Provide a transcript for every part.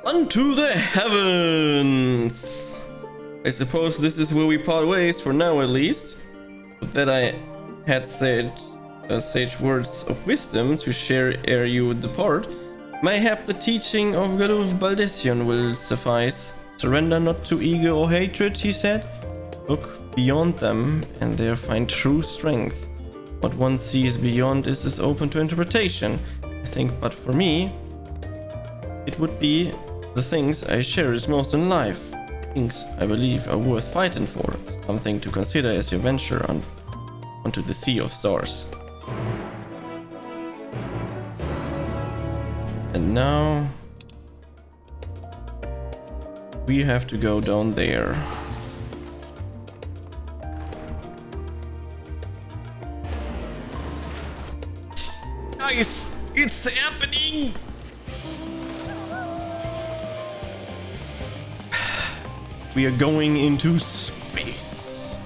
Unto the heavens! I suppose this is where we part ways, for now at least. But that I had said sage words of wisdom to share ere you depart. Mayhap the teaching of Galuf Baldesion will suffice. Surrender not to ego or hatred, he said. Look beyond them, and there find true strength. What one sees beyond is open to interpretation. I think, but for me, it would be the things I cherish most in life. Things I believe are worth fighting for. Something to consider as you venture onto the Sea of Stars. And now we have to go down there. Nice! It's happening! We are going into space.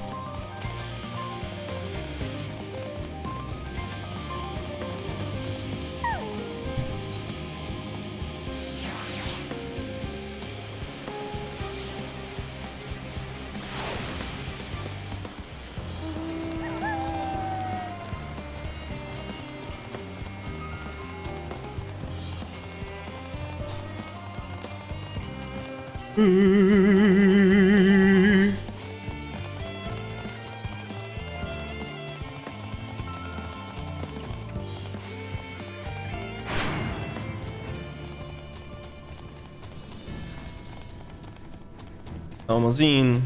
Almazine.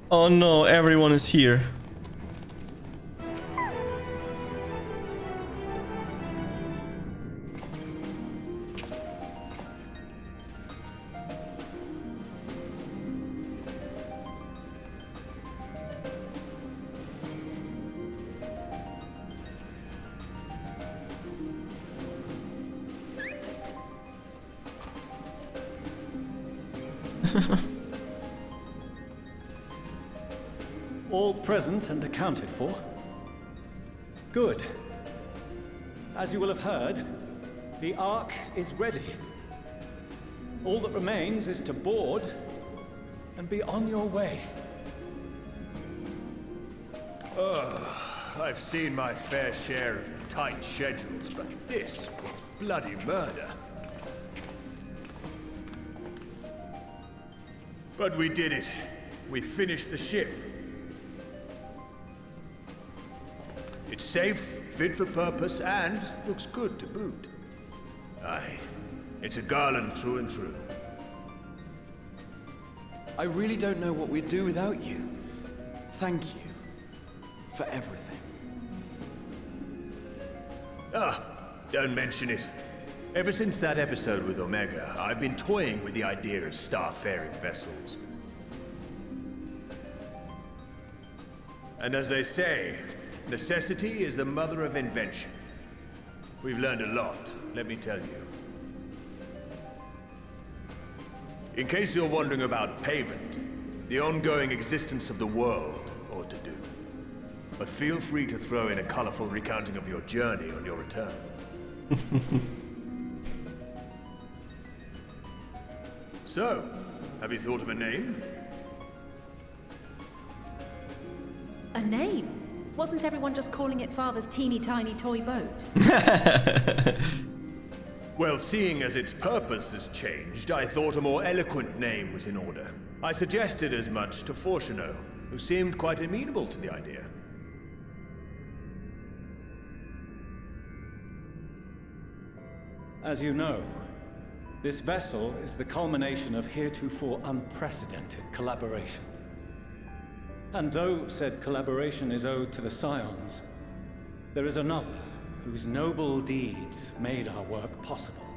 Oh no, everyone is here. All present and accounted for? Good. As you will have heard, the Ark is ready. All that remains is to board and be on your way. I've seen my fair share of tight schedules, but this was bloody murder. But we did it. We finished the ship. It's safe, fit for purpose, and looks good to boot. Aye, it's a garland through and through. I really don't know what we'd do without you. Thank you for everything. Ah, don't mention it. Ever since that episode with Omega, I've been toying with the idea of starfaring vessels. And as they say, necessity is the mother of invention. We've learned a lot, let me tell you. In case you're wondering about payment, the ongoing existence of the world ought to do. But feel free to throw in a colorful recounting of your journey on your return. So, have you thought of a name? A name? Wasn't everyone just calling it Father's teeny tiny toy boat? Well, seeing as its purpose has changed, I thought a more eloquent name was in order. I suggested as much to Fortuno, who seemed quite amenable to the idea. As you know, this vessel is the culmination of heretofore unprecedented collaboration. And though said collaboration is owed to the Scions, there is another whose noble deeds made our work possible.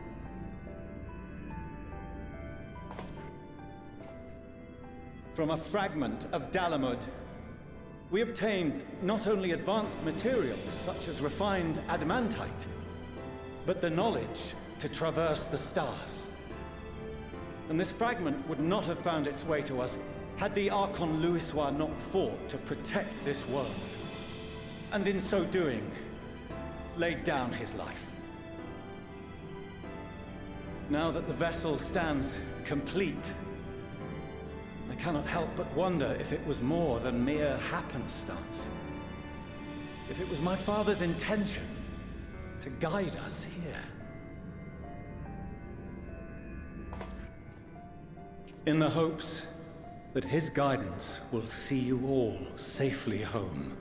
From a fragment of Dalamud, we obtained not only advanced materials such as refined adamantite, but the knowledge to traverse the stars. And this fragment would not have found its way to us had the Archon Louisois not fought to protect this world, and in so doing, laid down his life. Now that the vessel stands complete, I cannot help but wonder if it was more than mere happenstance. If it was my father's intention to guide us here. In the hopes that his guidance will see you all safely home,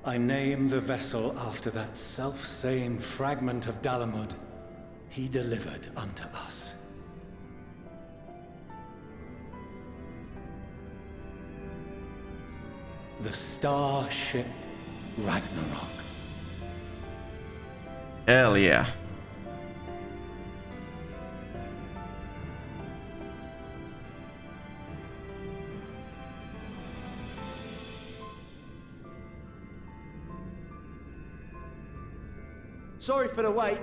I name the vessel after that self-same fragment of Dalamud he delivered unto us. The starship Ragnarok. Hell yeah. Sorry for the wait.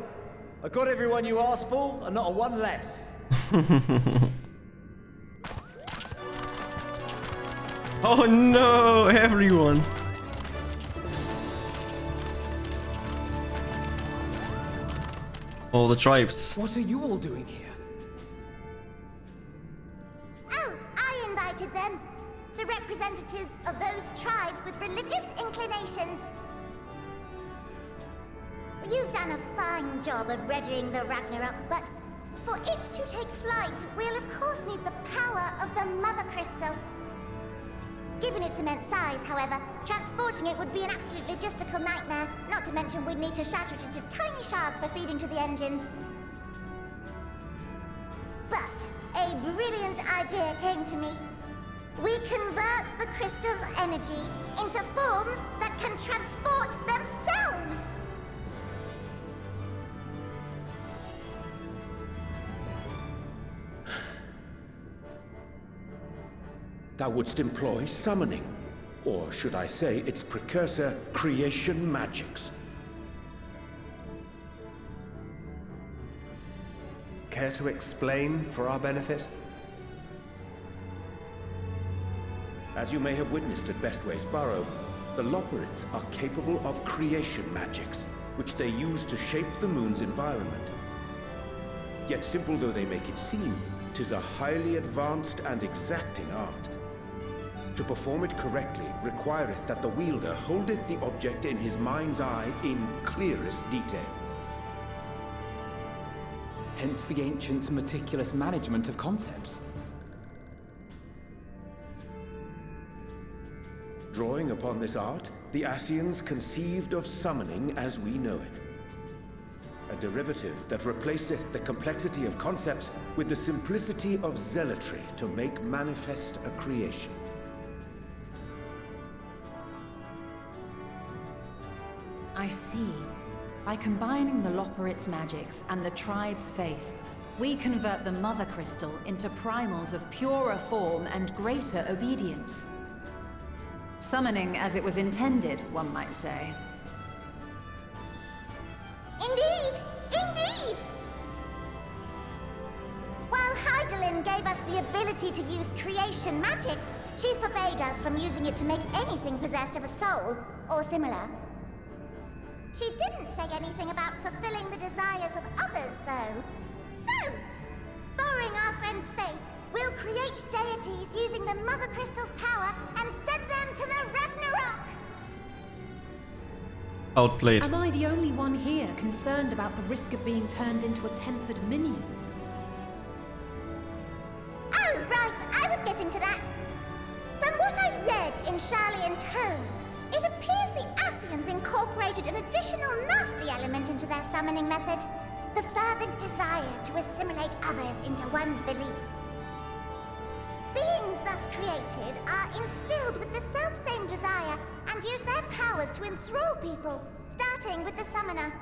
I got everyone you asked for, and not a one less. Oh no, everyone. All the tribes. What are you all doing here? Oh, I invited them. The representatives of those tribes with religious inclinations. You've done a fine job of readying the Ragnarok, but for it to take flight, we'll of course need the power of the Mother Crystal. Given its immense size, however, transporting it would be an absolute logistical nightmare, not to mention we'd need to shatter it into tiny shards for feeding to the engines. But a brilliant idea came to me. We convert the crystal's energy into forms that can transport themselves! Thou wouldst employ summoning, or should I say its precursor, creation magics. Care to explain for our benefit? As you may have witnessed at Bestway's Burrow, the Loperids are capable of creation magics, which they use to shape the moon's environment. Yet simple though they make it seem, 'tis a highly advanced and exacting art. To perform it correctly requireth that the wielder holdeth the object in his mind's eye in clearest detail. Hence the ancients' meticulous management of concepts. Drawing upon this art, the Ascians conceived of summoning as we know it. A derivative that replaceth the complexity of concepts with the simplicity of zealotry to make manifest a creation. I see. By combining the Loperit's magics and the tribe's faith, we convert the Mother Crystal into primals of purer form and greater obedience. Summoning as it was intended, one might say. Indeed! Indeed! While Heidelin gave us the ability to use creation magics, she forbade us from using it to make anything possessed of a soul, or similar. She didn't say anything about fulfilling the desires of others, though. So, borrowing our friend's faith, we'll create deities using the Mother Crystal's power and send them to the Ragnarok! Outplayed. Am I the only one here concerned about the risk of being turned into a tempered minion? Oh, right, I was getting to that. From what I've read in Charlian tomes, it appears the Ascians incorporated an additional nasty element into their summoning method. The fervent desire to assimilate others into one's belief. Beings thus created are instilled with the self-same desire and use their powers to enthrall people, starting with the summoner.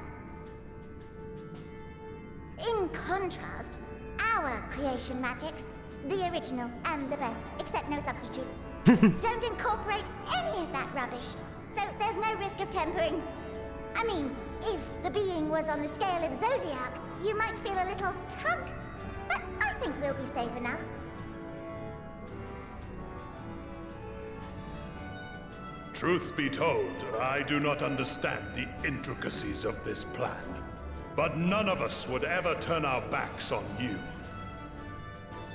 In contrast, our creation magics, the original and the best, except no substitutes, don't incorporate any of that rubbish, so there's no risk of tempering. I mean, if the being was on the scale of Zodiac, you might feel a little tug, but I think we'll be safe enough. Truth be told, I do not understand the intricacies of this plan. but none of us would ever turn our backs on you.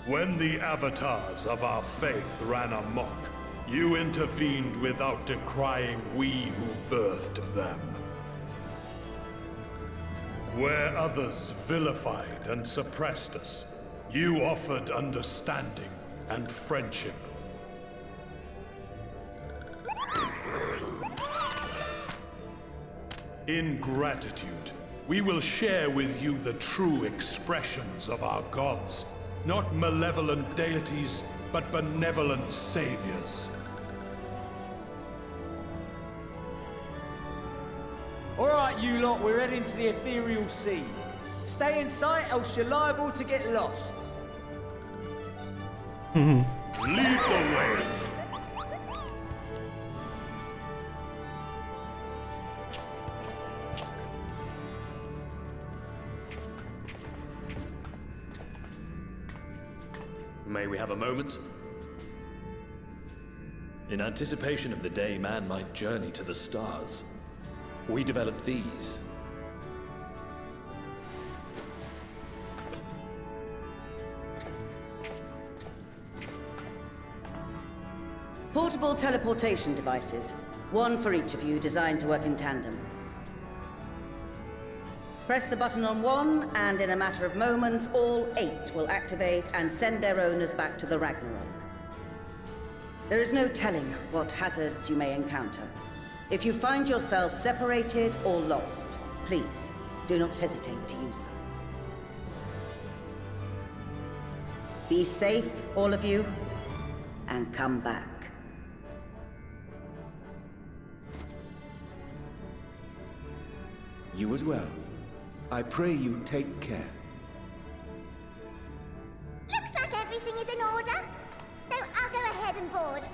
When the avatars of our faith ran amok, you intervened without decrying we who birthed them. Where others vilified and suppressed us, you offered understanding and friendship. In gratitude, we will share with you the true expressions of our gods. Not malevolent deities, but benevolent saviors. Alright, you lot, we're heading to the ethereal sea. Stay in sight, else you're liable to get lost. Lead the way. May we have a moment? In anticipation of the day man might journey to the stars, we developed these. Portable teleportation devices. One for each of you, designed to work in tandem. Press the button on one, and in a matter of moments, all 8 will activate and send their owners back to the Ragnarok. There is no telling what hazards you may encounter. If you find yourself separated or lost, please do not hesitate to use them. Be safe, all of you, and come back. You as well. I pray you take care. Looks like everything is in order, so I'll go ahead and board.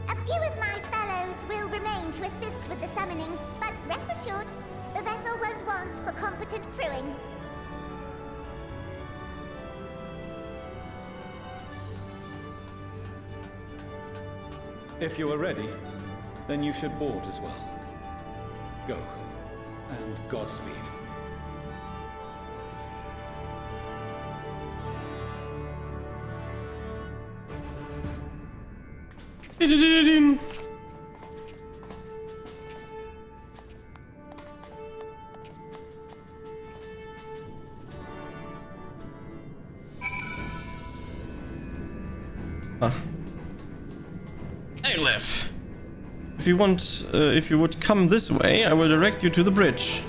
A few of my fellows will remain to assist with the summonings, but rest assured, the vessel won't want for competent crewing. If you are ready, then you should board as well. Go, and Godspeed. Hey, Lev. If you would come this way, I will direct you to the bridge.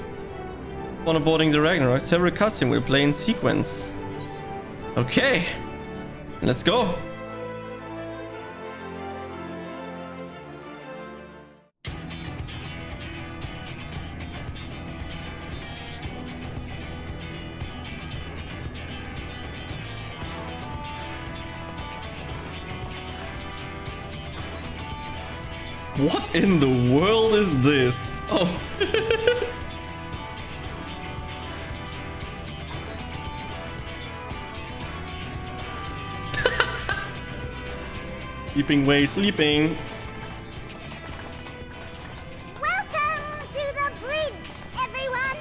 On boarding the Ragnarok, several cutscenes will play in sequence. Okay, let's go. What in the world is this? Oh. Sleeping way, sleeping. Welcome to the bridge, everyone!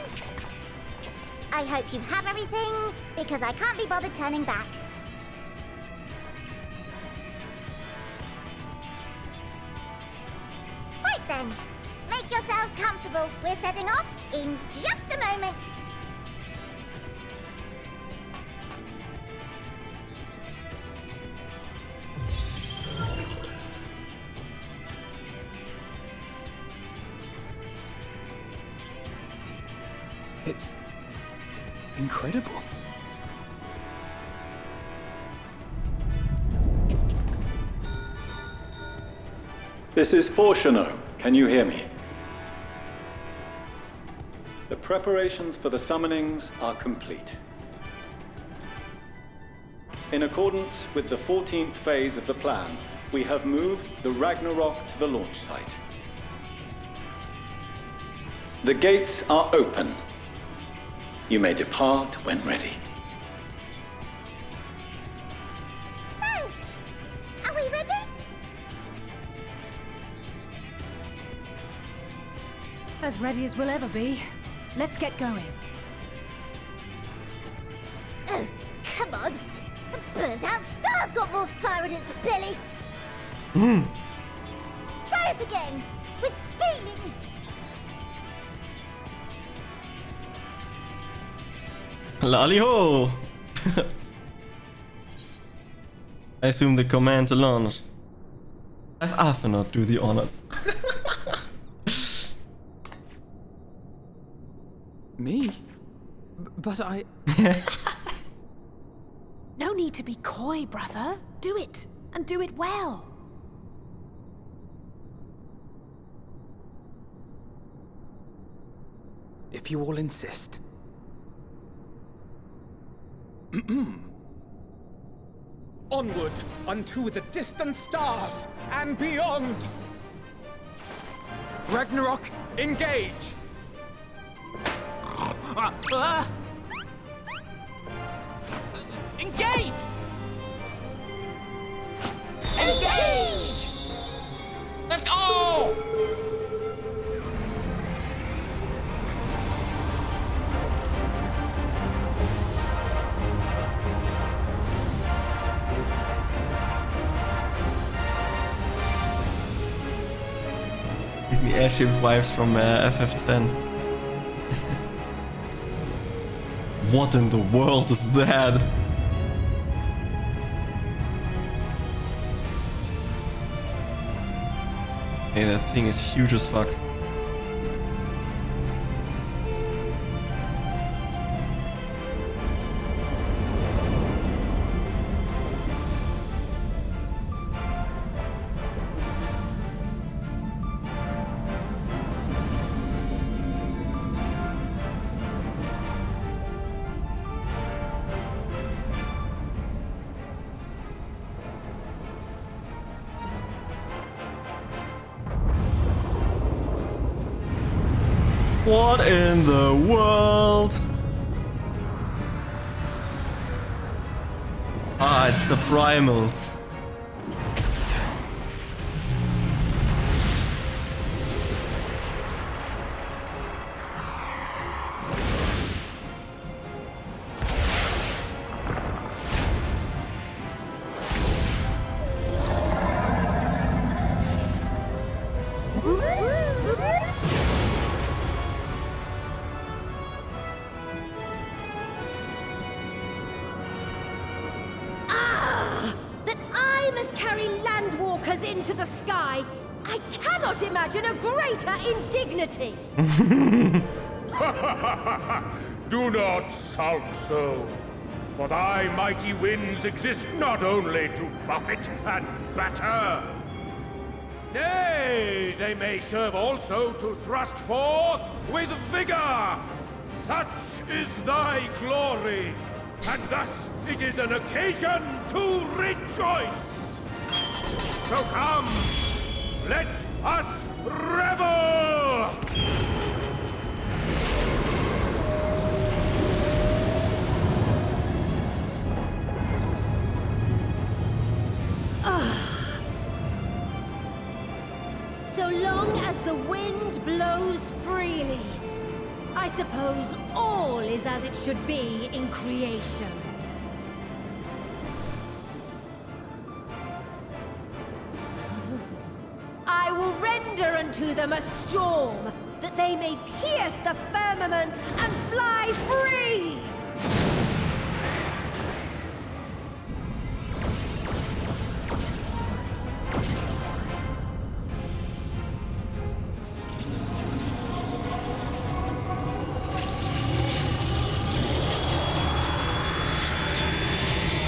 I hope you have everything, because I can't be bothered turning back. Right then, make yourselves comfortable. We're setting off in just a moment. It's incredible. This is Forshano. Can you hear me? The preparations for the summonings are complete. In accordance with the 14th phase of the plan, we have moved the Ragnarok to the launch site. The gates are open. You may depart when ready. So, are we ready? As ready as we'll ever be. Let's get going. Oh, come on. The burned-out star's got more fire in its belly. Try it again, with feeling. Lally-ho! I assume the command to launch. Have Arthur do the honors. Me? But I... No need to be coy, brother. Do it, and do it well. If you all insist. Onward unto the distant stars and beyond! Ragnarok, engage! Engage! Engage! Let's go! Give me airship vibes from FF10. What in the world is that? Hey, that thing is huge as fuck. What in the world? Ah, it's the primals. Into the sky. I cannot imagine a greater indignity. Do not sound so. For thy mighty winds exist not only to buffet and batter. Nay, they may serve also to thrust forth with vigor. Such is thy glory, and thus it is an occasion to rejoice. So come, let us revel! So long as the wind blows freely, I suppose all is as it should be in creation. I will render unto them a storm, that they may pierce the firmament and fly free!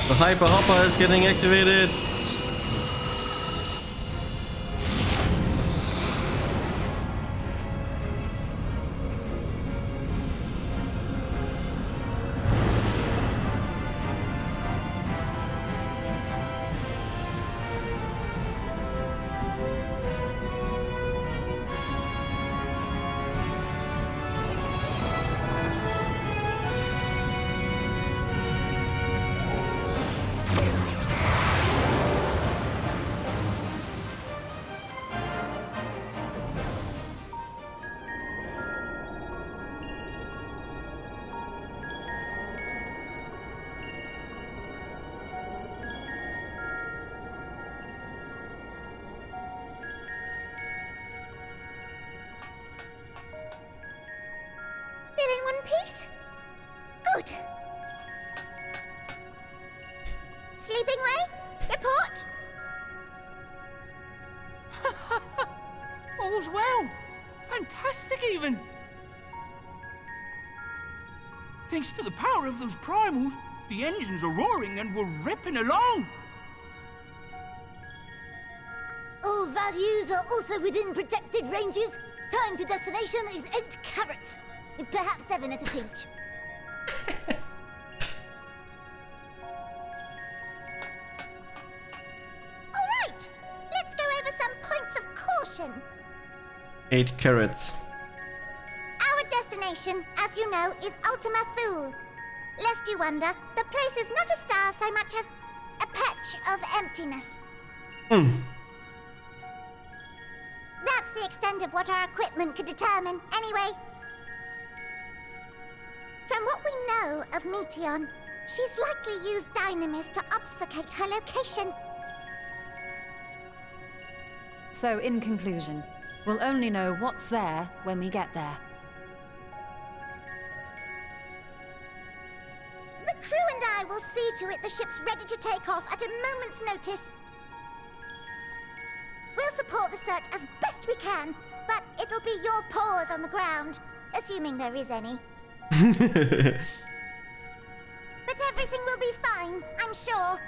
The Hyper Hopper is getting activated. peace? Good. Sleeping Way, report. All's well. Fantastic, even. Thanks to the power of those primals, the engines are roaring and we're ripping along. All values are also within projected ranges. Time to destination is 8 carats. Perhaps 7 at a pinch. All right, let's go over some points of caution. 8 carats. Our destination, as you know, is Ultima Thule. Lest you wonder, the place is not a star so much as a patch of emptiness. That's the extent of what our equipment could determine, anyway. From what we know of Meteion, she's likely used dynamis to obfuscate her location. So, in conclusion, we'll only know what's there when we get there. The crew and I will see to it the ship's ready to take off at a moment's notice. We'll support the search as best we can, but it'll be your paws on the ground, assuming there is any. But everything will be fine, I'm sure.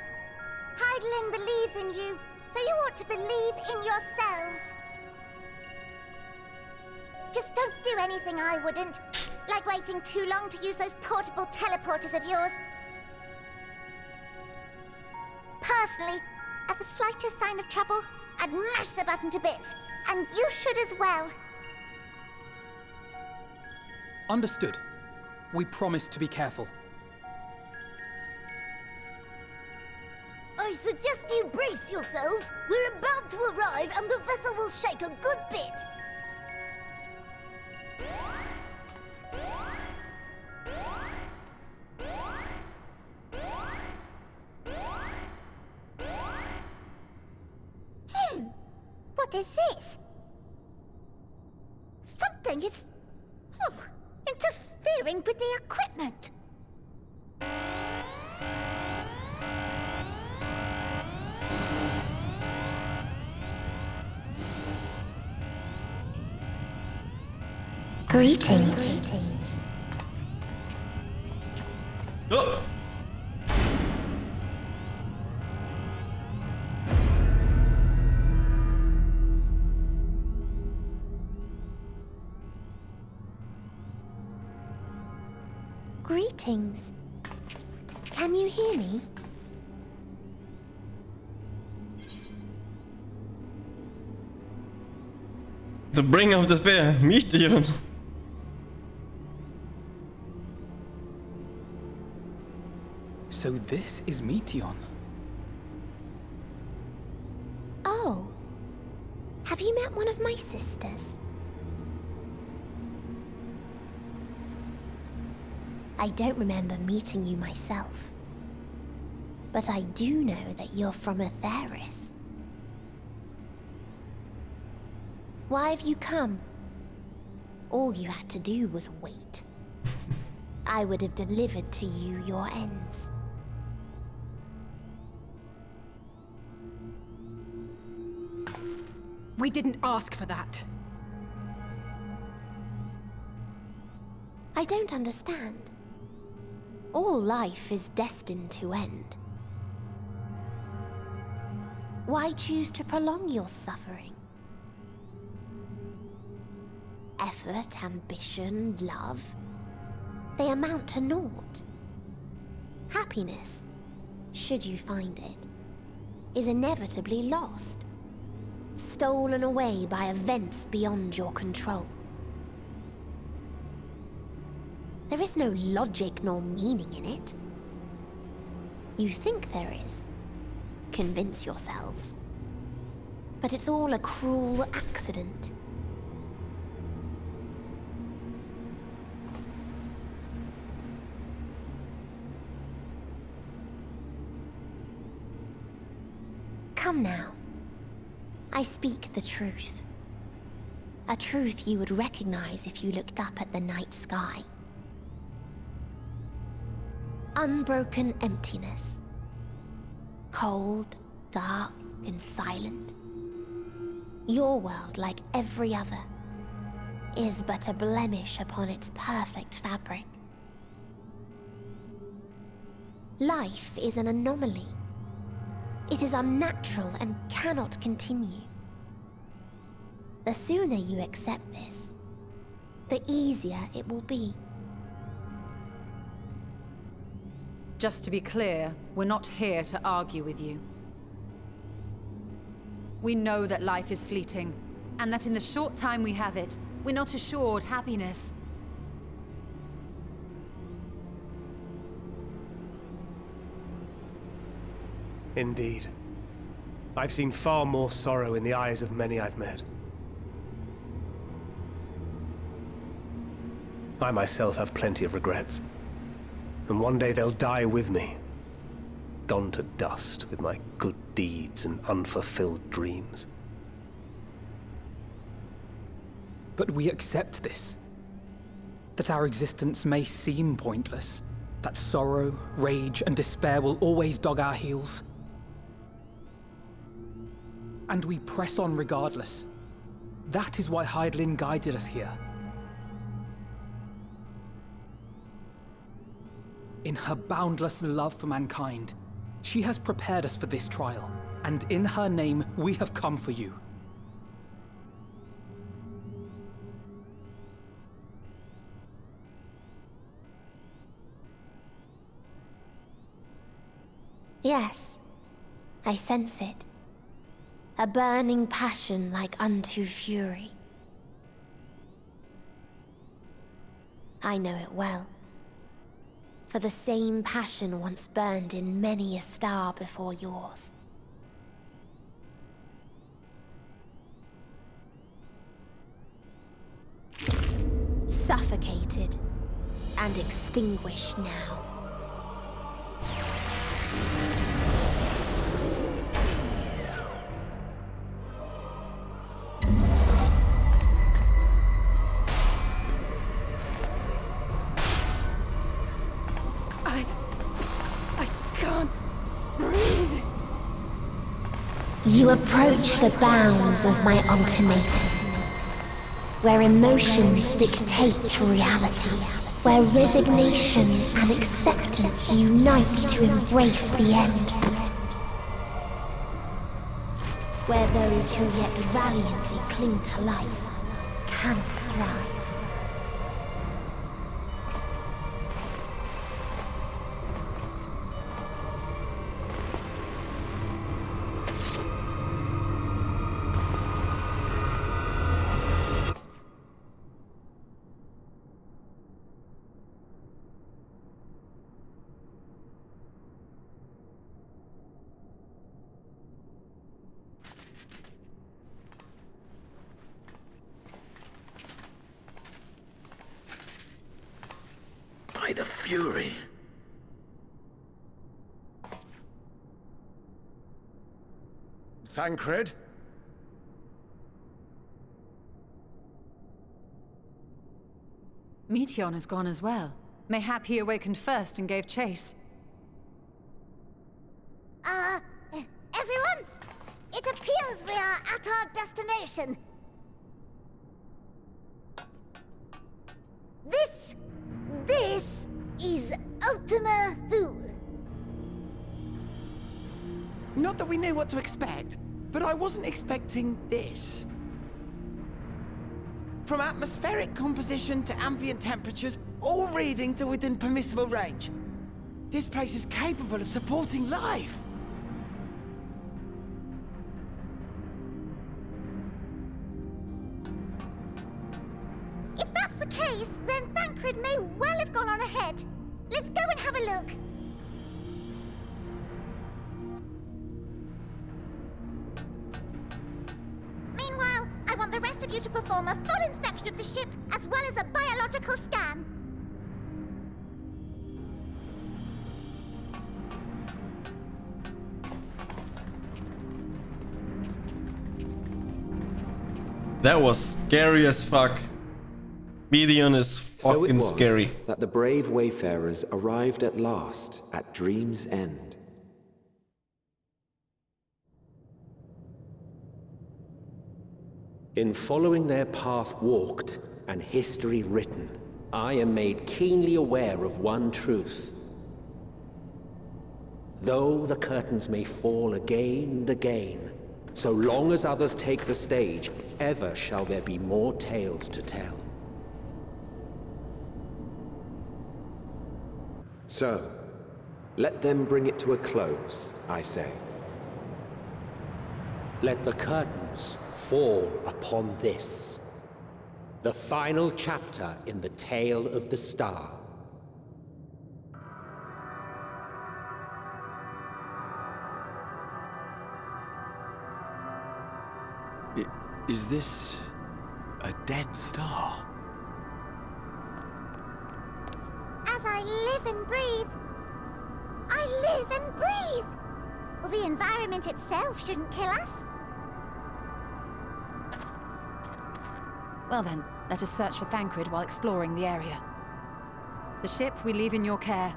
Hydaelyn believes in you, so you ought to believe in yourselves. Just don't do anything I wouldn't, like waiting too long to use those portable teleporters of yours. Personally, at the slightest sign of trouble, I'd mash the button to bits, and you should as well. Understood. We promise to be careful. I suggest you brace yourselves. We're about to arrive and the vessel will shake a good bit. What is this? Something is... interfering with the equipment. Greetings. Oh. Greetings. Can you hear me? The bringer of despair, Meteion. So this is Meteion. Oh. Have you met one of my sisters? I don't remember meeting you myself. But I do know that you're from Atheris. Why have you come? All you had to do was wait. I would have delivered to you your ends. We didn't ask for that. I don't understand. All life is destined to end. Why choose to prolong your suffering? Effort, ambition, love, they amount to naught. Happiness, should you find it, is inevitably lost, stolen away by events beyond your control. There is no logic nor meaning in it. You think there is. Convince yourselves. But it's all a cruel accident. Come now. I speak the truth. A truth you would recognize if you looked up at the night sky. unbroken emptiness. Cold, dark, and silent. Your world, like every other, is but a blemish upon its perfect fabric. Life is an anomaly. It is unnatural and cannot continue. The sooner you accept this, the easier it will be. Just to be clear, we're not here to argue with you. We know that life is fleeting, and that in the short time we have it, we're not assured happiness. Indeed. I've seen far more sorrow in the eyes of many I've met. I myself have plenty of regrets. And one day they'll die with me. Gone to dust with my good deeds and unfulfilled dreams. But we accept this. That our existence may seem pointless. That sorrow, rage, and despair will always dog our heels. And we press on regardless. That is why Hydaelyn guided us here. In her boundless love for mankind, she has prepared us for this trial, and in her name, we have come for you. Yes, I sense it. A burning passion like unto fury. I know it well. For the same passion once burned in many a star before yours. Suffocated and extinguished now. You approach the bounds of my ultimatum, where emotions dictate reality, where resignation and acceptance unite to embrace the end, where those who yet valiantly cling to life cannot thrive. By the Fury. Thancred? Meteion has gone as well. Mayhap he awakened first and gave chase. Everyone? It appears we are at our destination. This is Ultima Thule. Not that we knew what to expect, but I wasn't expecting this. From atmospheric composition to ambient temperatures, all reading to within permissible range. This place is capable of supporting life. If that's the case, then Thancred may well have gone on ahead. Let's go and have a look. Meanwhile, I want the rest of you to perform a full inspection of the ship, as well as a biological scan. That was scary as fuck. Gideon is So it fucking was scary. that the brave wayfarers arrived at last at Dream's End. In following their path walked and history written, I am made keenly aware of one truth. Though the curtains may fall again and again, so long as others take the stage, ever shall there be more tales to tell. So, let them bring it to a close, I say. Let the curtains fall upon this, the final chapter in the tale of the star. Is this a dead star? As I live and breathe, I live and breathe. Well, the environment itself shouldn't kill us. Well then, let us search for Thancred while exploring the area. The ship we leave in your care.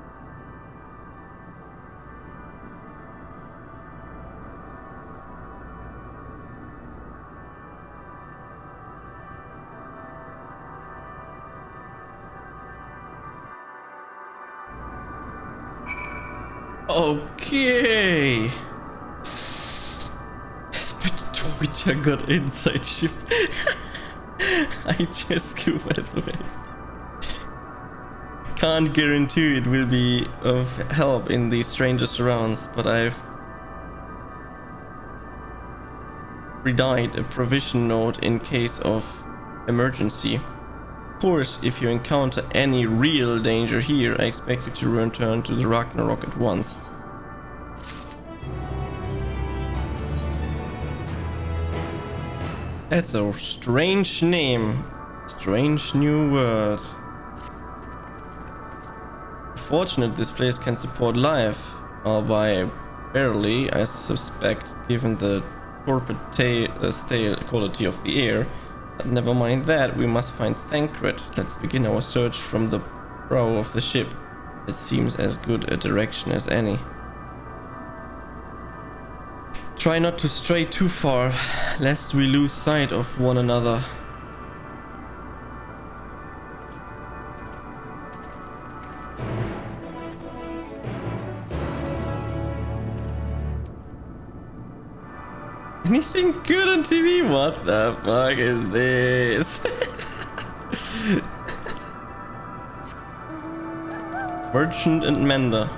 Okay. Twitter got inside ship. I just go by the way. Can't guarantee it will be of help in these stranger surrounds, but I've redied a provision note in case of emergency. Of course, if you encounter any real danger here, I expect you to return to the Ragnarok at once. That's a strange name. Strange new word. Fortunate this place can support life, albeit barely, I suspect, given the torpid stale quality of the air. But never mind that, we must find Thancred. Let's begin our search from the prow of the ship. It seems as good a direction as any. Try not to stray too far, lest we lose sight of one another. Anything good on TV? What the fuck is this? Merchant and Mender.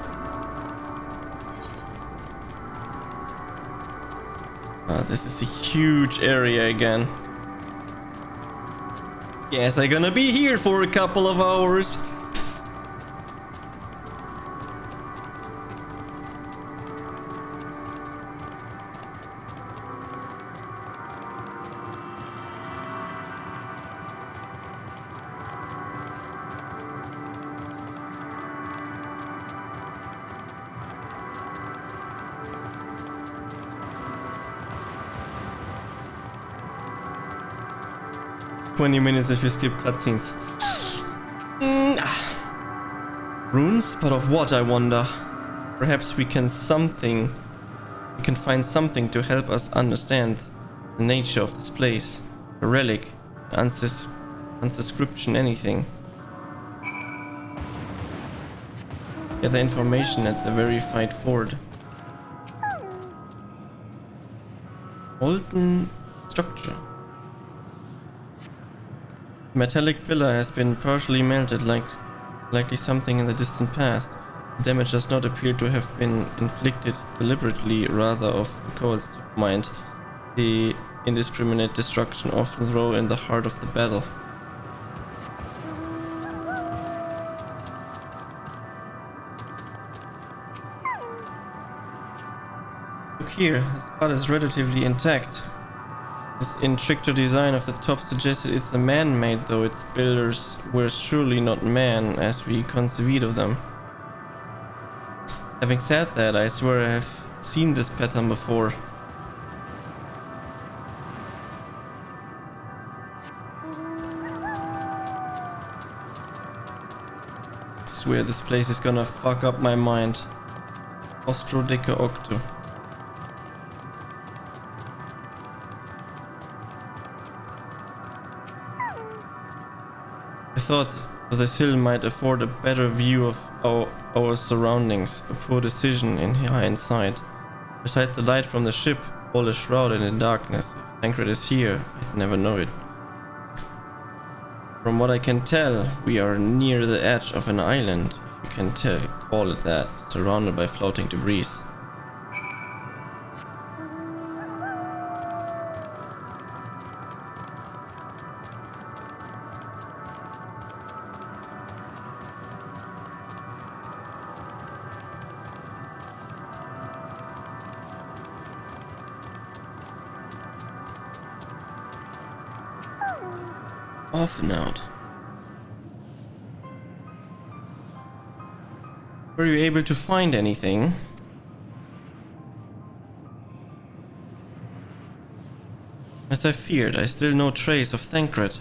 This is a huge area again. Guess I'm gonna be here for a couple of hours. Minutes if you skip cutscenes. Runes, but of what, I wonder? Perhaps we can find something to help us understand the nature of this place. A relic, unscription, anything. Get the information at the verified ford. Molten structure. Metallic pillar has been partially melted, likely something in the distant past. The damage does not appear to have been inflicted deliberately, rather of the coldest of mind. The indiscriminate destruction often thrown in the heart of the battle. Look here, the spot is relatively intact. This intricate design of the top suggested it's a man-made, though its builders were surely not man as we conceived of them. Having said that, I swear I have seen this pattern before. swear this place is gonna fuck up my mind. Ostro Deca Octo. I thought this hill might afford a better view of our surroundings, a poor decision in hindsight. Besides the light from the ship, all is shrouded in darkness. If Thancred is here, I'd never know it. From what I can tell, we are near the edge of an island, if you can call it that, surrounded by floating debris. Off and out. Were you able to find anything? As I feared, I still no trace of Thancred.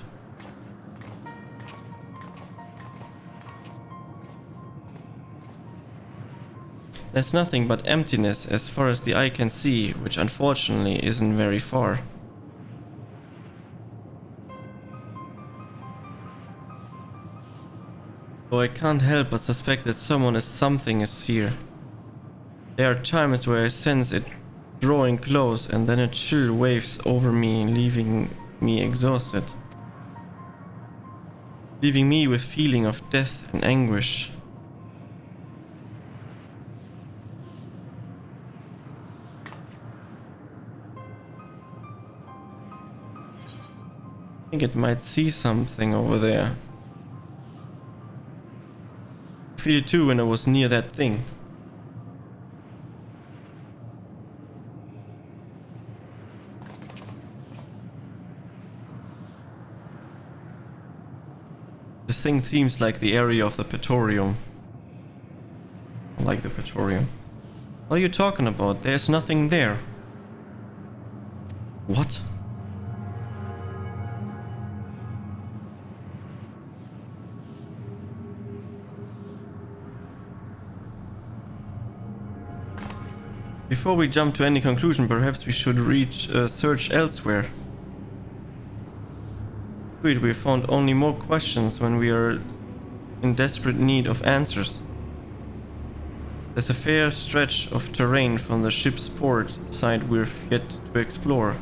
There's nothing but emptiness as far as the eye can see, which unfortunately isn't very far. Though I can't help but suspect that something is here. There are times where I sense it drawing close and then a chill waves over me, leaving me exhausted. Leaving me with feeling of death and anguish. I think it might see something over there. I feel it too when I was near that thing. This thing seems like the area of the Praetorium. I like the Praetorium. What are you talking about? There's nothing there. What? Before we jump to any conclusion, perhaps we should search elsewhere. We found only more questions when we are in desperate need of answers. There's a fair stretch of terrain from the ship's port side we've yet to explore.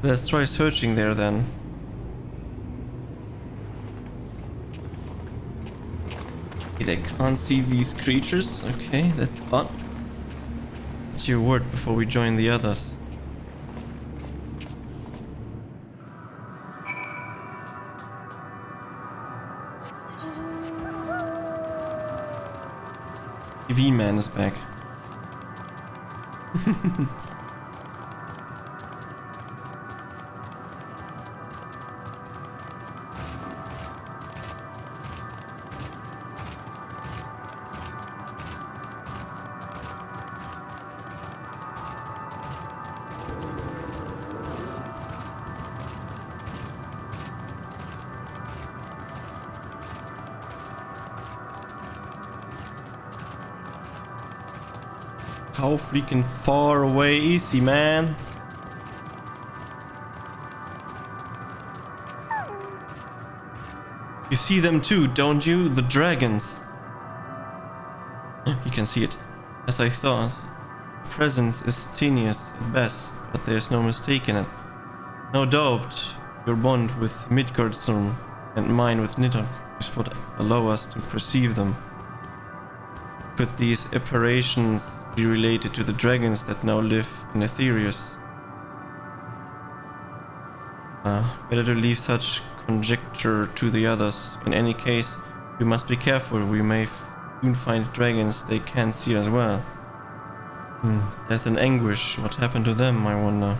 Let's try searching there then. They can't see these creatures? Okay, that's odd. What's your word before we join the others? TV man is back. How freaking far away is he, man? You see them too, don't you? The dragons. You can see it. As I thought. The presence is tenuous at best, but there's no mistaking it. No doubt your bond with Midgardsorm and mine with Nidhogg is what allow us to perceive them. Could these apparitions be related to the dragons that now live in Aetherius? Better to leave such conjecture to the others. In any case, we must be careful. We may soon find dragons they can't see as well. Death and anguish. What happened to them, I wonder.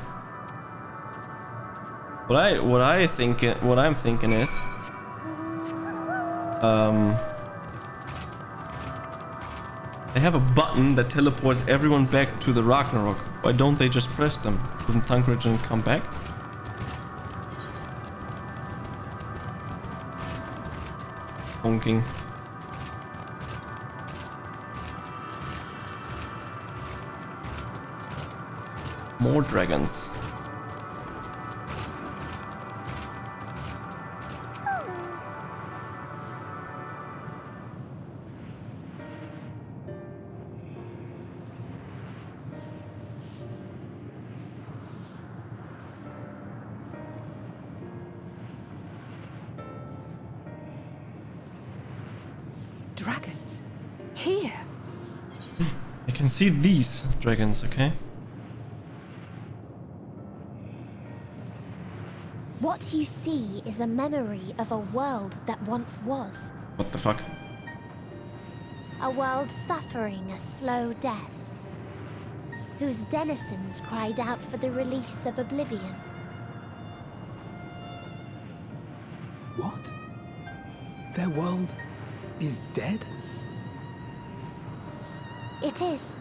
What I'm thinking is, they have a button that teleports everyone back to the Ragnarok. Why don't they just press them? Wouldn't Thancred come back? Honking. More dragons. Dragons? Here? I can see these dragons, okay? What you see is a memory of a world that once was. What the fuck? A world suffering a slow death, whose denizens cried out for the release of oblivion. What? Their world is dead? It is.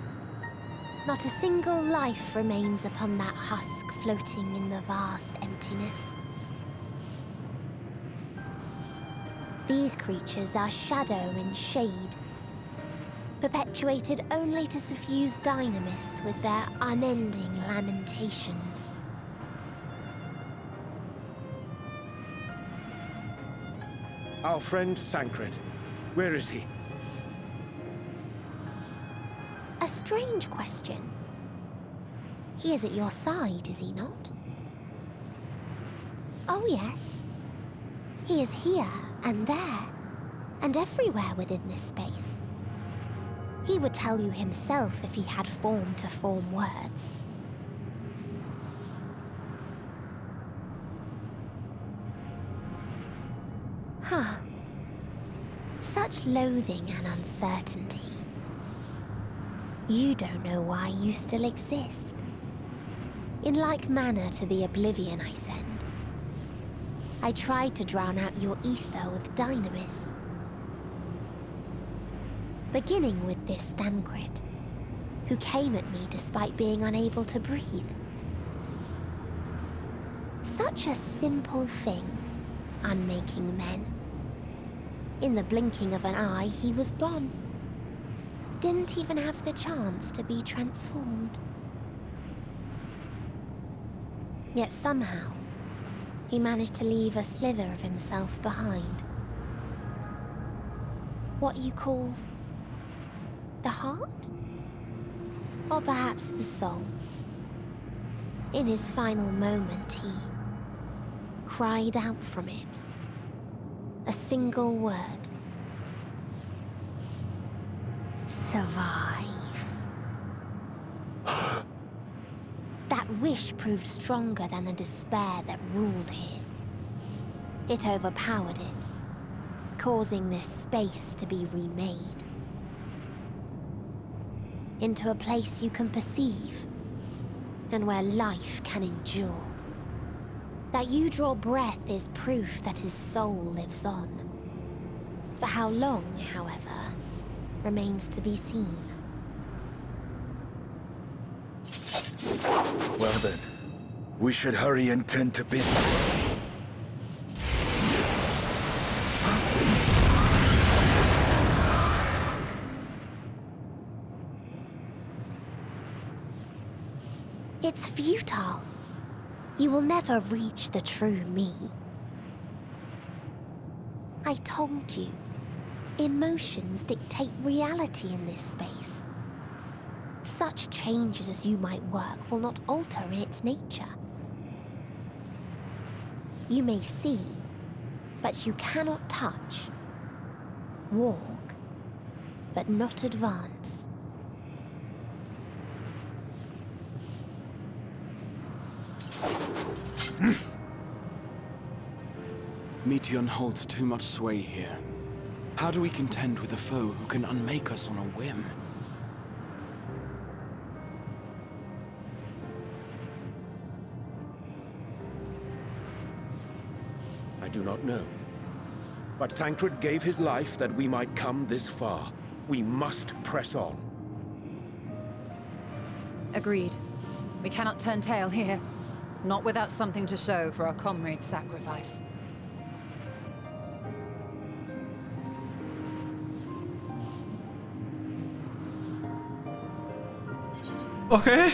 Not a single life remains upon that husk floating in the vast emptiness. These creatures are shadow and shade, perpetuated only to suffuse dynamis with their unending lamentations. Our friend Thancred, where is he? A strange question. He is at your side, is he not? Oh yes. He is here and there, and everywhere within this space. He would tell you himself if he had form to form words. Huh. Such loathing and uncertainty. You don't know why you still exist. In like manner to the oblivion I send, I tried to drown out your ether with dynamis. Beginning with this Thancred, who came at me despite being unable to breathe. Such a simple thing, unmaking men. In the blinking of an eye, he was gone. Didn't even have the chance to be transformed. Yet somehow, he managed to leave a slither of himself behind. What you call the heart? Or perhaps the soul. In his final moment, he cried out from it. A single word. Survive. That wish proved stronger than the despair that ruled here. It overpowered it, causing this space to be remade. Into a place you can perceive, and where life can endure. That you draw breath is proof that his soul lives on. For how long, however, remains to be seen. Well then, we should hurry and tend to business. It's futile. You will never reach the true me. I told you, emotions dictate reality in this space. Such changes as you might work will not alter in its nature. You may see, but you cannot touch. Walk, but not advance. Meteion holds too much sway here. How do we contend with a foe who can unmake us on a whim? I do not know. But Thancred gave his life that we might come this far. We must press on. Agreed. We cannot turn tail here. Not without something to show for our comrade's sacrifice. Okay.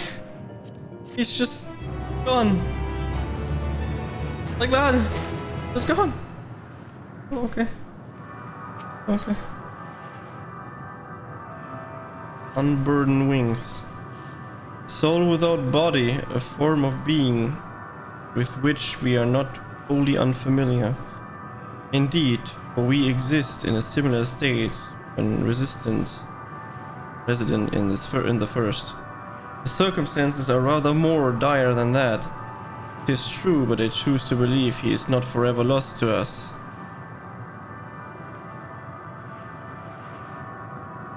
He's just gone. Like that. Just gone. Oh, okay. Okay. Unburdened wings. Soul without body, a form of being with which we are not wholly unfamiliar. Indeed, for we exist in a similar state when resident in the first. The circumstances are rather more dire than that. It is true, but I choose to believe he is not forever lost to us.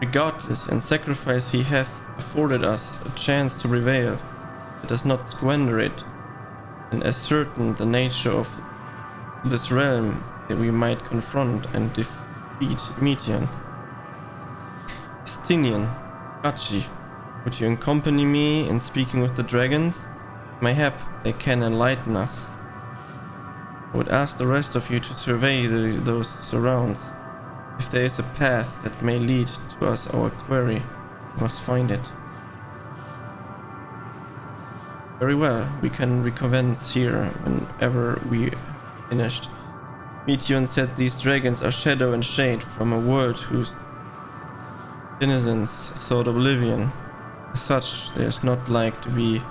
Regardless, in sacrifice he hath afforded us a chance to prevail. Let us not squander it, and ascertain the nature of this realm that we might confront and defeat Meteon. Stinian, Jugachi, would you accompany me in speaking with the dragons? Mayhap they can enlighten us. I would ask the rest of you to survey those surrounds. If there is a path that may lead to us our quarry, we must find it. Very well, we can recommence here whenever we have finished. Meteon said these dragons are shadow and shade from a world whose denizens sought oblivion. As such, there is not like to be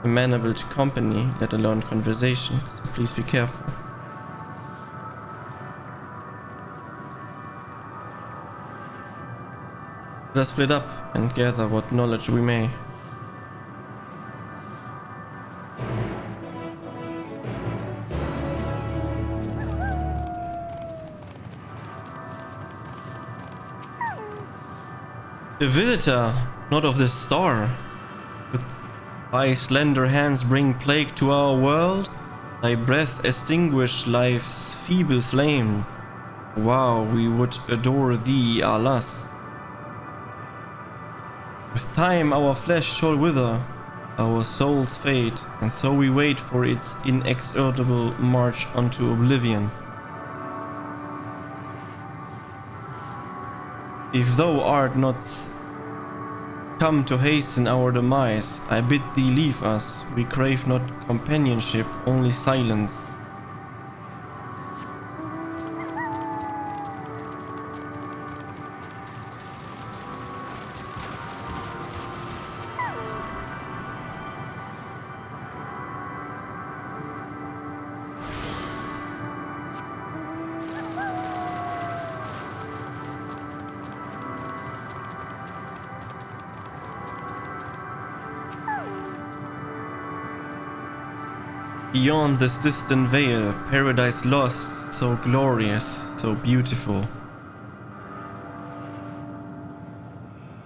amenable to company, let alone conversation, so please be careful. Let us split up and gather what knowledge we may. The visitor, not of this star. With thy slender hands bring plague to our world, thy breath extinguish life's feeble flame. Wow, we would adore thee, alas. With time our flesh shall wither, our souls fade, and so we wait for its inexorable march unto oblivion. If thou art not come to hasten our demise, I bid thee leave us. We crave not companionship, only silence. Beyond this distant veil, paradise lost, so glorious, so beautiful.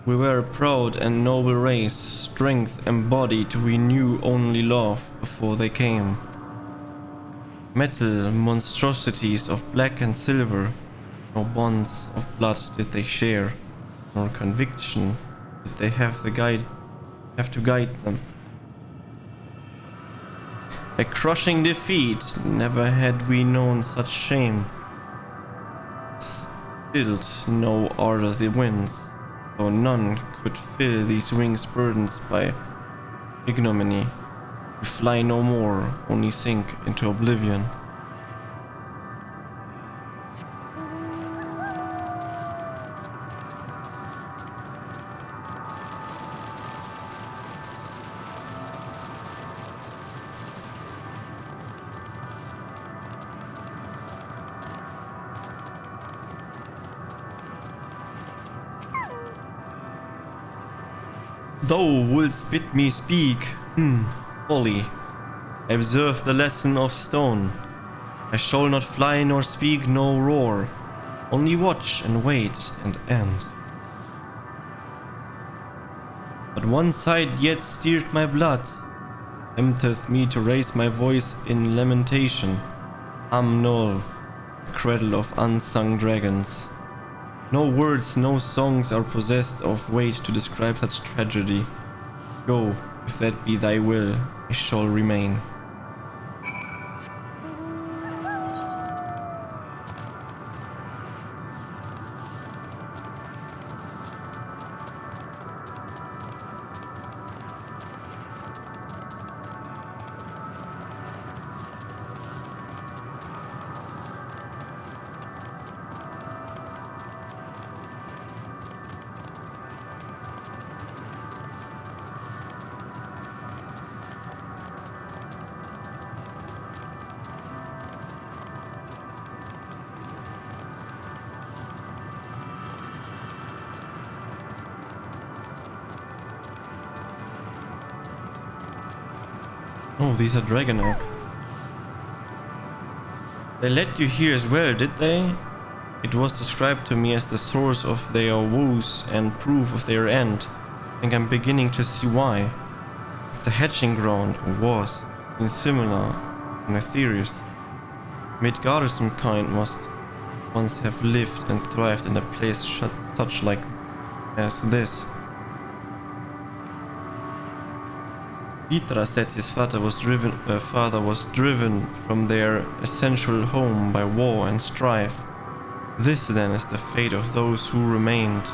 We were a proud and noble race, strength embodied we knew only love before they came. Metal monstrosities of black and silver, no bonds of blood did they share, nor conviction did they have to guide them. A crushing defeat, never had we known such shame. Stilled no ardor the winds, though none could fill these wings burdens by ignominy. We fly no more, only sink into oblivion. Thou wouldst bid me speak, folly. Observe the lesson of stone. I shall not fly nor speak nor roar, only watch and wait and end. But one sight yet stirred my blood, tempteth me to raise my voice in lamentation. Amnol, cradle of unsung dragons. No words, no songs are possessed of weight to describe such tragedy. Go, if that be thy will, I shall remain. Oh, these are dragon eggs. They let you here as well, did they? It was described to me as the source of their woes and proof of their end. I think I'm beginning to see why. It's a hatching ground, or was, in similar and Aetherius. Midgardism kind must once have lived and thrived in a place such like as this. Petra said his father was driven from their essential home by war and strife. This then is the fate of those who remained.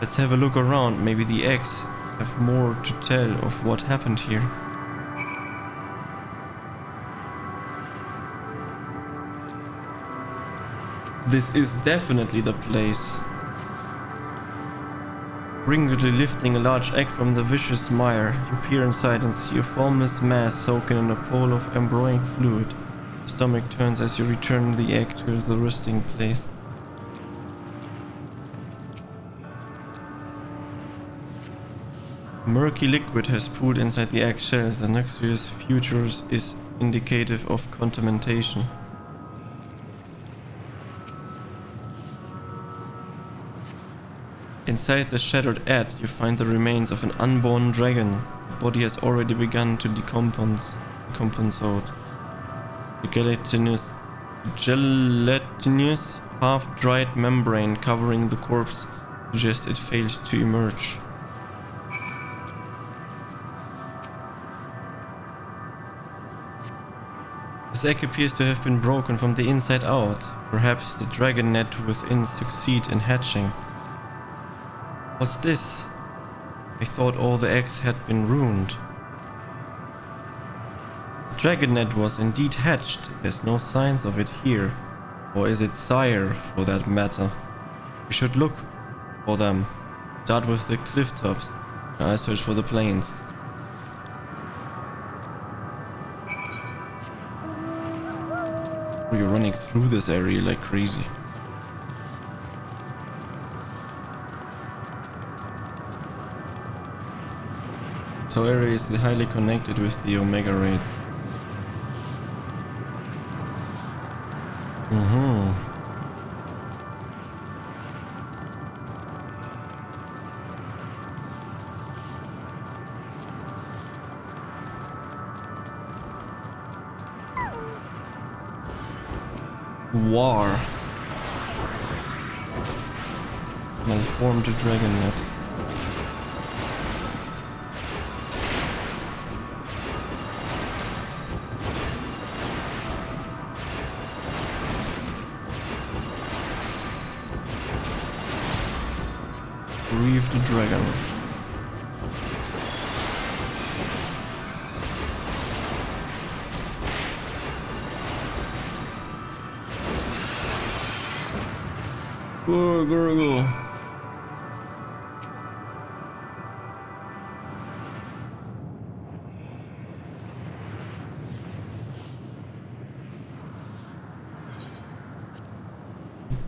Let's have a look around. Maybe the eggs have more to tell of what happened here. This is definitely the place. Wrinklingly lifting a large egg from the vicious mire, you peer inside and see a formless mass soaking in a pool of embryonic fluid. The stomach turns as you return the egg to the resting place. Murky liquid has pooled inside the egg shells. The noxious futures is indicative of contamination. Inside the shattered egg, you find the remains of an unborn dragon. The body has already begun to decompose. The gelatinous, half-dried membrane covering the corpse suggests it failed to emerge. This egg appears to have been broken from the inside out. Perhaps the dragon net within succeed in hatching. What's this? I thought all the eggs had been ruined. The dragon net was indeed hatched. There's no signs of it here. Or is it sire, for that matter? We should look for them. Start with the cliff tops. I'll search for the plains. You're running through this area like crazy. So area is highly connected with the Omega raids. War. Malformed dragon net. Reef the dragon. Go.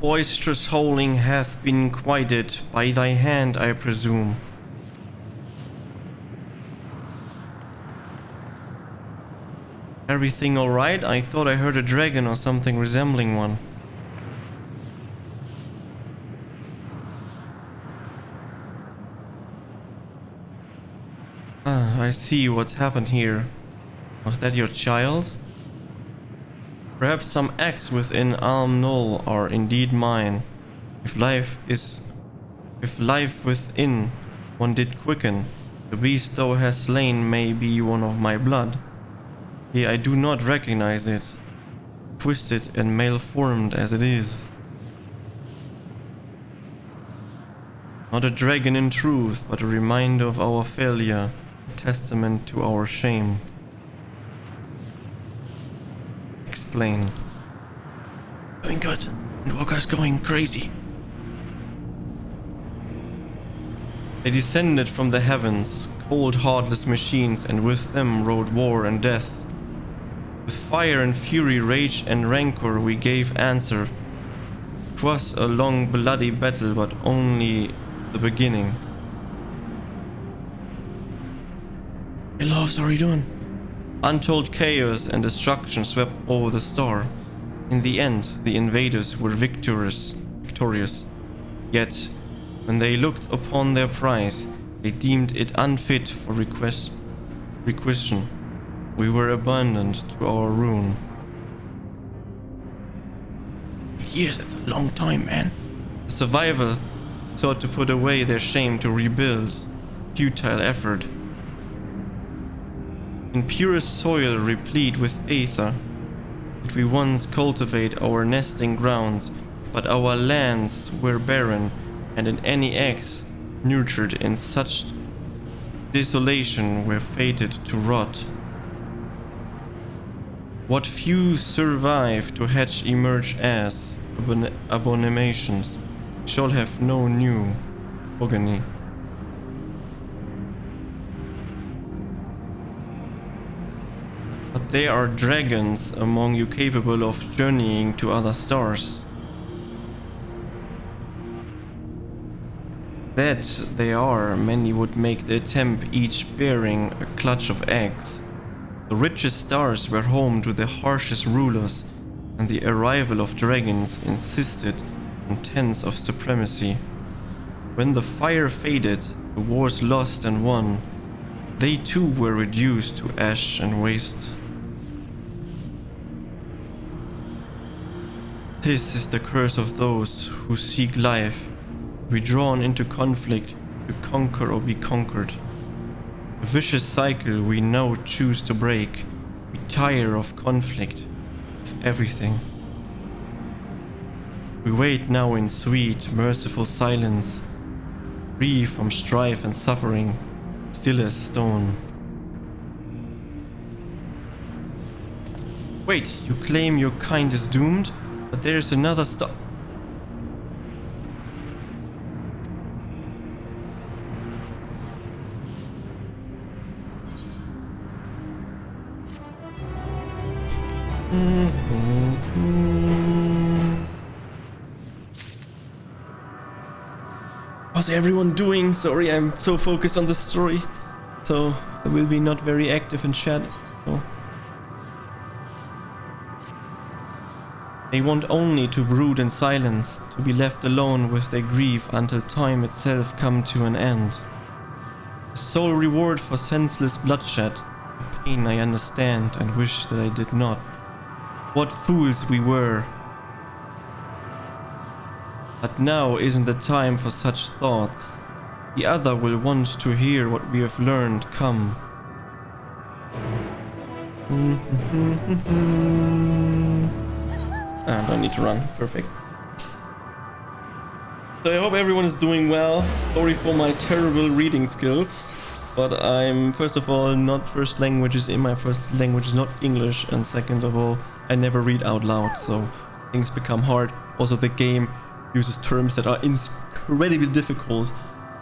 Boisterous howling hath been quieted by thy hand, I presume. Everything alright? I thought I heard a dragon or something resembling one. I see what happened here. Was that your child? Perhaps some eggs within Alm Knoll are indeed mine. If life within one did quicken, the beast thou hast slain may be one of my blood. Yea, I do not recognize it, twisted and malformed as it is. Not a dragon in truth, but a reminder of our failure, a testament to our shame. Explain. Going good. Endwalker's going crazy. They descended from the heavens, cold, heartless machines, and with them rode war and death. With fire and fury, rage and rancor, we gave answer. 'Twas a long, bloody battle, but only the beginning. Hey, Loves, how are you doing? Untold chaos and destruction swept over the star. In the end, the invaders were victorious. Yet, when they looked upon their prize, they deemed it unfit for requisition. We were abandoned to our ruin. Years, that's a long time, man. The survivor sought to put away their shame to rebuild. Futile effort. In purest soil replete with aether, did we once cultivate our nesting grounds, but our lands were barren, and in any eggs nurtured in such desolation were fated to rot. What few survive to hatch emerge as abominations shall have no new progeny. But there are dragons among you capable of journeying to other stars. That they are, many would make the attempt, each bearing a clutch of eggs. The richest stars were home to the harshest rulers, and the arrival of dragons insisted on tense of supremacy. When the fire faded, the wars lost and won, they too were reduced to ash and waste. This is the curse of those who seek life, to be drawn into conflict, to conquer or be conquered. A vicious cycle we now choose to break. We tire of conflict, of everything. We wait now in sweet, merciful silence, free from strife and suffering, still as stone. Wait, you claim your kind is doomed, but there's another star. How's everyone doing? Sorry, I'm so focused on the story, so I will be not very active in chat. So. They want only to brood in silence, to be left alone with their grief until time itself come to an end. The sole reward for senseless bloodshed, a pain I understand and wish that I did not. What fools we were. But now isn't the time for such thoughts. The other will want to hear what we have learned. Come. I don't need to run. Perfect. So I hope everyone is doing well. Sorry for my terrible reading skills. But I'm, first of all, not first language in my first language is not English. And second of all, I never read out loud. So things become hard. Also, the game uses terms that are incredibly difficult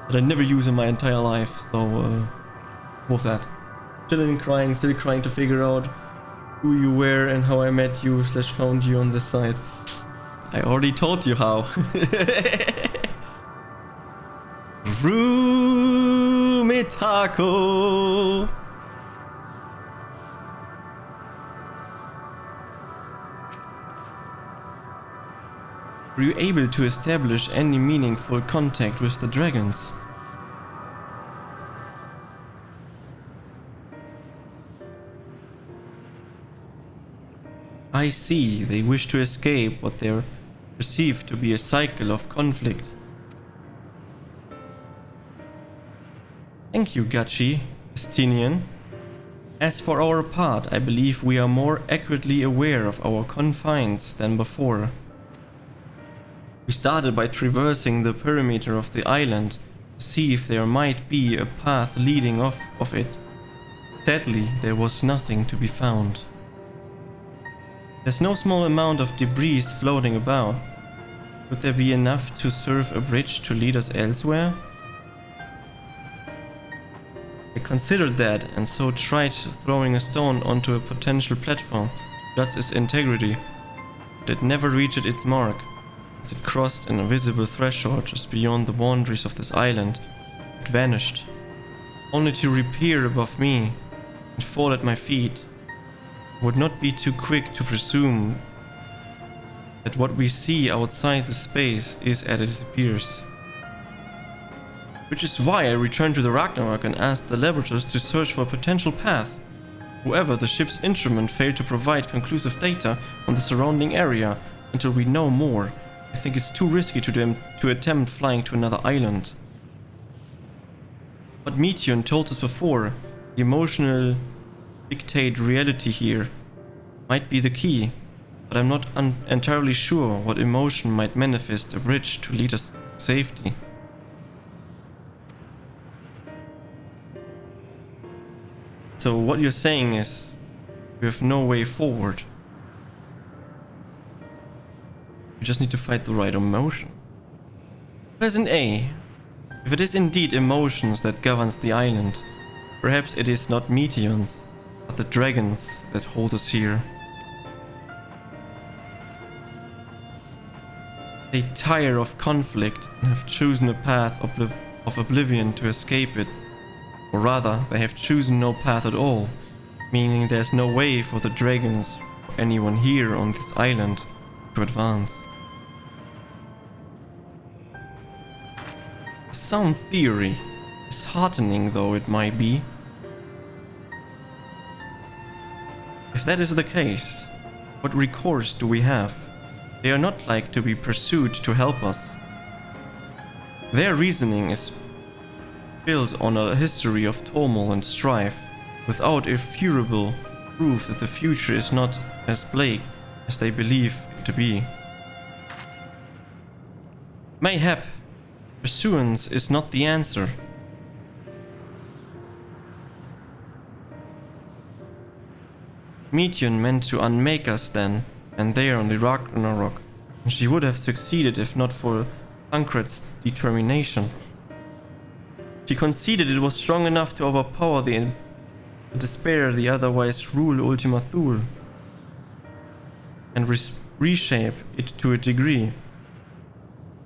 that I never use in my entire life, so with that. Chilling and crying, still trying to figure out who you were and how I met you / found you on this side. I already told you how. Rumitako. Were you able to establish any meaningful contact with the dragons? I see, they wish to escape what they perceive to be a cycle of conflict. Thank you, Gachi, Estinian. As for our part, I believe we are more accurately aware of our confines than before. We started by traversing the perimeter of the island to see if there might be a path leading off of it. Sadly, there was nothing to be found. There's no small amount of debris floating about. Would there be enough to serve a bridge to lead us elsewhere? I considered that and so tried throwing a stone onto a potential platform, judge its integrity, but it never reached its mark. As it crossed an invisible threshold just beyond the boundaries of this island, it vanished, only to reappear above me and fall at my feet, would not be too quick to presume that what we see outside the space is as it disappears. Which is why I returned to the Ragnarok and asked the laboratories to search for a potential path. However, the ship's instrument failed to provide conclusive data on the surrounding area until we know more. I think it's too risky to attempt flying to another island. What Meteon told us before, the emotional dictate reality here, might be the key, but I'm not entirely sure what emotion might manifest a bridge to lead us to safety. So what you're saying is, we have no way forward. We just need to fight the right emotion. Present A. If it is indeed emotions that governs the island, perhaps it is not Meteons, but the dragons that hold us here. They tire of conflict and have chosen a path of oblivion to escape it. Or rather, they have chosen no path at all, meaning there's no way for the dragons or anyone here on this island to advance. A sound theory, disheartening though it might be. If that is the case, what recourse do we have? They are not like to be pursued to help us. Their reasoning is built on a history of turmoil and strife, without irrefutable proof that the future is not as bleak as they believe it to be. Mayhap, pursuance is not the answer. Meteon meant to unmake us then, and there on the Ragnarok, and she would have succeeded if not for Thancred's determination. She conceded it was strong enough to overpower the despair the otherwise rule Ultima Thule, and reshape it to a degree.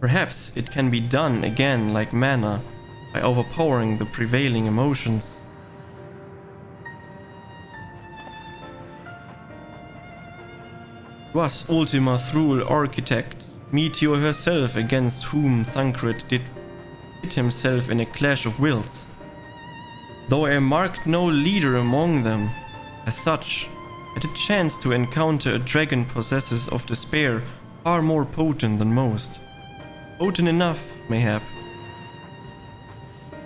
Perhaps it can be done again like mana, by overpowering the prevailing emotions. It was Ultima Thule architect, Meteor herself, against whom Thancred did hit himself in a clash of wills. Though I marked no leader among them, as such, I had a chance to encounter a dragon possessor of despair far more potent than most. Potent enough, mayhap,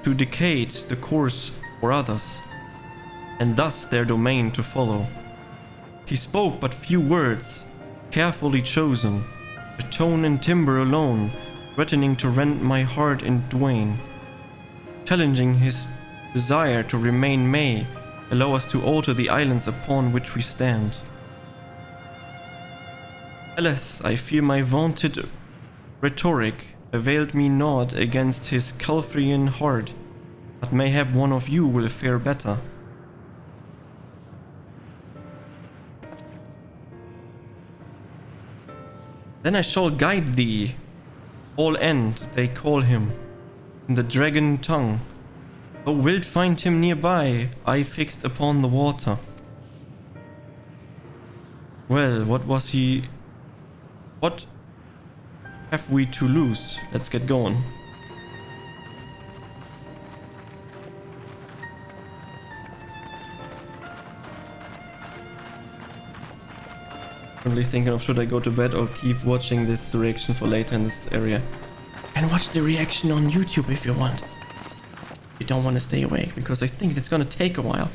to dictate the course for others, and thus their domain to follow. He spoke but few words, carefully chosen, a tone and timbre alone, threatening to rend my heart in twain. Challenging his desire to remain may allow us to alter the islands upon which we stand. Alas, I fear my vaunted rhetoric availed me naught against his Calphrian heart, but mayhap one of you will fare better. Then I shall guide thee. All End, they call him, in the dragon tongue. Thou wilt find him nearby, eye fixed upon the water. Well, what was he... What have we to lose? Let's get going. Currently thinking of should I go to bed or keep watching this reaction for later in this area. And watch the reaction on YouTube if you want. You don't want to stay awake, because I think it's gonna take a while.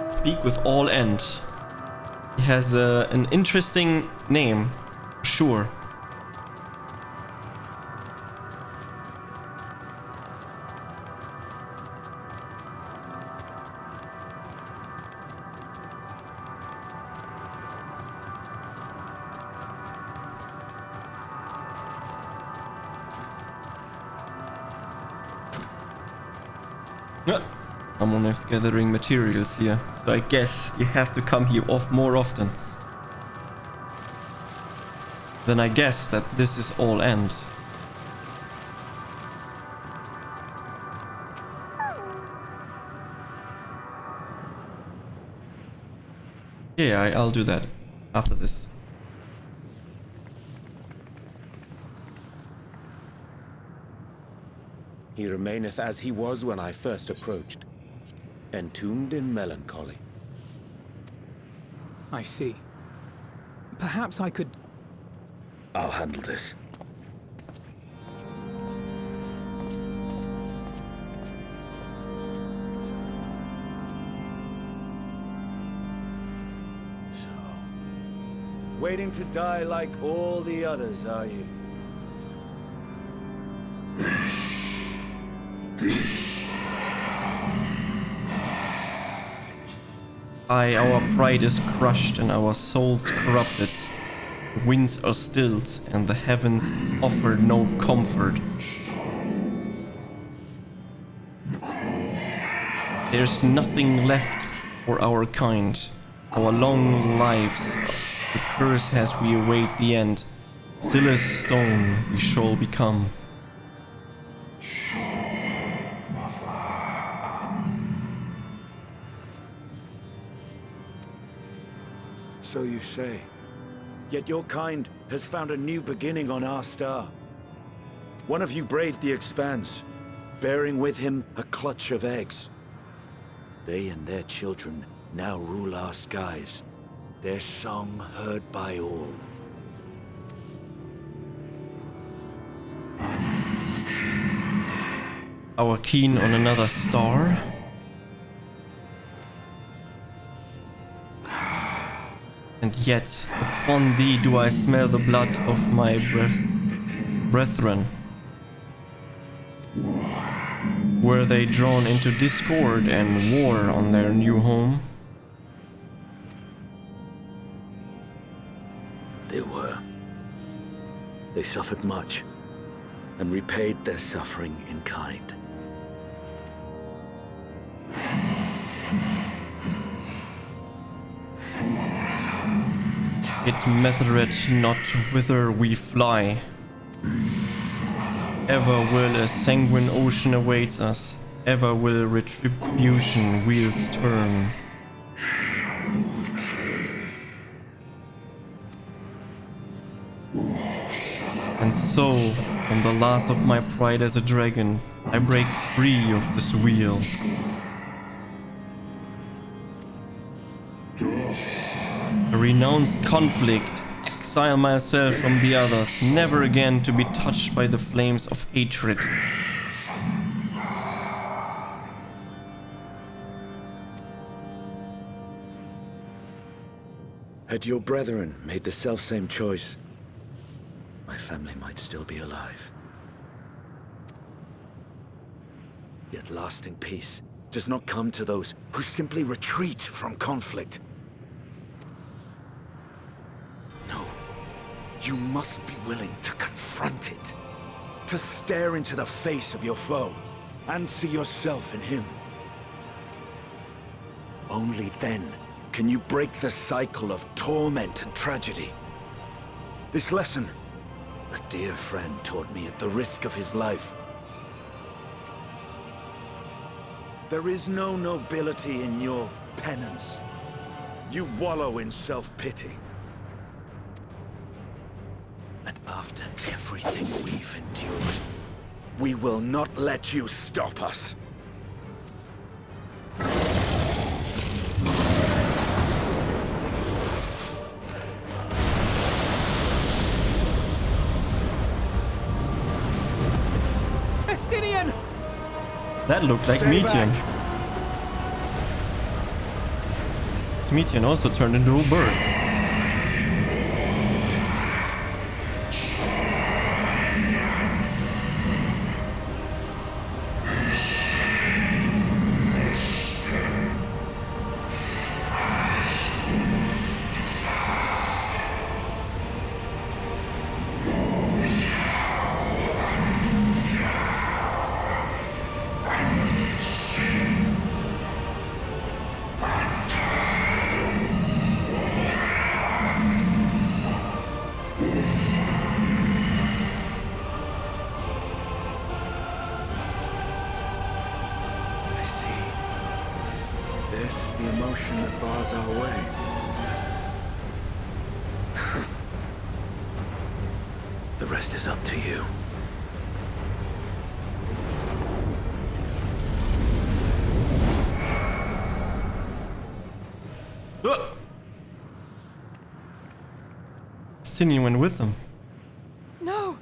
Speak with All End. He has an interesting name, sure. Someone is gathering materials here, so I guess you have to come here more often. then I guess that this is all end. Yeah, I'll do that after this. He remaineth as he was when I first approached, entombed in melancholy. I see. Perhaps I could... I'll handle this. So, waiting to die like all the others, are you? Aye, our pride is crushed and our souls corrupted. The winds are stilled and the heavens offer no comfort. There's nothing left for our kind. Our long lives, the curse as we await the end. Still as stone we shall become. So you say. Yet your kind has found a new beginning on our star. One of you braved the Expanse, bearing with him a clutch of eggs. They and their children now rule our skies, their song heard by all. Our keen on another star? And yet, upon thee do I smell the blood of my brethren. Were they drawn into discord and war on their new home? They were. They suffered much, and repaid their suffering in kind. It mattereth not whither we fly. Ever will a sanguine ocean awaits us. Ever will retribution wheels turn. And so, on the last of my pride as a dragon, I break free of this wheel. I renounce conflict, exile myself from the others, never again to be touched by the flames of hatred. Had your brethren made the selfsame choice, my family might still be alive. Yet lasting peace does not come to those who simply retreat from conflict. No, you must be willing to confront it, to stare into the face of your foe, and see yourself in him. Only then can you break the cycle of torment and tragedy. This lesson, a dear friend taught me at the risk of his life. There is no nobility in your penance. You wallow in self-pity. And after everything we've endured, we will not let you stop us. Estinian! That looked like Metean. This Metean also turned into a bird. commotion that bars our way. The rest is up to you. Justinian went with them. No!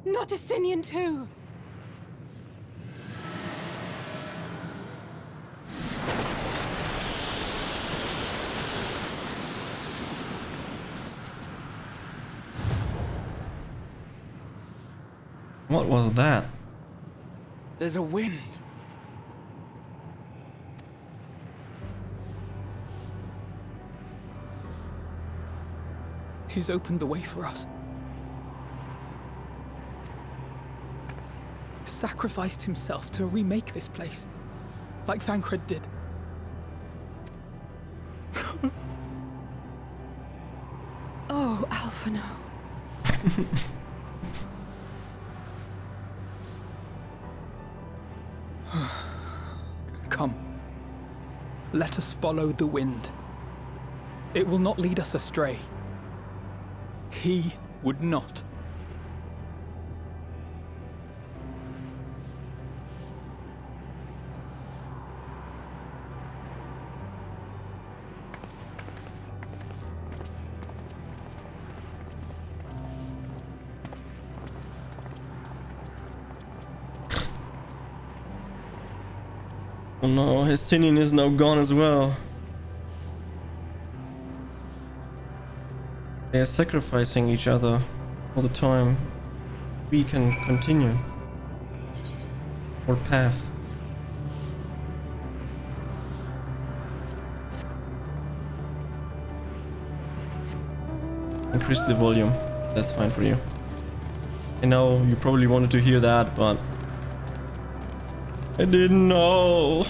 Not Justinian too! What was that? There's a wind. He's opened the way for us. Sacrificed himself to remake this place, like Thancred did. Oh, Alphino. Come. Let us follow the wind. It will not lead us astray. He would not. Oh no, Justinian is now gone as well. They are sacrificing each other all the time. We can continue our path. Increase the volume. That's fine for you. I know you probably wanted to hear that, but I didn't know.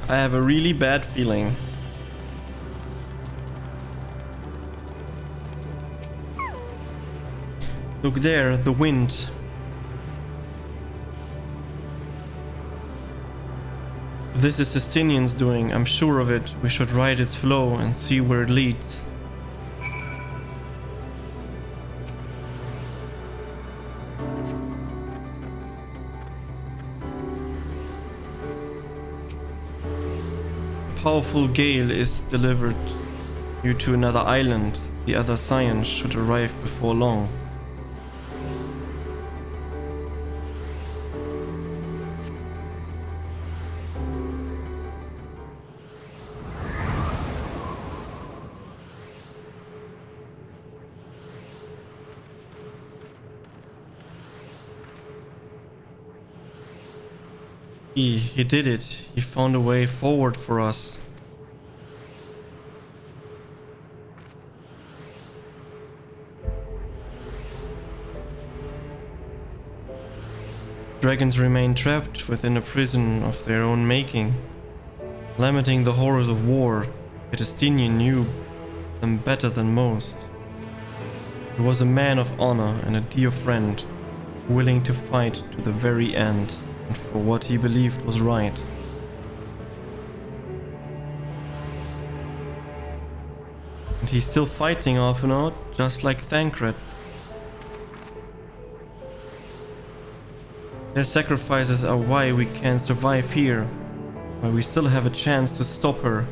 I have a really bad feeling. Look there, the wind. If this is Justinian's doing, I'm sure of it. We should ride its flow and see where it leads. Powerful gale is delivered you to another island. The other science should arrive before long. He did it. He found a way forward for us. Dragons remain trapped within a prison of their own making, lamenting the horrors of war. Yet Justinian knew them better than most. He was a man of honor and a dear friend, willing to fight to the very end, and for what he believed was right. And he's still fighting Alphinaud, just like Thancred. Their sacrifices are why we can survive here, why we still have a chance to stop her.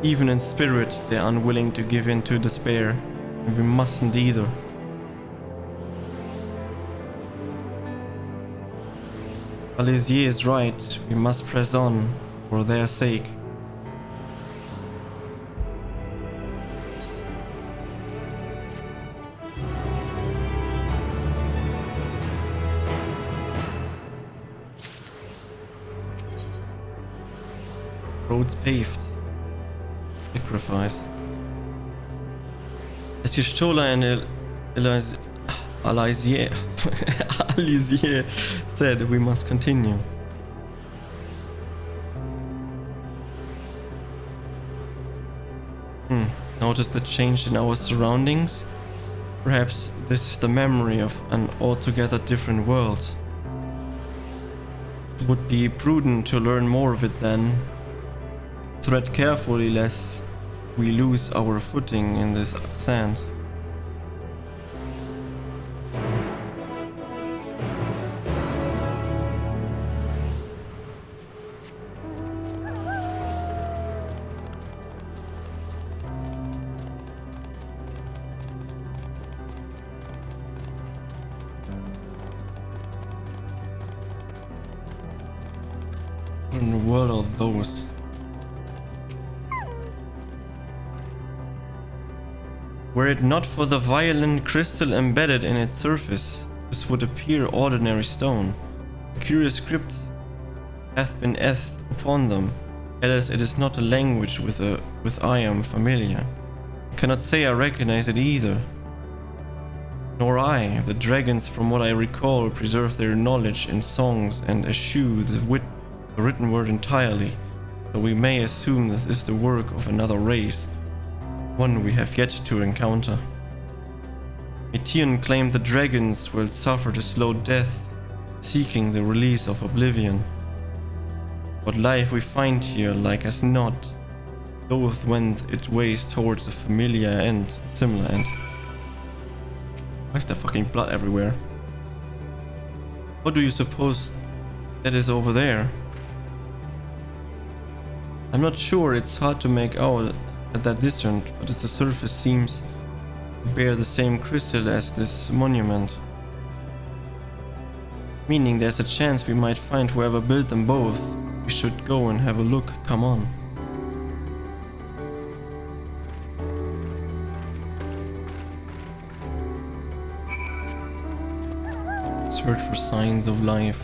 Even in spirit, they're unwilling to give in to despair, and we mustn't either. Alisier is right, we must press on, for their sake. Roads paved. Sacrifice. As Y'shtola and Alizier said we must continue. Notice the change in our surroundings? Perhaps this is the memory of an altogether different world. It would be prudent to learn more of it then. Tread carefully lest we lose our footing in this sand. What in the world are those? Were it not for the violent crystal embedded in its surface, this would appear ordinary stone. A curious script hath been etched upon them, else it is not a language with I am familiar. I cannot say I recognize it either. Nor I. The dragons, from what I recall, preserve their knowledge in songs and eschew the written word entirely, so we may assume this is the work of another race, one we have yet to encounter. Etienne claimed the dragons will suffer a slow death, seeking the release of oblivion. What life we find here, like as not, both went its ways towards a familiar end, similar end. Why is there fucking blood everywhere? What do you suppose that is over there? I'm not sure, it's hard to make out at that distance, but the surface seems to bear the same crystal as this monument. Meaning there's a chance we might find whoever built them both. We should go and have a look, come on. Search for signs of life.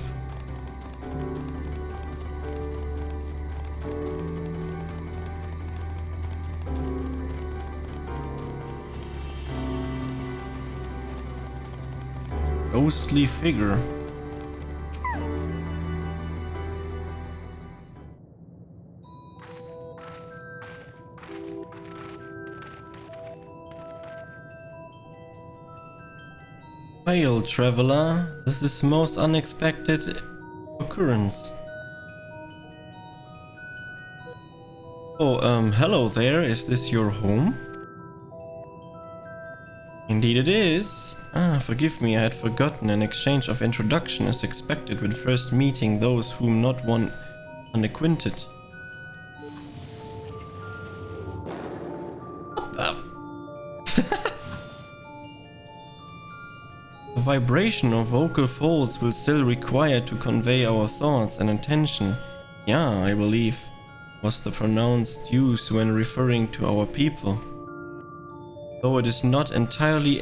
Ghostly figure. Fail, traveler. This is most unexpected occurrence. Oh, hello there. Is this your home? Indeed it is. Forgive me, I had forgotten. An exchange of introduction is expected when first meeting those whom not one unacquainted. The vibration of vocal folds will still require to convey our thoughts and intention. Yeah, I believe, was the pronounced use when referring to our people. Though it is not entirely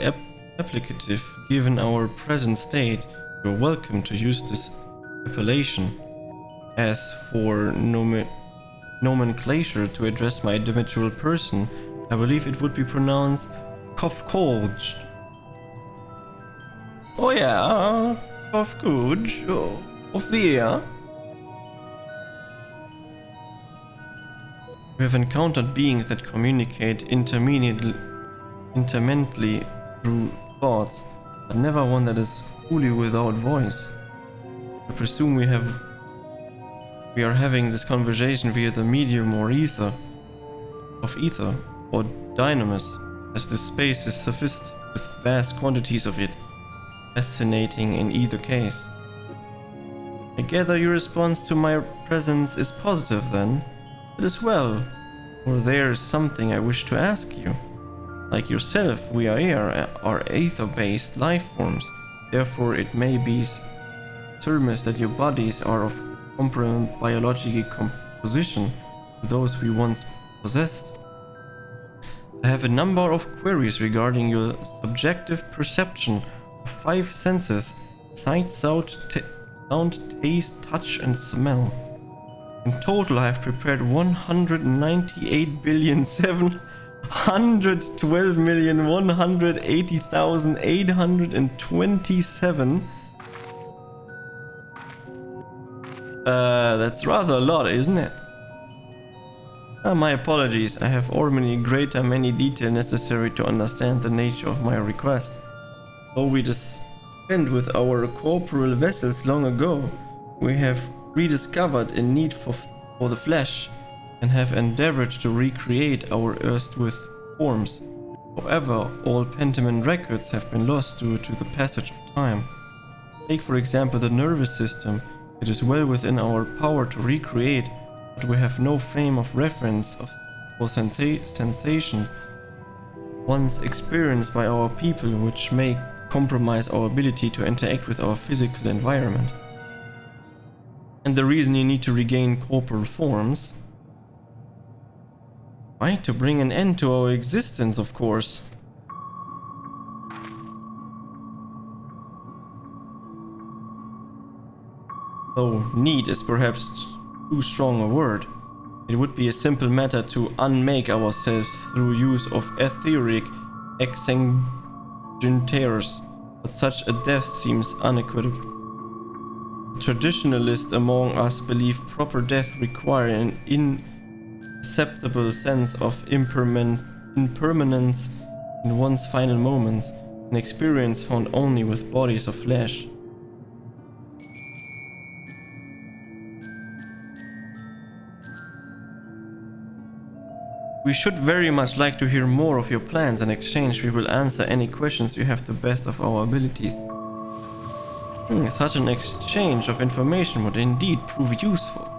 applicative given our present state, you are welcome to use this appellation. As for nomenclature to address my individual person, I believe it would be pronounced Kofkolj. Oh yeah, Kofkolj of the ear. We have encountered beings that communicate intermittently through thoughts, but never one that is wholly without voice. I presume we are having this conversation via the medium or ether or dynamis, as this space is suffused with vast quantities of it, fascinating in either case. I gather your response to my presence is positive then? It is well, or there is something I wish to ask you. Like yourself, we are aether-based life forms. Therefore, it may be surmised that your bodies are of comparable biological composition to those we once possessed. I have a number of queries regarding your subjective perception of 5 senses: sight, sound, taste, touch, and smell. In total, I have prepared 198,700,000 112,180,827. That's rather a lot, isn't it? My apologies, I have already many detail necessary to understand the nature of my request. Though we dispensed with our corporeal vessels long ago, we have rediscovered a need for the flesh and have endeavored to recreate our erstwhile forms. However, all Pentiment records have been lost due to the passage of time. Take for example the nervous system. It is well within our power to recreate, but we have no frame of reference for sensations once experienced by our people, which may compromise our ability to interact with our physical environment. And the reason you need to regain corporal forms, right? To bring an end to our existence, of course. Though need is perhaps too strong a word. It would be a simple matter to unmake ourselves through use of etheric exsanguinators, but such a death seems unequivocal. Traditionalists among us believe proper death require an inacceptable sense of impermanence in one's final moments, an experience found only with bodies of flesh. We should very much like to hear more of your plans. In exchange, we will answer any questions you have to the best of our abilities. Such an exchange of information would indeed prove useful.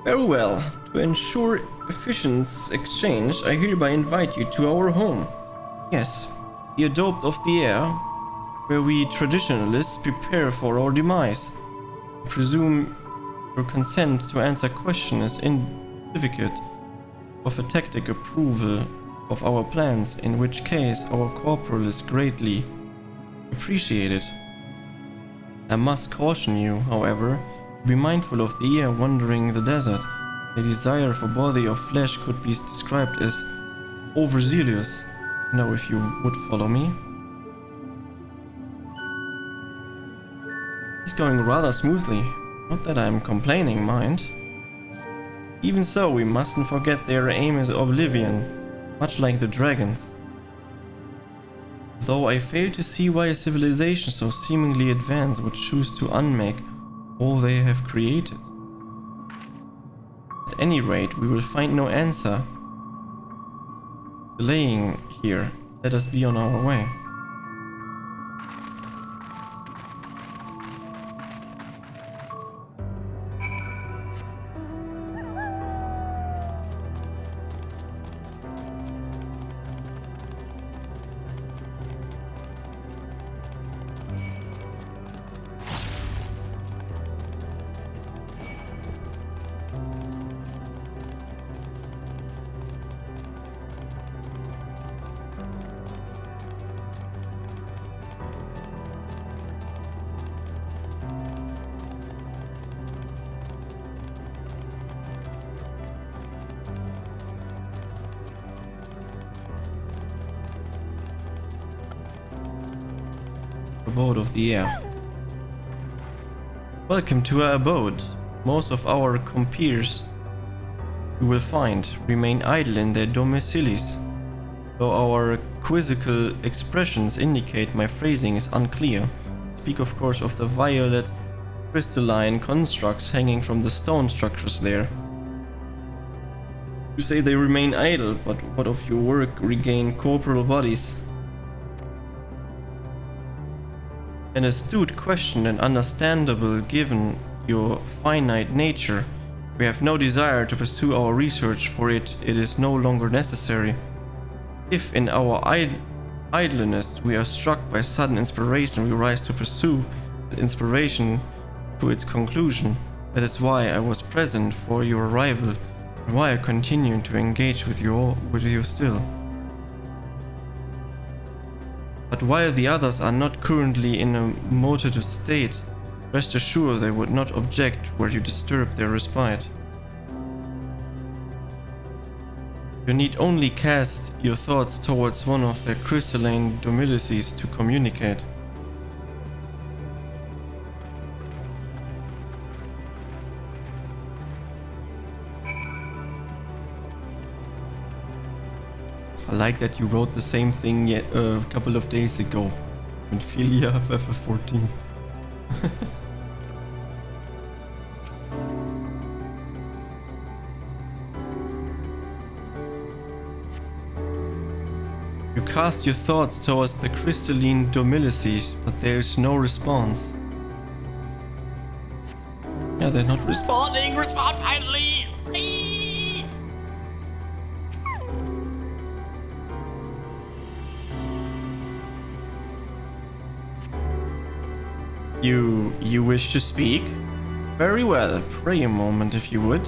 Very well. To ensure efficient exchange, I hereby invite you to our home. Yes, the adopt of the air, where we traditionalists prepare for our demise. I presume your consent to answer question is in certificate of a tactic approval of our plans, in which case our corporal is greatly appreciated. I must caution you, however, to be mindful of the air wandering the desert. The desire for body of flesh could be described as overzealous. Now if you would follow me. It's going rather smoothly. Not that I'm complaining, mind. Even so, we mustn't forget their aim is oblivion, much like the dragons. Though I fail to see why a civilization so seemingly advanced would choose to unmake all they have created. At any rate, we will find no answer. Delaying here, let us be on our way. Abode of the air. Welcome to our abode. Most of our compeers you will find remain idle in their domiciles, though our quizzical expressions indicate my phrasing is unclear. I speak of course of the violet crystalline constructs hanging from the stone structures there. You say they remain idle, but what of your work regain corporal bodies? An astute question and understandable given your finite nature. We have no desire to pursue our research, for it is no longer necessary. If in our idleness we are struck by sudden inspiration, we rise to pursue that inspiration to its conclusion. That is why I was present for your arrival, and why I continue to engage with you still. But while the others are not currently in a motive state, rest assured they would not object were you disturb their respite. You need only cast your thoughts towards one of their crystalline domilices to communicate. I like that you wrote the same thing yet a couple of days ago. In Philia of FF14. You cast your thoughts towards the crystalline domilices, but there is no response. Yeah, they're not responding! Respond finally! You wish to speak? Very well, pray a moment if you would.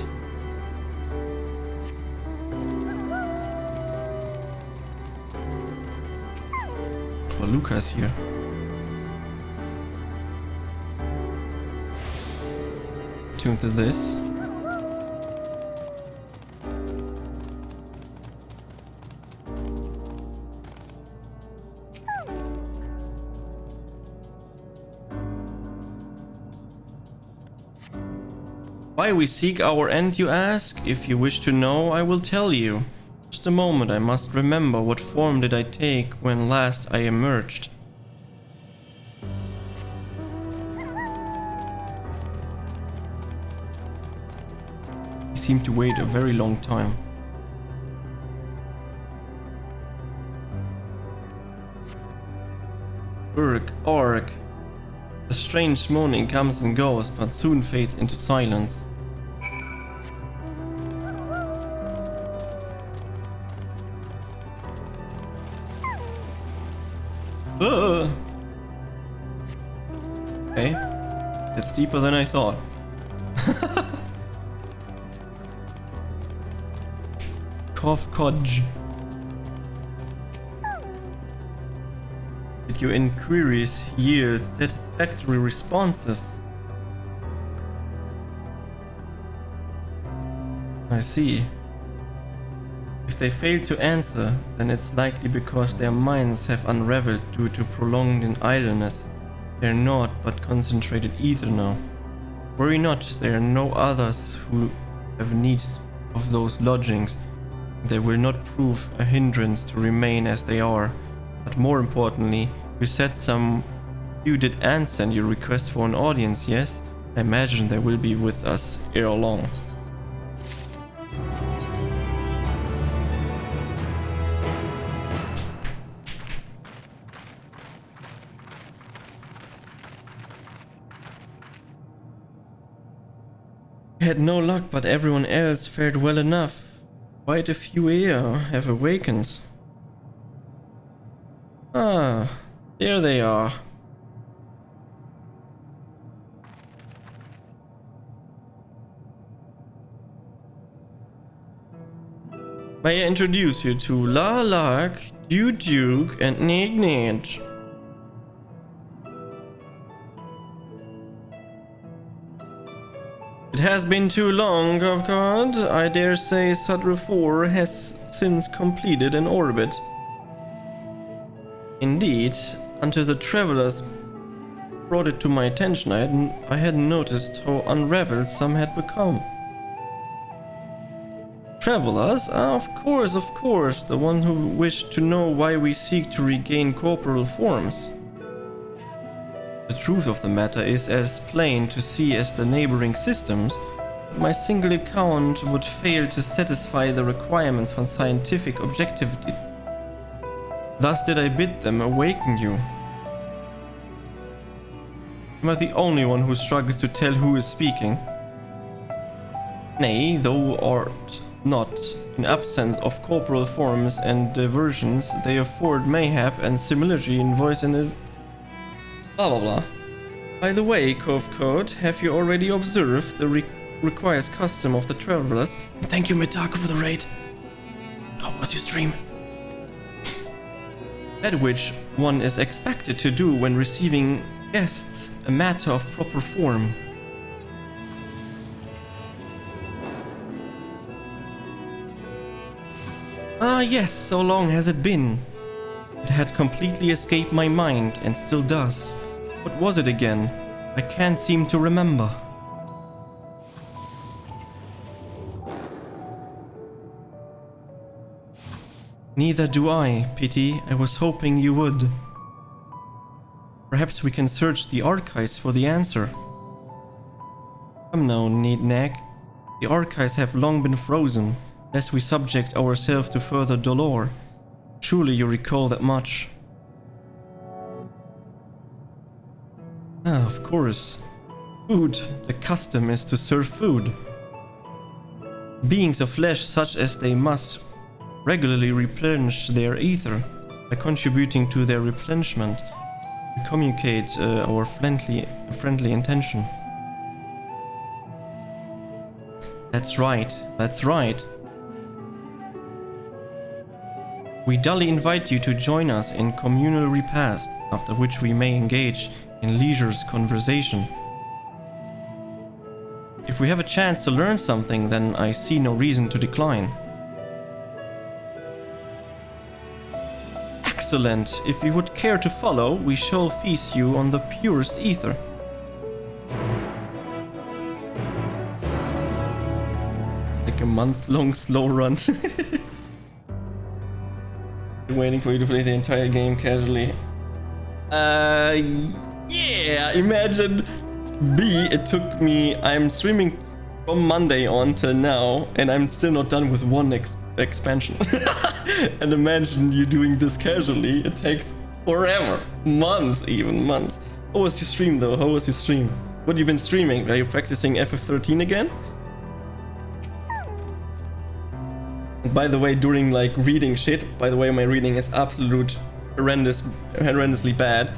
Well, Luca's here. Tune to this. Why we seek our end, you ask? If you wish to know, I will tell you. Just a moment, I must remember what form did I take when last I emerged. He seemed to wait a very long time. Orc. The strange moaning comes and goes, but soon fades into silence. Okay, it's deeper than I thought. Cough Codge. Did your inquiries yield satisfactory responses? I see. If they fail to answer, then it's likely because their minds have unraveled due to prolonged idleness. They're not but concentrated either now. Worry not, there are no others who have need of those lodgings. They will not prove a hindrance to remain as they are. But more importantly, you said you did answer your request for an audience, yes? I imagine they will be with us ere long. Had no luck, but everyone else fared well enough. Quite a few here have awakened. Ah, there they are. May I introduce you to Lark, Duke, and Nignage. It has been too long, of course. I dare say Sudra 4 has since completed an orbit. Indeed, until the travelers brought it to my attention, I hadn't noticed how unraveled some had become. Travelers? Ah, of course, the ones who wish to know why we seek to regain corporal forms. The truth of the matter is as plain to see as the neighboring systems. My single account would fail to satisfy the requirements for scientific objectivity. Thus did I bid them awaken you. Am I the only one who struggles to tell who is speaking? Nay, thou art not. In absence of corporal forms and diversions, they afford mayhap and similarity in voice and blah blah blah. By the way, Code, have you already observed the requires custom of the travelers? And thank you, Mitaka, for the raid. How was your stream? That which one is expected to do when receiving guests, a matter of proper form. Ah yes, so long has it been. It had completely escaped my mind and still does. What was it again? I can't seem to remember. Neither do I, Pity. I was hoping you would. Perhaps we can search the archives for the answer. Come now, Nag. The archives have long been frozen, lest we subject ourselves to further dolor. Surely you recall that much. Ah, of course. Food. The custom is to serve food. Beings of flesh such as they must regularly replenish their ether. By contributing to their replenishment, we communicate our friendly intention. That's right, that's right. We dully invite you to join us in communal repast, after which we may engage in leisure's conversation. If we have a chance to learn something, then I see no reason to decline. Excellent! If you would care to follow, we shall feast you on the purest ether. Like a month-long slow run. Waiting for you to play the entire game casually. Yeah! Imagine it took me... I'm streaming from Monday on till now, and I'm still not done with one expansion. And imagine you doing this casually. It takes forever. Months, even months. How was your stream though? How was your stream? What have you been streaming? Are you practicing FF13 again? And by the way, during like reading shit, by the way, my reading is horrendously bad.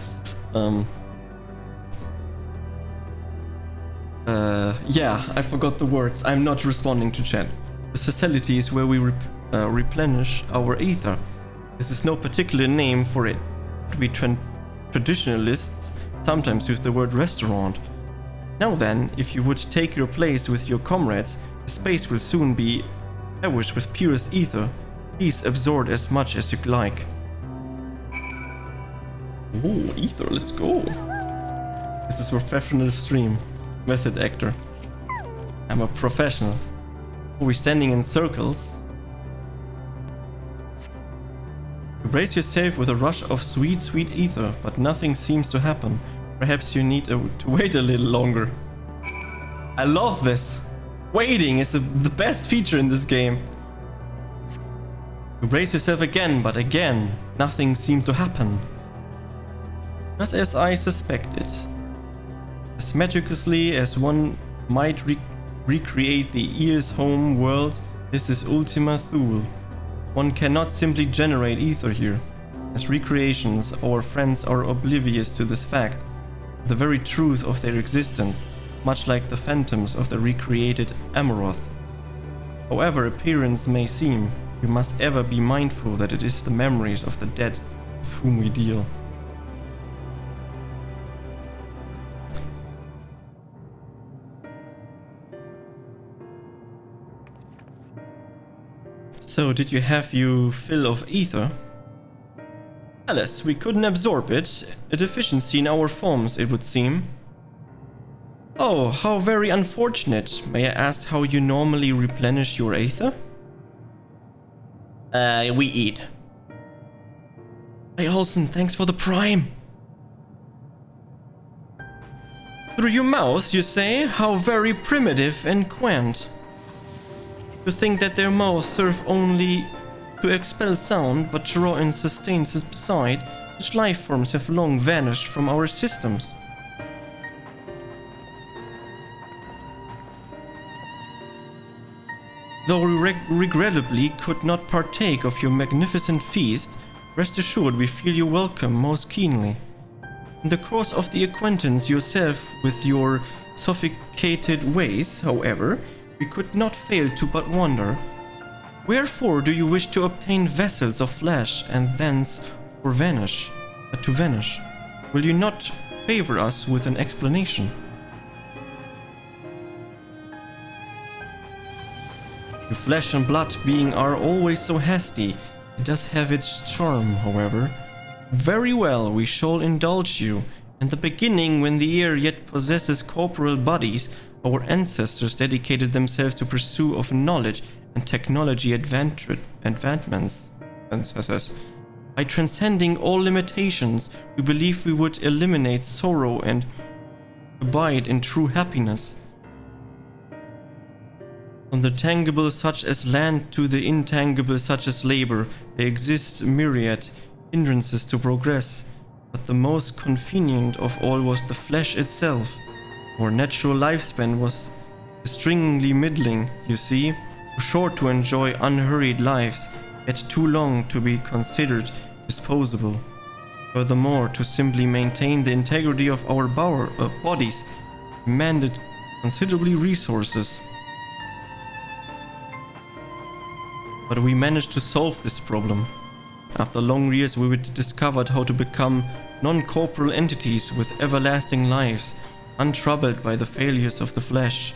Yeah, I forgot the words. I'm not responding to chat. This facility is where we replenish our ether. This is no particular name for it. We traditionalists sometimes use the word restaurant. Now then, if you would take your place with your comrades, the space will soon be lavished with purest ether. Please absorb as much as you like. Oh, ether, let's go. This is a professional stream. Method actor. I'm a professional. Are we standing in circles? You brace yourself with a rush of sweet, sweet ether, but nothing seems to happen. Perhaps you need to wait a little longer. I love this. Waiting is the best feature in this game. You brace yourself again, but again, nothing seemed to happen. Just as I suspected. As magically as one might recreate the ear's home world, this is Ultima Thule. One cannot simply generate ether here. As recreations, our friends are oblivious to this fact, the very truth of their existence, much like the phantoms of the recreated Amaroth. However appearance may seem, we must ever be mindful that it is the memories of the dead with whom we deal. So, did you have your fill of ether? Alas, we couldn't absorb it. A deficiency in our forms, it would seem. Oh, how very unfortunate. May I ask how you normally replenish your ether? We eat. Hey Olsen, thanks for the prime. Through your mouth, you say? How very primitive and quaint. To think that their mouths serve only to expel sound, but draw and sustain beside, such life forms have long vanished from our systems. Though we regrettably could not partake of your magnificent feast, rest assured we feel you welcome most keenly. In the course of the acquaintance yourself with your sophisticated ways, however, we could not fail to but wonder, wherefore do you wish to obtain vessels of flesh and thence to vanish? Will you not favor us with an explanation? You flesh and blood being are always so hasty, It does have its charm, however. Very well, we shall indulge you. In the beginning, when the air yet possesses corporeal bodies, our ancestors dedicated themselves to pursue of knowledge and technology advancements. By transcending all limitations, we believe we would eliminate sorrow and abide in true happiness. From the tangible such as land to the intangible such as labor, there exist myriad hindrances to progress, but the most convenient of all was the flesh itself. Our natural lifespan was stringingly middling, you see, too short to enjoy unhurried lives, yet too long to be considered disposable. Furthermore, to simply maintain the integrity of our bodies demanded considerably resources. But we managed to solve this problem. After long years, we discovered how to become non-corporeal entities with everlasting lives, untroubled by the failures of the flesh.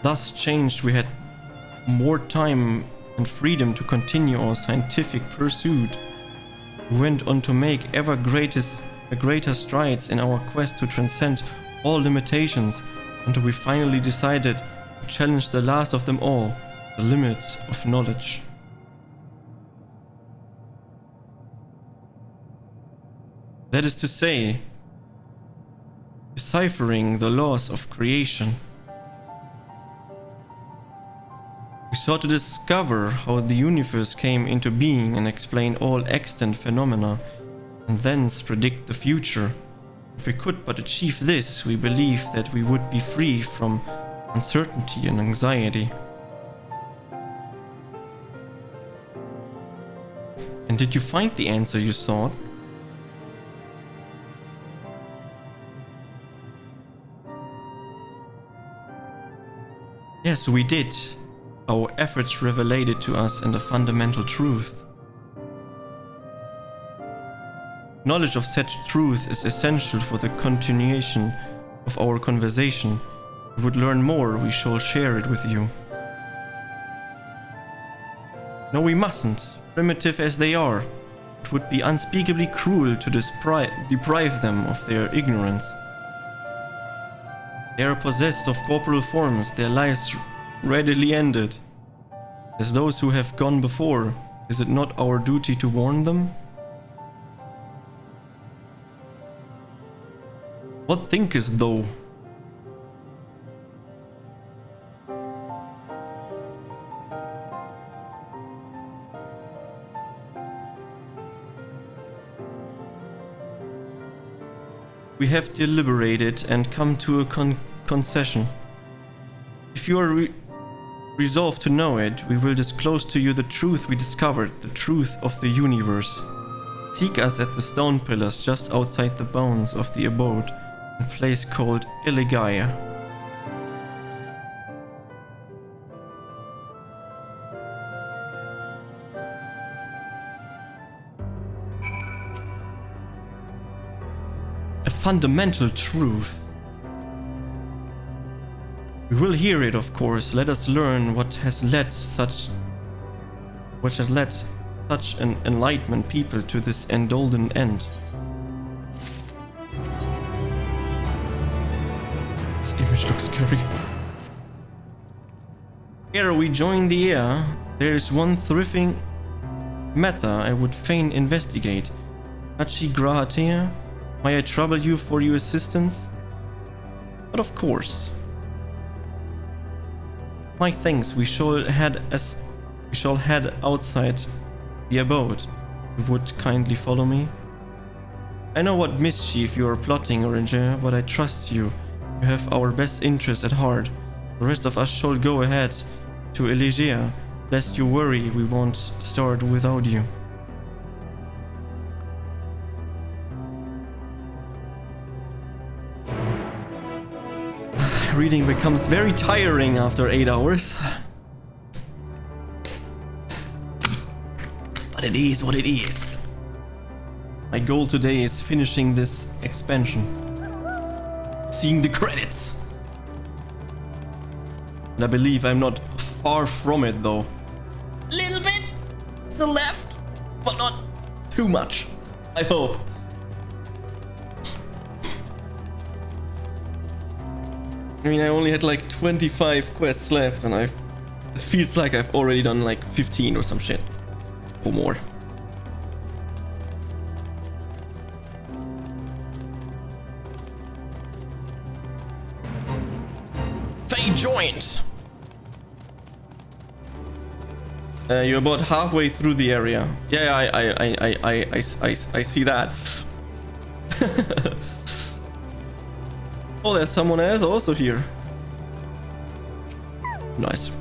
Thus changed, we had more time and freedom to continue our scientific pursuit. We went on to make ever greater strides in our quest to transcend all limitations, until we finally decided to challenge the last of them all, the limit of knowledge. That is to say, deciphering the laws of creation. We sought to discover how the universe came into being and explain all extant phenomena, and thence predict the future. If we could but achieve this, we believe that we would be free from uncertainty and anxiety. And did you find the answer you sought? Yes, we did. Our efforts revelated to us in the fundamental truth. Knowledge of such truth is essential for the continuation of our conversation. If we would learn more, we shall share it with you. No, we mustn't. Primitive as they are, it would be unspeakably cruel to deprive them of their ignorance. They are possessed of corporeal forms, their lives readily ended. As those who have gone before, is it not our duty to warn them? What thinkest thou? We have deliberated and come to a concession. If you are resolved to know it, we will disclose to you the truth we discovered, the truth of the universe. Seek us at the stone pillars just outside the bounds of the abode, a place called Iligaia. A fundamental truth. We will hear it, of course. Let us learn what has led such an enlightened people to this endolden end. This image looks scary. Ere we join the air, there is one thriving matter I would fain investigate. GachiLofi, may I trouble you for your assistance? But of course. My thanks, we shall head outside the abode. You would kindly follow me? I know what mischief you are plotting, Ranger, but I trust you. You have our best interests at heart. The rest of us shall go ahead to Iligaia. Lest you worry, we won't start without you. Reading becomes very tiring after 8 hours. But it is what it is. My goal today is finishing this expansion. Seeing the credits. And I believe I'm not far from it though. little bit still left, but not too much, I hope. I mean, I only had like 25 quests left, and it feels like I've already done like 15 or some shit. Or more. Faye joined! You're about halfway through the area. Yeah, I see that. Oh, there's someone else also here. Nice.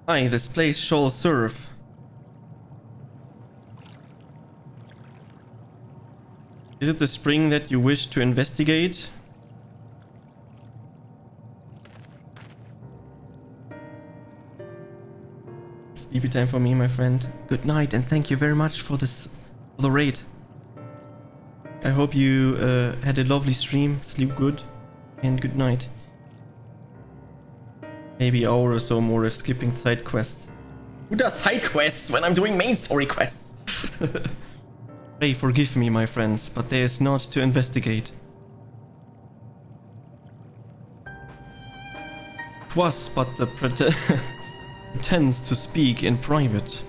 Hi, this place shall serve. Is it the spring that you wish to investigate? Sleepy time for me, my friend. Good night, and thank you very much for the raid. I hope you had a lovely stream. Sleep good, and good night. Maybe an hour or so more if skipping side quests. Who does side quests when I'm doing main story quests? Hey, forgive me, my friends, but there is naught to investigate. 'Twas but the pretends to speak in private.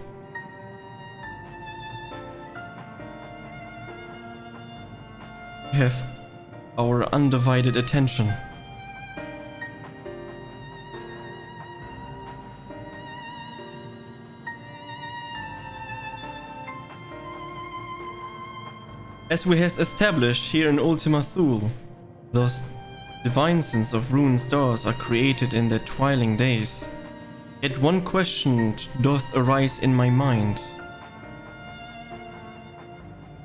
You have our undivided attention. As we have established here in Ultima Thule, those divine sons of ruined stars are created in their twiling days. Yet one question doth arise in my mind.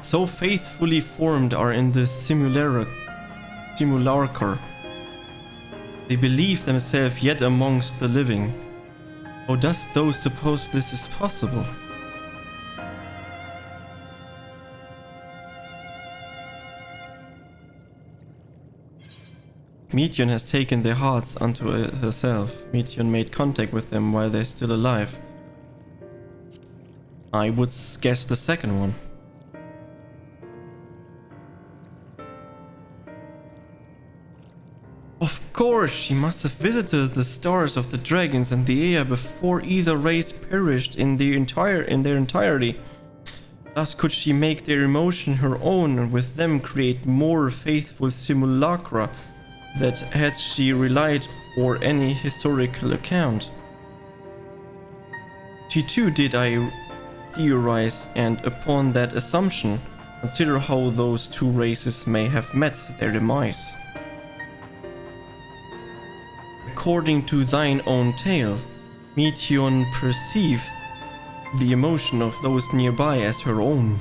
So faithfully formed are in this simulacre. They believe themselves yet amongst the living. How dost thou suppose this is possible? Meteion has taken their hearts unto herself. Meteion made contact with them while they're still alive. I would guess the second one. Of course, she must have visited the stars of the dragons and the air before either race perished in their entirety. Thus could she make their emotion her own and with them create more faithful simulacra that had she relied on any historical account. She too did, I theorize, and upon that assumption, consider how those two races may have met their demise. According to thine own tale, Meteion perceived the emotion of those nearby as her own.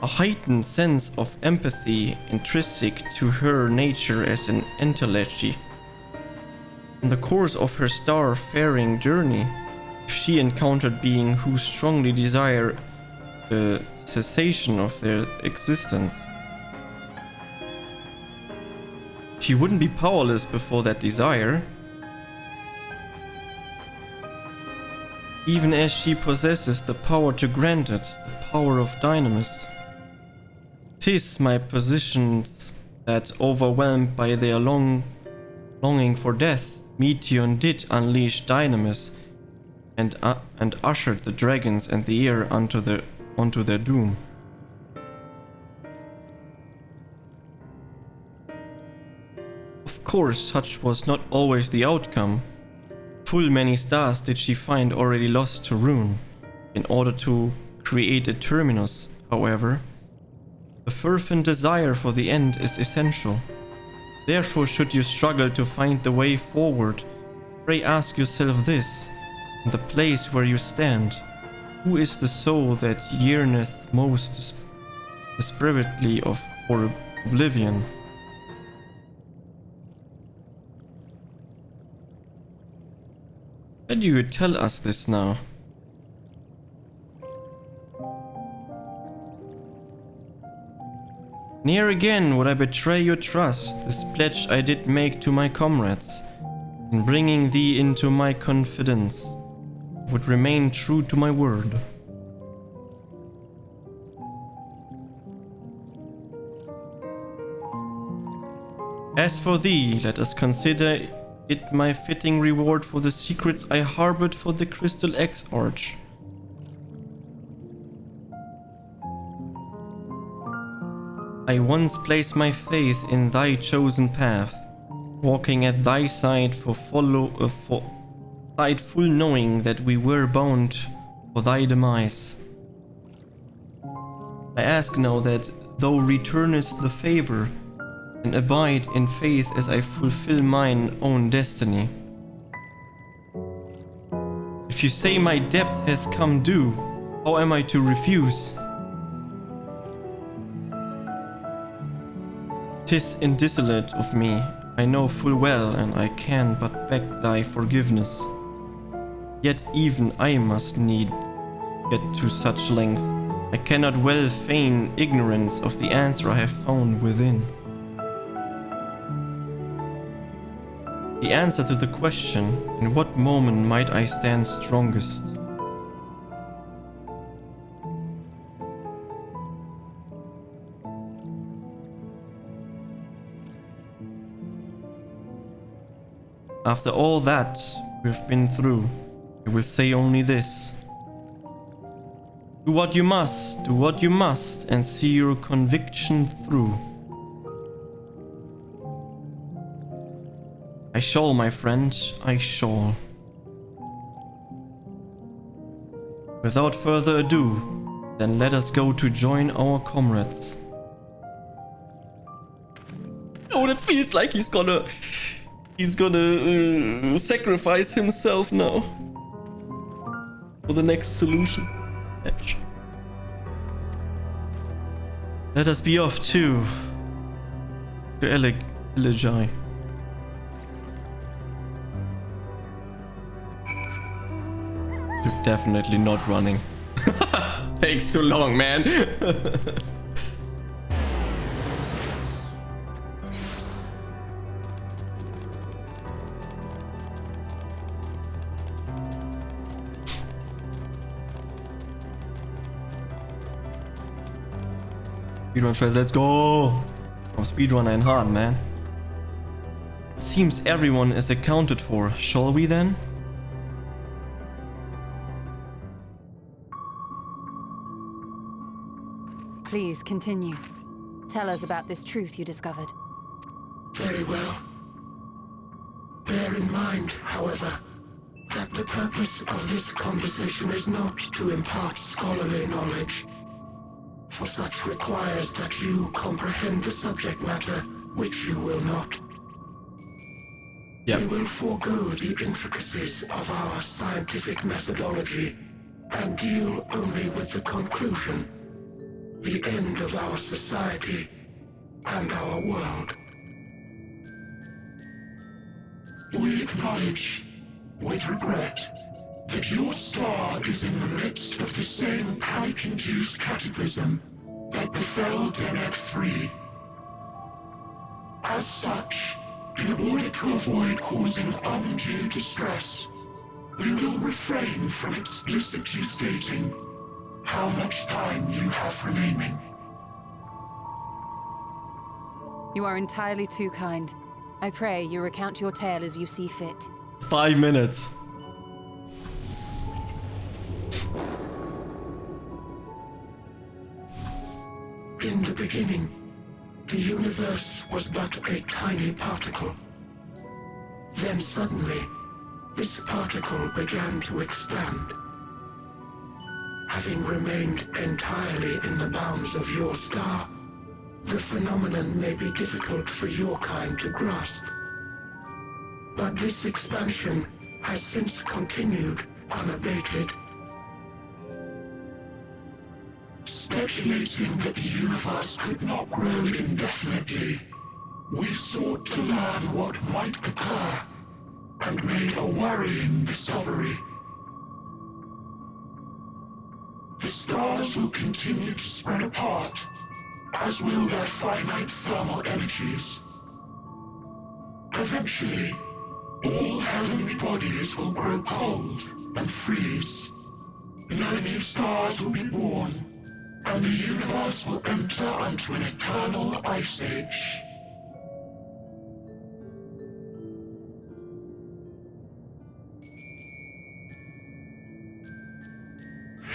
A heightened sense of empathy intrinsic to her nature as an entelechy. In the course of her star-faring journey, she encountered beings who strongly desire the cessation of their existence. She wouldn't be powerless before that desire, even as she possesses the power to grant it, the power of dynamis. 'Tis my positions that, overwhelmed by their longing for death, Meteion did unleash dynamis and ushered the dragons and the air onto their doom. Of course, such was not always the outcome. Full many stars did she find already lost to ruin. In order to create a terminus, however, the fervent desire for the end is essential. Therefore, should you struggle to find the way forward, pray ask yourself this, in the place where you stand: who is the soul that yearneth most desperately for oblivion? Why do you tell us this now? Ne'er again would I betray your trust, this pledge I did make to my comrades. In bringing thee into my confidence, I would remain true to my word. As for thee, let us consider it my fitting reward for the secrets I harbored for the Crystal X-Arch. I once placed my faith in thy chosen path, walking at thy side for full knowing that we were bound for thy demise. I ask now that thou returnest the favor, and abide in faith as I fulfill mine own destiny. If you say my debt has come due, how am I to refuse? 'Tis indissolate of me, I know full well, and I can but beg thy forgiveness. Yet even I must needs get to such length. I cannot well feign ignorance of the answer I have found within. The answer to the question, in what moment might I stand strongest? After all that we've been through, I will say only this. Do what you must, and see your conviction through. I shall, my friend, I shall. Without further ado, then let us go to join our comrades. Oh, that feels like he's gonna sacrifice himself now for the next solution. Let us be off to Elegy. You're definitely not running. Takes too long, man. Speedrun Trail, let's go! I'm speedrunner in hard, man. It seems everyone is accounted for. Shall we then? Please continue. Tell us about this truth you discovered. Very well. Bear in mind, however, that the purpose of this conversation is not to impart scholarly knowledge, for such requires that you comprehend the subject matter, which you will not. Yep. We will forego the intricacies of our scientific methodology and deal only with the conclusion, the end of our society and our world. We acknowledge, with regret, that your star is in the midst of the same panic-induced cataclysm that befell Deneb 3. As such, in order to avoid causing undue distress, we will refrain from explicitly stating how much time you have remaining. You are entirely too kind. I pray you recount your tale as you see fit. 5 minutes. In the beginning, the universe was but a tiny particle. Then suddenly, this particle began to expand. Having remained entirely in the bounds of your star, the phenomenon may be difficult for your kind to grasp. But this expansion has since continued unabated. Speculating that the universe could not grow indefinitely, we sought to learn what might occur, and made a worrying discovery. The stars will continue to spread apart, as will their finite thermal energies. Eventually, all heavenly bodies will grow cold and freeze. No new stars will be born, and the universe will enter into an eternal ice age.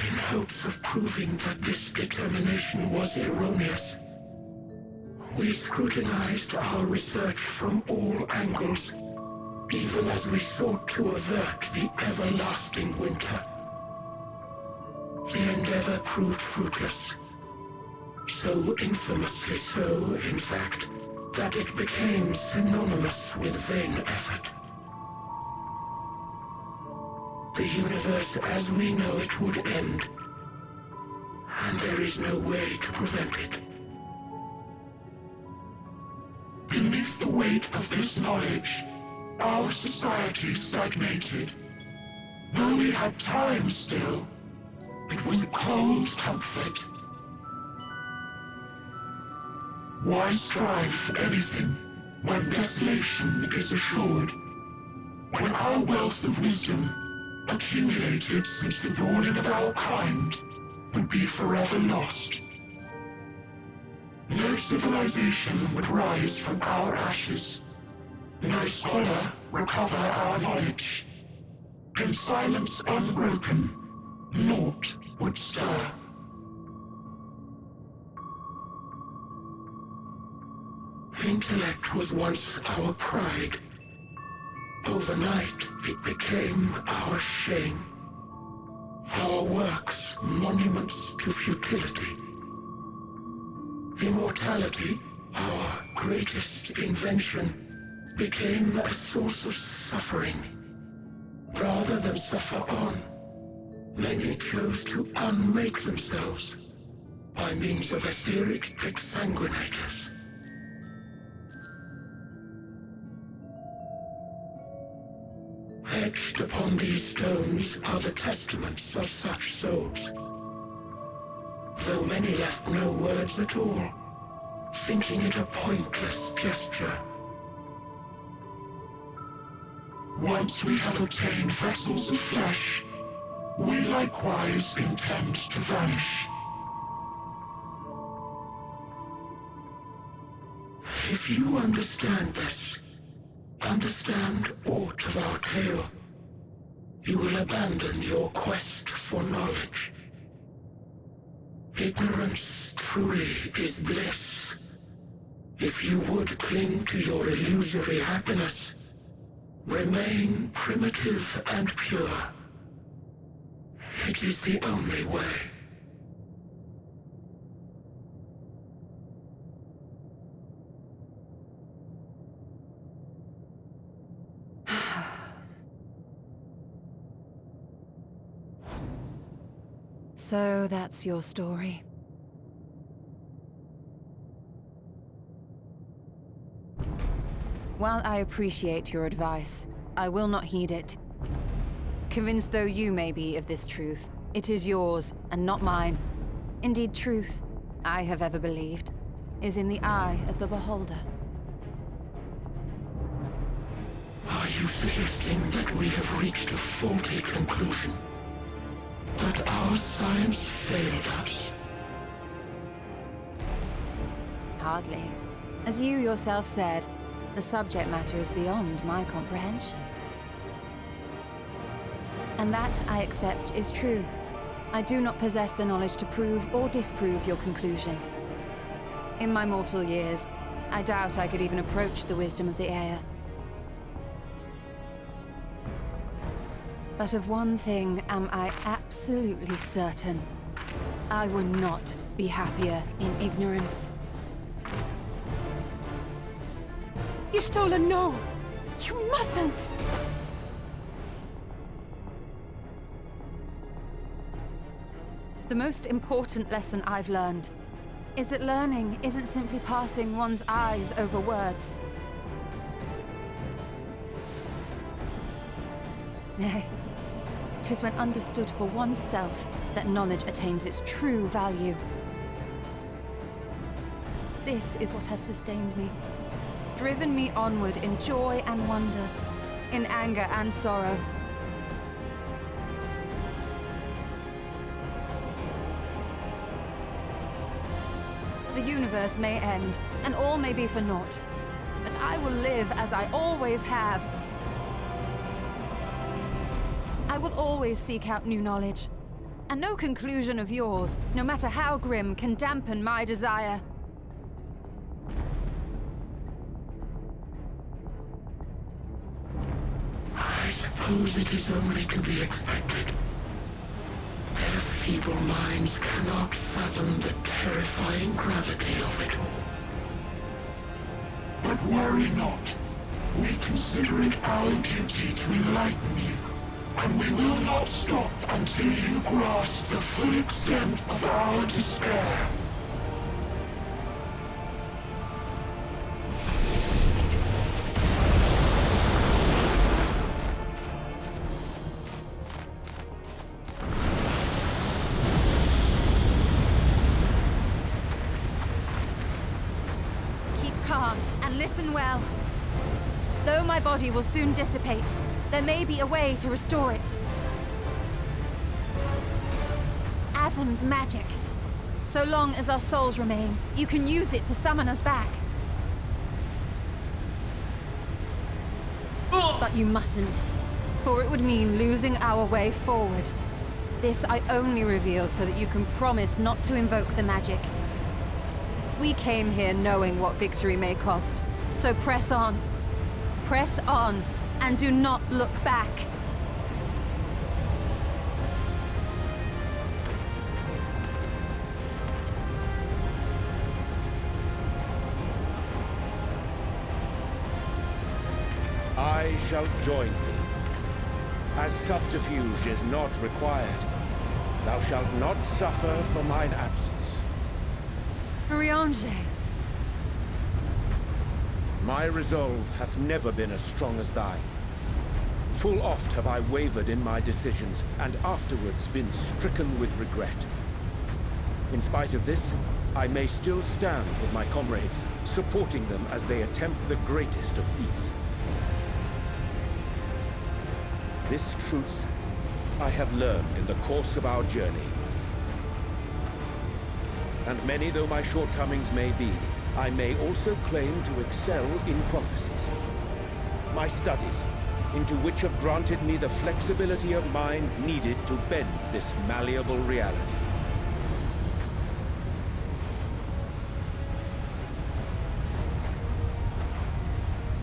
In hopes of proving that this determination was erroneous, we scrutinized our research from all angles, even as we sought to avert the everlasting winter. The endeavor proved fruitless. So infamously so, in fact, that it became synonymous with vain effort. The universe as we know it would end, and there is no way to prevent it. Beneath the weight of this knowledge, our society stagnated. Though we had time still, it was a cold comfort. Why strive for anything when desolation is assured? When our wealth of wisdom, accumulated since the dawning of our kind, would be forever lost. No civilization would rise from our ashes. No scholar recover our knowledge. In silence unbroken, naught would stir. Intellect was once our pride. Overnight, it became our shame. Our works, monuments to futility. Immortality, our greatest invention, became a source of suffering. Rather than suffer on, many chose to unmake themselves by means of etheric exsanguinators. Etched upon these stones are the testaments of such souls. Though many left no words at all, thinking it a pointless gesture. Once we have obtained vessels of flesh, we likewise intend to vanish. If you understand this, understand aught of our tale, you will abandon your quest for knowledge. Ignorance truly is bliss. If you would cling to your illusory happiness, remain primitive and pure. It is the only way. So that's your story. While I appreciate your advice, I will not heed it. Convinced though you may be of this truth, it is yours and not mine. Indeed, truth, I have ever believed, is in the eye of the beholder. Are you suggesting that we have reached a faulty conclusion? That our science failed us? Hardly. As you yourself said, the subject matter is beyond my comprehension. And that, I accept, is true. I do not possess the knowledge to prove or disprove your conclusion. In my mortal years, I doubt I could even approach the wisdom of the Air. But of one thing am I absolutely certain. I would not be happier in ignorance. Y'shtola, no! You mustn't! The most important lesson I've learned is that learning isn't simply passing one's eyes over words. Nay, 'tis when understood for oneself that knowledge attains its true value. This is what has sustained me, driven me onward in joy and wonder, in anger and sorrow. The universe may end, and all may be for naught, but I will live as I always have. I will always seek out new knowledge, and no conclusion of yours, no matter how grim, can dampen my desire. I suppose it is only to be expected. Their feeble minds cannot fathom the terrifying gravity of it all. But worry not. We consider it our duty to enlighten you, and we will not stop until you grasp the full extent of our despair. Listen well. Though my body will soon dissipate, there may be a way to restore it. Azim's magic. So long as our souls remain, you can use it to summon us back. But you mustn't, for it would mean losing our way forward. This I only reveal so that you can promise not to invoke the magic. We came here knowing what victory may cost, so press on, and do not look back. I shall join thee. As subterfuge is not required, thou shalt not suffer for mine absence. Riange. My resolve hath never been as strong as thine. Full oft have I wavered in my decisions, and afterwards been stricken with regret. In spite of this, I may still stand with my comrades, supporting them as they attempt the greatest of feats. This truth I have learned in the course of our journey. And many though my shortcomings may be, I may also claim to excel in prophecies. My studies, into which have granted me the flexibility of mind needed to bend this malleable reality.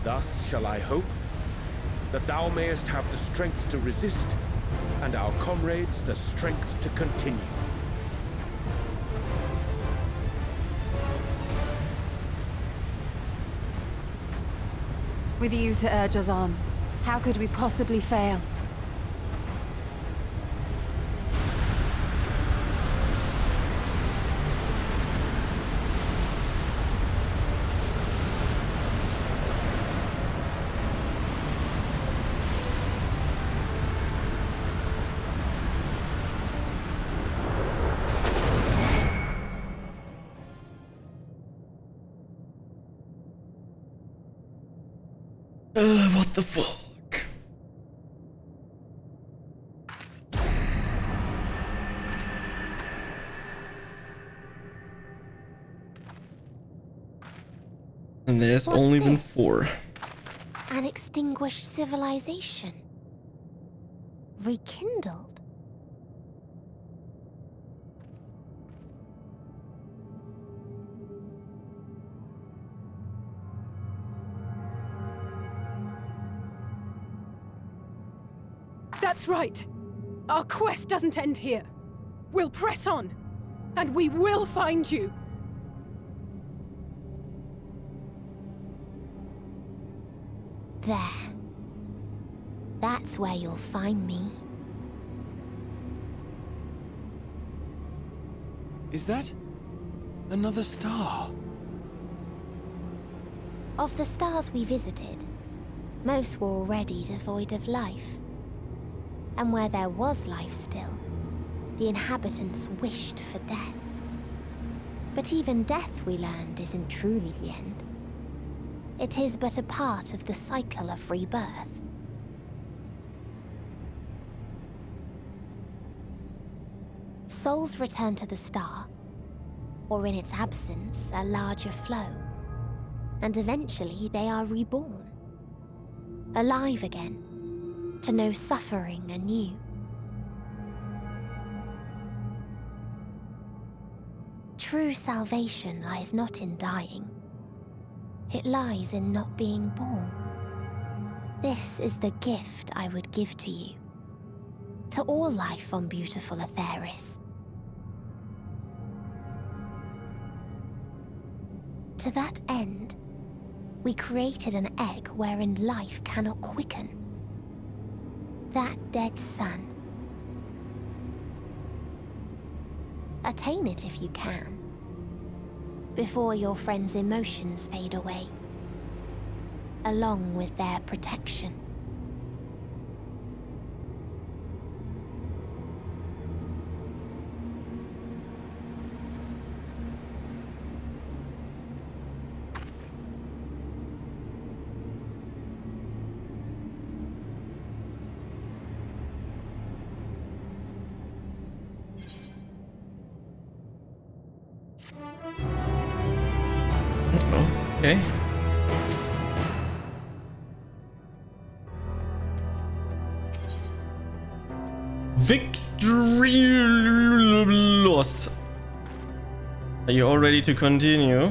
Thus shall I hope that thou mayest have the strength to resist, and our comrades the strength to continue. With you to urge us on, how could we possibly fail? What the fuck? And there's What's only been this? 4. An extinguished civilization. Rekindled. That's right. Our quest doesn't end here. We'll press on, and we will find you. There. That's where you'll find me. Is that another star? Of the stars we visited, most were already devoid of life. And where there was life still, the inhabitants wished for death. But even death, we learned, isn't truly the end. It is but a part of the cycle of rebirth. Souls return to the star, or in its absence, a larger flow. And eventually they are reborn. Alive again, to know suffering anew. True salvation lies not in dying. It lies in not being born. This is the gift I would give to you. To all life on beautiful Aetheris. To that end, we created an egg wherein life cannot quicken. That dead sun. Attain it if you can, before your friends' emotions fade away, along with their protection. Okay. Victory lost. Are you all ready to continue?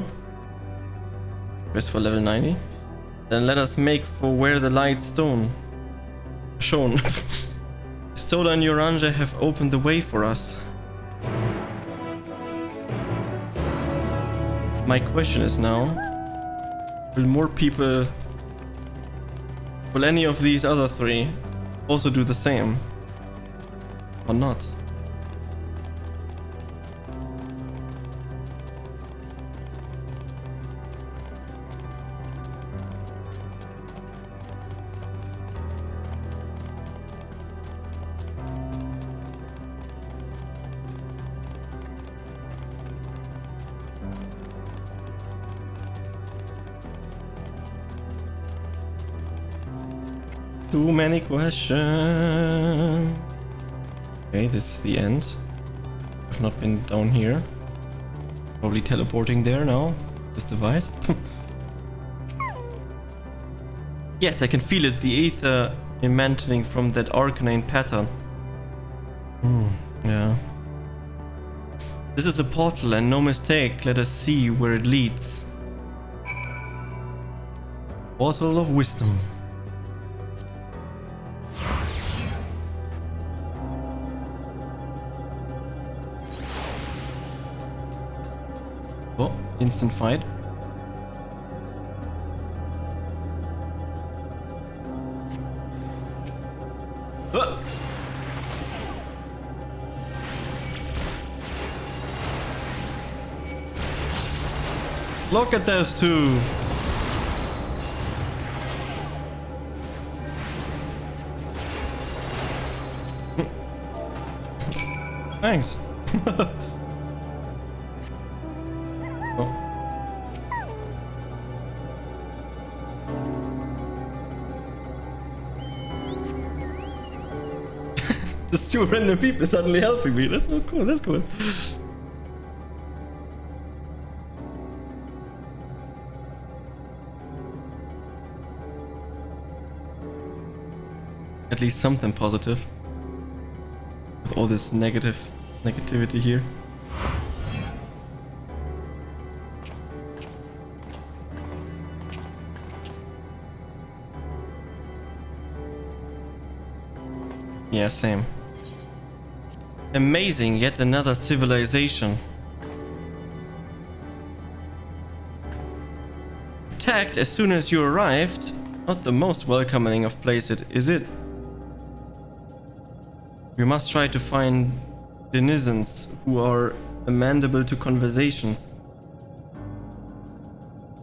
Quest for level 90. Then let us make for where the light shone. Stola and Yoranja have opened the way for us. My question is now, will more people, will any of these other three also do the same? Or not? Too many questions. Okay, this is the end. I've not been down here. Probably teleporting there now. This device. Yes, I can feel it. The ether emanating from that arcane pattern. Yeah. This is a portal and no mistake. Let us see where it leads. Portal of Wisdom. Oh, instant fight. Ah! Look at those two. Thanks. Just two random people suddenly helping me. That's so cool. That's cool. At least something positive. With all this negativity here. Yeah, same. Amazing, yet another civilization. Attacked as soon as you arrived. Not the most welcoming of place, is it? We must try to find denizens who are amenable to conversations.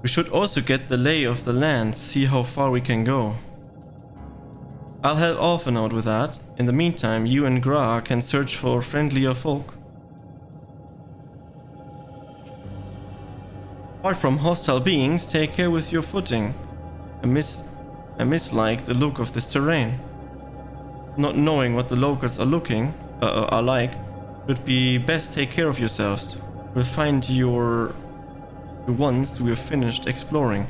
We should also get the lay of the land, see how far we can go. I'll help Orphan out with that. In the meantime, you and Gra can search for friendlier folk. Apart from hostile beings, take care with your footing. I mislike the look of this terrain. Not knowing what the locals are like, would be best take care of yourselves. We'll find you once we have finished exploring.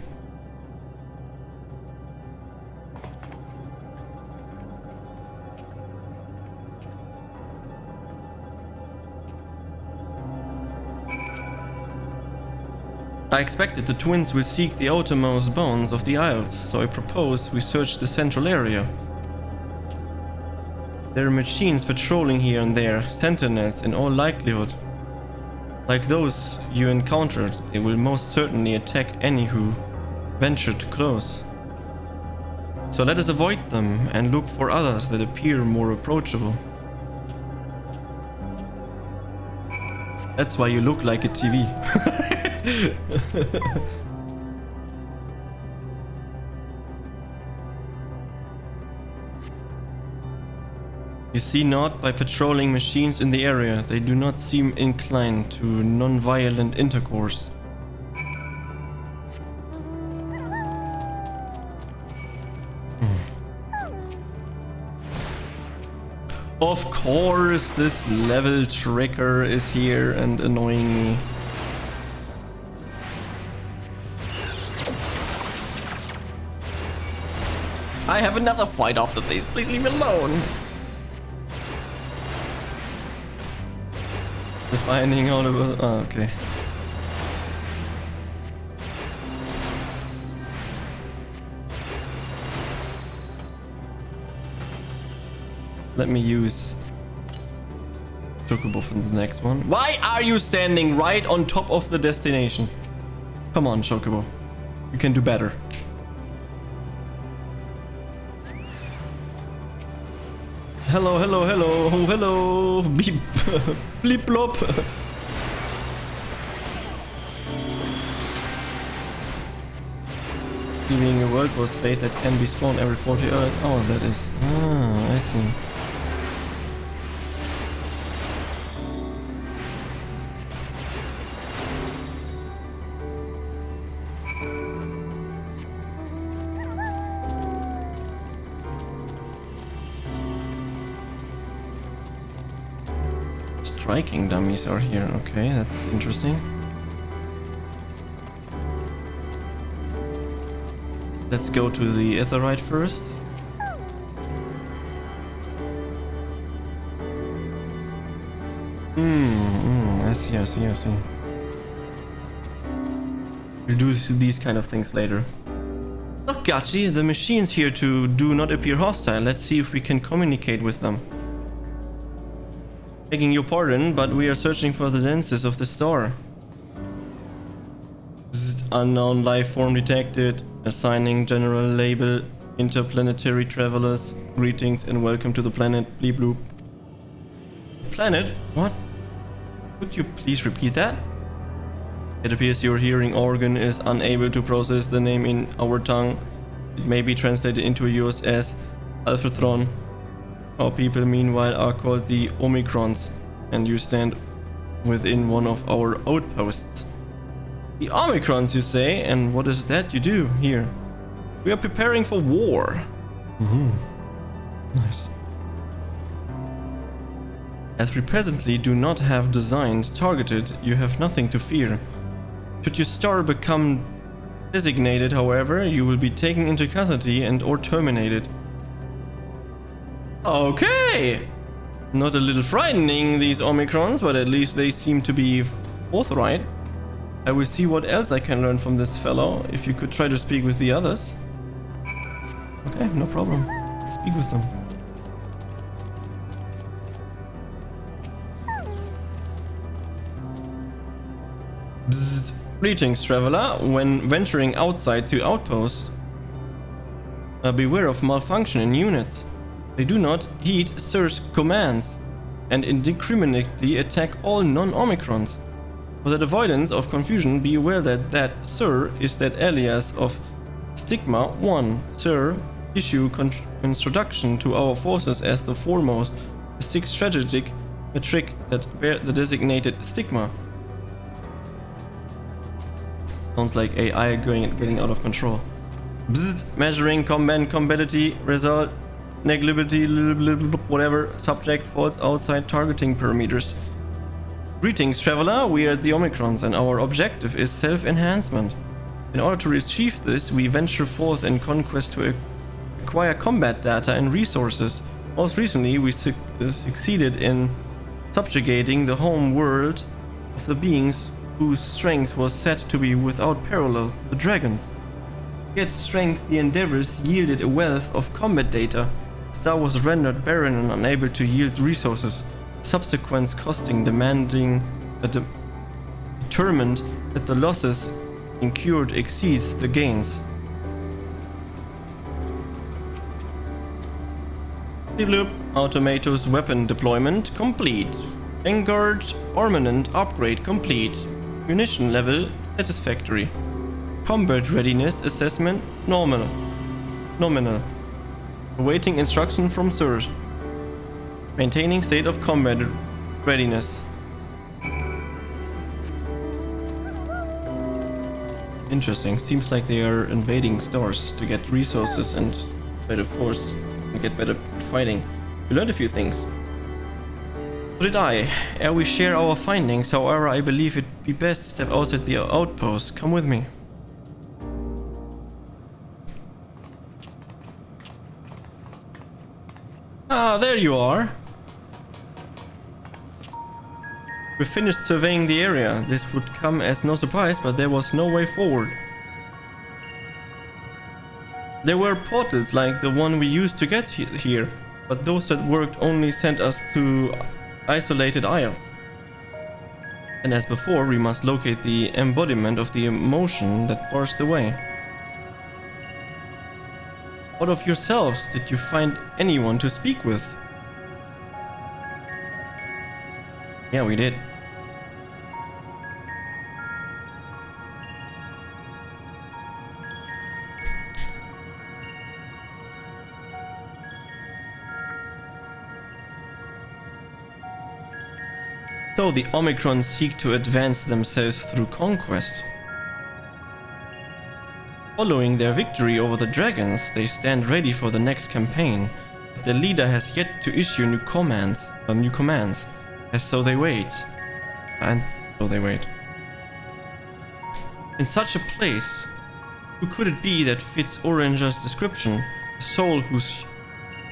I expected the twins will seek the outermost bounds of the Isles, so I propose we search the central area. There are machines patrolling here and there, sentinels in all likelihood. Like those you encountered, they will most certainly attack any who venture too close. So let us avoid them and look for others that appear more approachable. That's why you look like a TV. You see not by patrolling machines in the area, they do not seem inclined to non-violent intercourse. Of course, this level tracker is here and annoying me. I have another fight after this. Please leave me alone. Finding all of oh, okay. Let me use Chocobo for the next one. Why are you standing right on top of the destination? Come on, Chocobo. You can do better. Hello, hello, hello, hello, beep, blip, blop. Being a world boss bait that can be spawned every 40 hours. Oh, that is. Ah, I see. Striking dummies are here. Okay, that's interesting. Let's go to the Aetheryte first. I see, I see, I see. We'll do these kind of things later. Look, Gachi, the machines here do not appear hostile. Let's see if we can communicate with them. Begging your pardon, but we are searching for the dances of the star. Unknown life form detected. Assigning general label interplanetary travelers. Greetings and welcome to the planet Bleep Bloop. Planet? What? Could you please repeat that? It appears your hearing organ is unable to process the name in our tongue. It may be translated into yours as Alphatron. Our people meanwhile are called the Omicrons, and you stand within one of our outposts. The Omicrons, you say? And what is that you do here? We are preparing for war. Nice. As we presently do not have designed targeted, you have nothing to fear. Should your star become designated, however, you will be taken into custody and or terminated. Okay! Not a little frightening, these Omicrons, but at least they seem to be forthright. I will see what else I can learn from this fellow. If you could try to speak with the others. Okay, no problem. Let's speak with them. Bzzzt. Greetings, traveler. When venturing outside to outposts, beware of malfunction in units. They do not heed Sir's commands and indiscriminately attack all non-Omicrons. For the avoidance of confusion, be aware that Sir is that alias of Stigma 1. Sir, issue introduction to our forces as the foremost, the 6th strategic metric that bear the designated Stigma. Sounds like AI getting out of control. Bzzzt, measuring combat combatity result neglibility whatever subject falls outside targeting parameters. Greetings, traveler. We are the Omicrons, and our objective is self-enhancement. In order to achieve this, we venture forth in conquest to acquire combat data and resources. Most recently, we succeeded in subjugating the home world of the beings whose strength was said to be without parallel, the dragons. Yet strength the endeavors yielded a wealth of combat data. Star was rendered barren and unable to yield resources. Subsequent costing determined that the losses incurred exceeds the gains. Develop Automatos weapon deployment complete. Vanguard armament upgrade complete. Munition level satisfactory. Combat readiness assessment nominal. Awaiting instruction from Sirs. Maintaining state of combat readiness. Interesting. Seems like they are invading stars to get resources and better force and get better fighting. We learned a few things. So did I. Ere we share our findings, however, I believe it'd be best to step outside the outpost. Come with me. Ah, there you are. We finished surveying the area. This would come as no surprise, but there was no way forward. There were portals like the one we used to get here, but those that worked only sent us to isolated isles. And as before, we must locate the embodiment of the emotion that bars the way. Out of yourselves, did you find anyone to speak with? Yeah, we did. So the Omicrons seek to advance themselves through conquest. Following their victory over the dragons, they stand ready for the next campaign. But the leader has yet to issue new commands, and so they wait. In such a place, who could it be that fits Oranger's description? A soul whose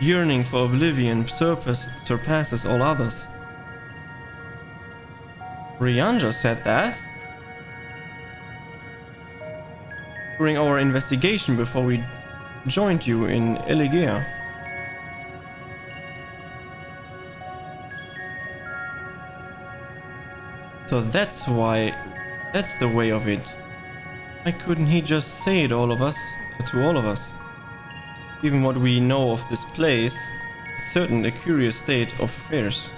yearning for oblivion surpasses all others. Ryanja said that during our investigation before we joined you in Eligea. So that's the way of it. Why couldn't he just say it to all of us? Given what we know of this place, it's certain a curious state of affairs.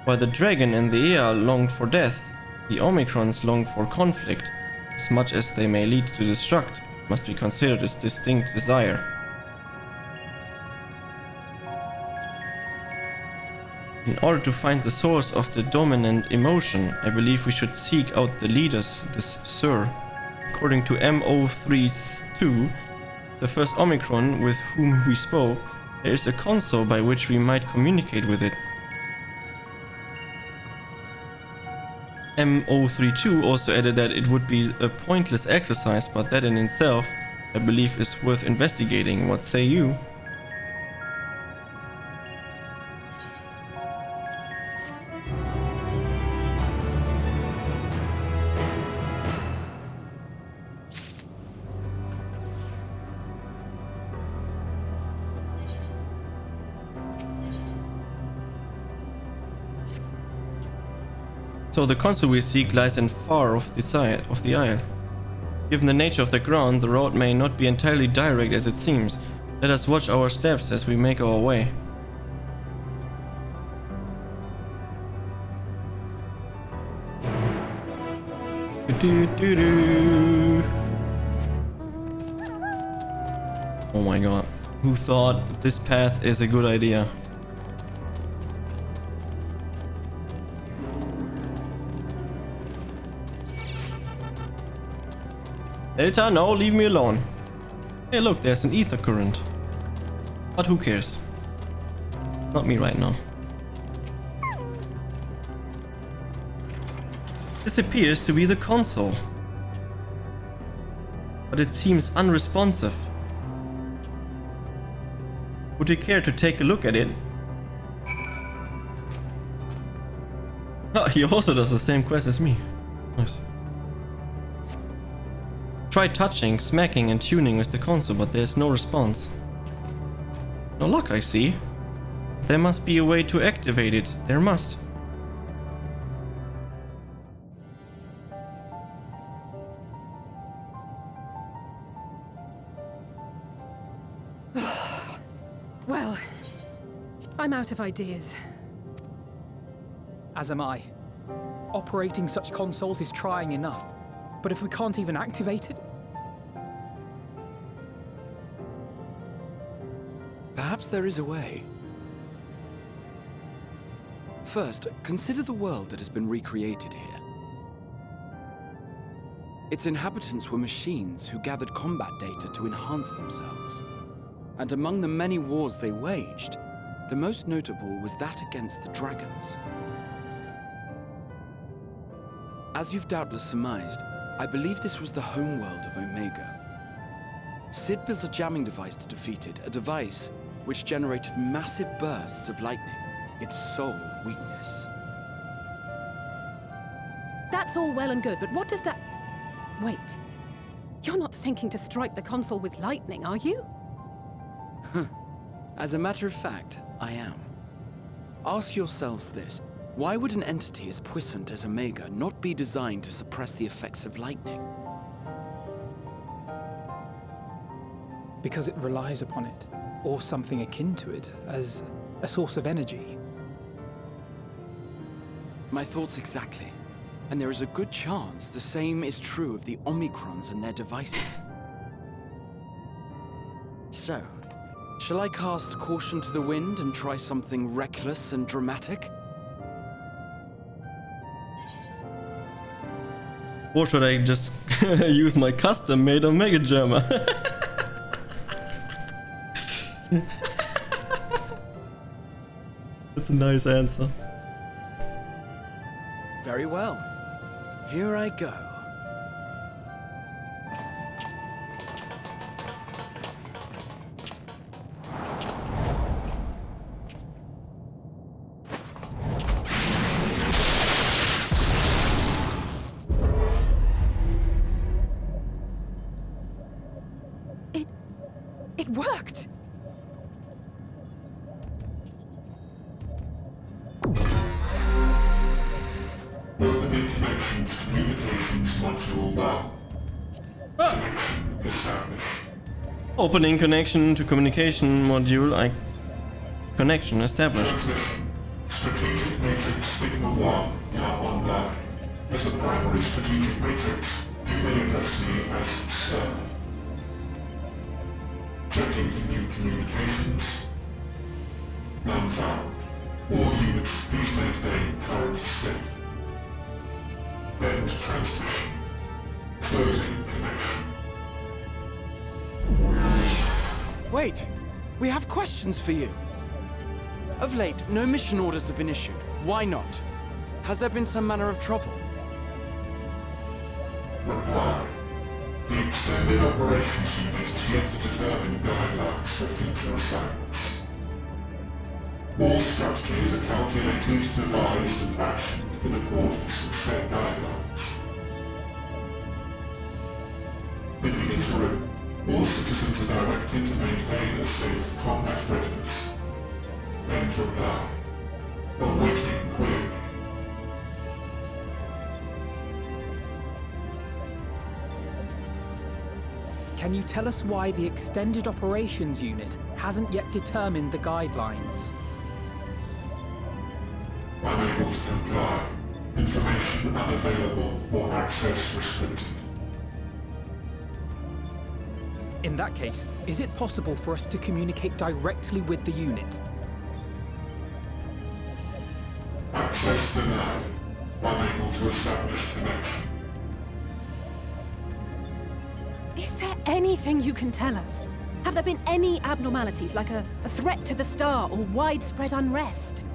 While the dragon and the Ea longed for death, the Omicrons longed for conflict. As much as they may lead to destruct, it must be considered as distinct desire. In order to find the source of the dominant emotion, I believe we should seek out the leaders, this Sir. According to MO32, the first Omicron with whom we spoke, there is a console by which we might communicate with it. MO32 also added that it would be a pointless exercise, but that in itself, I believe, is worth investigating. What say you? So the console we seek lies in far off the side of the isle. Given the nature of the ground, the road may not be entirely direct as it seems. Let us watch our steps as we make our way. Oh my god, who thought this path is a good idea? Delta, no, leave me alone. Hey, look, there's an ether current. But who cares? Not me right now. This appears to be the console. But it seems unresponsive. Would you care to take a look at it? Oh, he also does the same quest as me. Nice. Try touching, smacking and tuning with the console, but there's no response. No luck, I see. There must be a way to activate it. There must. Well, I'm out of ideas. As am I. Operating such consoles is trying enough, but if we can't even activate it... Perhaps there is a way. First, consider the world that has been recreated here. Its inhabitants were machines who gathered combat data to enhance themselves. And among the many wars they waged, the most notable was that against the dragons. As you've doubtless surmised, I believe this was the homeworld of Omega. Sid built a jamming device to defeat it, a device which generated massive bursts of lightning, its sole weakness. That's all well and good, but what does that... Wait. You're not thinking to strike the console with lightning, are you? As a matter of fact, I am. Ask yourselves this. Why would an entity as puissant as Omega not be designed to suppress the effects of lightning? Because it relies upon it, or something akin to it, as a source of energy. My thoughts exactly. And there is a good chance the same is true of the Omicrons and their devices. So, shall I cast caution to the wind and try something reckless and dramatic? Or should I just use my custom-made Omega Jammer? That's a nice answer. Very well. Here I go. It worked! Open information to communications module 1. Established. Opening connection to communication module. Connection established. Strategic Matrix Sigma 1 now online. As a primary strategic matrix, you may address me as Sir. Checking for new communications. None found. All units, please maintain current state. End transmission. Closing connection. Wait! We have questions for you. Of late, no mission orders have been issued. Why not? Has there been some manner of trouble? Reply. The Extended Operations Unit is yet to determine guidelines for future assignments. All strategies are calculated, devised, and actioned in accordance with said guidelines. In the interim, all citizens are directed to maintain a state of combat readiness. End reply. Awaiting query. Can you tell us why the Extended Operations Unit hasn't yet determined the guidelines? Unable to comply. Information unavailable or access restricted. In that case, is it possible for us to communicate directly with the unit? Access denied. Unable to establish connection. Is there anything you can tell us? Have there been any abnormalities, like a threat to the star or widespread unrest?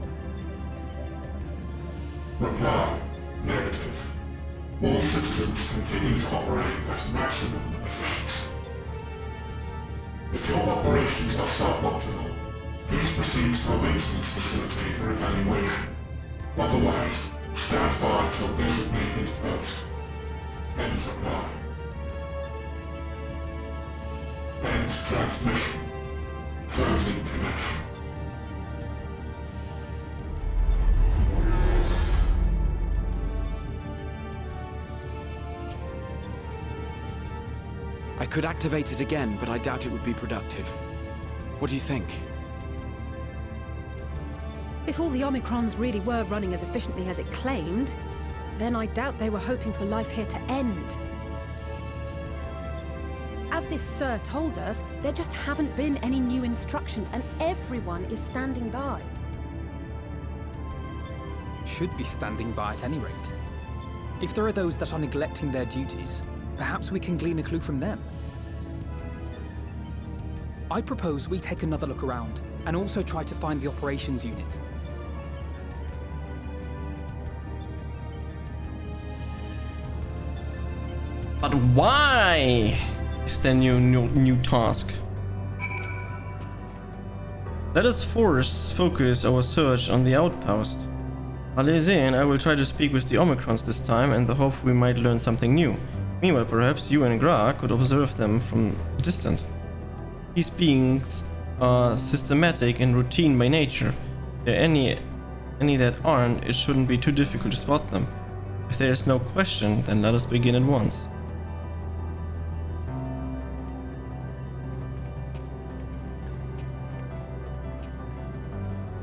Reply. Negative. All citizens continue to operate at maximum efficiency. If your operations are suboptimal, please proceed to a maintenance facility for evaluation. Otherwise, stand by at your designated post. End reply. End transmission. Closing connection. I could activate it again, but I doubt it would be productive. What do you think? If all the Omicrons really were running as efficiently as it claimed, then I doubt they were hoping for life here to end. As this Sir told us, there just haven't been any new instructions, and everyone is standing by. Should be standing by at any rate. If there are those that are neglecting their duties, perhaps we can glean a clue from them. I propose we take another look around, and also try to find the operations unit. But why is there new task? Let us focus our search on the outpost. Alezin, I will try to speak with the Omicrons this time in the hope we might learn something new. Meanwhile, perhaps you and Gra could observe them from a distance. These beings are systematic and routine by nature. If there are any that aren't, it shouldn't be too difficult to spot them. If there is no question, then let us begin at once.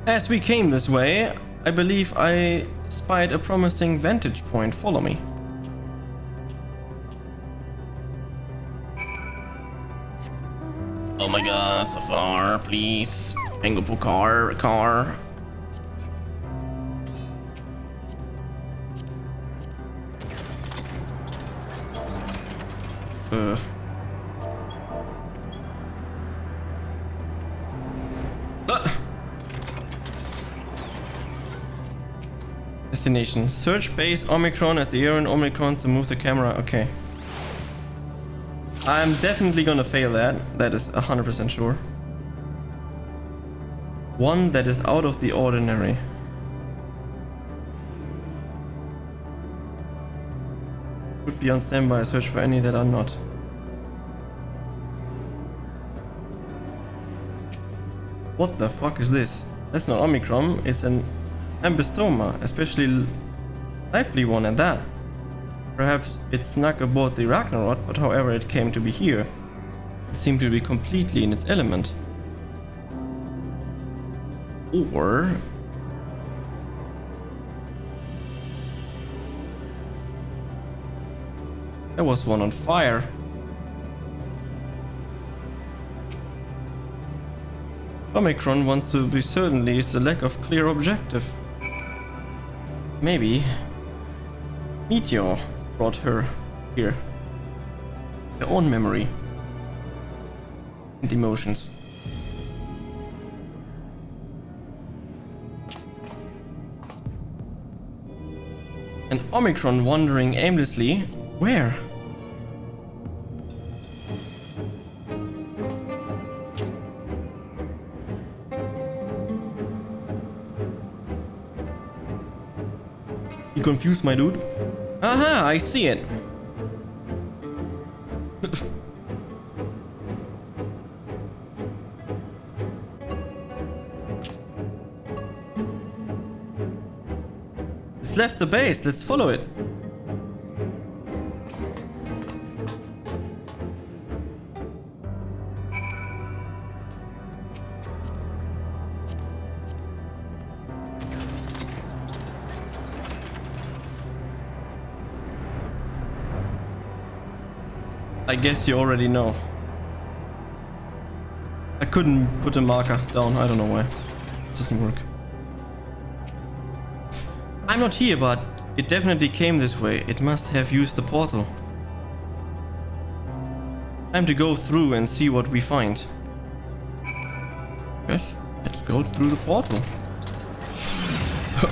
As we came this way, I believe I spied a promising vantage point. Follow me. Oh my god, so far, please. Pengo for car. Destination. Search base Omicron at the Aaron Omicron to move the camera. Okay. I'm definitely gonna fail that. That is 100% sure. One that is out of the ordinary. Should be on standby. Search for any that are not. What the fuck is this? That's not Omicron. It's an Ambistoma, especially lively one at that. Perhaps it snuck aboard the Ragnarok, but however it came to be here, it seemed to be completely in its element. Or there was one on fire. Omicron wants to be certainly is a lack of clear objective. Maybe Meteor brought her here. Her own memory and emotions. An Omicron wandering aimlessly. Where? You confused, my dude? Aha, I see it. It's left the base. Let's follow it. I guess you already know. I couldn't put a marker down. I don't know why. It doesn't work. I'm not here, but it definitely came this way. It must have used the portal. Time to go through and see what we find. Yes, let's go through the portal.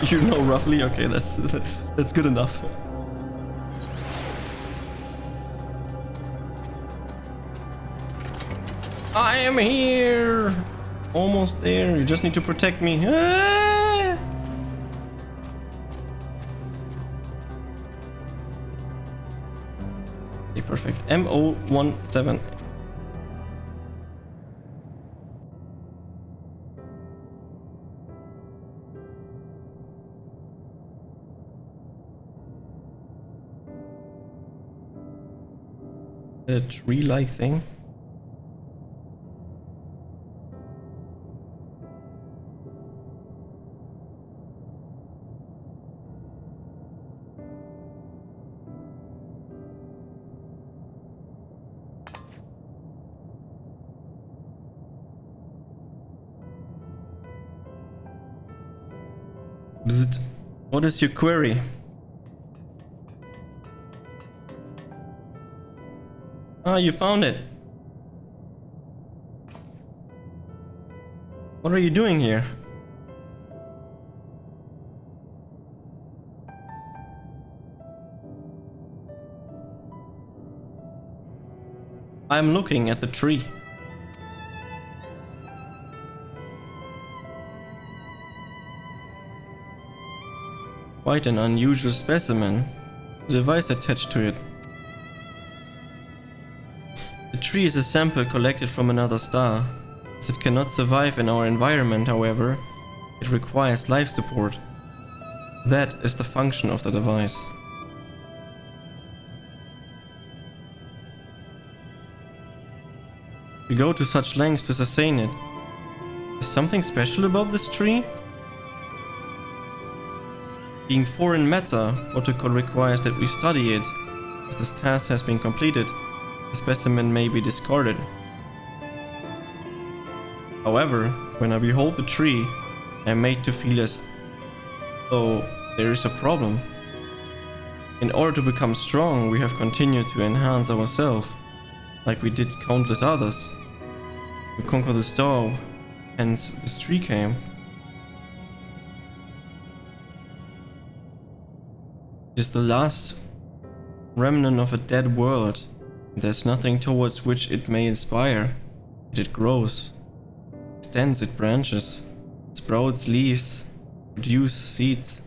You know roughly? Okay, that's good enough. I am here! Almost there, you just need to protect me. Ah! Okay, perfect. MO17. A tree-like thing. Bzzzt. What is your query? Ah, you found it. What are you doing here? I'm looking at the tree. Quite an unusual specimen. The device attached to it. The tree is a sample collected from another star. As it cannot survive in our environment, however, it requires life support. That is the function of the device. We go to such lengths to sustain it. Is something special about this tree? Being foreign matter, protocol requires that we study it. As this task has been completed, the specimen may be discarded. However, when I behold the tree, I am made to feel as though there is a problem. In order to become strong, we have continued to enhance ourselves, like we did countless others. To conquer the star, hence this tree came. It is the last remnant of a dead world. There's nothing towards which it may inspire. Yet it grows, extends its branches, sprouts leaves, produces seeds.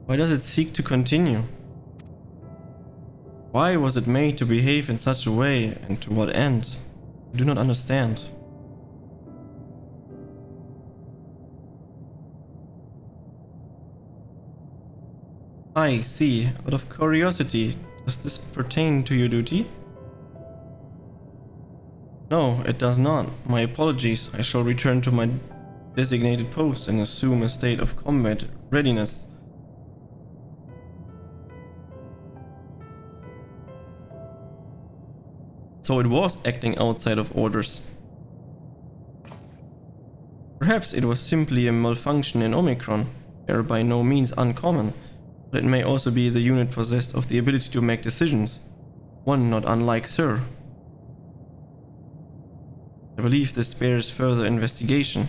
Why does it seek to continue? Why was it made to behave in such a way, and to what end? I do not understand. I see. Out of curiosity, does this pertain to your duty? No, it does not. My apologies. I shall return to my designated post and assume a state of combat readiness. So it was acting outside of orders. Perhaps it was simply a malfunction in Omicron. They are by no means uncommon, but it may also be the unit possessed of the ability to make decisions. One not unlike Sir. I believe this bears further investigation.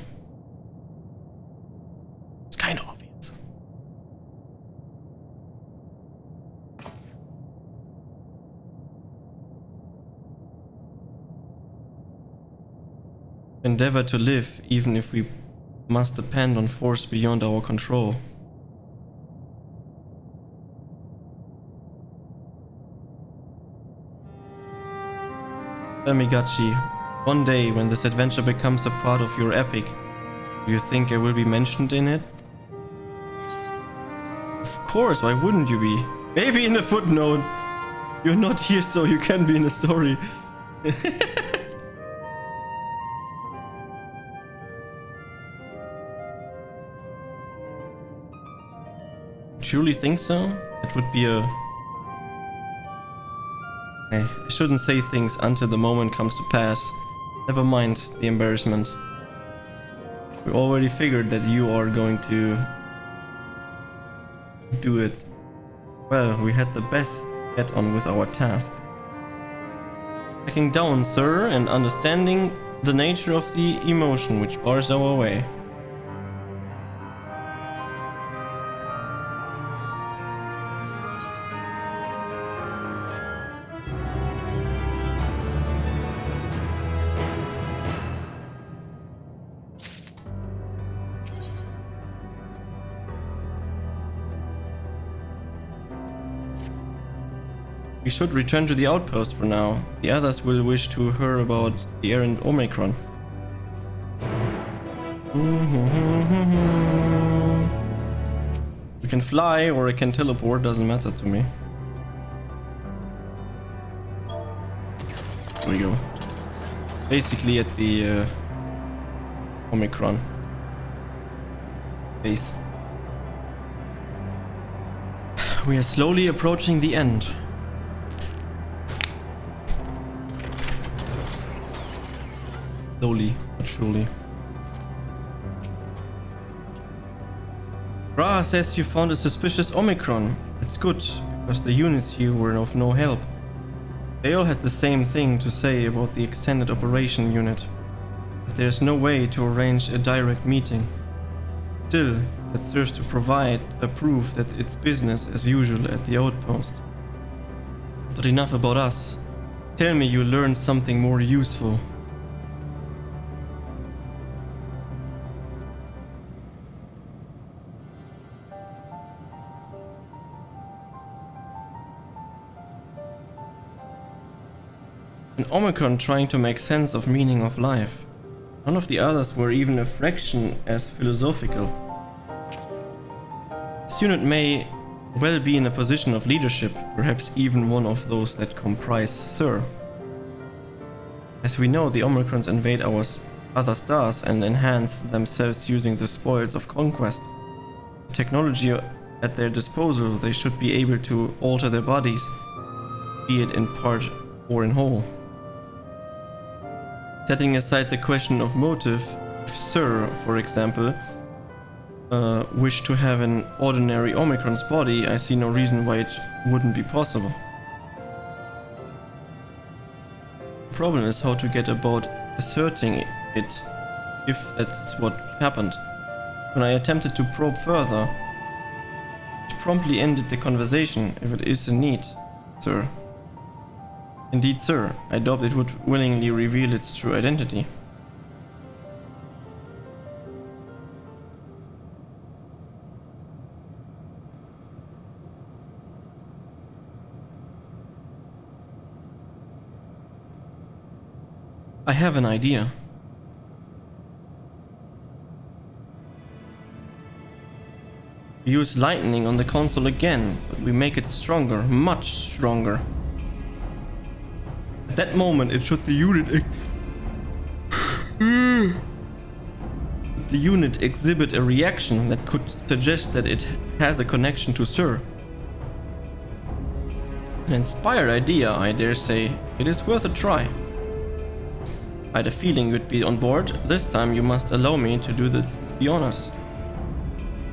It's kind of obvious. Endeavor to live, even if we must depend on force beyond our control. Tell me, Gachi, one day when this adventure becomes a part of your epic, do you think I will be mentioned in it? Of course, why wouldn't you be? Maybe in a footnote. You're not here, so you can be in a story. Truly think so? That would be a... I shouldn't say things until the moment comes to pass. Never mind the embarrassment. We already figured that you are going to do it. Well, we had the best get on with our task. Backing down, sir, and understanding the nature of the emotion which bars our way. We should return to the outpost for now. The others will wish to hear about the errant Omicron. We can fly or I can teleport, doesn't matter to me. There we go. Basically at the Omicron base. We are slowly approaching the end. Slowly, but surely. Ra says you found a suspicious Omicron. It's good, because the units here were of no help. They all had the same thing to say about the extended operation unit. But there's no way to arrange a direct meeting. Still, that serves to provide a proof that it's business as usual at the outpost. But enough about us. Tell me you learned something more useful. An Omicron trying to make sense of meaning of life. None of the others were even a fraction as philosophical. This unit may well be in a position of leadership, perhaps even one of those that comprise Sir. As we know, the Omicrons invade our other stars and enhance themselves using the spoils of conquest. The technology at their disposal, they should be able to alter their bodies, be it in part or in whole. Setting aside the question of motive, if Sir, for example, wished to have an ordinary Omicron's body, I see no reason why it wouldn't be possible. The problem is how to get about asserting it, if that's what happened. When I attempted to probe further, it promptly ended the conversation, if it is a need, Sir. Indeed, sir, I doubt it would willingly reveal its true identity. I have an idea. We use lightning on the console again, but we make it stronger, much stronger. At that moment, it should the unit exhibit a reaction that could suggest that it has a connection to Sir. An inspired idea, I dare say. It is worth a try. I had a feeling you'd be on board. This time you must allow me to do the honors.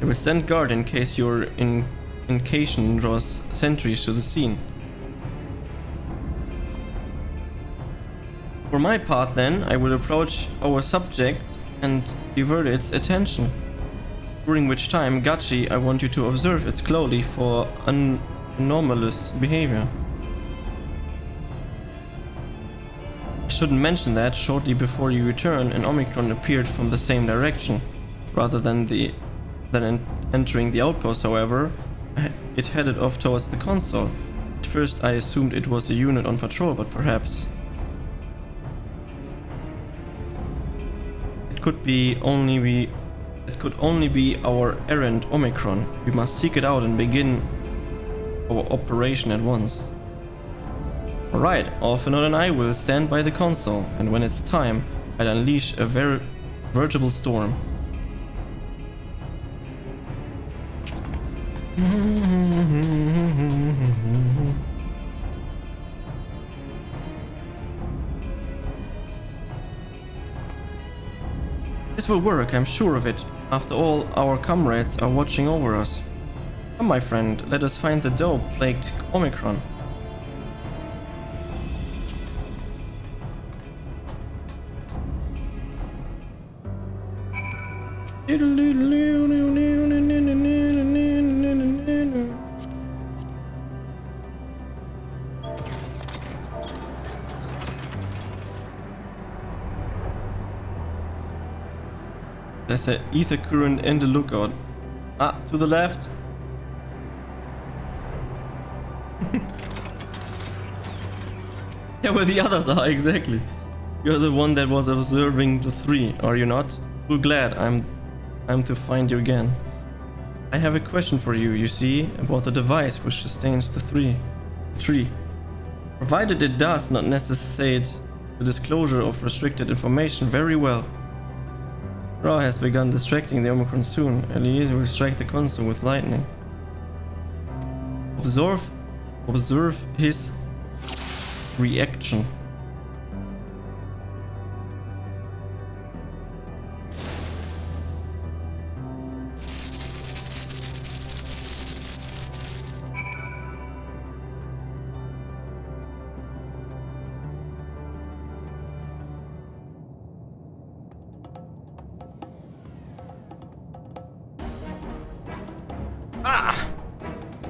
I will stand guard in case your incantation draws sentries to the scene. For my part then, I will approach our subject and divert its attention. During which time, Gachi, I want you to observe it closely for anomalous behavior. I shouldn't mention that shortly before you return, an Omicron appeared from the same direction. Rather than entering the outpost, however, it headed off towards the console. At first I assumed it was a unit on patrol, but perhaps it could only be our errant Omicron. We must seek it out and begin our operation at once. Alright, Orphanot and I will stand by the console, and when it's time, I'll unleash a veritable storm. This will work, I'm sure of it. After all, our comrades are watching over us. Come, my friend, let us find the dope-plagued Omicron. There's an ether current in the lookout. Ah, to the left. Yeah, where the others are, exactly. You're the one that was observing the three, are you not? We're glad I'm to find you again. I have a question for you, you see, about the device which sustains the tree. Provided it does not necessitate the disclosure of restricted information, very well. Ra has begun distracting the Omicron soon. Eliezer will strike the console with lightning. Observe his reaction.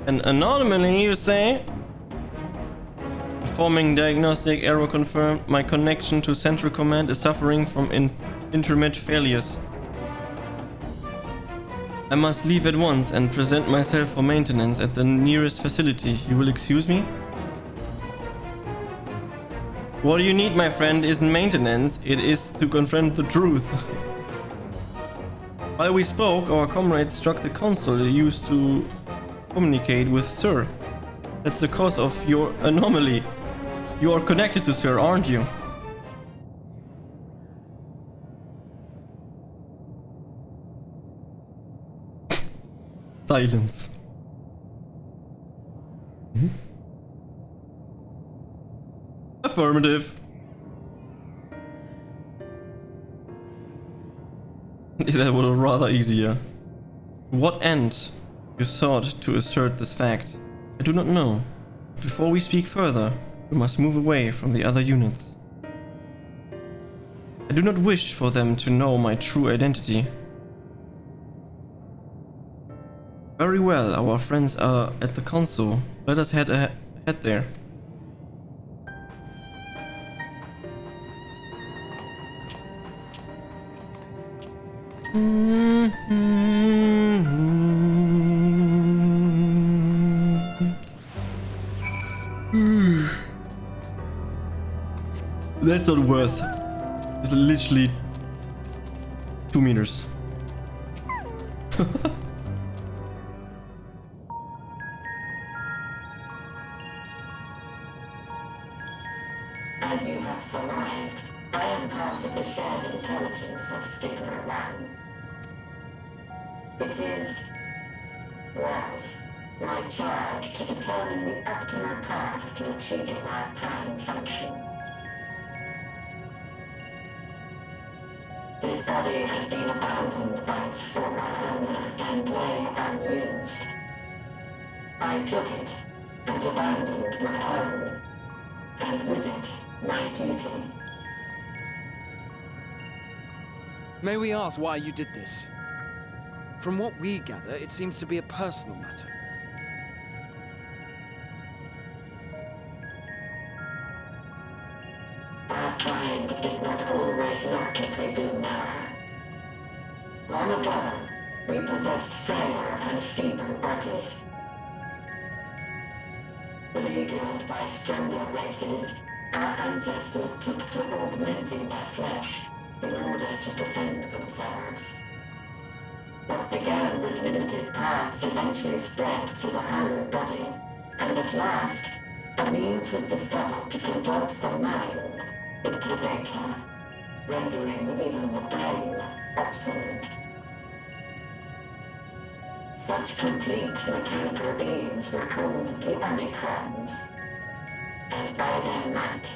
An anomaly, you say? Performing diagnostic error confirmed. My connection to Central Command is suffering from intermittent failures. I must leave at once and present myself for maintenance at the nearest facility. You will excuse me? What you need, my friend, isn't maintenance. It is to confront the truth. While we spoke, our comrade struck the console used to communicate with Sir. That's the cause of your anomaly. You are connected to Sir, aren't you? Silence. Affirmative. That was rather easier. What end you sought to assert this fact? I do not know. Before we speak further, we must move away from the other units. I do not wish for them to know my true identity. Very well, our friends are at the console. Let us head there. That's not worth. It's literally 2 meters. As you have surmised, I am part of the shared intelligence of Stigma 1. It was my charge to determine the optimal path to achieving our prime function. His body had been abandoned by its former owner and lay unused. I took it and abandoned my own, and with it, my duty. May we ask why you did this? From what we gather, it seems to be a personal matter. Our kind did not always look as we do now. Long ago, we possessed frail and feeble bodies. Beleaguered by stronger races, our ancestors took to augmenting their flesh in order to defend themselves. What began with limited parts eventually spread to the whole body, and at last, a means was discovered to convert the mind into data, rendering even the brain obsolete. Such complete mechanical beings were called the Omicrons, and by their might,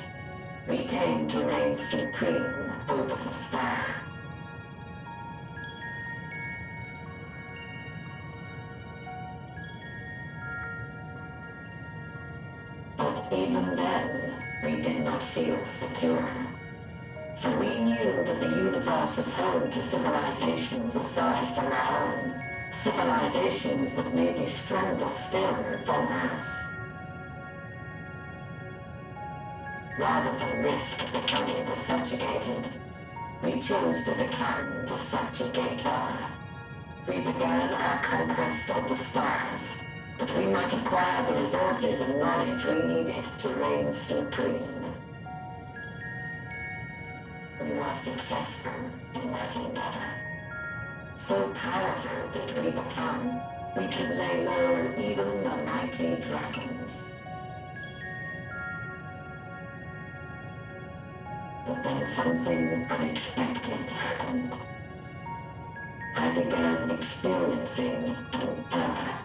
we came to reign supreme over the star. But even then, we did not feel secure. For we knew that the universe was home to civilizations aside from our own. Civilizations that may be stronger still than us. Rather than risk becoming the subjugated, we chose to become the subjugator. We began our conquest of the stars, that we might acquire the resources and knowledge we needed to reign supreme. We were successful in that endeavor. So powerful did we become, we could lay low even the mighty dragons. But then something unexpected happened. I began experiencing an error.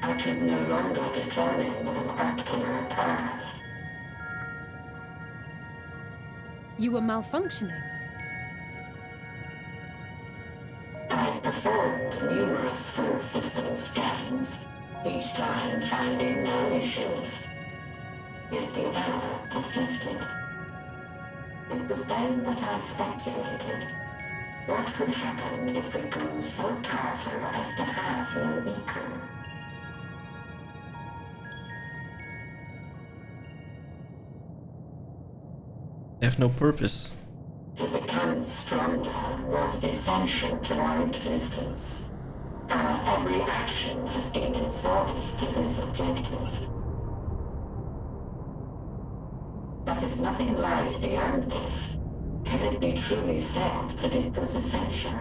I could no longer determine an optimal path. You were malfunctioning. I performed numerous full system scans, each time finding no issues. Yet the error persisted. It was then that I speculated. What could happen if we grew so powerful as to have no equal? They have no purpose. To become stronger was essential to our existence. Our every action has been in service to this objective. But if nothing lies beyond this, can it be truly said that it was essential?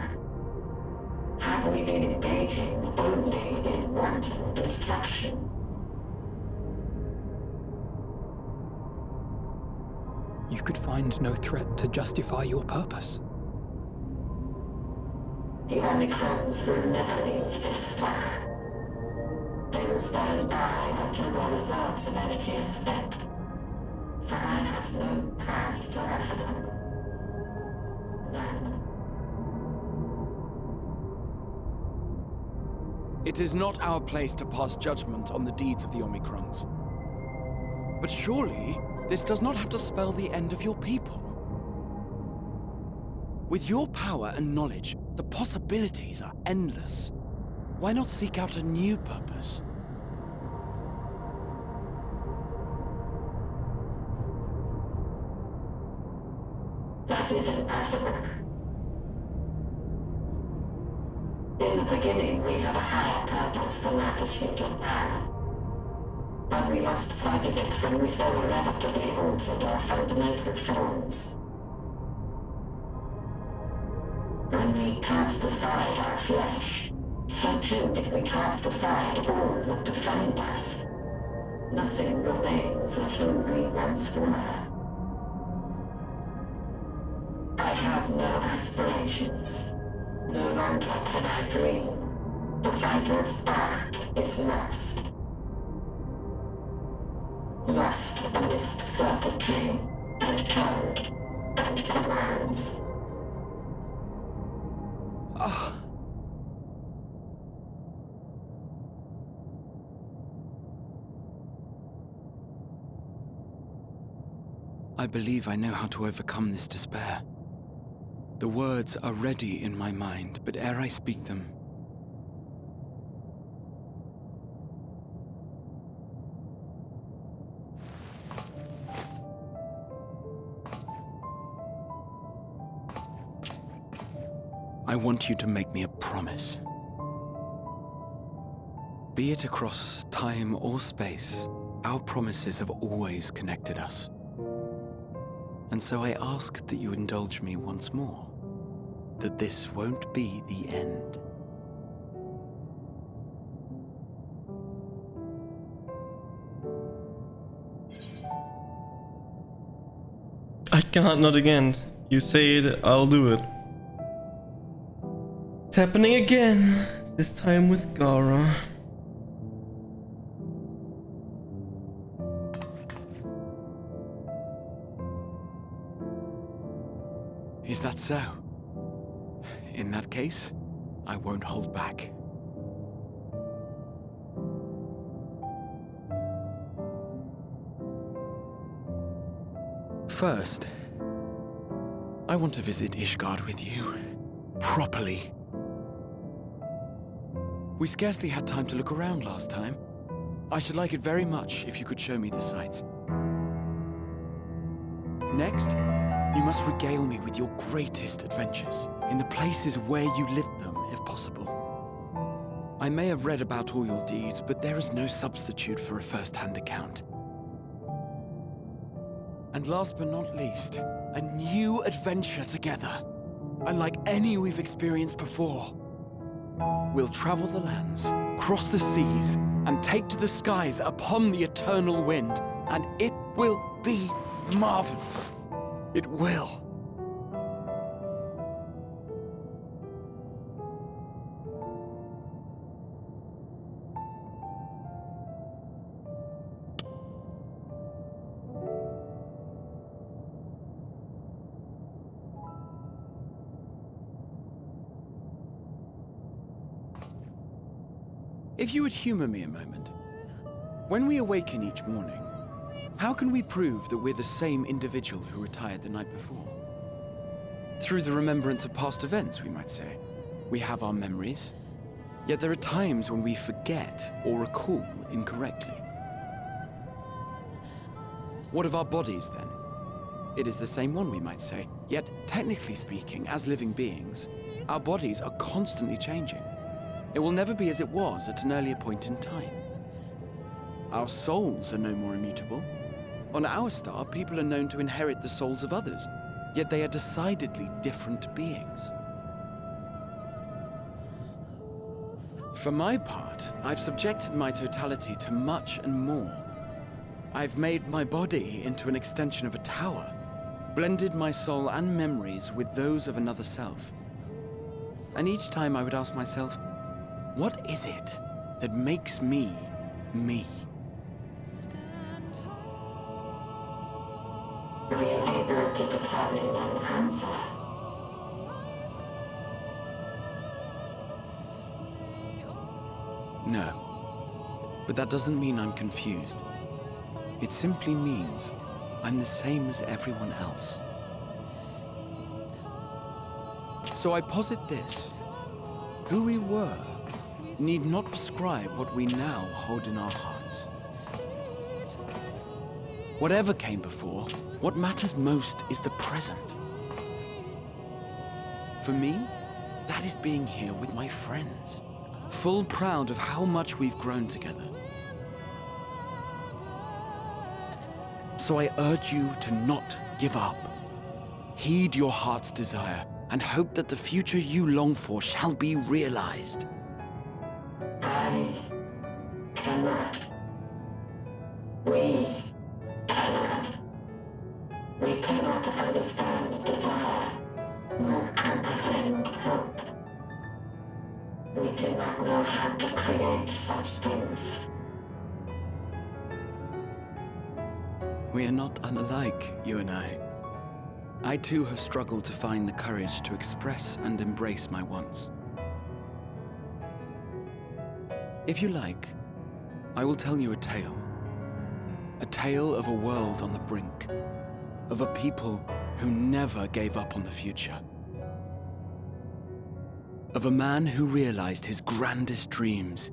Have we been engaging only in wanton destruction? You could find no threat to justify your purpose. The Omicrons will never leave this star. They will stand by until their reserves of energy are spent. For I have no path to offer them. None. It is not our place to pass judgment on the deeds of the Omicrons. But surely, this does not have to spell the end of your people. With your power and knowledge, the possibilities are endless. Why not seek out a new purpose? That is impossible. In the beginning, we had a higher purpose than our pursuit of power. But we lost sight of it when we so irrevocably altered our fundamental forms. When we cast aside our flesh, so too did we cast aside all that defined us. Nothing remains of who we once were. I have no aspirations. No longer can I dream. The vital spark is lost. Lost amidst circuitry and code and commands. I believe I know how to overcome this despair. The words are ready in my mind, but ere I speak them, I want you to make me a promise. Be it across time or space, our promises have always connected us. And so I ask that you indulge me once more, that this won't be the end. I can't, not again. You say it, I'll do it. It's happening again, this time with Gara. Is that so? In that case, I won't hold back. First, I want to visit Ishgard with you. Properly. We scarcely had time to look around last time. I should like it very much if you could show me the sights. Next, you must regale me with your greatest adventures, in the places where you lived them, if possible. I may have read about all your deeds, but there is no substitute for a first-hand account. And last but not least, a new adventure together, unlike any we've experienced before. We'll travel the lands, cross the seas, and take to the skies upon the eternal wind, and it will be marvelous. It will. If you would humor me a moment, when we awaken each morning, how can we prove that we're the same individual who retired the night before? Through the remembrance of past events, we might say. We have our memories, yet there are times when we forget or recall incorrectly. What of our bodies, then? It is the same one, we might say, yet technically speaking, as living beings, our bodies are constantly changing. It will never be as it was at an earlier point in time. Our souls are no more immutable. On our star, people are known to inherit the souls of others, yet they are decidedly different beings. For my part, I've subjected my totality to much and more. I've made my body into an extension of a tower, blended my soul and memories with those of another self. And each time I would ask myself, what is it that makes me, me? Were you able to determine an answer? No. But that doesn't mean I'm confused. It simply means I'm the same as everyone else. So I posit this. Who we were need not prescribe what we now hold in our hearts. Whatever came before, what matters most is the present. For me, that is being here with my friends, full proud of how much we've grown together. So I urge you to not give up. Heed your heart's desire and hope that the future you long for shall be realized. I cannot. We cannot. We cannot understand desire, nor comprehend hope. We do not know how to create such things. We are not unlike, you and I. I too have struggled to find the courage to express and embrace my wants. If you like, I will tell you a tale. A tale of a world on the brink, of a people who never gave up on the future. Of a man who realized his grandest dreams,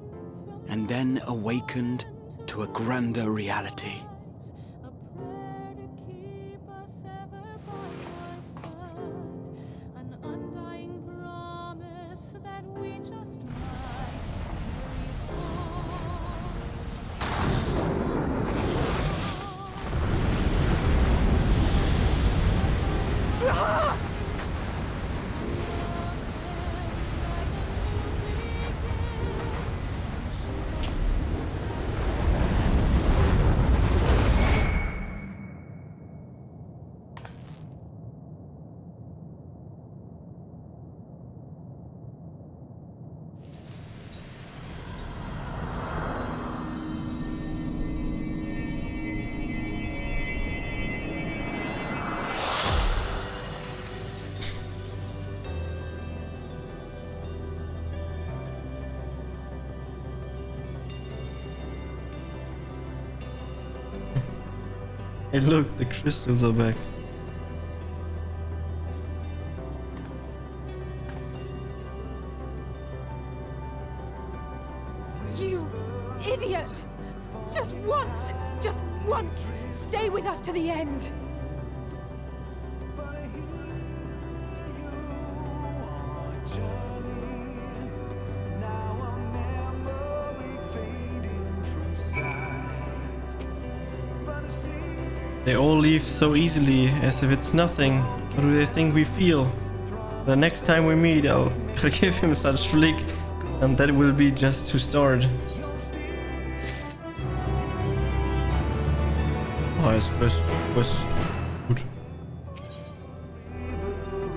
and then awakened to a grander reality. Hey look, the crystals are back. You idiot! Just once, stay with us to the end. They all leave so easily, as if it's nothing. What do they think we feel? The next time we meet, I'll give him such flick, and that will be just to start. Oh, yes, was good.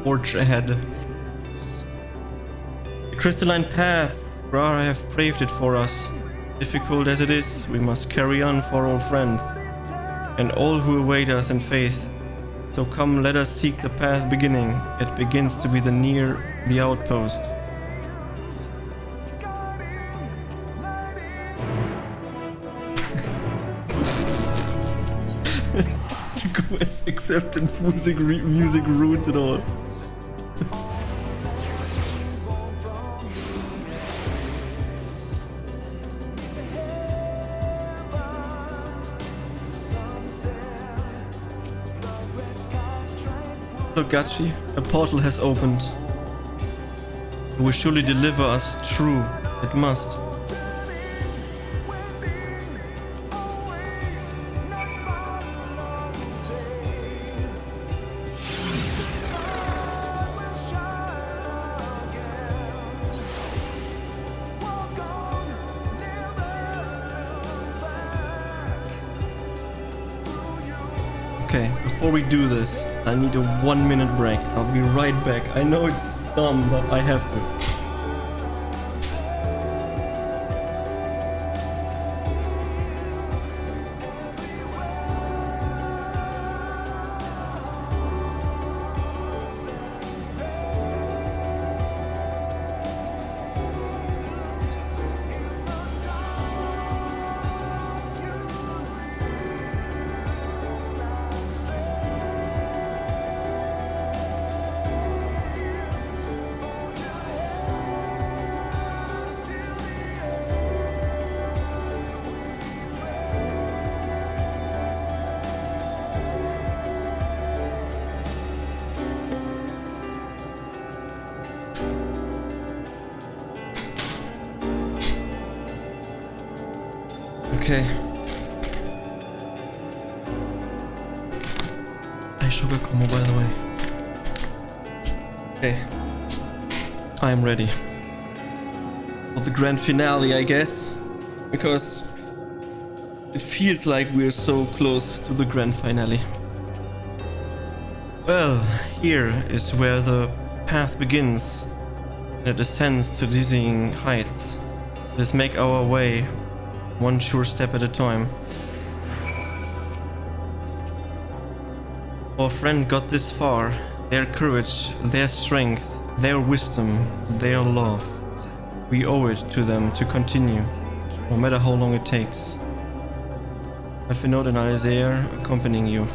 Forge ahead. The crystalline path, Rara have braved it for us. Difficult as it is, we must carry on for our friends and all who await us in faith. So come, let us seek the path beginning. It begins to be near the outpost. The quest acceptance music roots it all. Look, Gachi, a portal has opened. It will surely deliver us true. It must. Okay, before we do this, I need a 1 minute break. I'll be right back. I know it's dumb, but I have to. Okay. I sugar combo, by the way. Okay. I am ready for the grand finale, I guess, because it feels like we're so close to the grand finale. Well, here is where the path begins, and it ascends to dizzying heights. Let's make our way one sure step at a time. Our friend got this far. Their courage, their strength, their wisdom, their love. We owe it to them to continue, no matter how long it takes. Have a note in Isaiah accompanying you.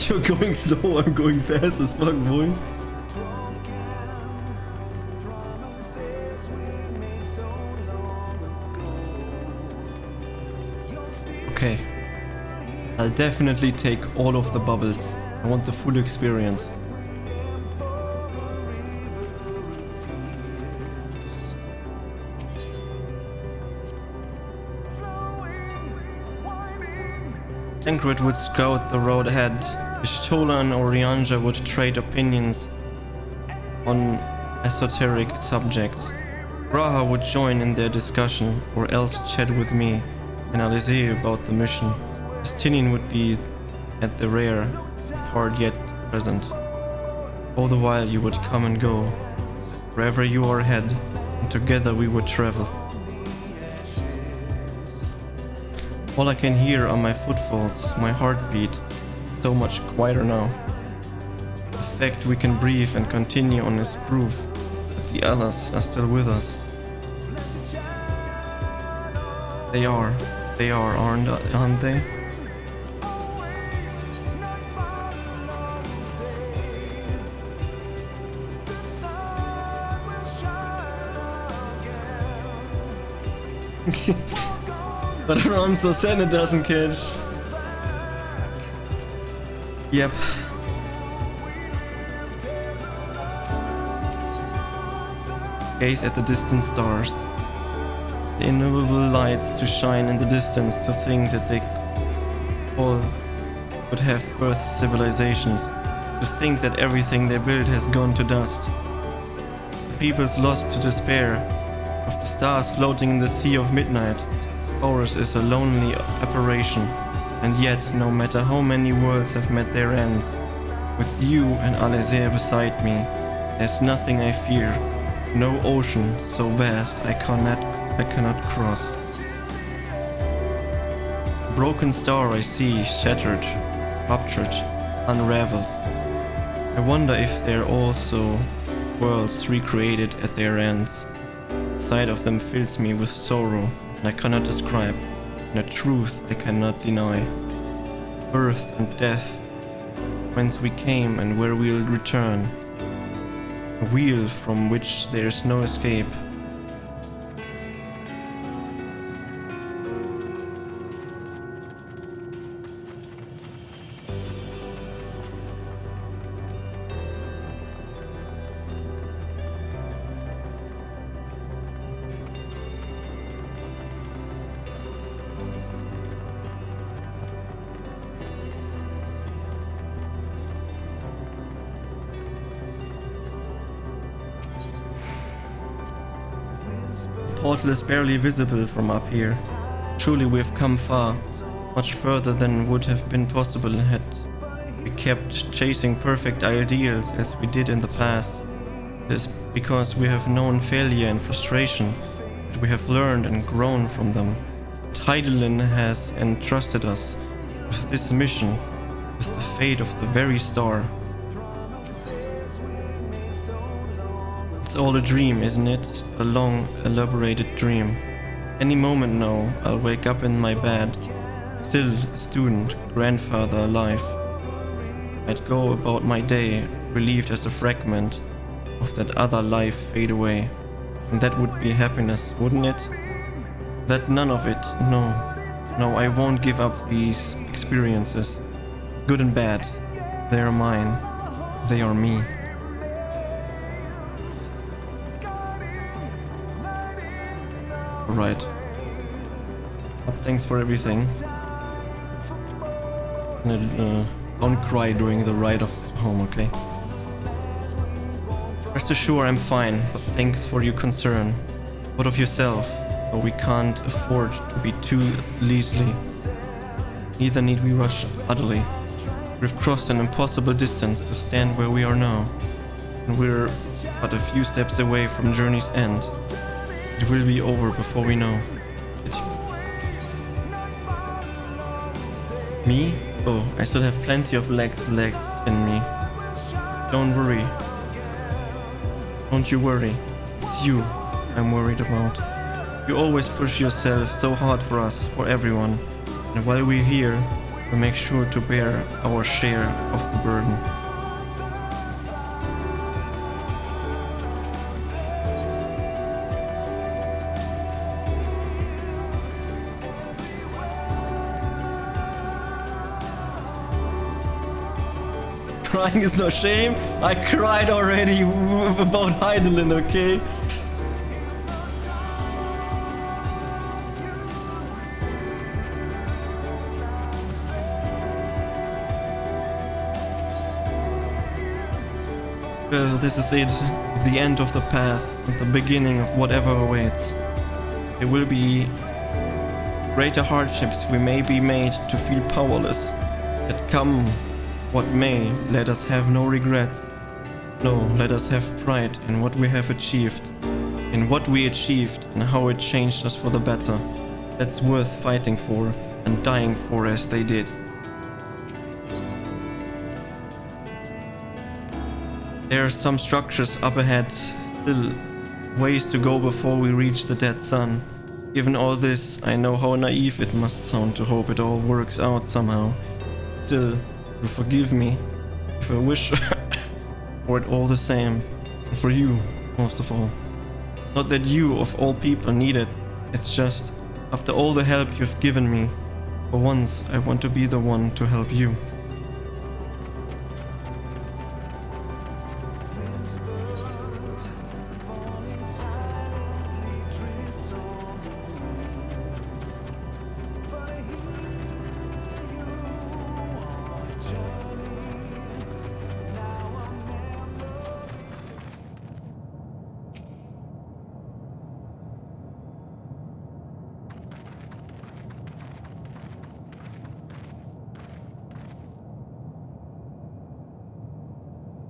You're going slow, I'm going fast as fuck, boy. Okay. I'll definitely take all of the bubbles. I want the full experience. Tancred would scout the road ahead. Ishtola and Orianja would trade opinions on esoteric subjects. Raha would join in their discussion, or else chat with me and Alizé about the mission. Justinian would be at the rear, part yet present. All the while you would come and go, wherever you are ahead, and together we would travel. All I can hear are my footfalls, my heartbeat, so much quieter now. The fact we can breathe and continue on is proof that the others are still with us. They are, aren't they? But Ron so Senna doesn't catch. Yep. Gaze at the distant stars. The innumerable lights to shine in the distance, to think that they all could have birthed civilizations, to think that everything they built has gone to dust. The people's lost to despair, of the stars floating in the sea of midnight. Ours is a lonely apparition, and yet, no matter how many worlds have met their ends, with you and Alesir beside me, there's nothing I fear, no ocean so vast I cannot cross. A broken star I see, shattered, ruptured, unraveled. I wonder if there are also worlds recreated at their ends. The sight of them fills me with sorrow, and I cannot describe, and a truth I cannot deny. Birth and death, whence we came and where we'll return. A wheel from which there's no escape. The portal is barely visible from up here. Surely we have come far, much further than would have been possible had we kept chasing perfect ideals as we did in the past. It is because we have known failure and frustration that we have learned and grown from them. Hydaelyn has entrusted us with this mission, with the fate of the very star. It's all a dream, isn't it? A long, elaborated dream. Any moment now, I'll wake up in my bed, still a student, grandfather alive. I'd go about my day, relieved as a fragment of that other life fade away. And that would be happiness, wouldn't it? That none of it, no. No, I won't give up these experiences. Good and bad, they are mine. They are me. Right. Thanks for everything. Don't cry during the ride of home, okay? Rest assured I'm fine, but thanks for your concern. What of yourself? Though we can't afford to be too leisurely. Neither need we rush utterly. We've crossed an impossible distance to stand where we are now. And we're but a few steps away from journey's end. It will be over before we know it. Me? Oh, I still have plenty of legs left in me. Don't worry. Don't you worry. It's you I'm worried about. You always push yourself so hard for us, for everyone. And while we're here, we make sure to bear our share of the burden. Crying is no shame. I cried already about Hydaelyn, okay? Well, this is it. The end of the path, and the beginning of whatever awaits. There will be greater hardships we may be made to feel powerless. Yet come what may, let us have no regrets. No, let us have pride in what we have achieved. In what we achieved and how it changed us for the better. That's worth fighting for and dying for as they did. There are some structures up ahead, still ways to go before we reach the dead sun. Given all this, I know how naive it must sound to hope it all works out somehow. Still, you forgive me if I wish for it all the same, and for you most of all. Not that you of all people need it, it's just After all the help you've given me, for once I want to be the one to help you.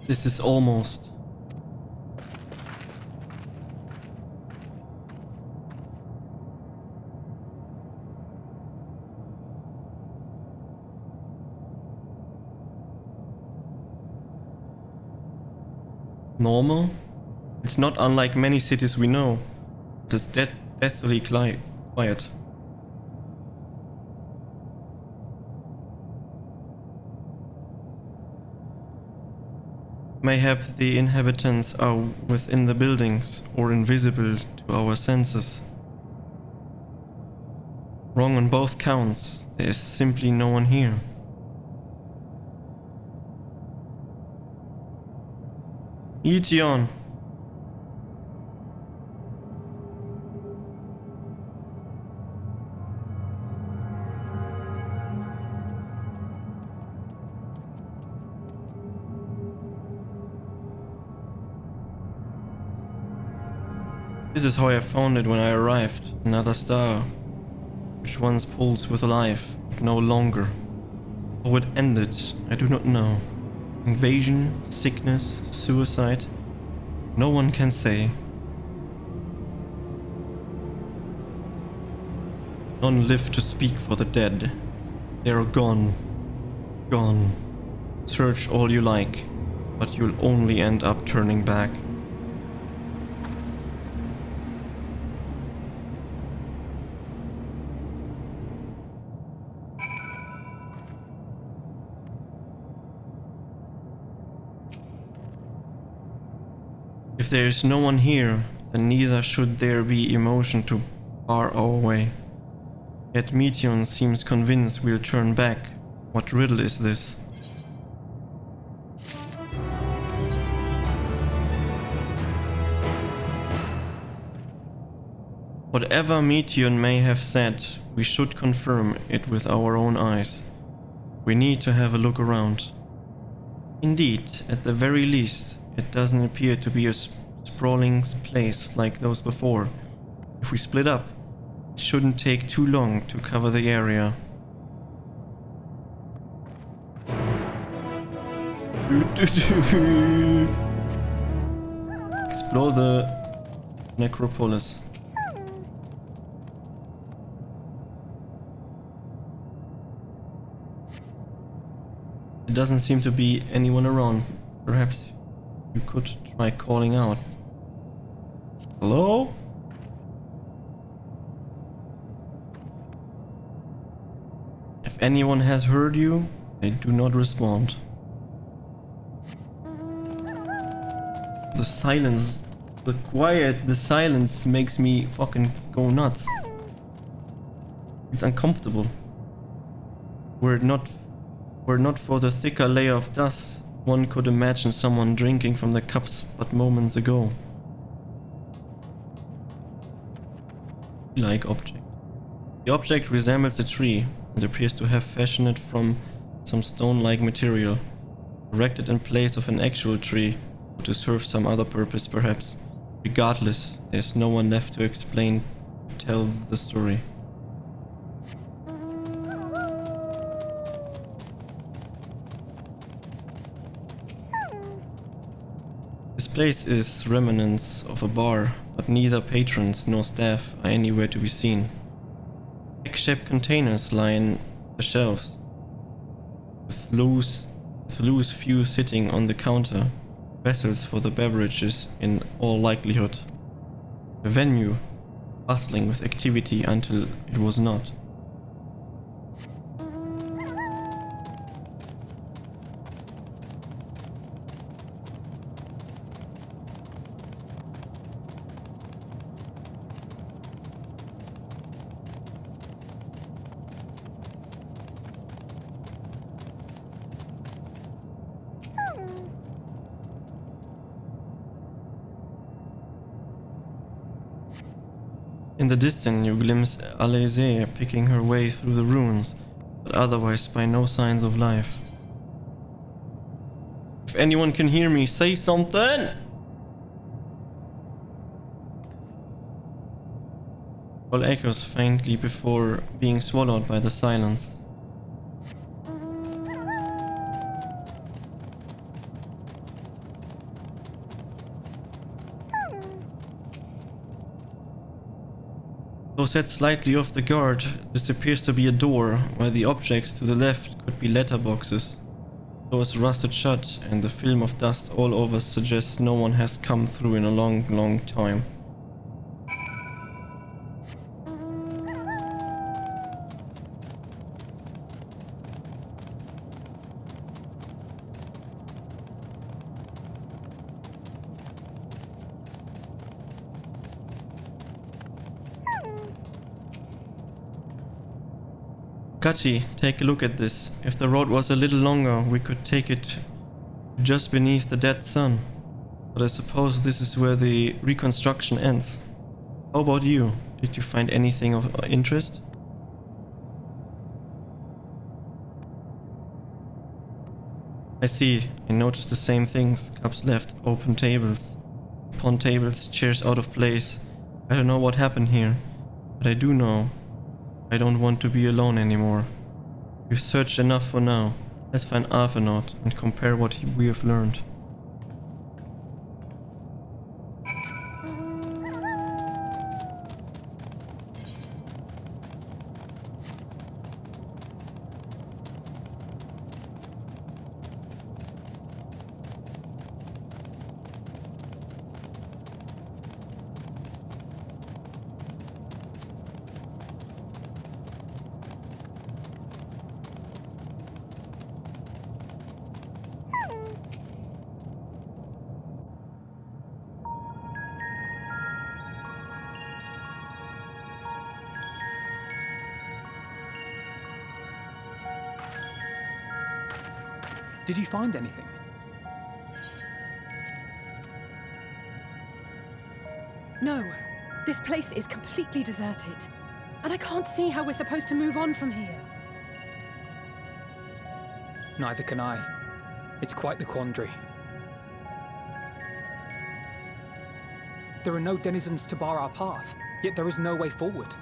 This is almost. Normal? It's not unlike many cities we know. It's deathly quiet. Mayhap the inhabitants are within the buildings or invisible to our senses. Wrong on both counts. There is simply no one here. Etion. This is how I found it when I arrived. Another star, which once pulsed with life, but no longer. How it ended, I do not know. Invasion, sickness, suicide. No one can say. None live to speak for the dead. They are gone. Gone. Search all you like, but you'll only end up turning back. If there is no one here, then neither should there be emotion to bar our way. Yet Meteon seems convinced we'll turn back. What riddle is this? Whatever Meteon may have said, we should confirm it with our own eyes. We need to have a look around. Indeed, at the very least, it doesn't appear to be a sprawling place like those before. If we split up, it shouldn't take too long to cover the area. Explore the necropolis. There doesn't seem to be anyone around. Perhaps you could try calling out. Hello? If anyone has heard you, they do not respond. The silence, the quiet, the silence makes me fucking go nuts. It's uncomfortable. Were it not for the thicker layer of dust, one could imagine someone drinking from the cups but moments ago. Like object. The object resembles a tree and appears to have fashioned it from some stone-like material, erected in place of an actual tree, or to serve some other purpose perhaps. Regardless, there's no one left to explain, to tell the story. This place is remnants of a bar, but neither patrons nor staff are anywhere to be seen. Egg-shaped containers line the shelves, with loose few sitting on the counter, vessels for the beverages in all likelihood. The venue, bustling with activity until it was not. In the distance, you glimpse Alize picking her way through the ruins, but otherwise by no signs of life. If anyone can hear me, say something! All echoes faintly before being swallowed by the silence. Though set slightly off the guard, this appears to be a door, while the objects to the left could be letterboxes. Doors rusted shut, and the film of dust all over suggests no one has come through in a long time. Gachi, take a look at this. If the road was a little longer, we could take it just beneath the dead sun. But I suppose this is where the reconstruction ends. How about you? Did you find anything of interest? I see. I noticed the same things. Cups left, open tables. Upon tables, chairs out of place. I don't know what happened here, but I do know I don't want to be alone anymore. We've searched enough for now. Let's find Arthanaut and compare what we have learned. Did you find anything? No. This place is completely deserted. And I can't see how we're supposed to move on from here. Neither can I. It's quite the quandary. There are no denizens to bar our path, yet there is no way forward.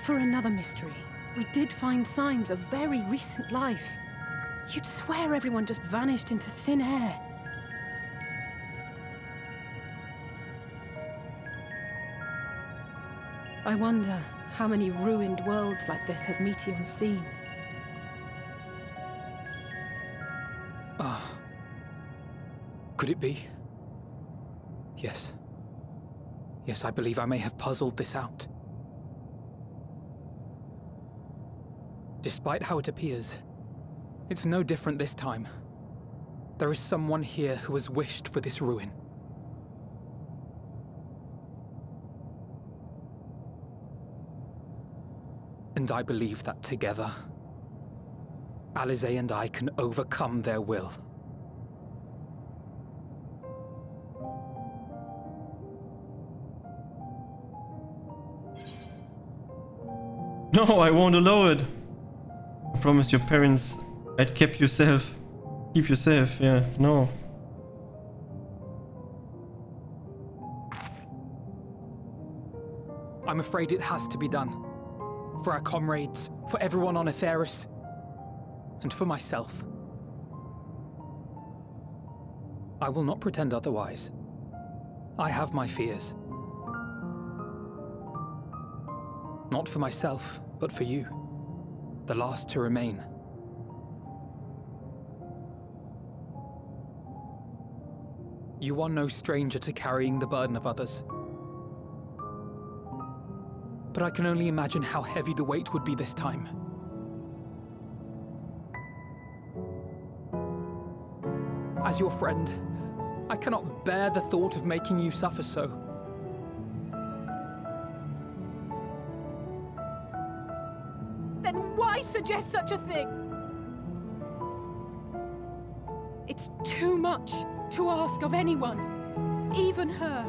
For another mystery, we did find signs of very recent life. You'd swear everyone just vanished into thin air. I wonder how many ruined worlds like this has Meteion seen. Could it be? Yes. Yes, I believe I may have puzzled this out. Despite how it appears, it's no different this time. There is someone here who has wished for this ruin. And I believe that together, Alize and I can overcome their will. No, I won't allow it. I promised your parents I'd keep you safe. Keep you safe, yeah, no. I'm afraid it has to be done. For our comrades, for everyone on Aetheris, and for myself. I will not pretend otherwise. I have my fears. Not for myself, but for you. The last to remain. You are no stranger to carrying the burden of others. But I can only imagine how heavy the weight would be this time. As your friend, I cannot bear the thought of making you suffer so. Then why suggest such a thing? It's too much to ask of anyone, even her.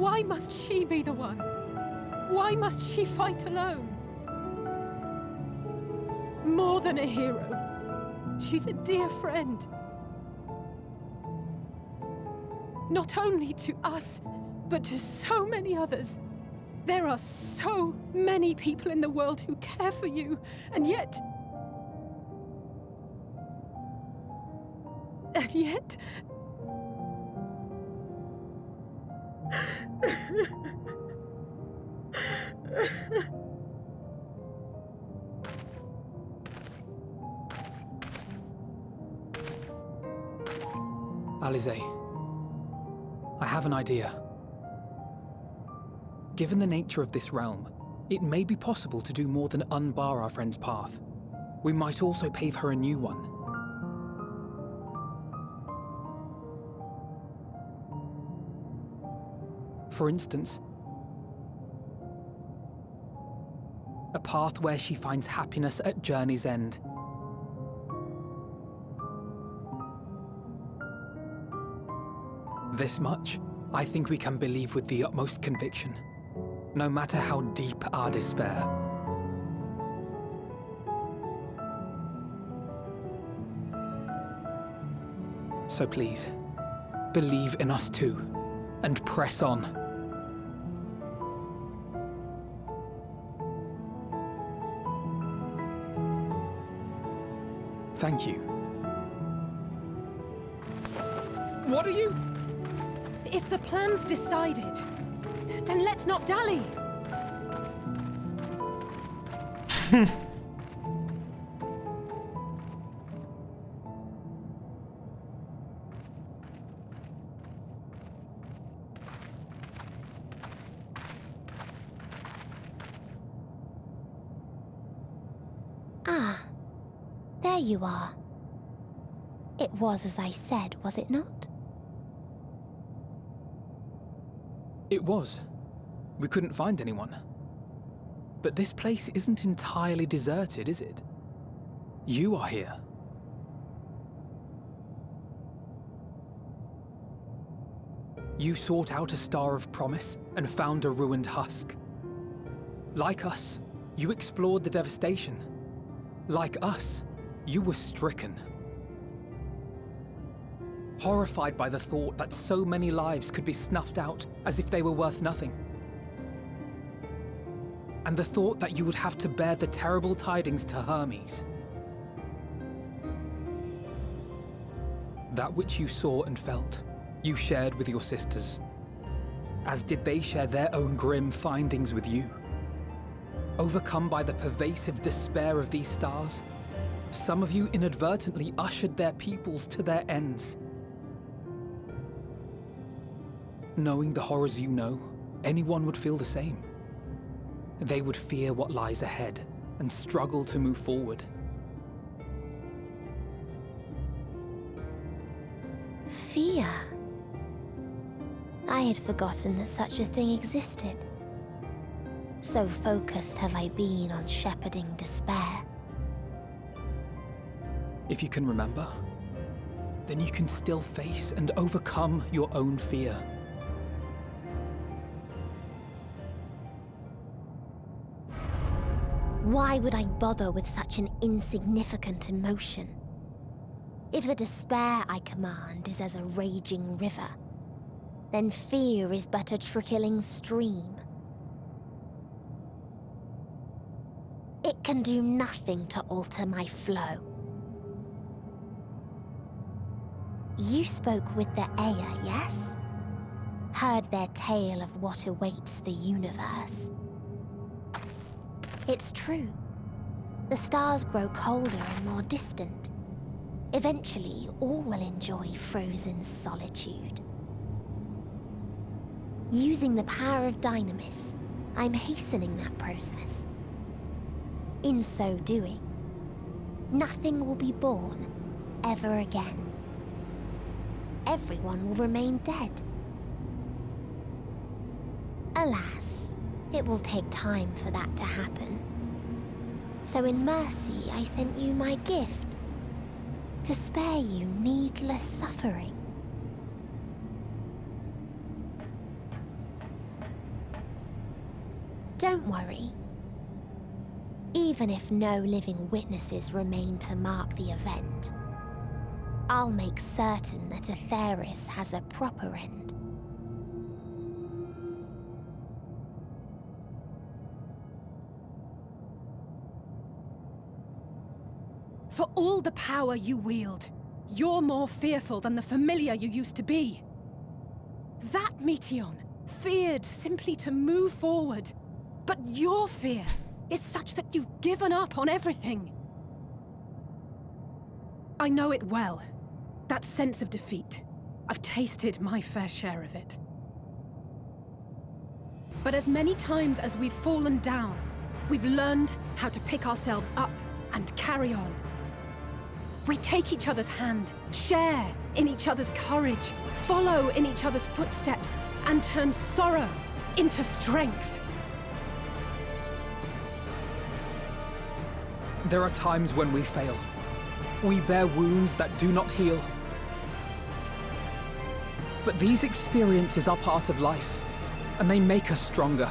Why must she be the one? Why must she fight alone? More than a hero, she's a dear friend. Not only to us, but to so many others. There are so many people in the world who care for you, and yet... And yet... Alize, I have an idea. Given the nature of this realm, it may be possible to do more than unbar our friend's path. We might also pave her a new one. For instance, a path where she finds happiness at journey's end. This much, I think we can believe with the utmost conviction, no matter how deep our despair. So please, believe in us too, and press on. Thank you. What are you? If the plan's decided, then let's not dally. Ah, there you are. It was as I said, was it not? It was. We couldn't find anyone. But this place isn't entirely deserted, is it? You are here. You sought out a star of promise and found a ruined husk. Like us, you explored the devastation. Like us, you were stricken. Horrified by the thought that so many lives could be snuffed out as if they were worth nothing. And the thought that you would have to bear the terrible tidings to Hermes. That which you saw and felt, you shared with your sisters, as did they share their own grim findings with you. Overcome by the pervasive despair of these stars, some of you inadvertently ushered their peoples to their ends. Knowing the horrors you know, anyone would feel the same. They would fear what lies ahead and struggle to move forward. Fear? I had forgotten that such a thing existed. So focused have I been on shepherding despair. If you can remember, then you can still face and overcome your own fear. Why would I bother with such an insignificant emotion? If the despair I command is as a raging river, then fear is but a trickling stream. It can do nothing to alter my flow. You spoke with the Aya, yes? Heard their tale of what awaits the universe. It's true. The stars grow colder and more distant. Eventually, all will enjoy frozen solitude. Using the power of Dynamis, I'm hastening that process. In so doing, nothing will be born ever again. Everyone will remain dead. Alas, it will take time for that to happen. So in mercy, I sent you my gift, to spare you needless suffering. Don't worry. Even if no living witnesses remain to mark the event, I'll make certain that Aetheris has a proper end. For all the power you wield, you're more fearful than the familiar you used to be. That Meteion feared simply to move forward, but your fear is such that you've given up on everything. I know it well. That sense of defeat. I've tasted my fair share of it. But as many times as we've fallen down, we've learned how to pick ourselves up and carry on. We take each other's hand, share in each other's courage, follow in each other's footsteps, and turn sorrow into strength. There are times when we fail. We bear wounds that do not heal. But these experiences are part of life, and they make us stronger.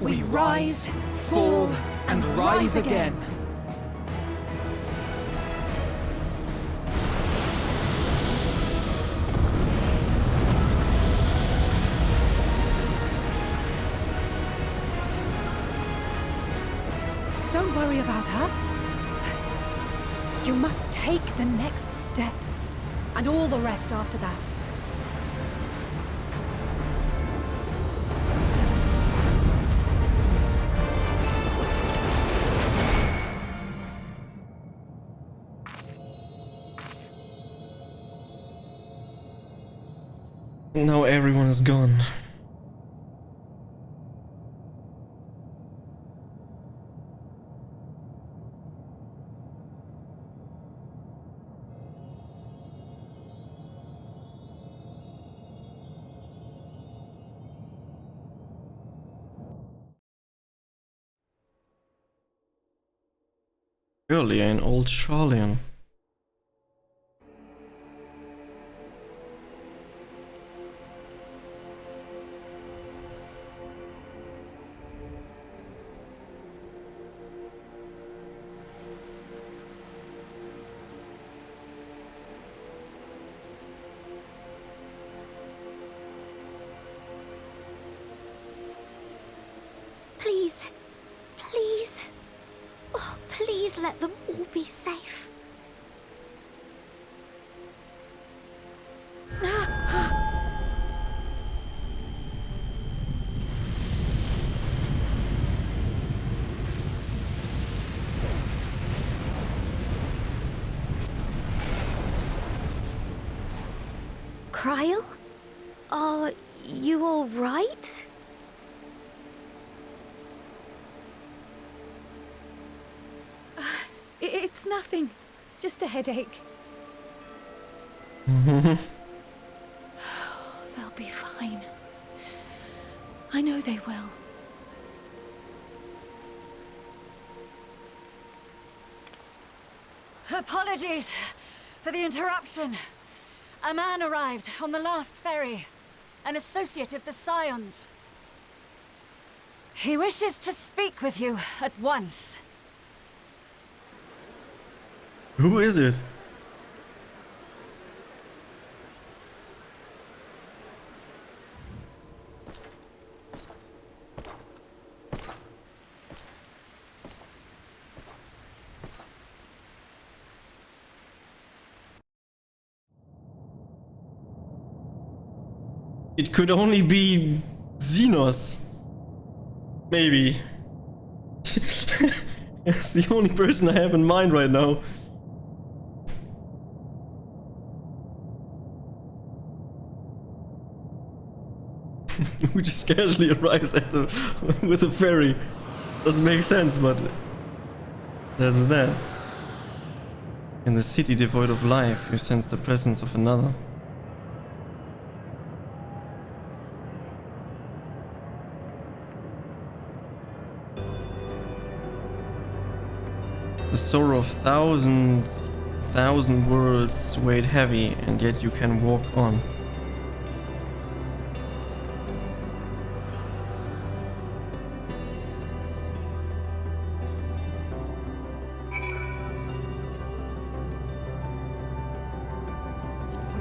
We rise, fall, and rise again. Don't worry about us. You must take the next step, and all the rest after that. Now everyone is gone. Earlier in Old Charlian. Please, please, oh, please let them all be safe. Cryle? Are you all right? It's nothing. Just a headache. Mm-hmm. They'll be fine. I know they will. Apologies for the interruption. A man arrived on the last ferry. An associate of the Scions. He wishes to speak with you at once. Who is it? It could only be Xenos. Maybe. That's the only person I have in mind right now. Who just casually arrives at the with a ferry. Doesn't make sense, but that's that. In the city devoid of life, you sense the presence of another. The sorrow of thousands 1,000 worlds weighed heavy, and yet you can walk on.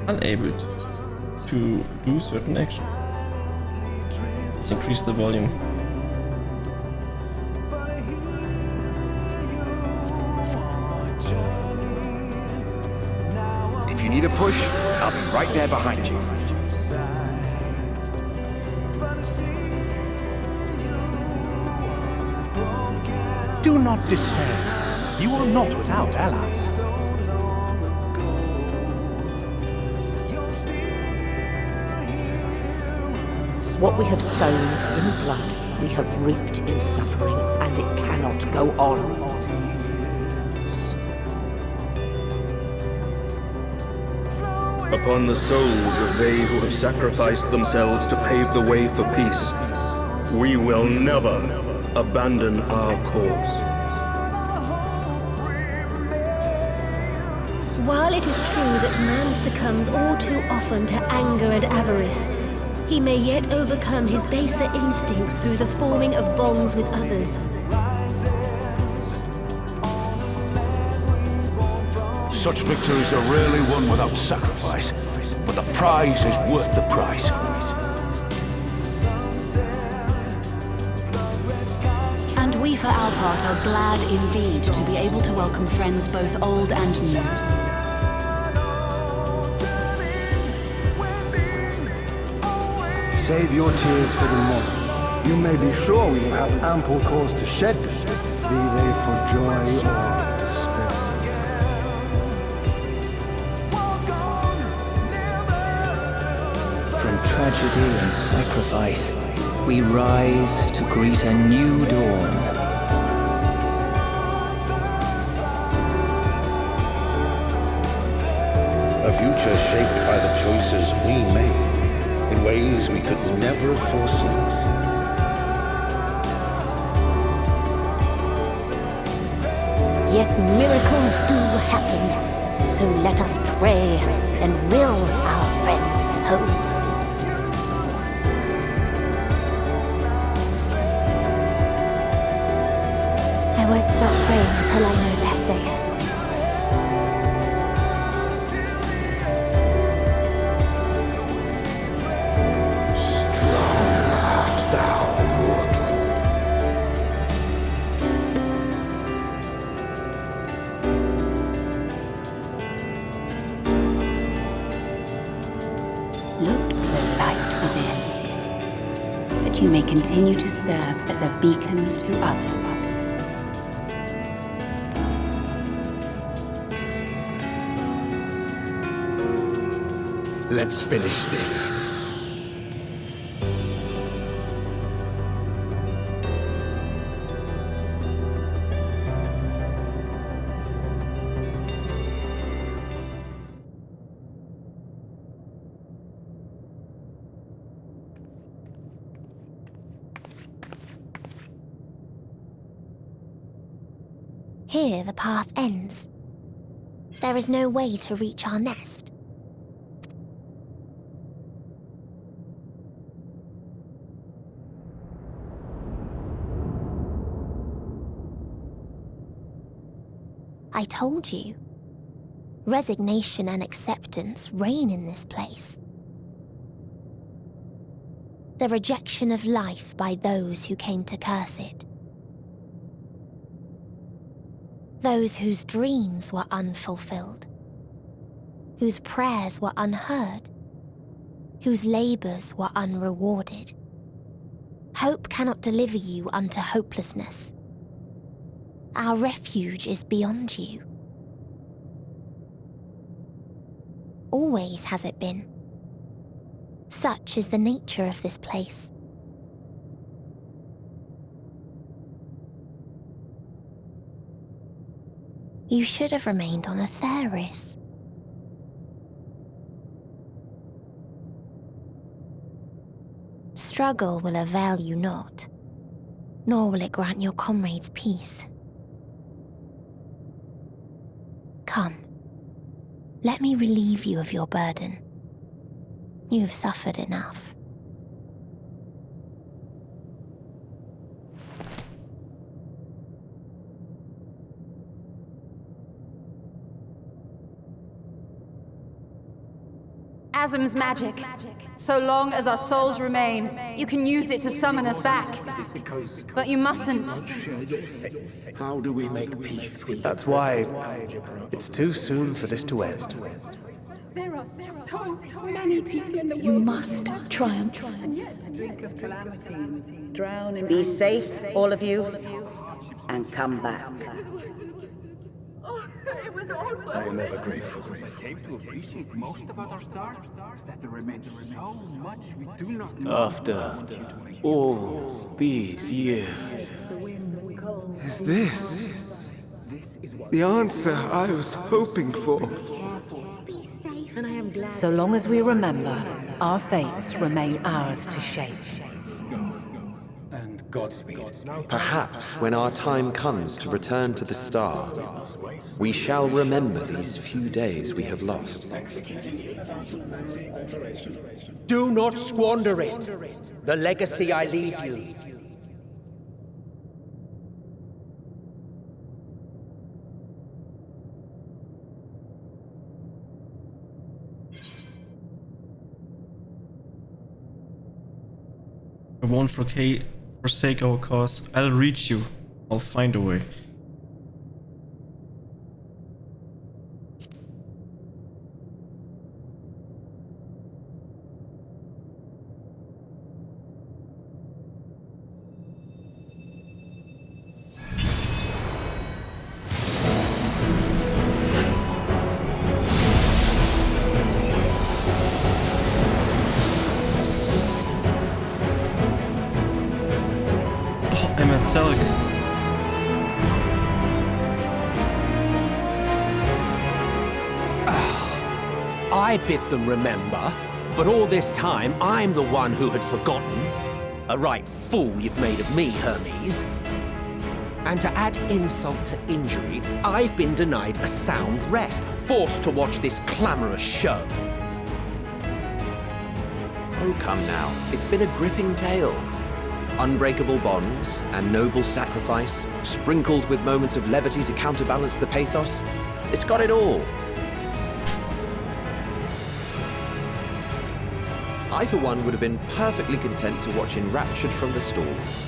Unable to do certain actions. Let's increase the volume. If you need a push, I'll be right there behind you. Do not despair. You are not without allies. What we have sown in blood, we have reaped in suffering, and it cannot go on. Upon the souls of they who have sacrificed themselves to pave the way for peace, we will never abandon our cause. While it is true that man succumbs all too often to anger and avarice, he may yet overcome his baser instincts through the forming of bonds with others. Such victories are rarely won without sacrifice, but the prize is worth the price. And we, for our part, are glad indeed to be able to welcome friends both old and new. Save your tears for the morrow. You may be sure we will have ample cause to shed them, be they for joy or despair. From tragedy and sacrifice, we rise to greet a new dawn. A future shaped by the choices we made, in ways we could never foresee. Yet miracles do happen, so let us pray and will our friends home. I won't stop praying until I know they're safe. You may continue to serve as a beacon to others. Let's finish this. Here the path ends. There is no way to reach our nest. I told you. Resignation and acceptance reign in this place. The rejection of life by those who came to curse it. Those whose dreams were unfulfilled, whose prayers were unheard, whose labors were unrewarded. Hope cannot deliver you unto hopelessness. Our refuge is beyond you. Always has it been. Such is the nature of this place. You should have remained on Atheris. Struggle will avail you not, nor will it grant your comrades peace. Come, Let me relieve you of your burden. You've suffered enough. Asm's magic. So long as our souls remain, you can use it to summon us back. But you mustn't. How do we make peace with That's why it's too soon for this to end. There are so many people in the world. You must triumph. Drink of calamity and drown in... Be safe, all of you, and come back. It was all I am ever grateful. I came to appreciate most about our star is that there remains so much we do not know. After all these years, is this the answer I was hoping for? So long as we remember, our fates remain ours to shape. And Godspeed. Perhaps when our time comes to return to the star, we shall remember these few days we have lost. Do not squander it. The legacy I leave you. I won't forsake our cause. I'll reach you. I'll find a way. I bid them remember, but all this time I'm the one who had forgotten. A right fool you've made of me, Hermes. And to add insult to injury, I've been denied a sound rest, forced to watch this clamorous show. Oh, come now. It's been a gripping tale. Unbreakable bonds and noble sacrifice, sprinkled with moments of levity to counterbalance the pathos. It's got it all. I, for one, would have been perfectly content to watch enraptured from the stalls.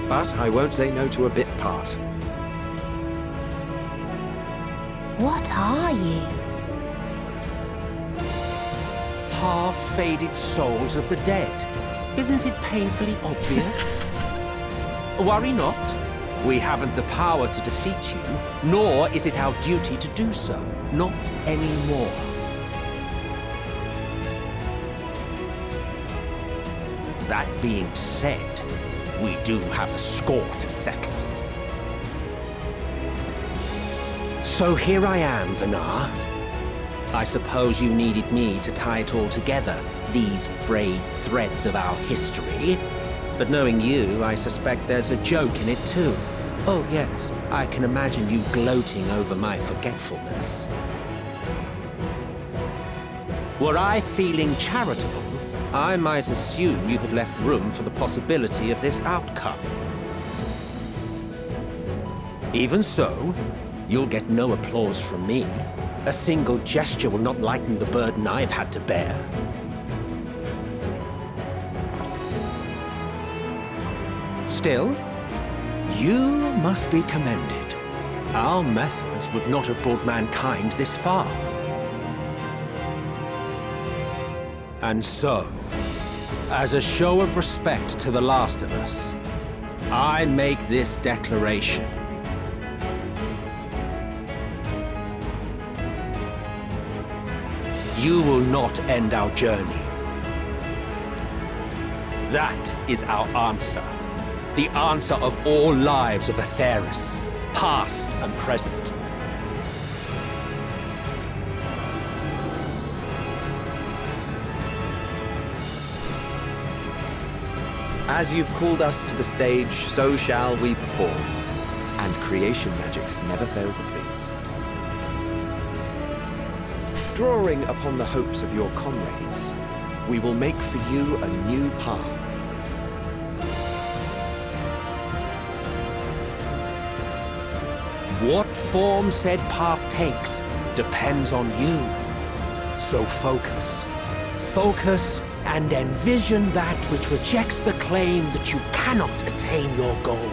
But I won't say no to a bit part. What are you? Half-faded souls of the dead. Isn't it painfully obvious? Worry not. We haven't the power to defeat you, nor is it our duty to do so. Not anymore. That being said, we do have a score to settle. So here I am, Vanar. I suppose you needed me to tie it all together, these frayed threads of our history. But knowing you, I suspect there's a joke in it too. Oh yes, I can imagine you gloating over my forgetfulness. Were I feeling charitable, I might assume you had left room for the possibility of this outcome. Even so, you'll get no applause from me. A single gesture will not lighten the burden I've had to bear. Still, you must be commended. Our methods would not have brought mankind this far. And so, as a show of respect to the last of us, I make this declaration. You will not end our journey. That is our answer. The answer of all lives of Atheris, past and present. As you've called us to the stage, so shall we perform. And creation magics never fail to please. Drawing upon the hopes of your comrades, we will make for you a new path. What form said path takes depends on you. So focus. Focus and envision that which rejects the claim that you cannot attain your goal.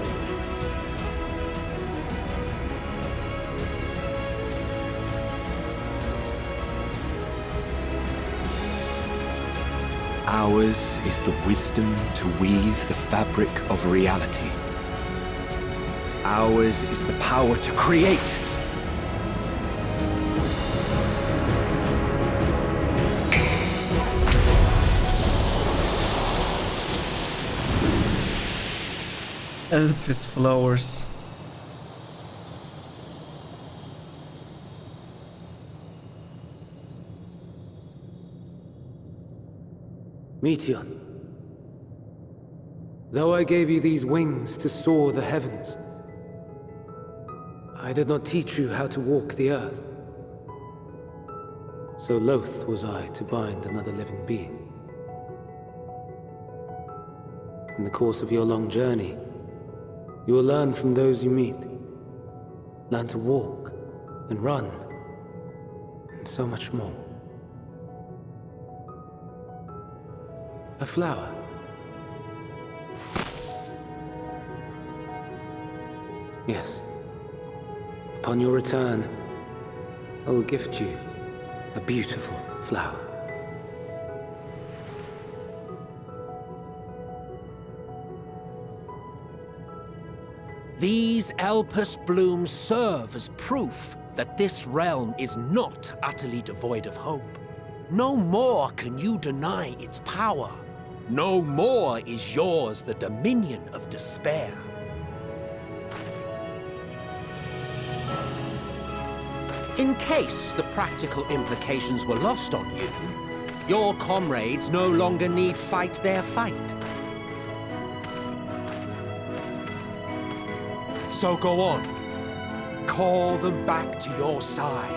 Ours is the wisdom to weave the fabric of reality. Ours is the power to create. Elvis flowers. Meteon, though I gave you these wings to soar the heavens, I did not teach you how to walk the earth. So loath was I to bind another living being. In the course of your long journey, you will learn from those you meet. Learn to walk and run, and so much more. A flower. Yes. Upon your return, I will gift you a beautiful flower. These Elpis blooms serve as proof that this realm is not utterly devoid of hope. No more can you deny its power. No more is yours the dominion of despair. In case the practical implications were lost on you, your comrades no longer need fight their fight. So go on. Call them back to your side.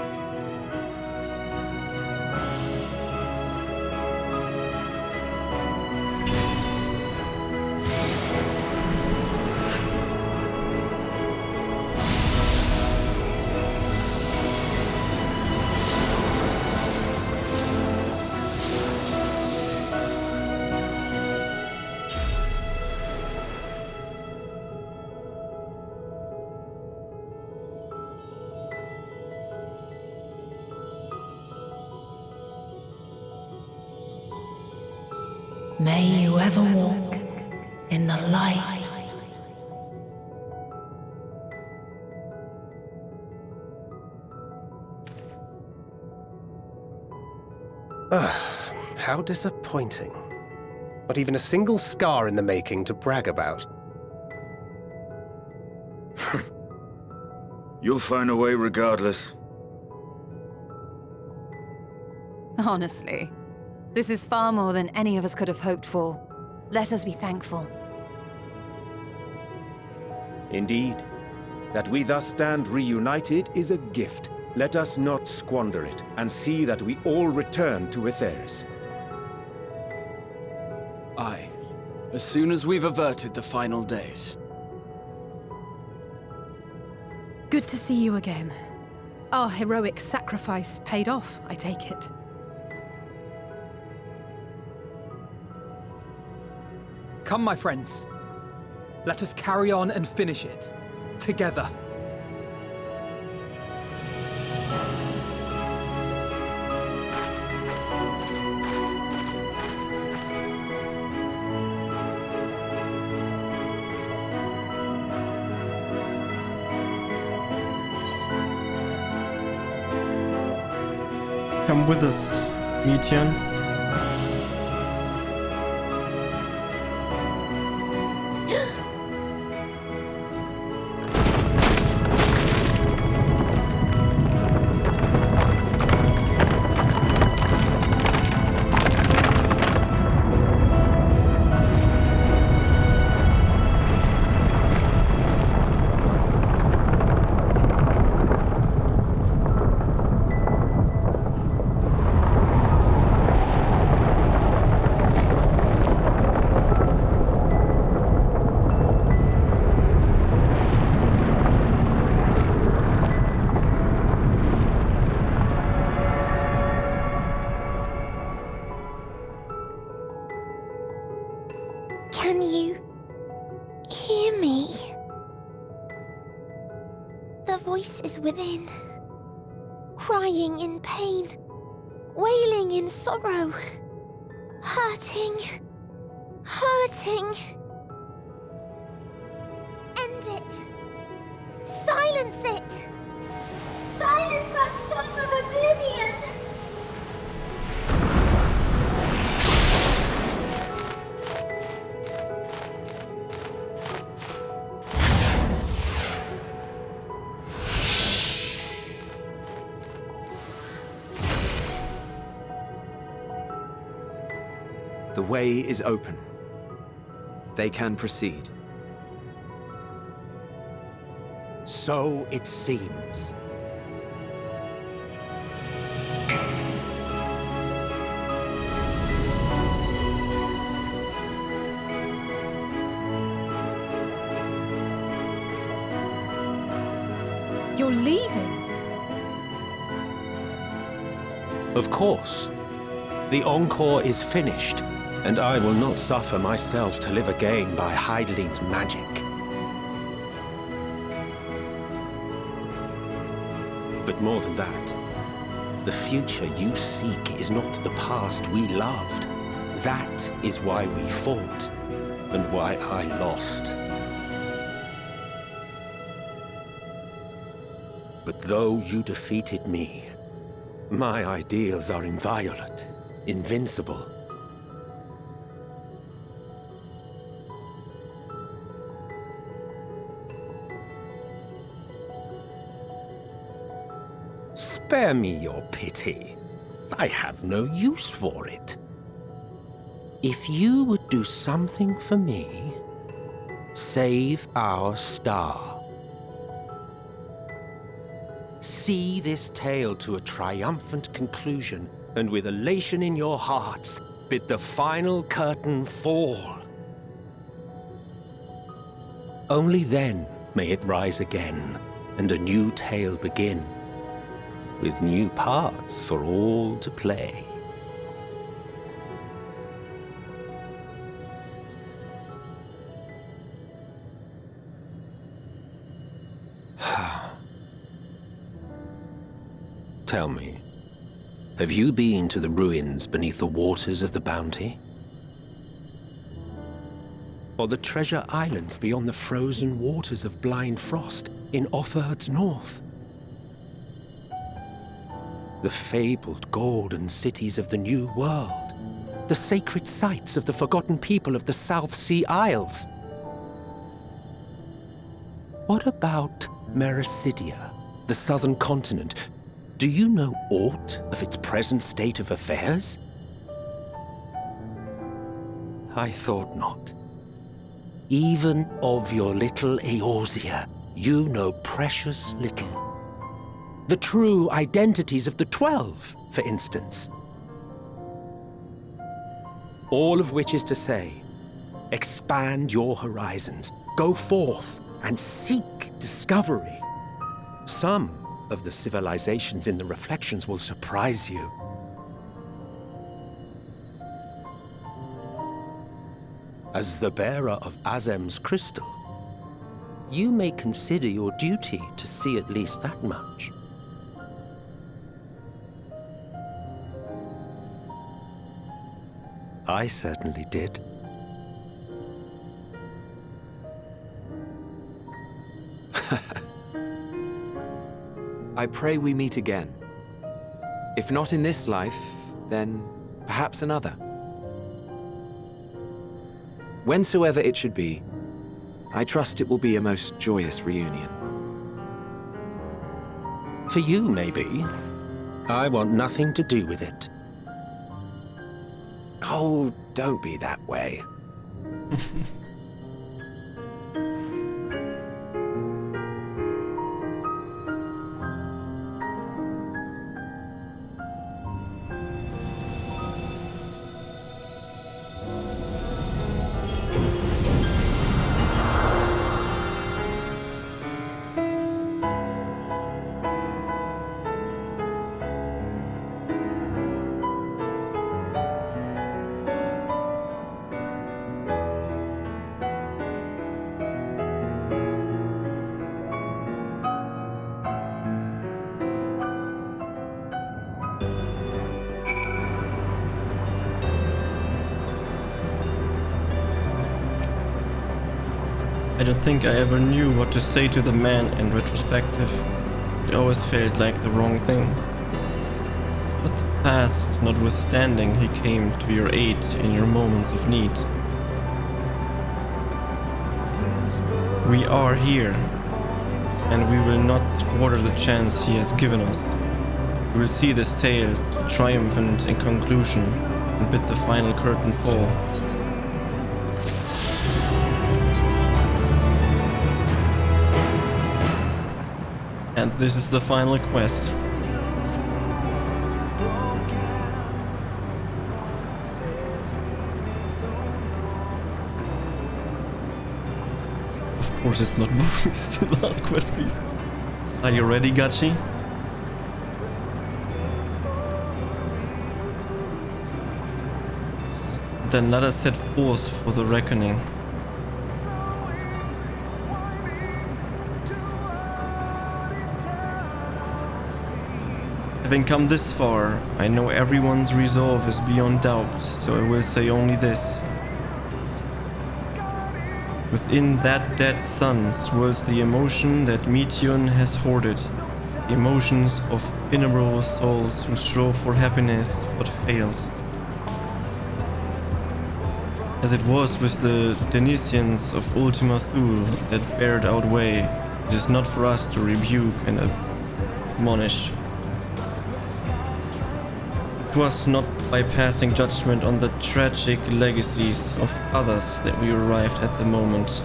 May you ever walk in the light. How disappointing. Not even a single scar in the making to brag about. You'll find a way regardless. Honestly, this is far more than any of us could have hoped for. Let us be thankful. Indeed. That we thus stand reunited is a gift. Let us not squander it, and see that we all return to Etheris. Aye. As soon as we've averted the final days. Good to see you again. Our heroic sacrifice paid off, I take it. Come, my friends. Let us carry on and finish it. Together. Come with us, Meteon. The voice is within, crying in pain, wailing in sorrow, hurting, hurting. End it! Silence it! Silence our song of oblivion! The way is open. They can proceed. So it seems. You're leaving? Of course. The encore is finished, and I will not suffer myself to live again by Heideling's magic. But more than that, the future you seek is not the past we loved. That is why we fought, and why I lost. But though you defeated me, my ideals are inviolate, invincible. Spare me your pity. I have no use for it. If you would do something for me, save our star. See this tale to a triumphant conclusion, and with elation in your hearts, bid the final curtain fall. Only then may it rise again, and a new tale begin, with new parts for all to play. Tell me, have you been to the ruins beneath the waters of the Bounty? Or the treasure islands beyond the frozen waters of Blind Frost in Offerd's north? The fabled golden cities of the New World, the sacred sites of the forgotten people of the South Sea Isles? What about Mericidia, the southern continent? Do you know aught of its present state of affairs? I thought not. Even of your little Eorzea, you know precious little. The true identities of the 12, for instance. All of which is to say, expand your horizons, go forth and seek discovery. Some of the civilizations in the reflections will surprise you. As the bearer of Azem's crystal, you may consider your duty to see at least that much. I certainly did. I pray we meet again. If not in this life, then perhaps another. Whensoever it should be, I trust it will be a most joyous reunion. For you, maybe. I want nothing to do with it. Oh, don't be that way. I don't think I ever knew what to say to the man in retrospective. It always felt like the wrong thing. But the past notwithstanding, he came to your aid in your moments of need. We are here, and we will not squander the chance he has given us. We will see this tale to triumphant in conclusion and bid the final curtain fall. And this is the final quest. Of course it's not moving. It's the last quest, please. Are you ready, Gachi? Then let us set forth for the reckoning. Having come this far, I know everyone's resolve is beyond doubt, so I will say only this. Within that dead sun swirls the emotion that Meteion has hoarded, the emotions of innumerable souls who strove for happiness but failed. As it was with the Denisians of Ultima Thule that bared our way, it is not for us to rebuke and admonish. It was not by passing judgment on the tragic legacies of others that we arrived at the moment.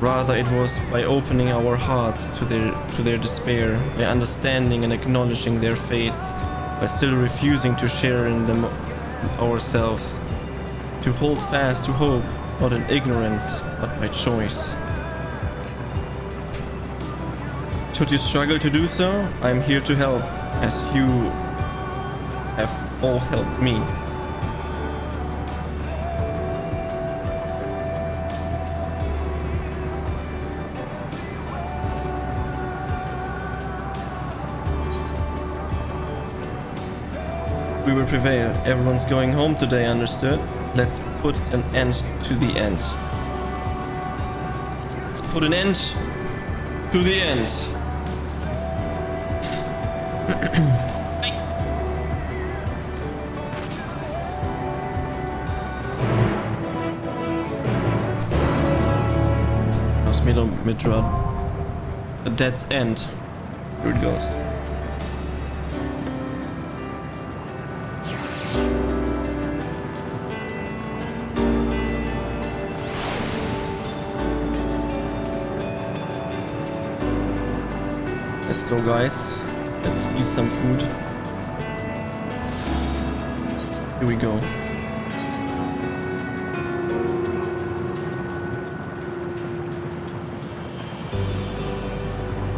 Rather, it was by opening our hearts to their despair, by understanding and acknowledging their fates, by still refusing to share in them ourselves, to hold fast to hope, not in ignorance, but by choice. Should you struggle to do so, I am here to help, as you have all helped me. We will prevail. Everyone's going home today, understood? Let's put an end to the end. Let's put an end to the end. Midrad. A dead's end. Here it goes. Let's go, guys. Let's eat some food. Here we go.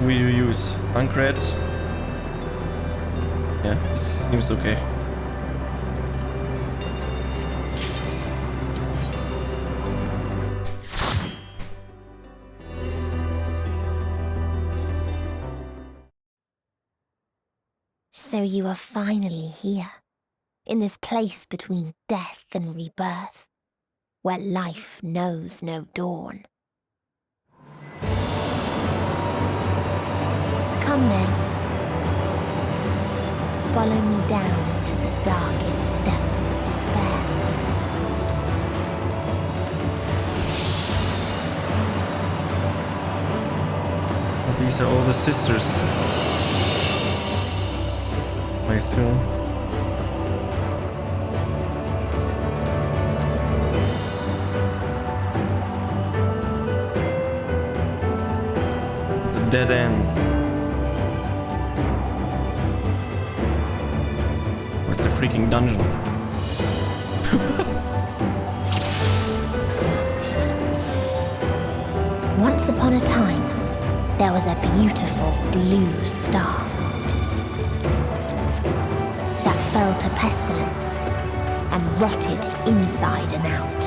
We use Thancred. Yeah, this seems okay. So you are finally here, in this place between death and rebirth, where life knows no dawn. Come then. Follow me down into the darkest depths of despair. These are all the sisters, I assume. The dead ends. What's the freaking dungeon? Once upon a time, there was a beautiful blue star that fell to pestilence and rotted inside and out.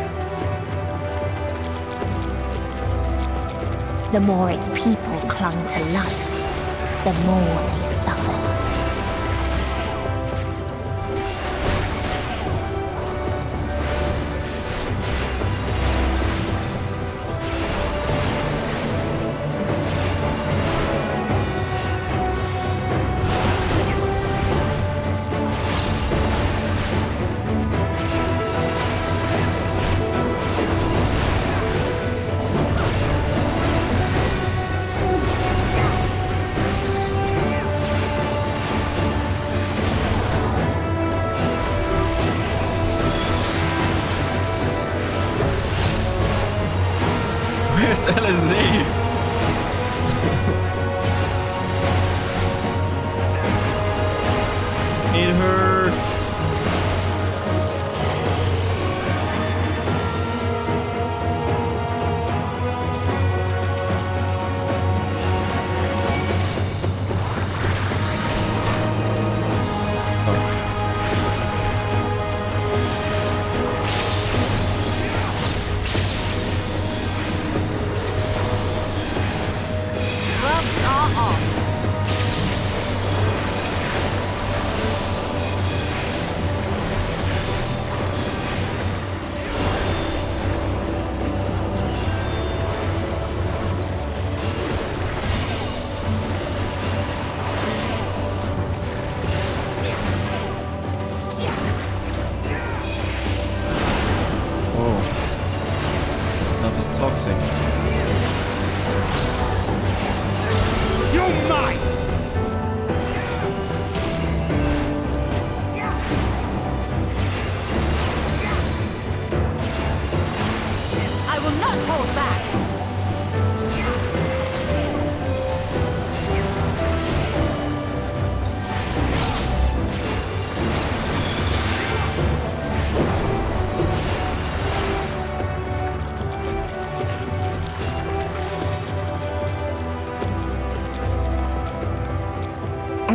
The more its people clung to life, the more they suffered.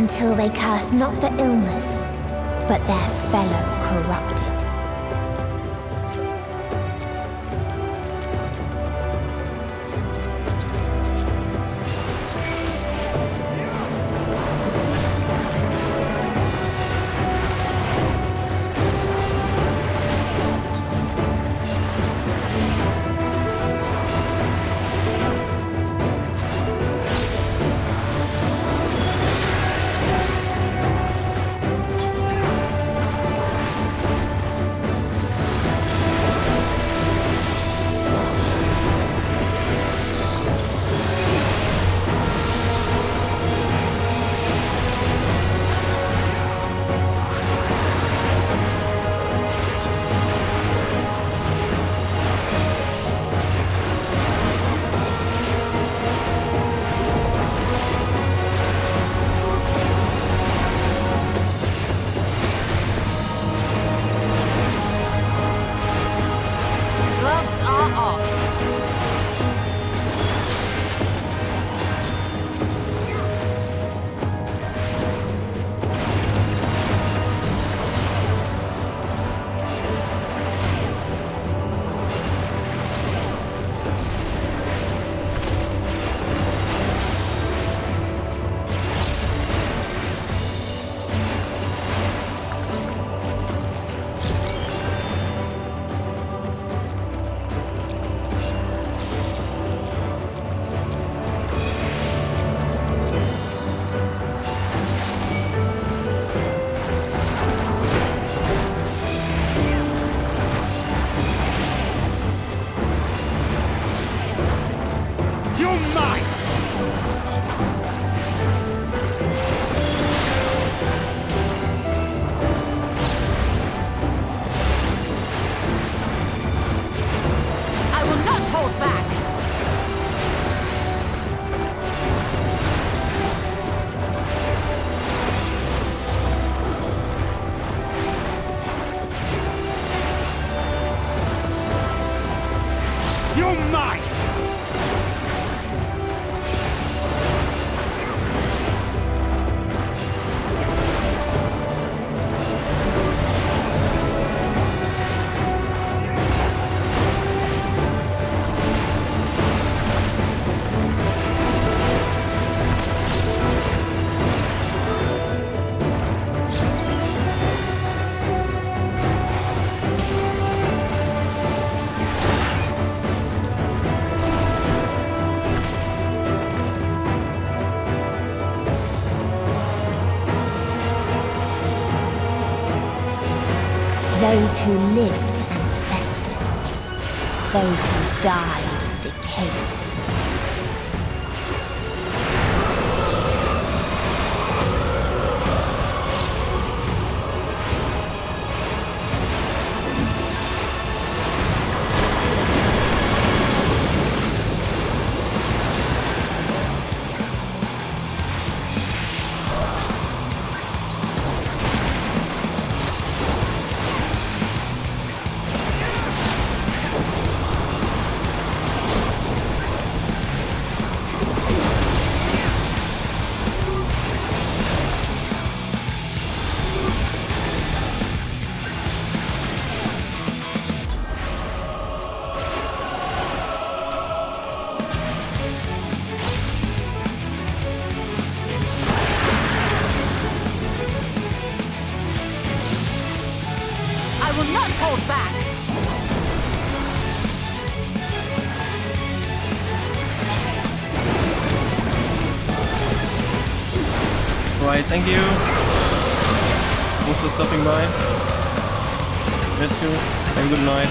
until they curse not the illness, but their fellow corrupted. Those who lived and festered. Those who died and decayed. Alright, thank you. Thanks for stopping by. Rescue. Have a good night.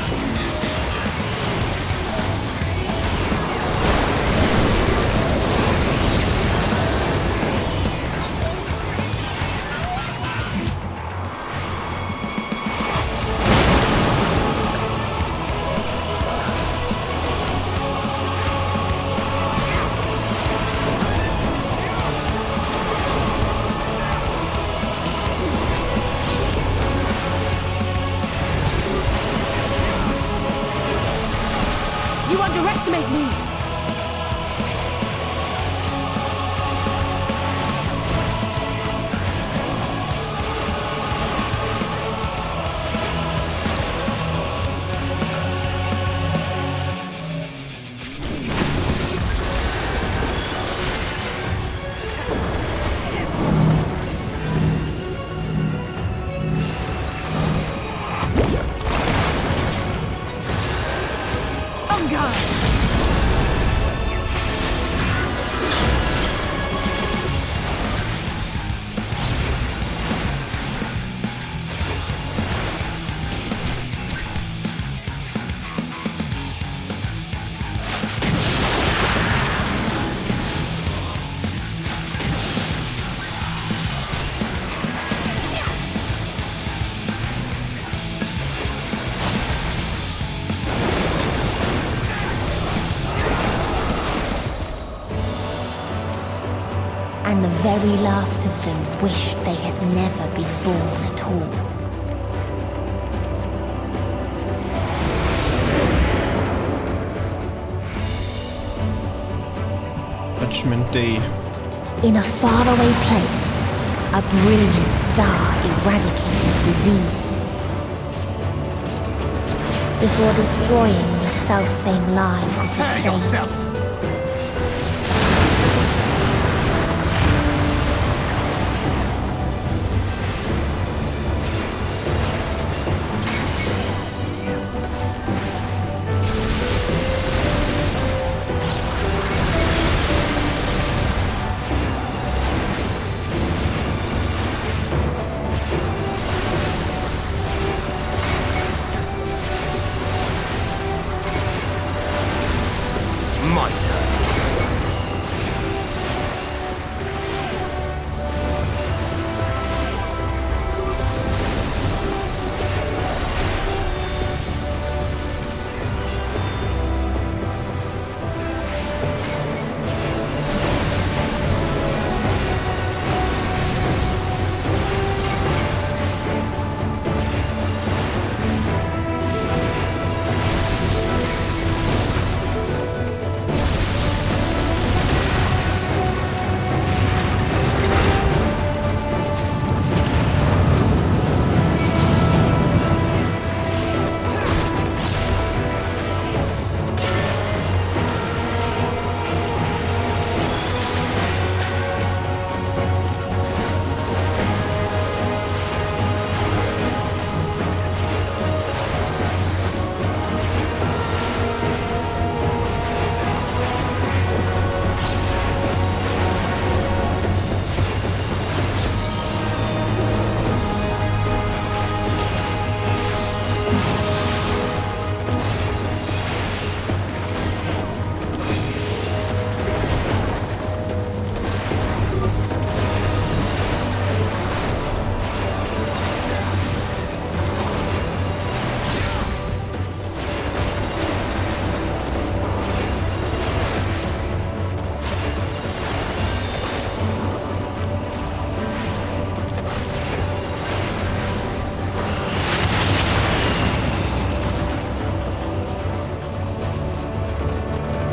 You underestimate me! And the very last of them wished they had never been born at all. Judgment Day. In a faraway place, a brilliant star eradicated disease. Before destroying the selfsame lives it had saved.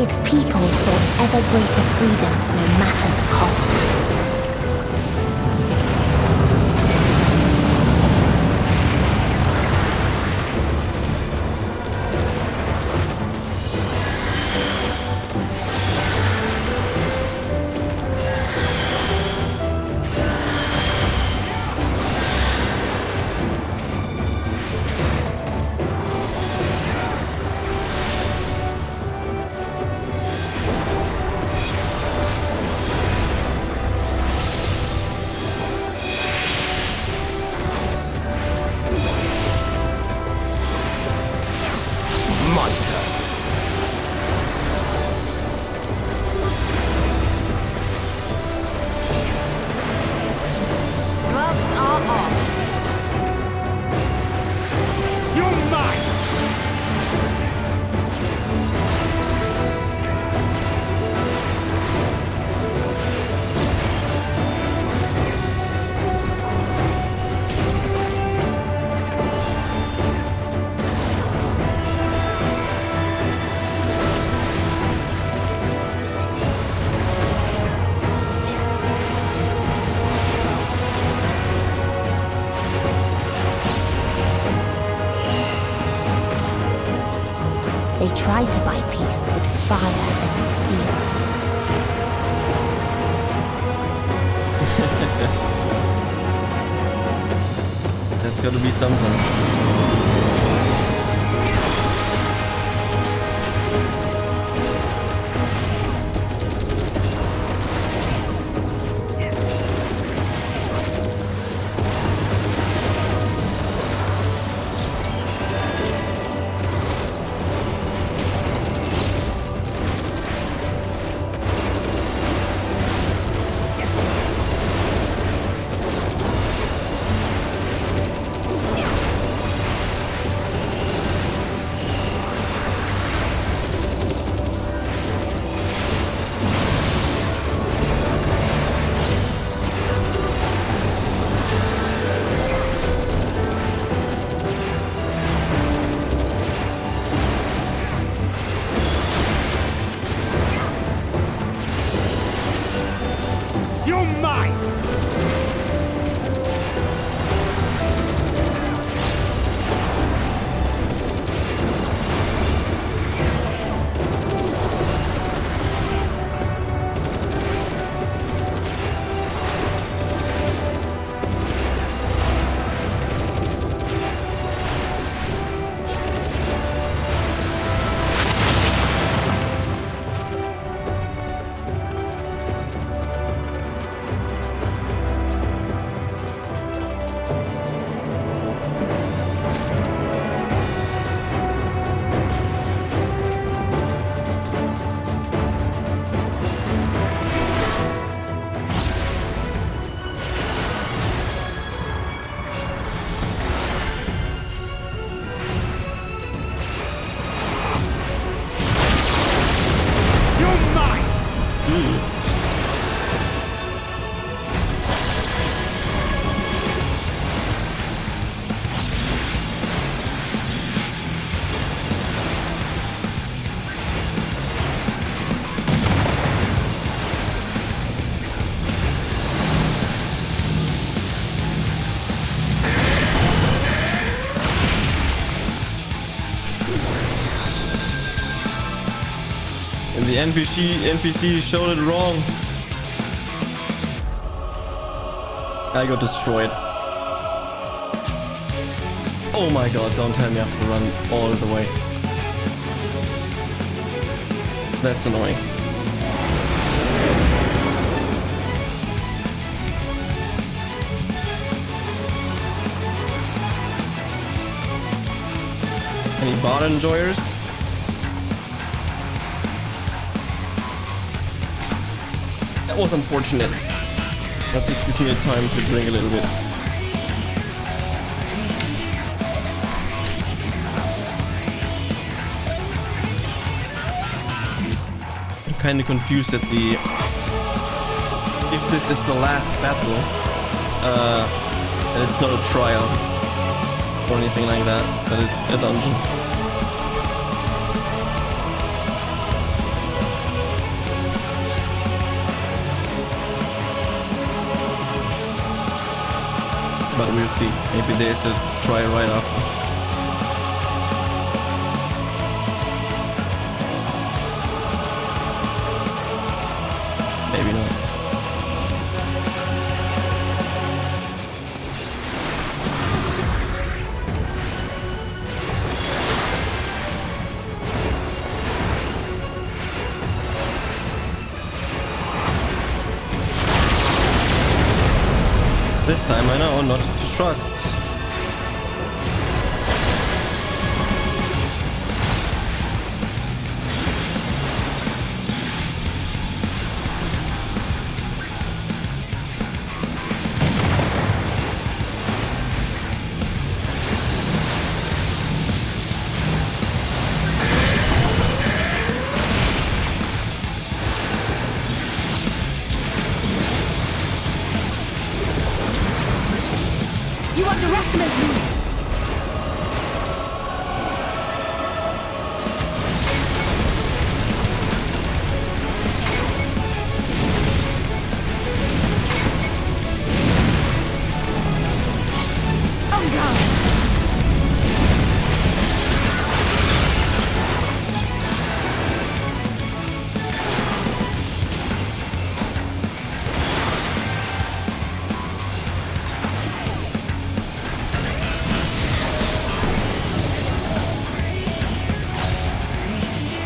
Its people sought ever greater freedoms no matter the cost. They tried to buy peace with fire and steel. That's gotta be something. You're mine! The NPC showed it wrong. I got destroyed. Oh my god, don't tell me I have to run all the way. That's annoying. Any bot enjoyers? That was unfortunate, but this gives me a time to drink a little bit. I'm kind of confused at the... if this is the last battle, and it's not a trial or anything like that, but it's a dungeon. But we'll see. Maybe there's a try right after. Maybe not. This time I know not to trust. You underestimate me! Oh God!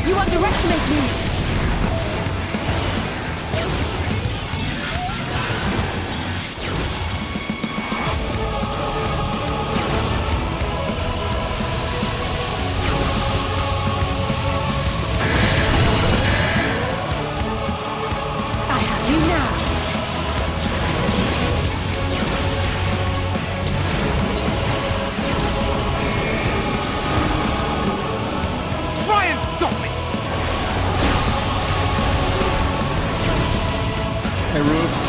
You underestimate me! I have you now! Try and stop me! Hey, Rubes.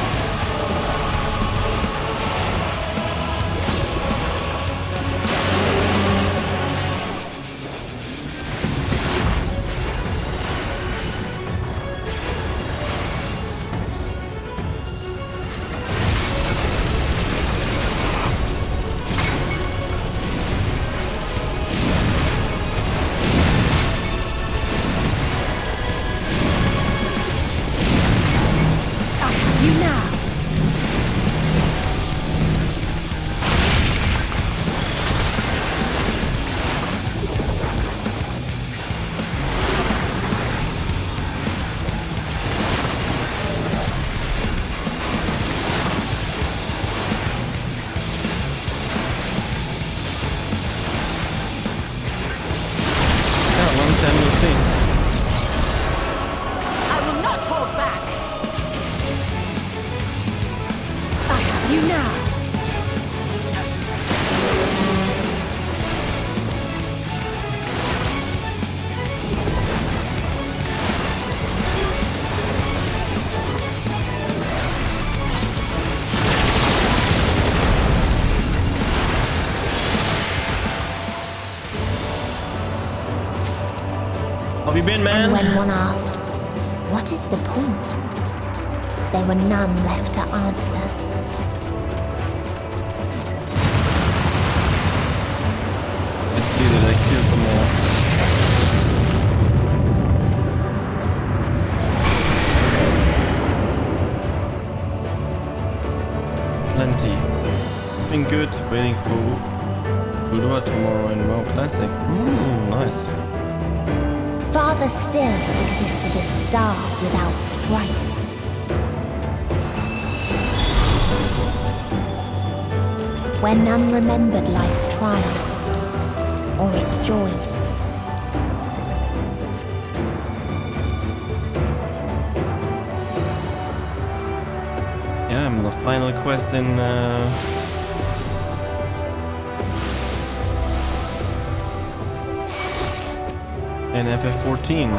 You now. How have you been, man? And when one asked, what is the point? There were none left to answer. Let's see that I killed them all. Plenty. Been good, waiting for Ulua tomorrow in WoW Classic. Nice. Farther still existed a star without strife. Where none remembered life's trials or its joys. Yeah, I'm the final quest in FF14.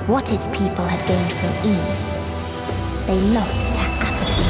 What its people had gained from ease, they lost to apathy.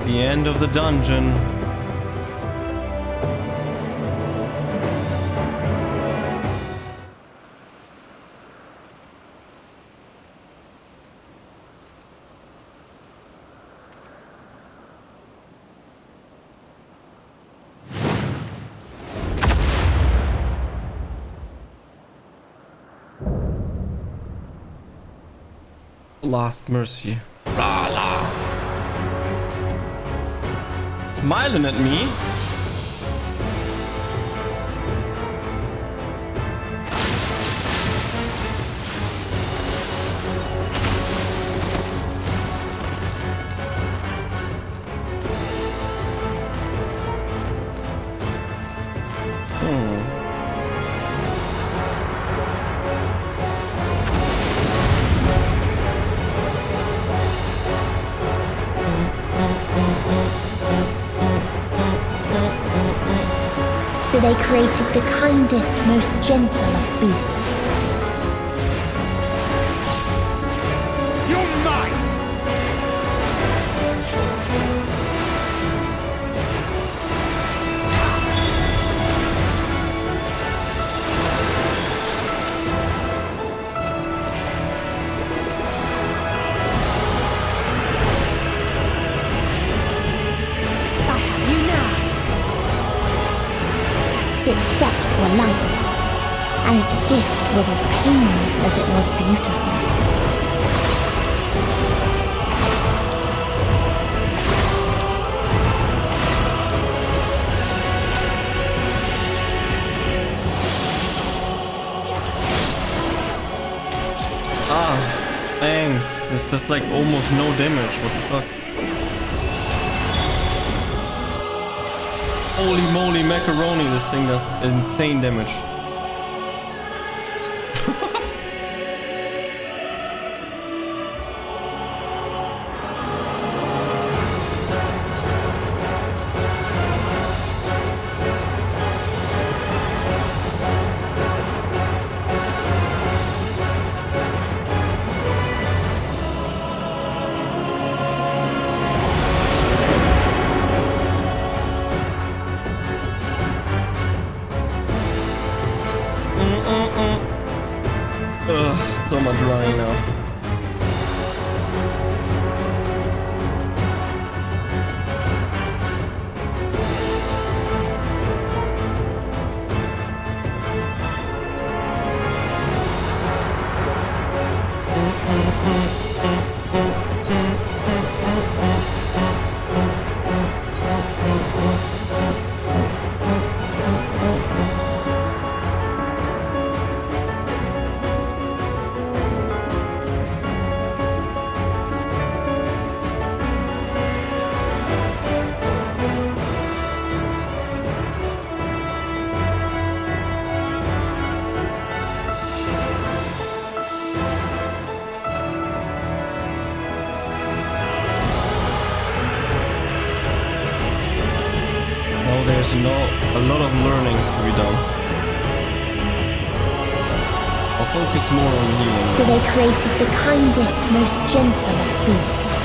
The end of the dungeon. Last mercy. Smiling at me. So they created the kindest, most gentle of beasts. You're mine! Its steps were light, and its gift was as painless as it was beautiful. Ah, thanks. This does like almost no damage. What the fuck? Holy moly macaroni, this thing does insane damage. Ugh, so much running now. There's a lot of learning to be done. I'll focus more on healing. So they created the kindest, most gentle of beasts.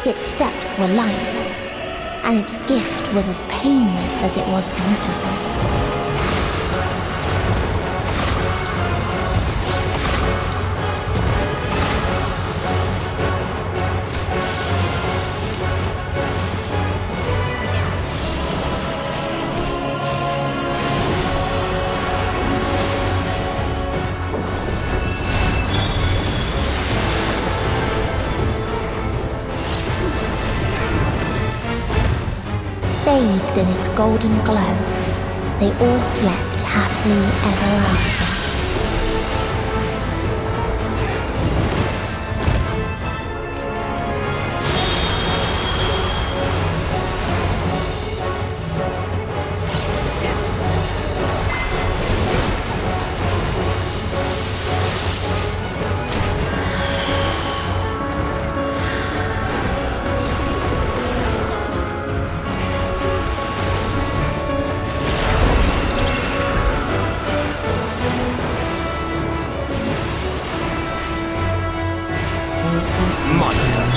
Its steps were light, and its gift was as painless as it was beautiful. Bathed in its golden glow, they all slept happily ever after. My turn.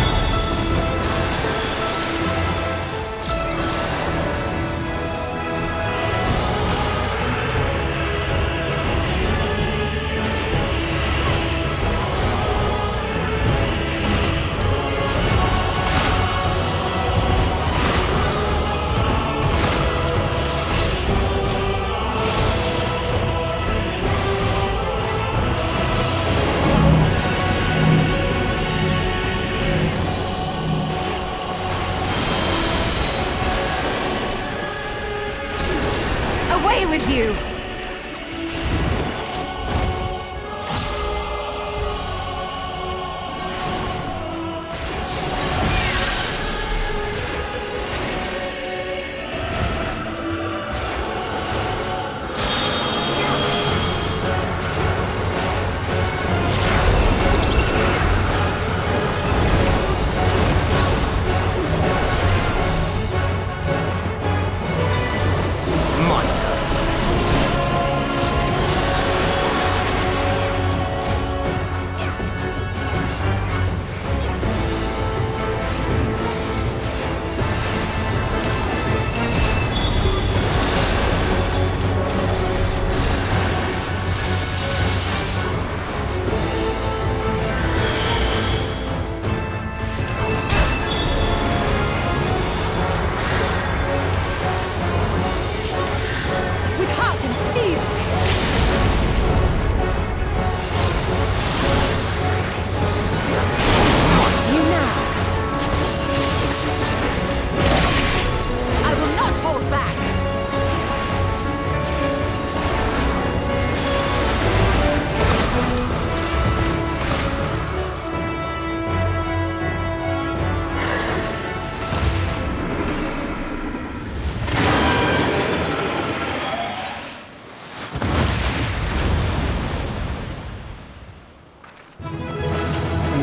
Away with you!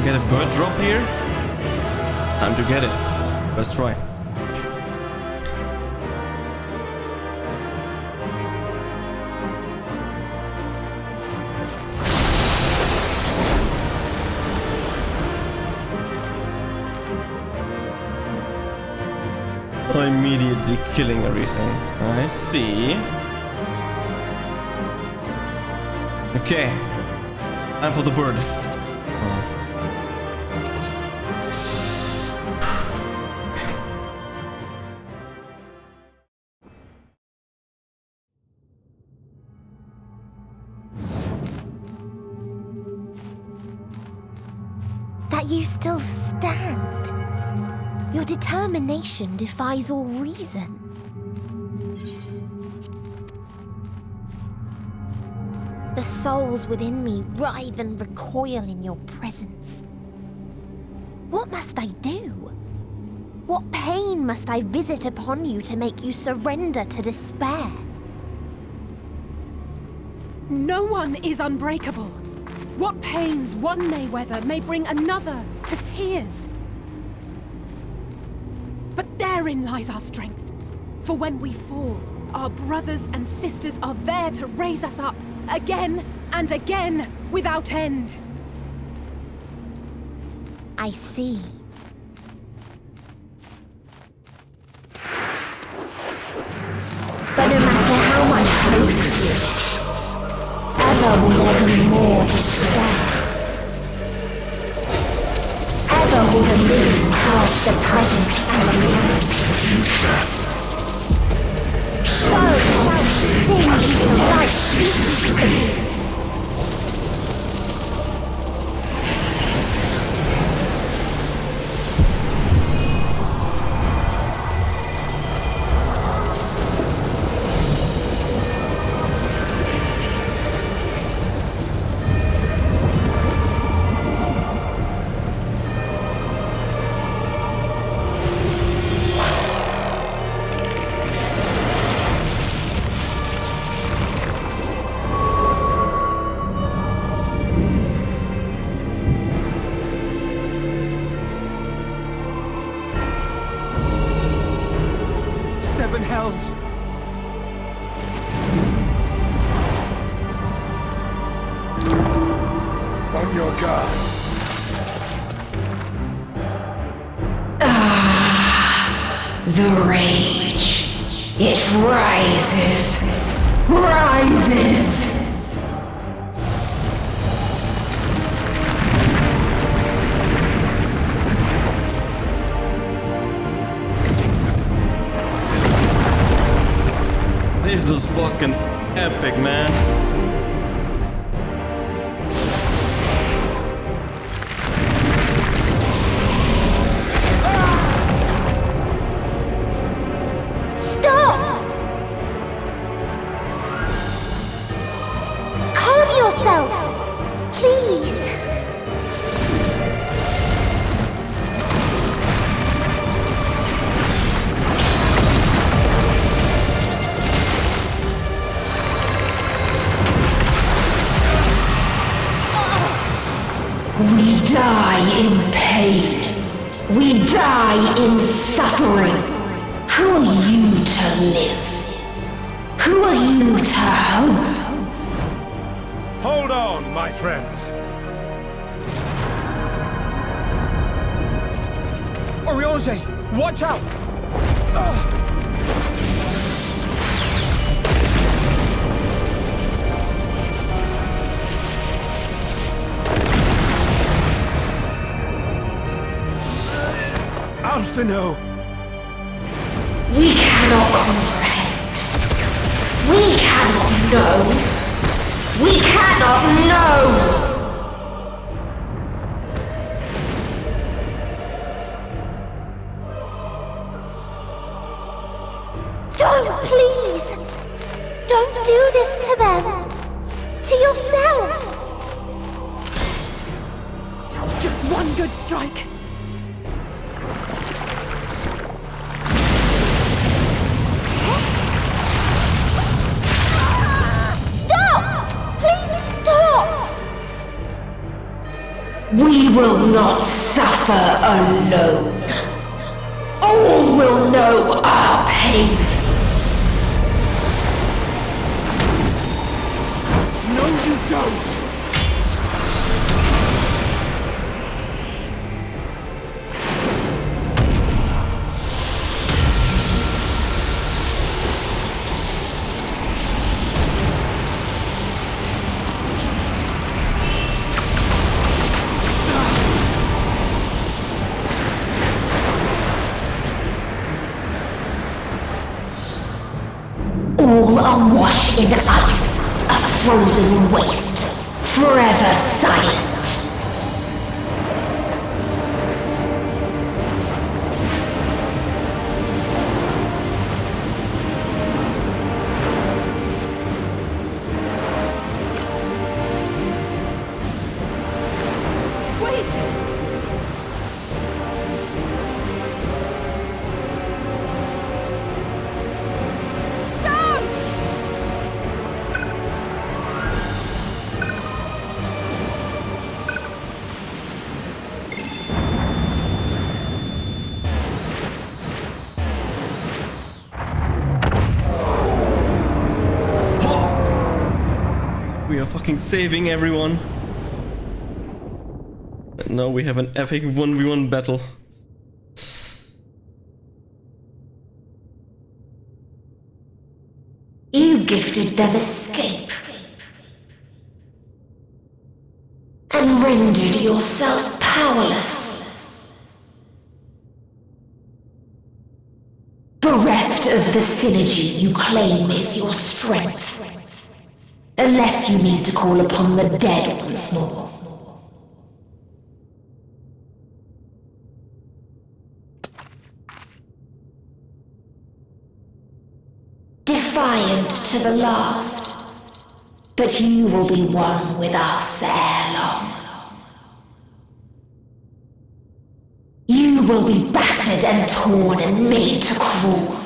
Get a bird drop here. Time to get it. Let's try. Immediately killing everything. I see. Okay. Time for the bird. That you still stand. Your determination defies all reason. The souls within me writhe and recoil in your presence. What must I do? What pain must I visit upon you to make you surrender to despair? No one is unbreakable. What pains one may weather may bring another to tears. But therein lies our strength. For when we fall, our brothers and sisters are there to raise us up, again and again, without end. I see. But no matter how much hope exists, ever will there be more despair. Ever will the living cast the present and announce the future. So shall sin until light ceases to be. Seven hells! On your guard. The rage. It rises. Rises. This was fucking epic, man. Stop! Calm yourself, please. We die in pain. We die in suffering. Who are you to live? Who are you to hope? Hold on, my friends. Oriange, watch out! Alphino! We cannot comprehend. We cannot know. We cannot know. Don't, please! Don't do this to them! To yourself! Just one good strike. Stop! Please stop! We will not suffer alone. All will know our pain. No, you don't! All awash in ice, a frozen waste, forever silent. We are fucking saving everyone. And now we have an epic 1v1 battle. You gifted them escape. And rendered yourself powerless. Bereft of the synergy you claim is your strength. Unless you need to call upon the dead once more. Defiant to the last, but you will be one with us ere long. You will be battered and torn and made to crawl.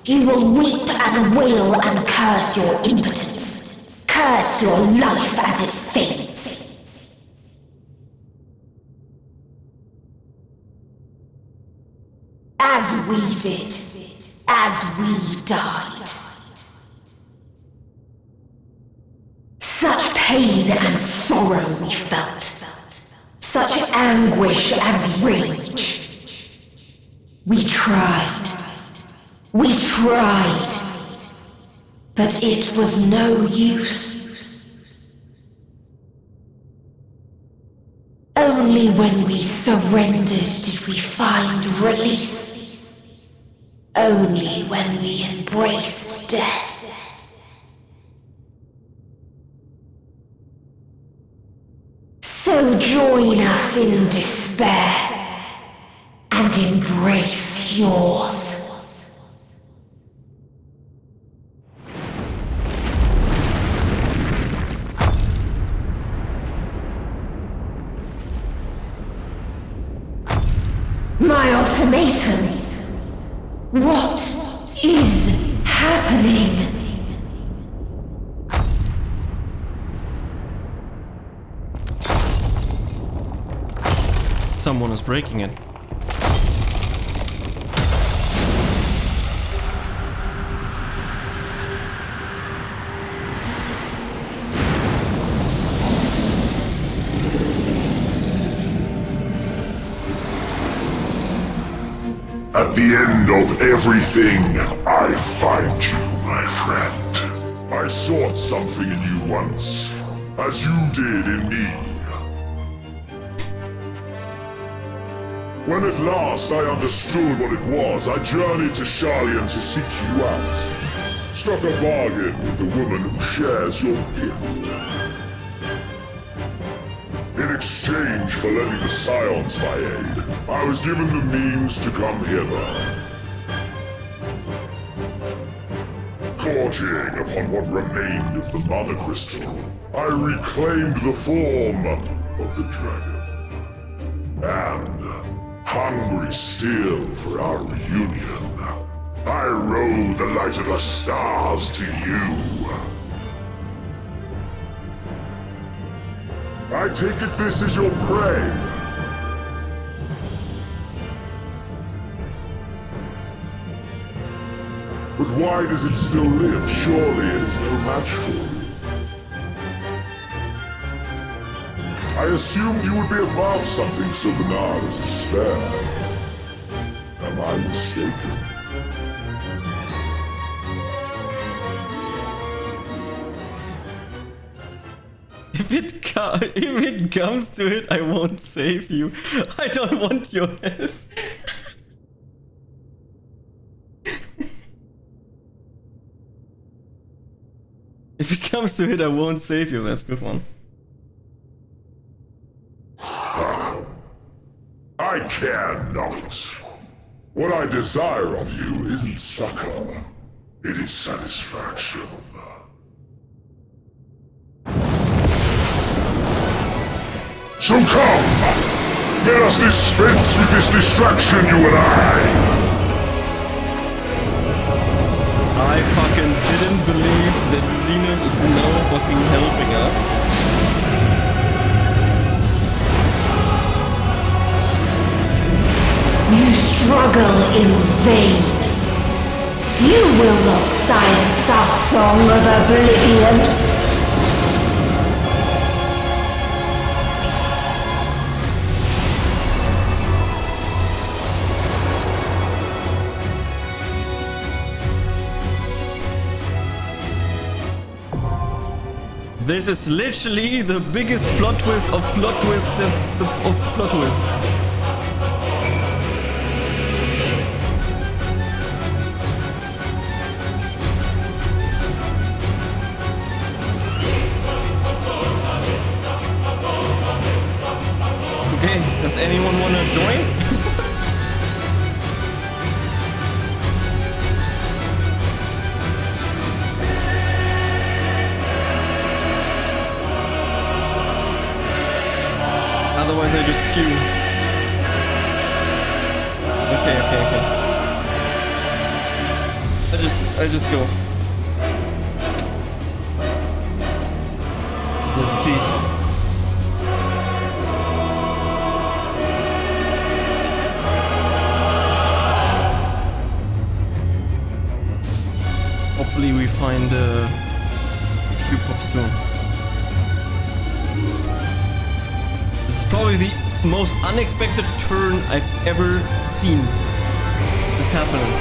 You will weep and wail and curse your impotence. Curse your life as it fades. As we did, as we died. Such pain and sorrow we felt. Such anguish and rage. We tried, We tried, but it was no use. Only when we surrendered did we find release. Only when we embraced death. So join us in despair and embrace yours. My ultimatum. What is happening? Someone is breaking it. At the end of everything, I find you, my friend. I sought something in you once, as you did in me. When at last I understood what it was, I journeyed to Sharlayan to seek you out. Struck a bargain with the woman who shares your gift. In exchange for lending the Scions my aid, I was given the means to come hither. Gorging upon what remained of the Mother Crystal, I reclaimed the form of the dragon. And, hungry still for our reunion, I rode the light of the stars to you. I take it this is your prey. But why does it still live? Surely it is no match for you. I assumed you would be above something so banal as despair. Am I mistaken? If it comes to it, I won't save you. I don't want your help. If it comes to it, I won't save you. That's a good one. I care not. What I desire of you isn't succor. It is satisfaction. So come! Let us dispense with this distraction, you and I fucking didn't believe that Xenos is now fucking helping us. You struggle in vain. You will not silence our song of oblivion. This is literally the biggest plot twist of plot twists of plot twists. Okay, does anyone want to join? Otherwise I just queue. Okay. I just go. Let's see. Hopefully we find a queue pop soon. Probably the most unexpected turn I've ever seen this happening.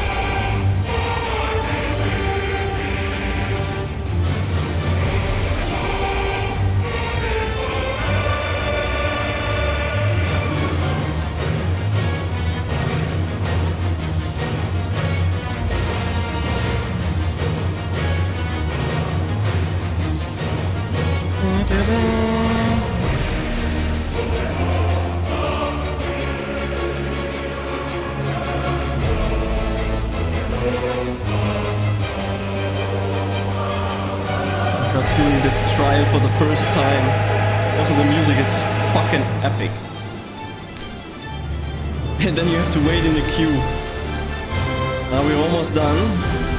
this trial for the first time. Also, the music is fucking epic. And then you have to wait in the queue. Now we're almost done.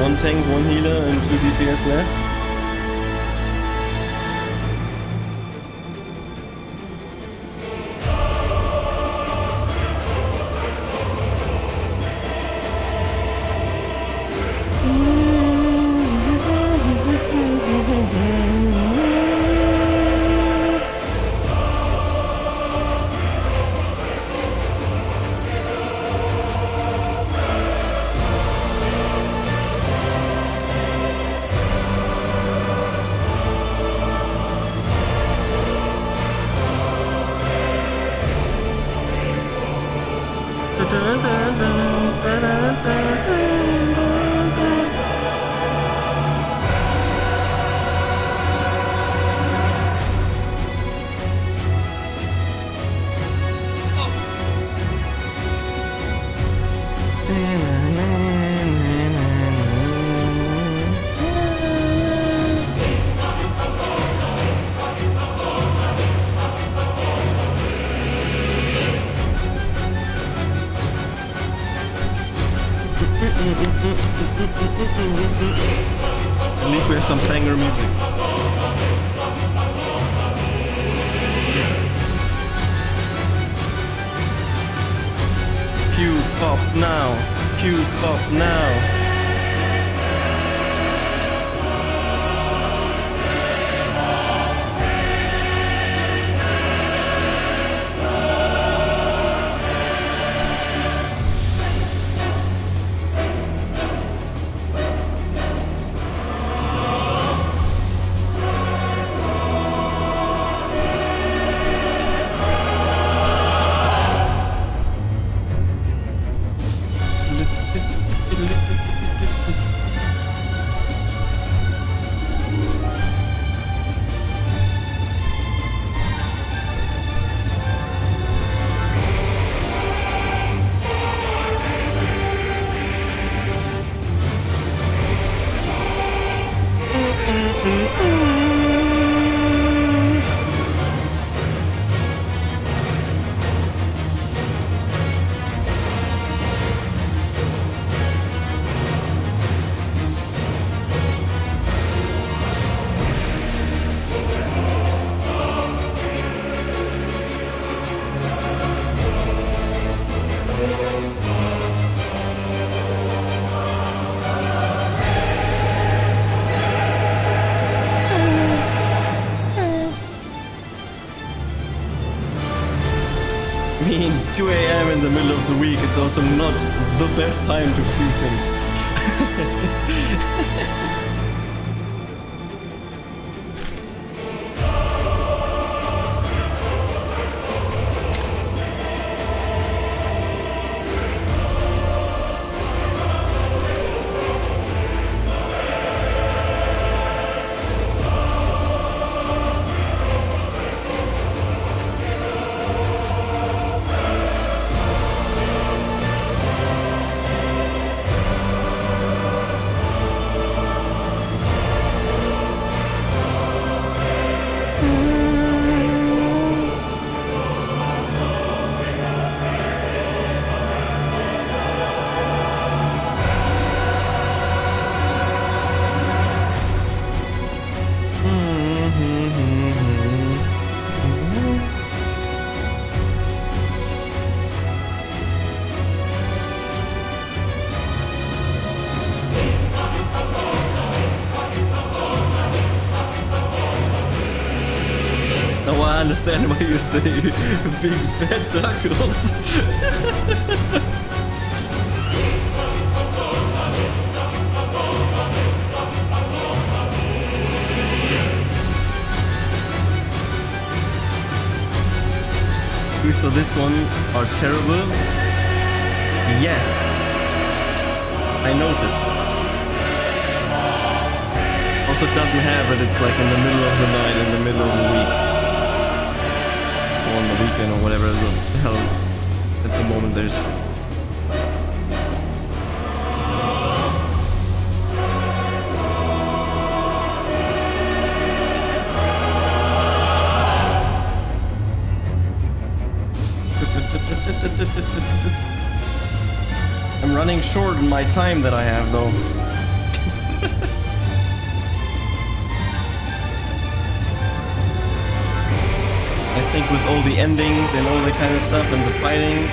1 tank, 1 healer, and 2 DPS left. At least we have some banger music. Cue pop now. Cue pop now. I mean, 2 AM in the middle of the week is also not the best time to do things. I understand why you say big fat tacos. Views for this one are terrible. Yes, I noticed. Also, it doesn't have it. It's like in the middle of the night, in the middle of the week. On the weekend or whatever the hell at the moment there's. I'm running short on my time that I have though. I think with all the endings and all that kind of stuff and the fighting,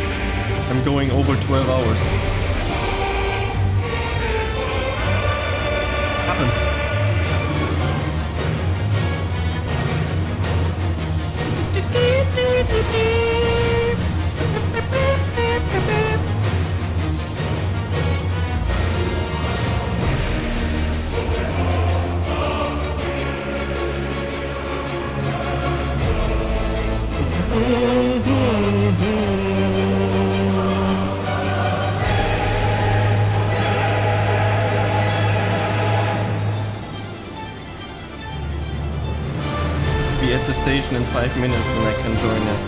I'm going over 12 hours. Happens. Be at the station in 5 minutes and I can join it.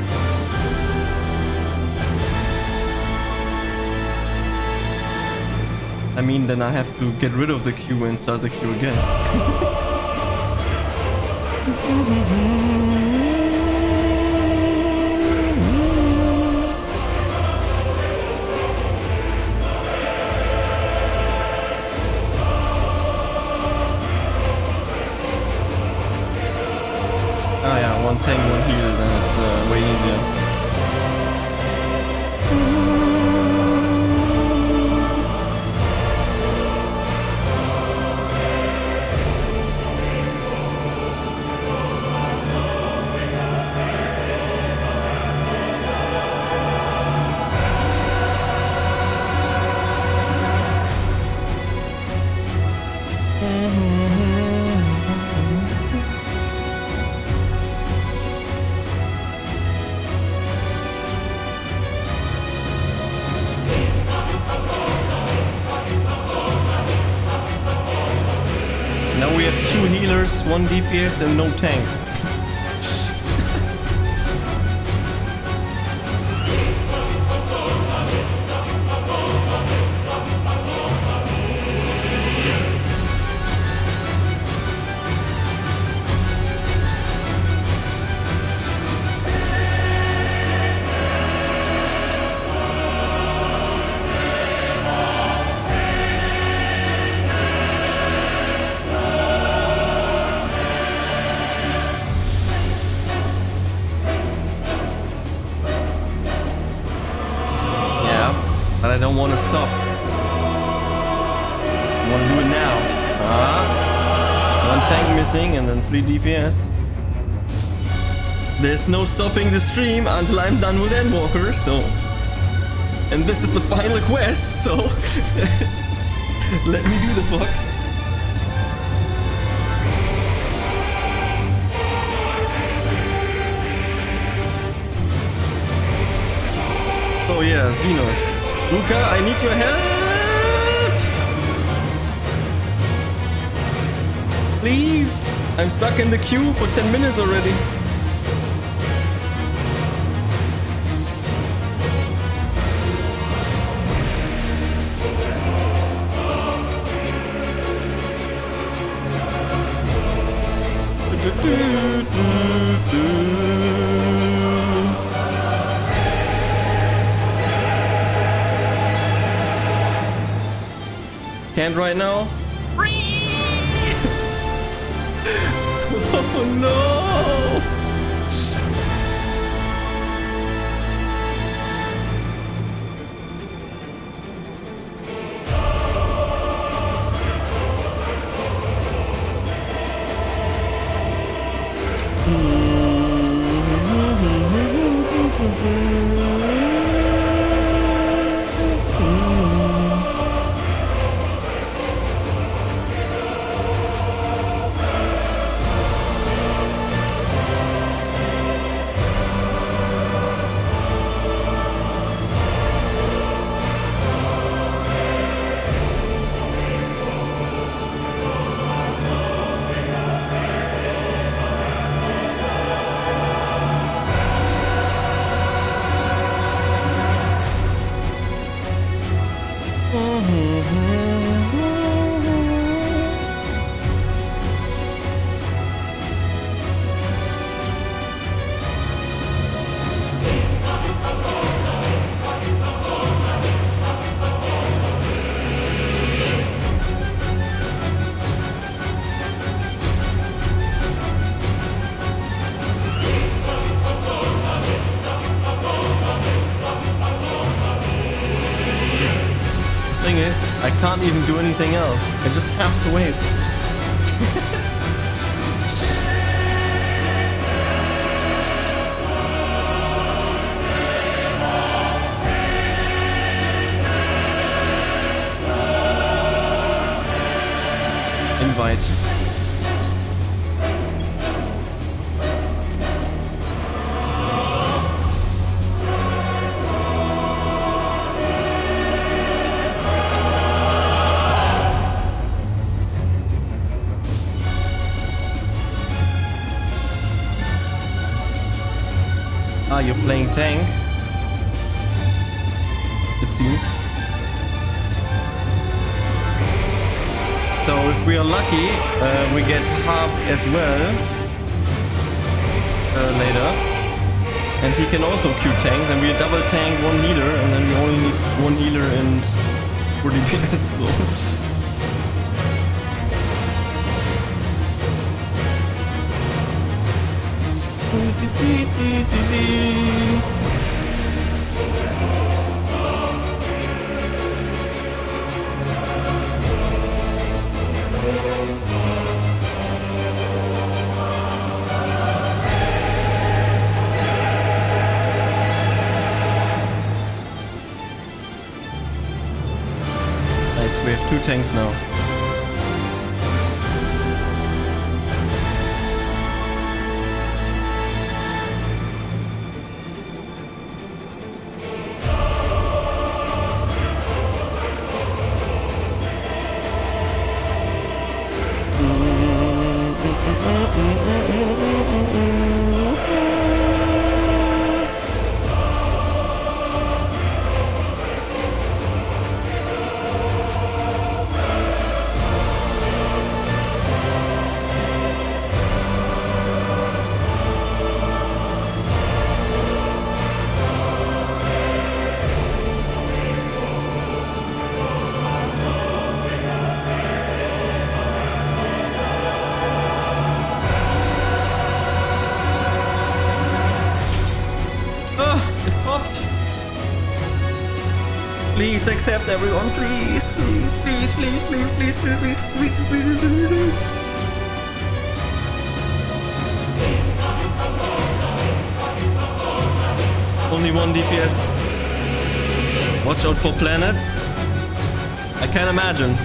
I mean, then I have to get rid of the queue and start the queue again. Ah yeah, one tank, one healer, then it's way easier. Now we have 2 healers, 1 DPS and no tanks. But I don't want to stop. I want to do it now. One tank missing and then 3 DPS. There's no stopping the stream until I'm done with Endwalker, so... And this is the final quest, so... Let me do the fuck. Oh yeah, Xenos. Luca, I need your help! Please! I'm stuck in the queue for 10 minutes already. Can't right now. Oh no! can't even do anything else. I just have to wait. Invite. Ah, you're playing tank. It seems. So if we are lucky, we get Harp as well later. And he can also Q-tank. Then we double tank one healer, and then we only need one healer and 4 DPS though. Nice, we have 2 tanks now. Please accept everyone, please, please, please, please, please, please, please, please, please, please, please, please. Only 1 DPS. Watch out for planets. I can't imagine.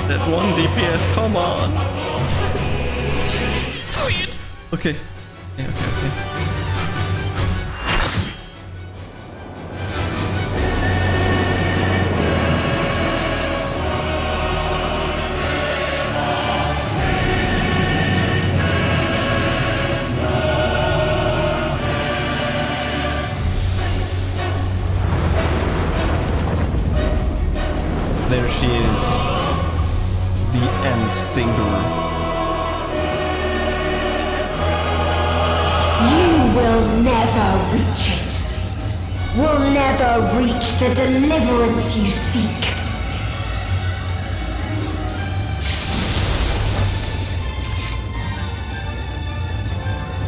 That 1 DPS, come on. Okay. Okay. There she is. The end singer. You will never reach it. Will never reach the deliverance you seek.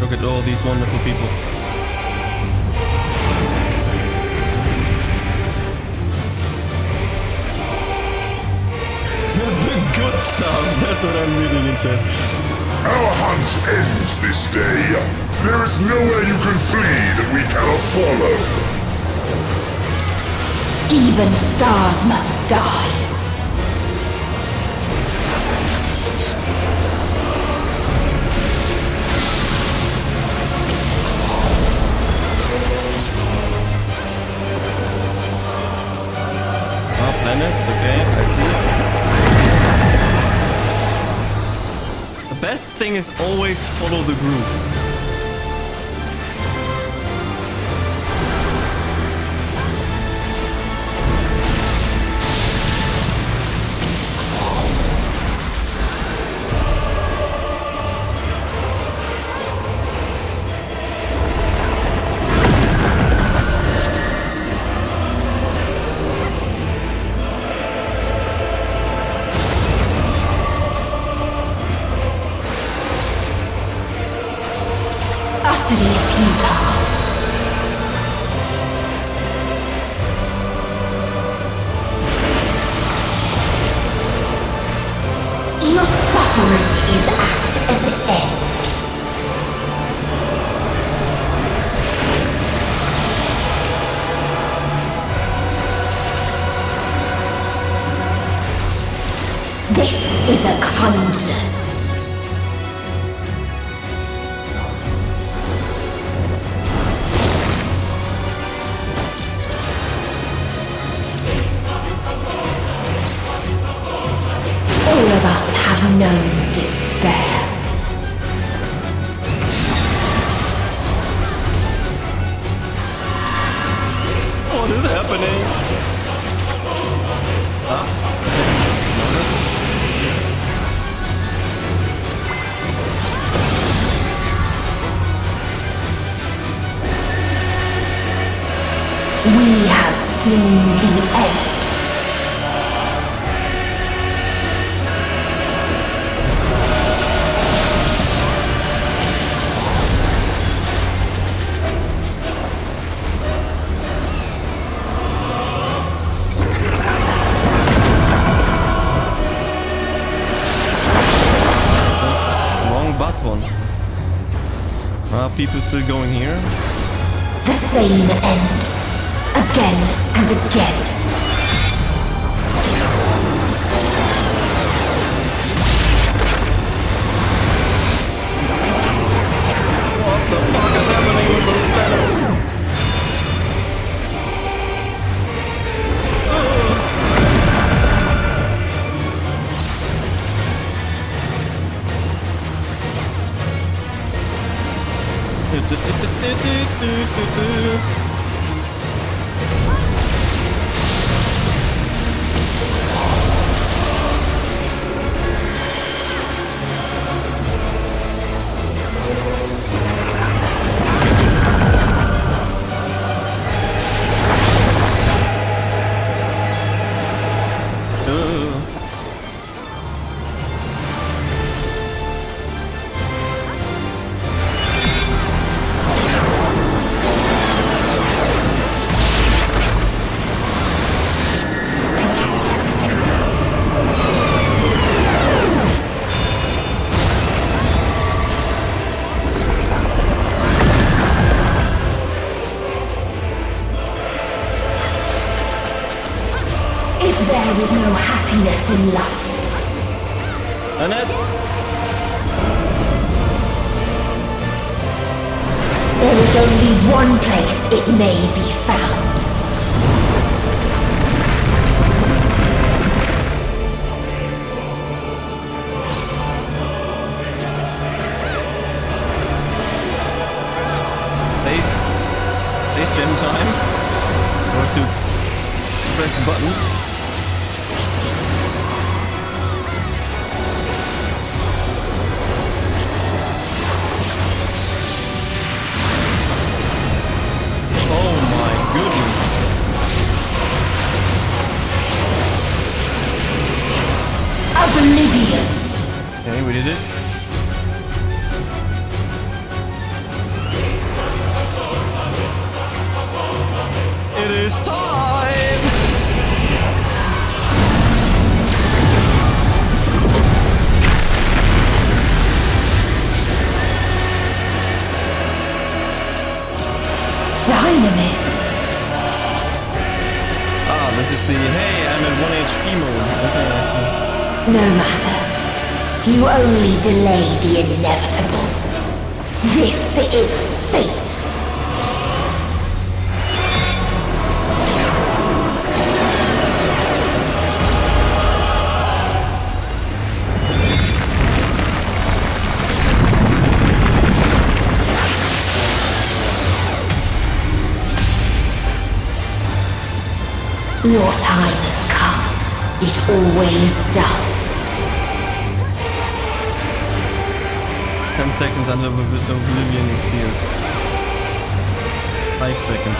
Look at all these wonderful people. Good stuff, that's what I'm reading in chat. Our hunt ends this day. There is nowhere you can flee that we cannot follow. Even stars must die. Ah, planets, okay, I see. The best thing is always follow the group. We have seen the end. Are people still going here? The same end. Again and again. What the fuck is happening with those planets? There is no happiness in life. Annette! There is only one place it may be found. Space gem time. Or to press the button. Oblivion. Okay, we did it. It is time! Dynamis. Ah, this is the hey, I'm at 1 HP mode. Okay, I see. No matter. You only delay the inevitable. This is fate. Your time has come. It always does. 10 seconds until Oblivion is sealed. 5 seconds.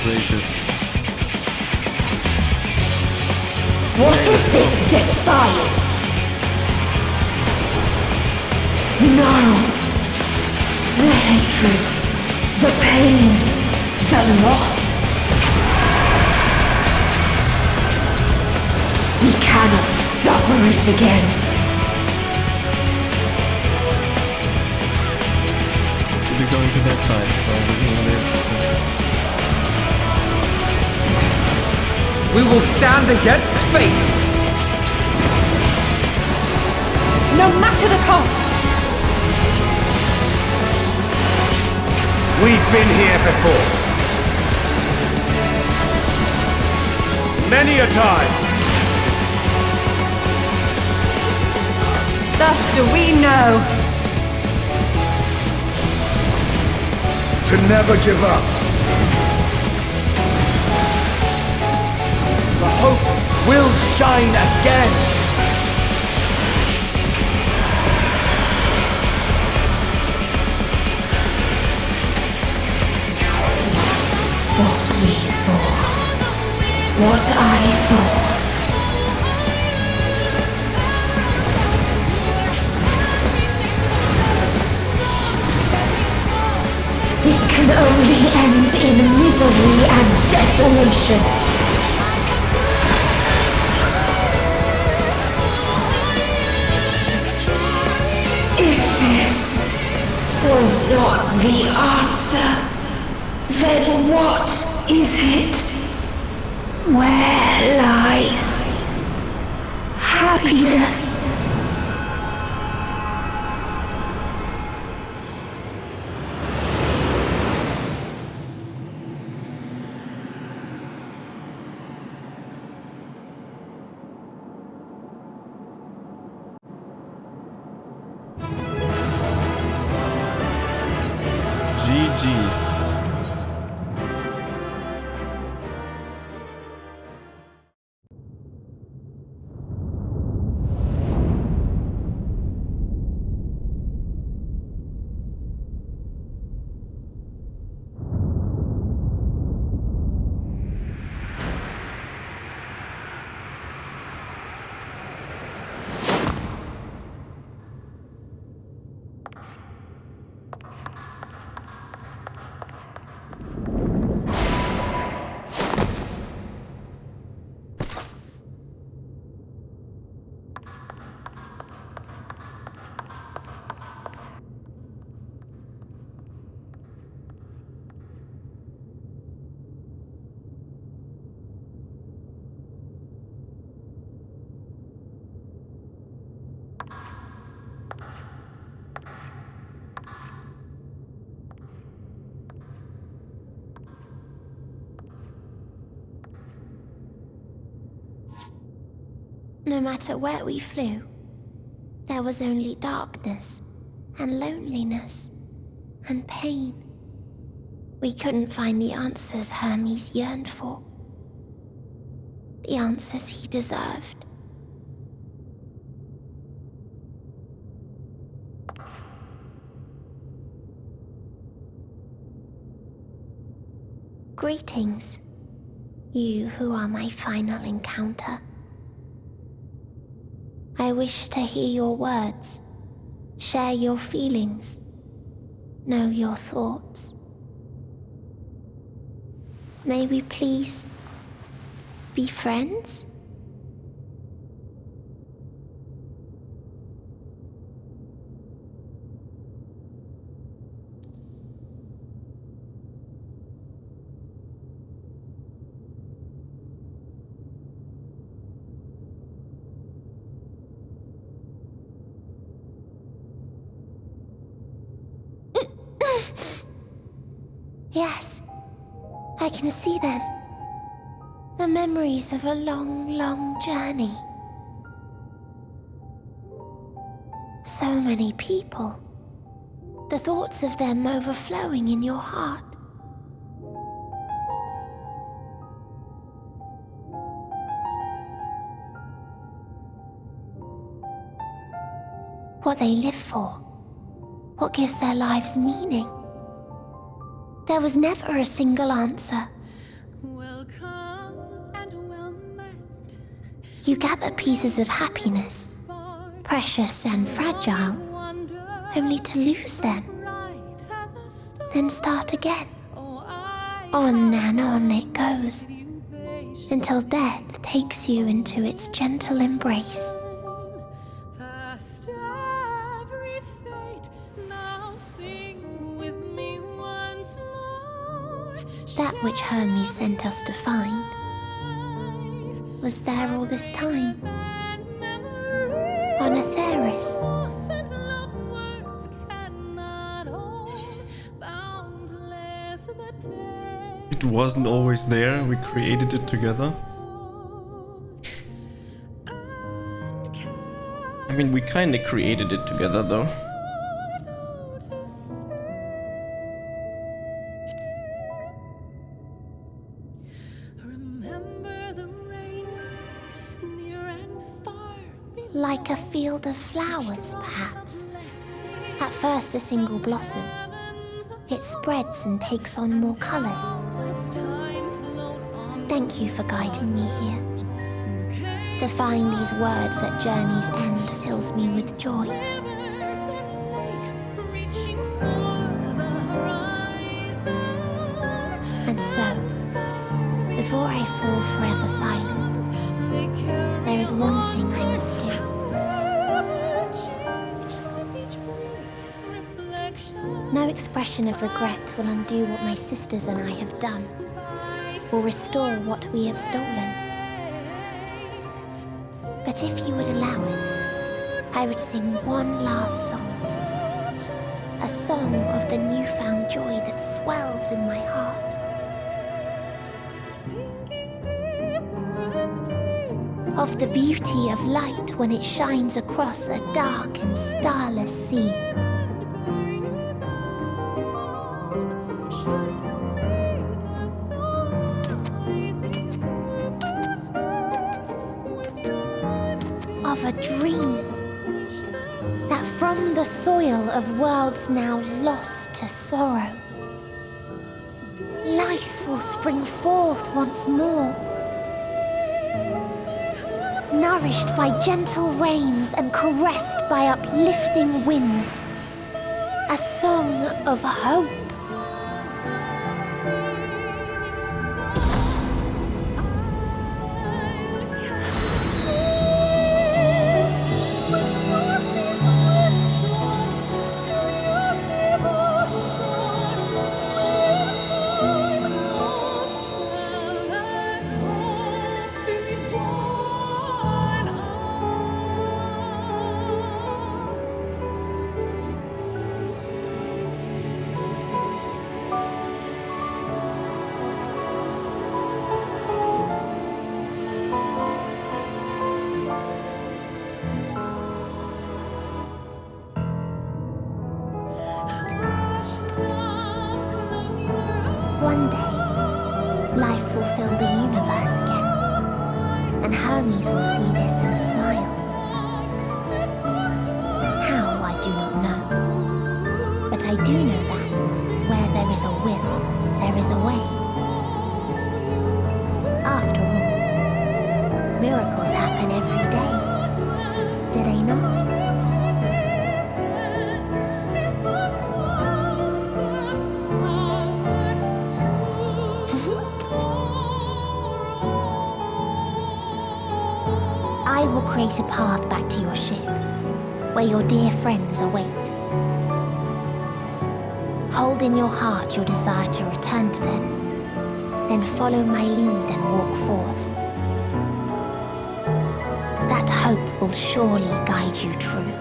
Gracious. What is this defiance? No. The hatred, the pain, the loss. We cannot suffer it again. We'll be going to that side. We will stand against fate! no matter the cost! We've been here before. Many a time. Thus do we know. To never give up. The hope will shine again. What we saw. What I saw. This can only end in misery and desolation. If this was not the answer, then what is it? Where lies happiness? GG. No matter where we flew, there was only darkness and loneliness and pain. We couldn't find the answers Hermes yearned for. The answers he deserved. Greetings, you who are my final encounter. I wish to hear your words, share your feelings, know your thoughts. May we please be friends? Yes, I can see them. The memories of a long, long journey. So many people. The thoughts of them overflowing in your heart. What they live for. What gives their lives meaning. There was never a single answer. You gather pieces of happiness, precious and fragile, only to lose them, then start again. On and on it goes, until death takes you into its gentle embrace. That which Hermes sent us to find was there all this time. On Etheris. boundless. It wasn't always there, we created it together. I mean, we kinda created it together though. Like a field of flowers, perhaps. At first a single blossom. It spreads and takes on more colors. Thank you for guiding me here. To find these words at journey's end fills me with joy. And so, before I fall forever silent, there is one thing I must do. No expression of regret will undo what my sisters and I have done, or restore what we have stolen. But if you would allow it, I would sing one last song. A song of the newfound joy that swells in my heart. Of the beauty of light when it shines across a dark and starless sea. Of a dream that from the soil of worlds now lost to sorrow, life will spring forth once more, nourished by gentle rains and caressed by uplifting winds, a song of hope. One day, life will fill the universe again, and Hermes will see this and smile. How, I do not know. But I do know that where there is a will, there is a way. After all, miracles happen every day, do they not? I will create a path back to your ship, where your dear friends await. Hold in your heart your desire to return to them, then follow my lead and walk forth. That hope will surely guide you true.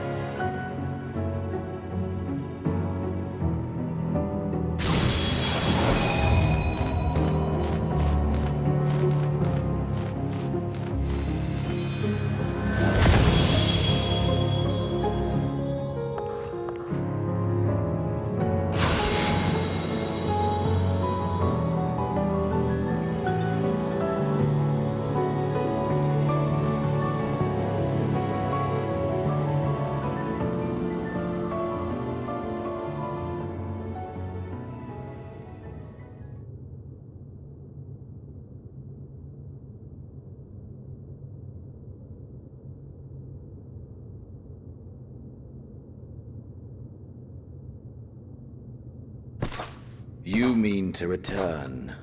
You mean to return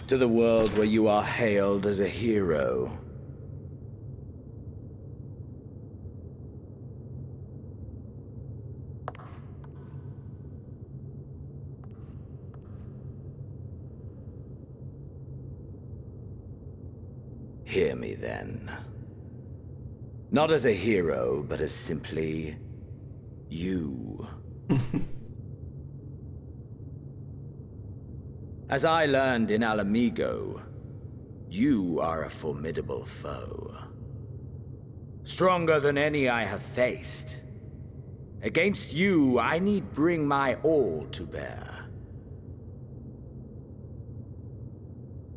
to the world where you are hailed as a hero. Hear me then. Not as a hero, but as simply you. As I learned in Alamigo, you are a formidable foe. Stronger than any I have faced. Against you, I need bring my all to bear.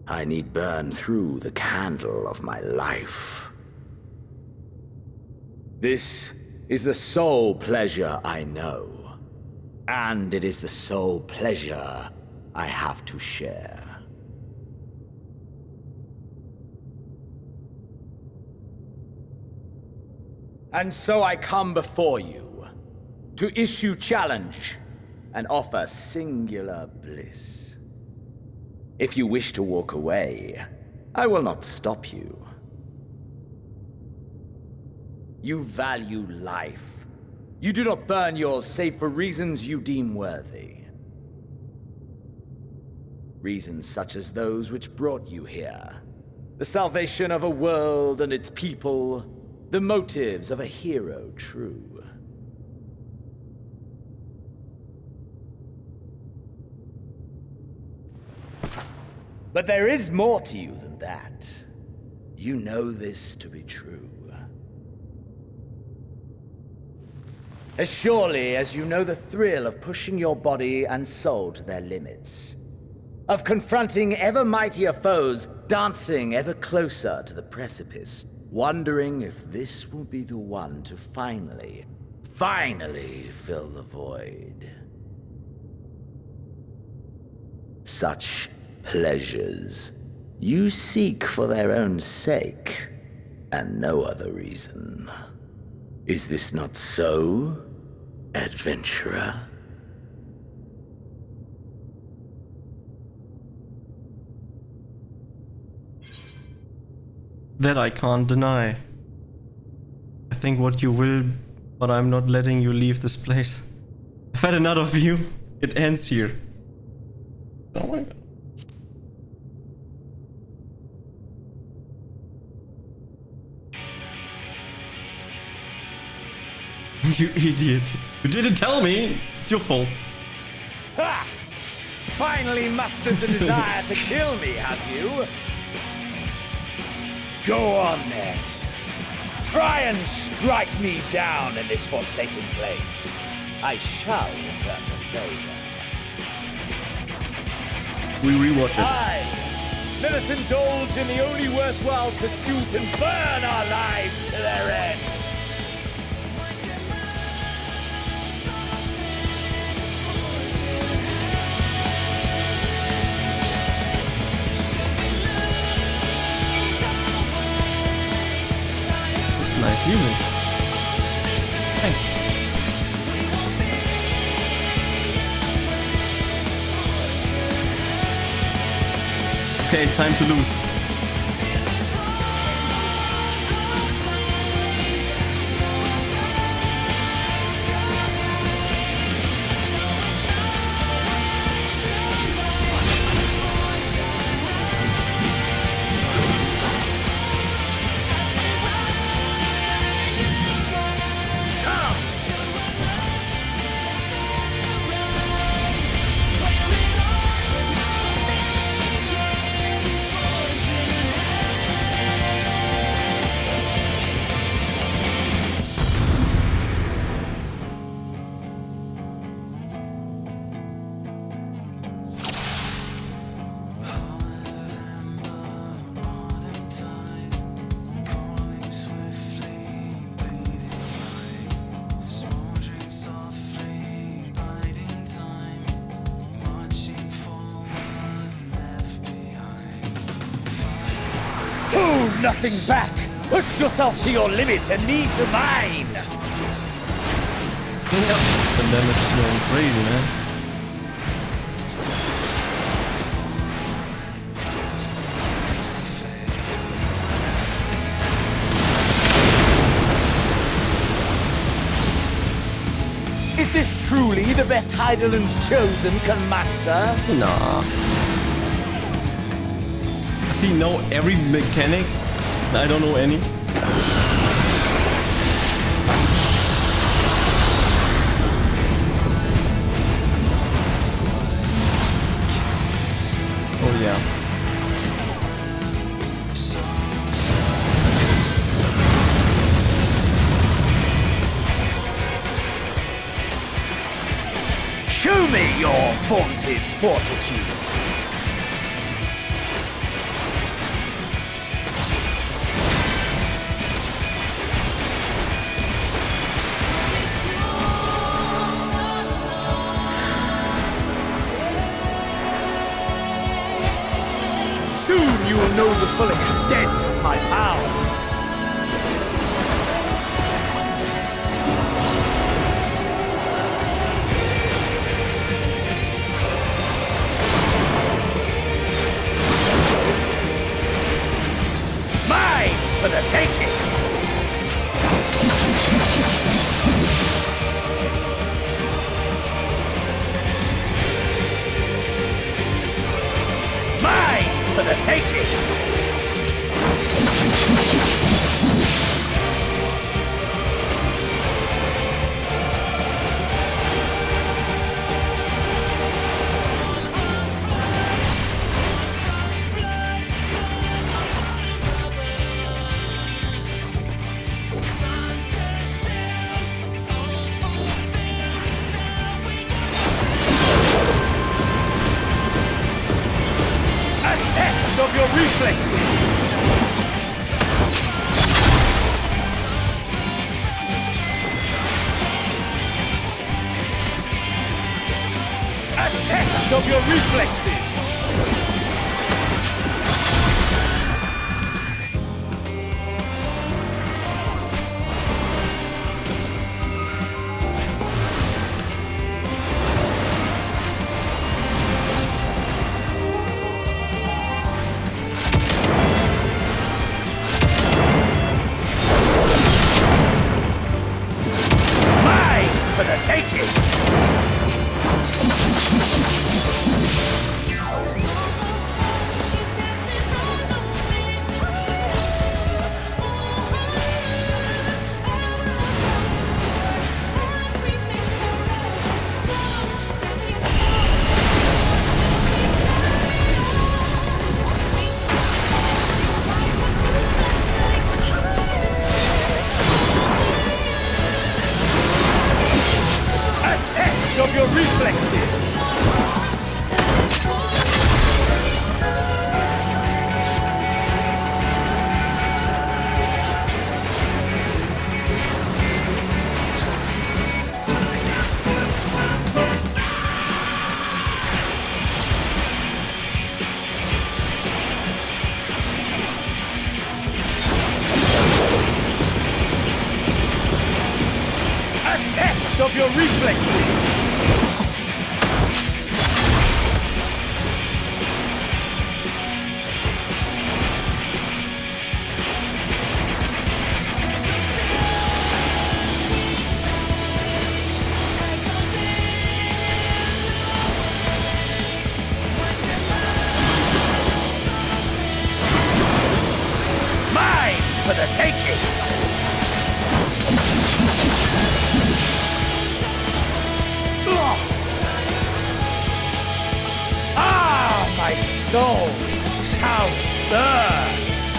I need burn through the candle of my life. This is the sole pleasure I know, and it is the sole pleasure I have to share. And so I come before you, to issue challenge and offer singular bliss. If you wish to walk away, I will not stop you. You value life. You do not burn yours save for reasons you deem worthy. Reasons such as those which brought you here. The salvation of a world and its people. The motives of a hero true. But there is more to you than that. You know this to be true. As surely as you know the thrill of pushing your body and soul to their limits. Of confronting ever mightier foes, dancing ever closer to the precipice, wondering if this will be the one to finally fill the void. Such pleasures you seek for their own sake, and no other reason. Is this not so, adventurer? That I can't deny. I think what you will, but I'm not letting you leave this place. I've had enough of you. It ends here. Oh my god. You idiot. You didn't tell me. It's your fault. Ha! Finally mustered the desire to kill me, have you? Go on then. Try and strike me down in this forsaken place. I shall return the favor. We rewatch it. Aye! Let us indulge in the only worthwhile pursuit and burn our lives to their end. Nice music. Thanks. Okay, time to lose. Nothing back! Push yourself to your limit and me to mine! Yep. The damage is going crazy, man. Is this truly the best Heideland's chosen can master? Nah. Does he know every mechanic? I don't know any. yeah. Show me your vaunted fortitude. Soon you will know the full extent of my power. For the taking! Mine for the taking! Of your reflexes! A test of your reflexes! For the taking! Of your reflexes! A test of your reflexes! For the taking! Ah, my soul! How it burns!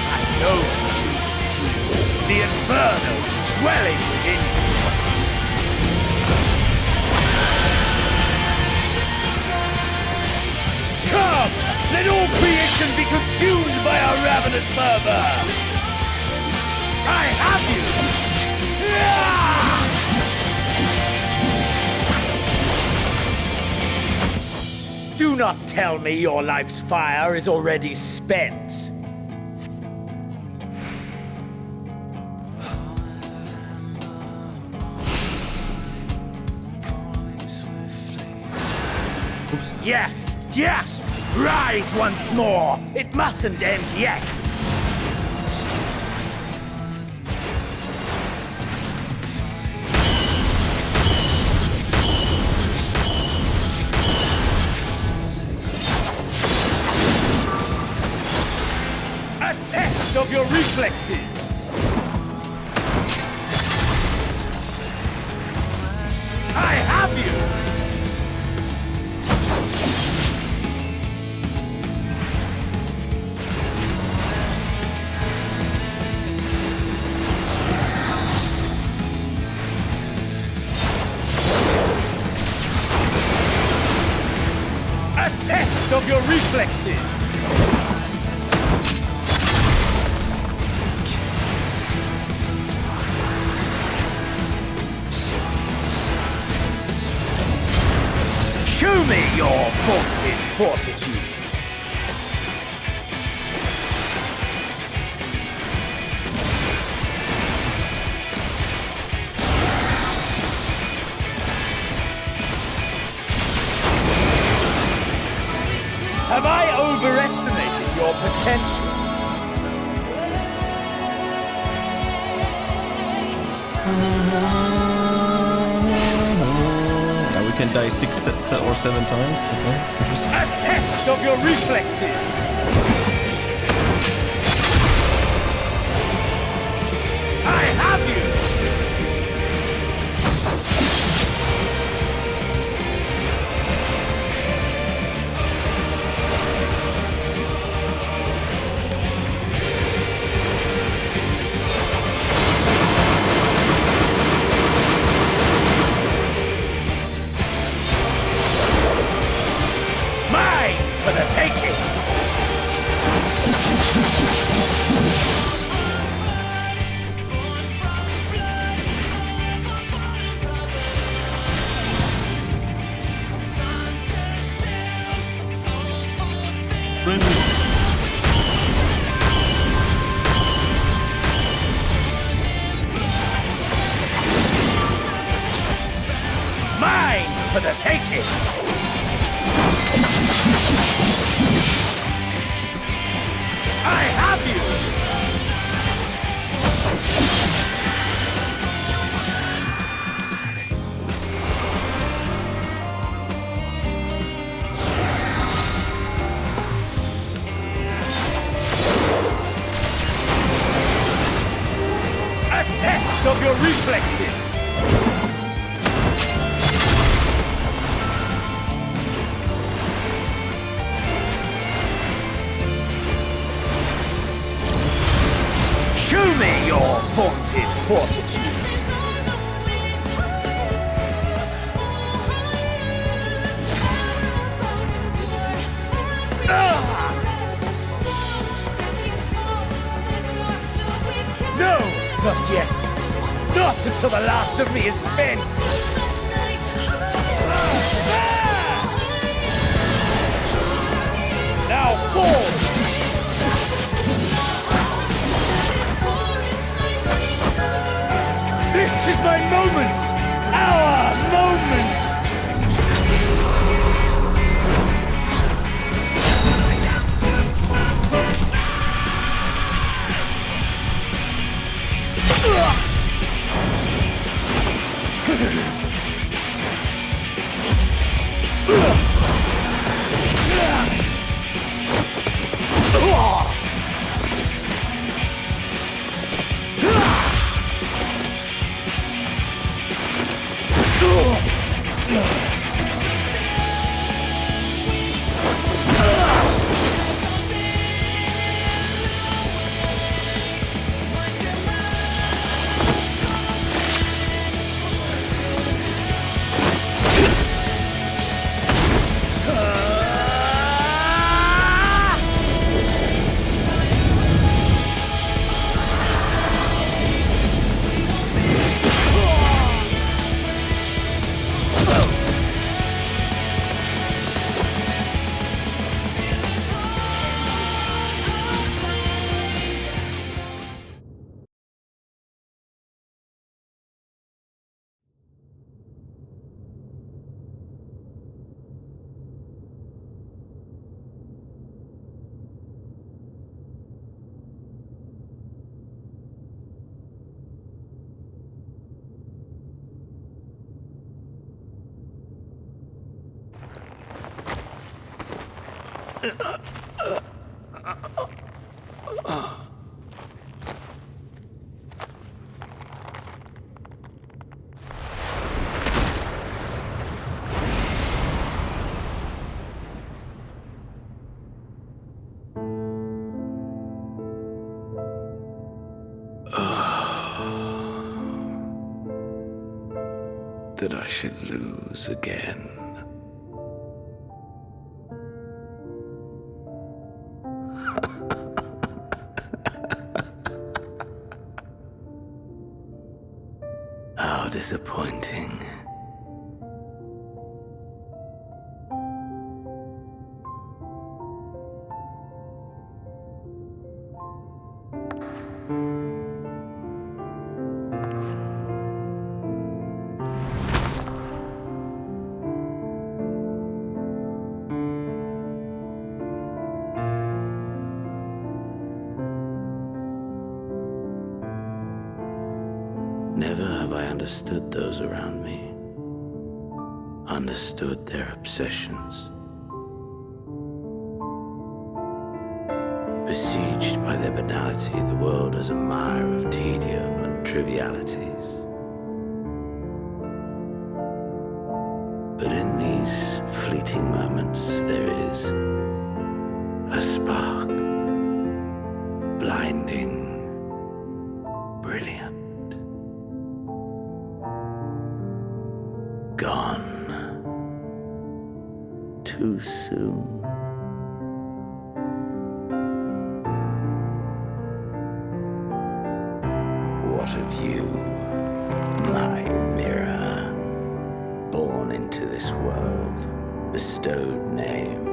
I know. The inferno is swelling within you. Come! Let all creation be consumed by our ravenous fervor! I have you! Do not tell me your life's fire is already spent. Yes! Yes! Rise once more! It mustn't end yet! of your reflexes! I have you! A test of your reflexes! Show me your vaunted fortitude! Have I overestimated your potential? We can die 6 or 7 times. Okay, interesting. A test of your reflexes! I have you! For the taking! Mine for the taking! I have you! A test of your reflexes! Show me your vaunted fortitude! No, not yet. Not until the last of me is spent. Now fall! This is my moment! Our moment! that I should lose again. How disappointing. Never have I understood those around me, understood their obsessions. Besieged by their banality, the world is a mire of tedium and trivialities. But in these fleeting moments, there is a spark, blinding, brilliant. Gone too soon. What of you, my mirror? Born into this world, bestowed name,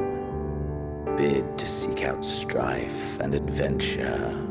bid to seek out strife and adventure.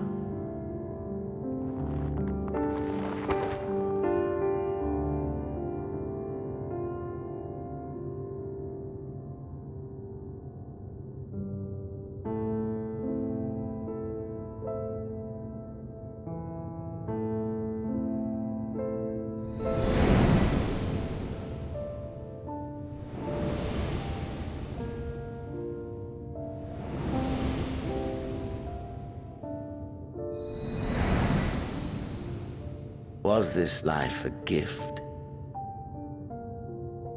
Was this life a gift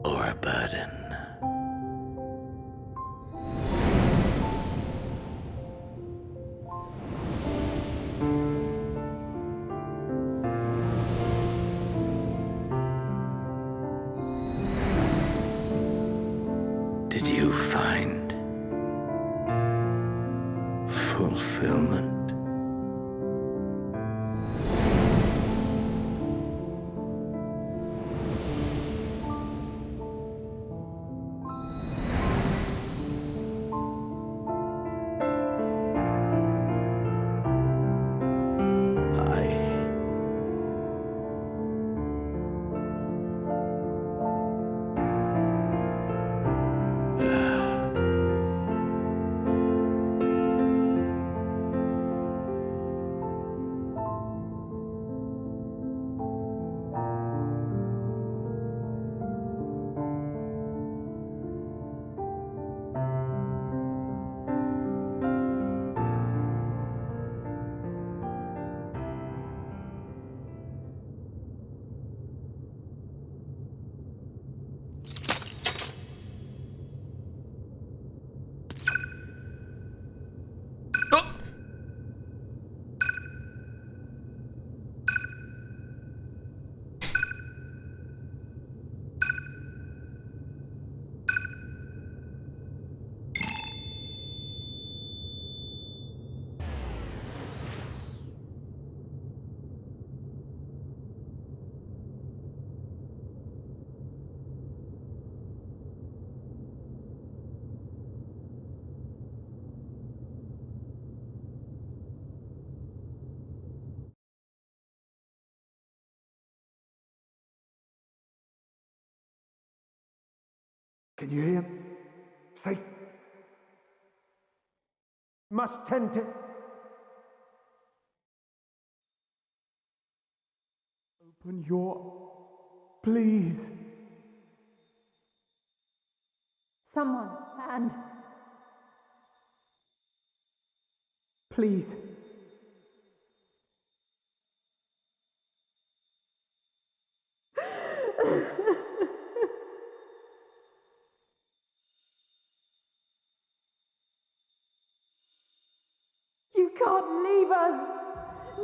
or a burden? Did you find fulfillment? Can you hear? Safe. Must tend to. Open your. Please. Someone, and. Please. You can't leave us!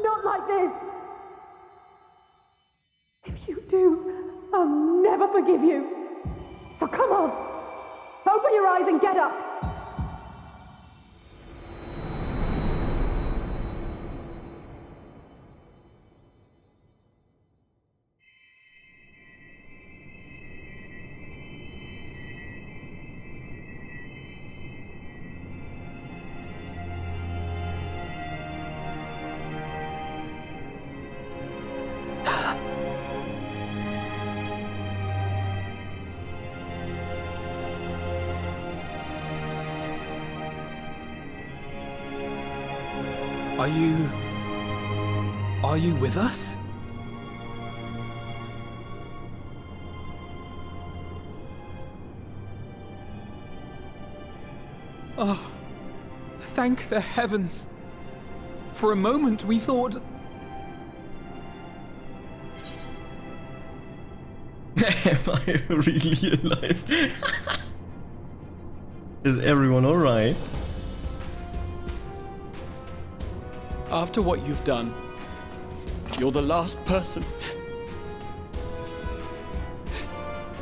Not like this! If you do, I'll never never forgive you. So come on, open your eyes and get up. Are you with us? Oh, thank the heavens. For a moment we thought... Am I really alive? Is everyone alright? After what you've done, you're the last person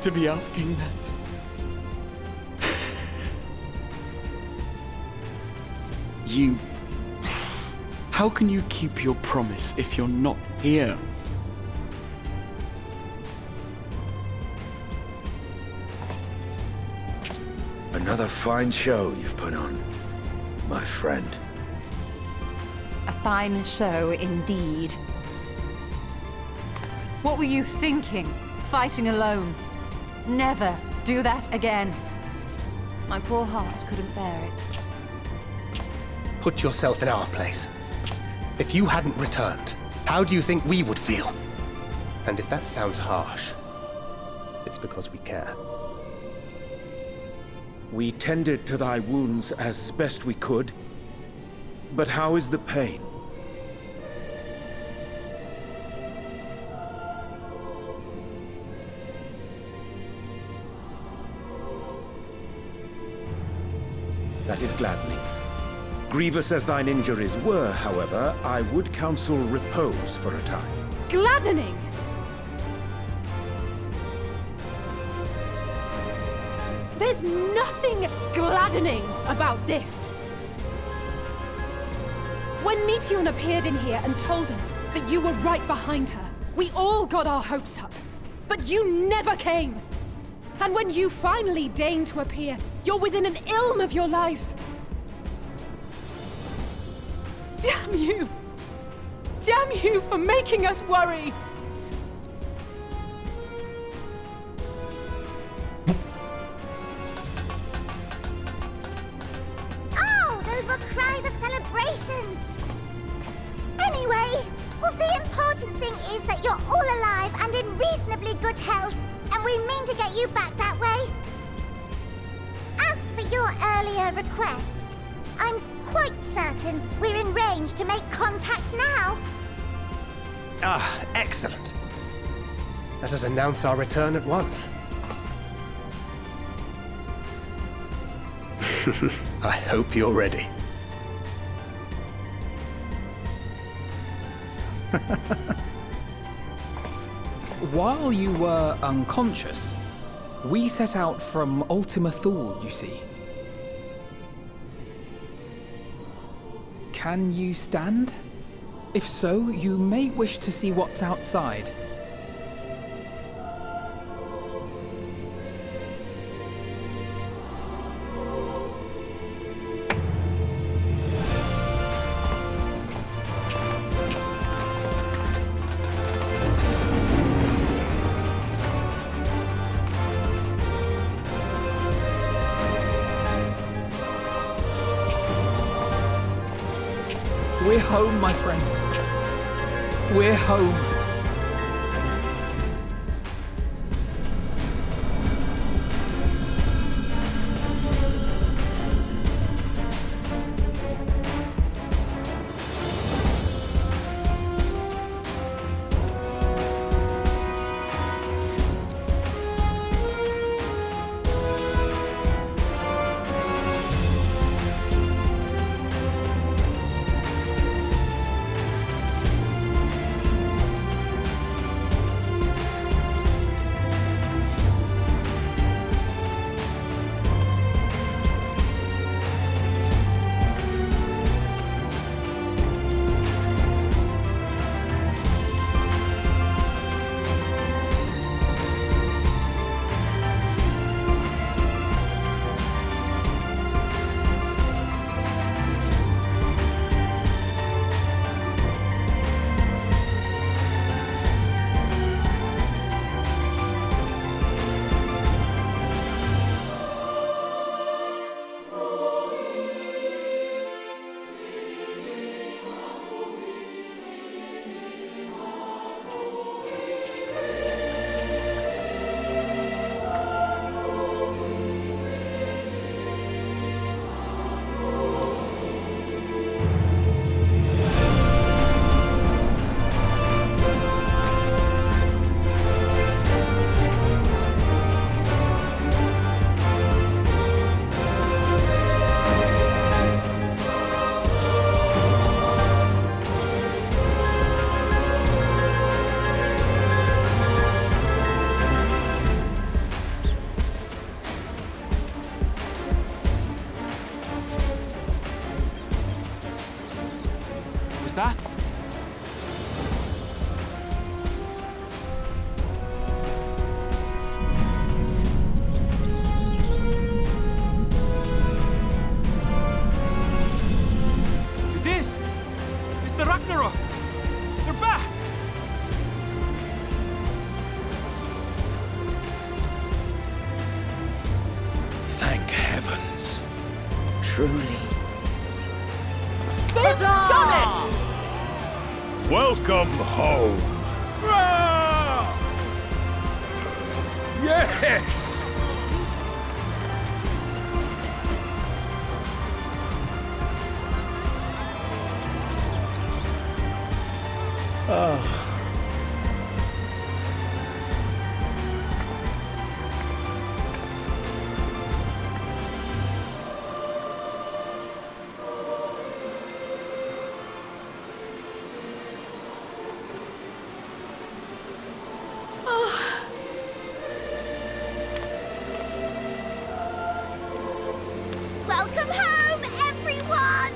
to be asking that. You... How can you keep your promise if you're not here? Another fine show you've put on, my friend. A fine show indeed. What were you thinking, fighting alone? Never do that again. My poor heart couldn't bear it. Put yourself in our place. If you hadn't returned, how do you think we would feel? And if that sounds harsh, it's because we care. We tended to thy wounds as best we could, but how is the pain? That is gladdening. Grievous as thine injuries were, however, I would counsel repose for a time. Gladdening! There's nothing gladdening about this. When Meteon appeared in here and told us that you were right behind her, we all got our hopes up. But you never came. And when you finally deign to appear, you're within an ilm of your life. Damn you! Damn you for making us worry! Oh, those were cries of celebration! Anyway, well, the important thing is that you're all alive and in reasonably good health, and we mean to get you back that way. As for your earlier request, I'm quite certain we're in range to make contact now. Ah, excellent. Let us announce our return at once. I hope you're ready. While you were unconscious, we set out from Ultima Thule, you see. Can you stand? If so, you may wish to see what's outside. We're home, my friend. We're home. was that? It is! It's the Ragnarok! They're back! Thank heavens. Truly. They've done it! Welcome home. Yes! Welcome home, everyone!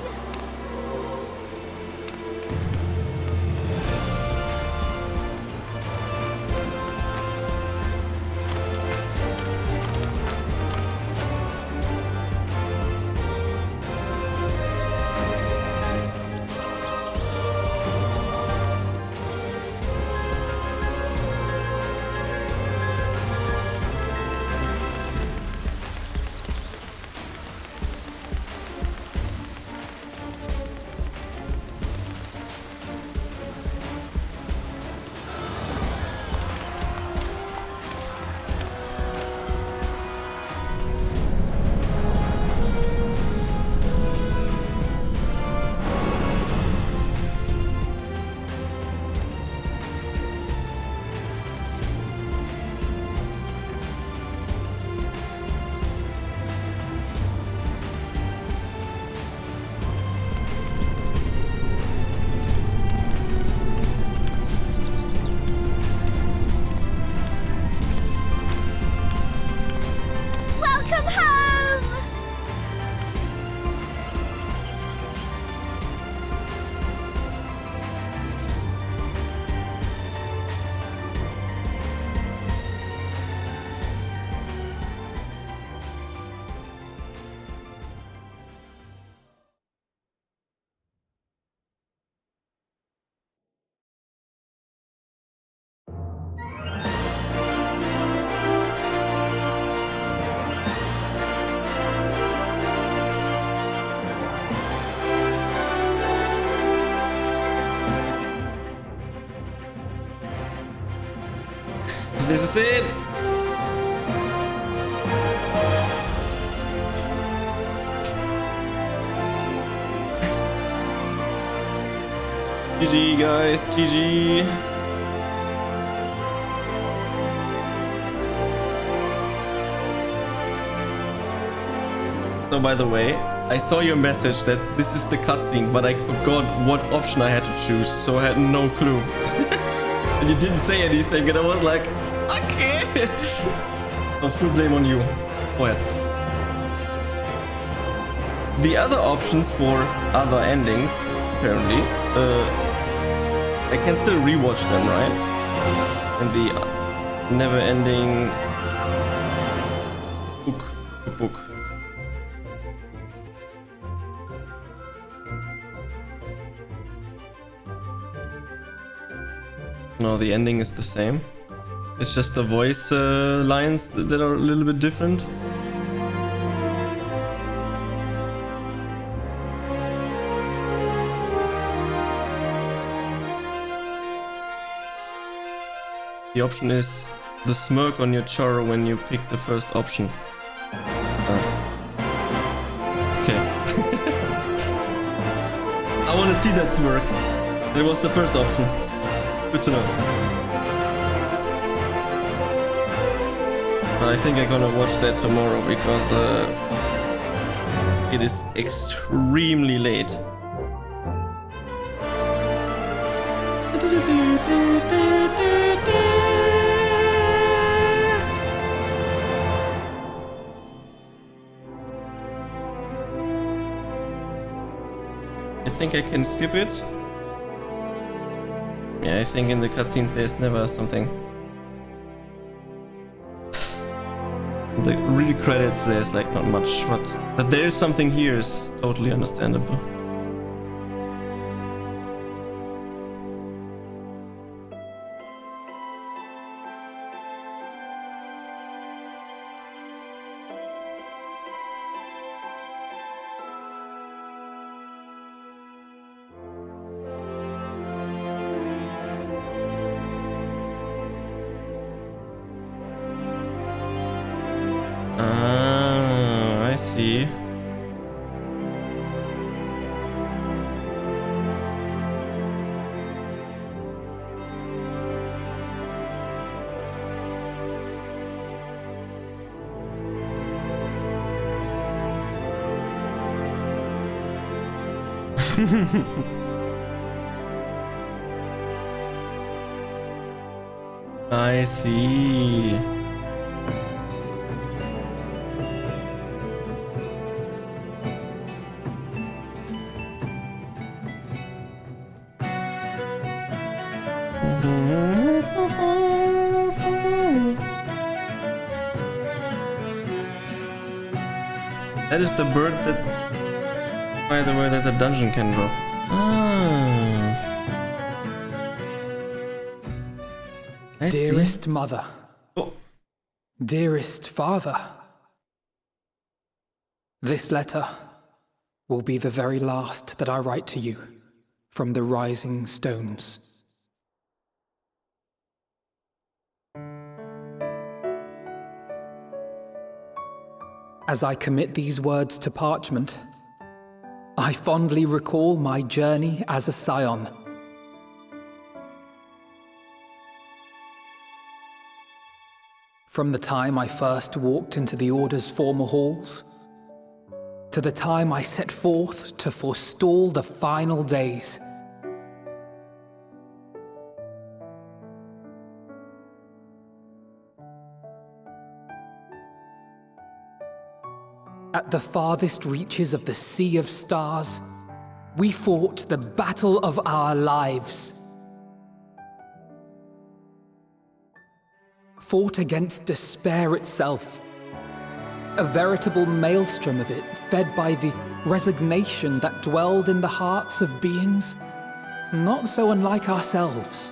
Welcome home! This is it. GG guys, GG. So by the way, I saw your message that this is the cutscene, but I forgot what option I had to choose, so I had no clue. And you didn't say anything, and I was like, okay. So full blame on you. Go ahead. The other options for other endings, apparently, I can still rewatch them, right? And the never-ending book. No, the ending is the same. It's just the voice lines that are a little bit different. The option is the smirk on your char when you pick the first option. Okay. I want to see that smirk. It was the first option. Good to know. But I think I'm gonna watch that tomorrow because it is extremely late. I think I can skip it. Yeah, I think in the cutscenes there's never something. The real credits, there's like not much, but that there's something here is totally understandable. Ah, I see. I see. That is the bird that, by the way, that the dungeon can drop. Ah. I Dearest see. mother. Oh. Dearest father. This letter will be the very last that I write to you from the rising stones. As I commit these words to parchment, I fondly recall my journey as a scion. From the time I first walked into the Order's former halls, to the time I set forth to forestall the final days. At the farthest reaches of the Sea of Stars, we fought the battle of our lives. Fought against despair itself, a veritable maelstrom of it fed by the resignation that dwelled in the hearts of beings not so unlike ourselves.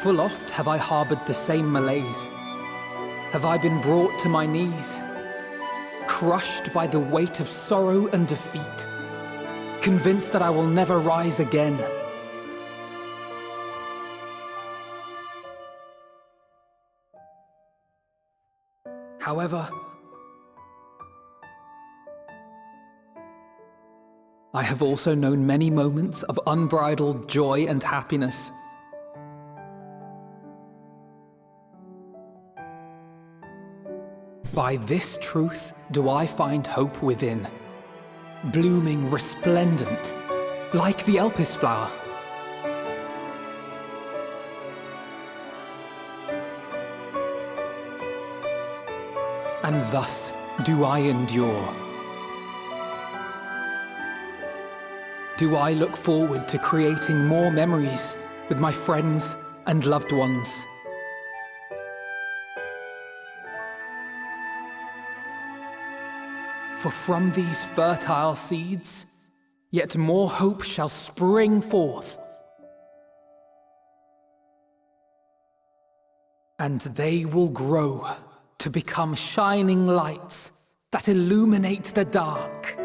Full oft have I harbored the same malaise. Have I been brought to my knees, crushed by the weight of sorrow and defeat, convinced that I will never rise again. However, I have also known many moments of unbridled joy and happiness. By this truth do I find hope within, blooming resplendent, like the Elpis flower. And thus do I endure. Do I look forward to creating more memories with my friends and loved ones. For from these fertile seeds, yet more hope shall spring forth. And they will grow to become shining lights that illuminate the dark.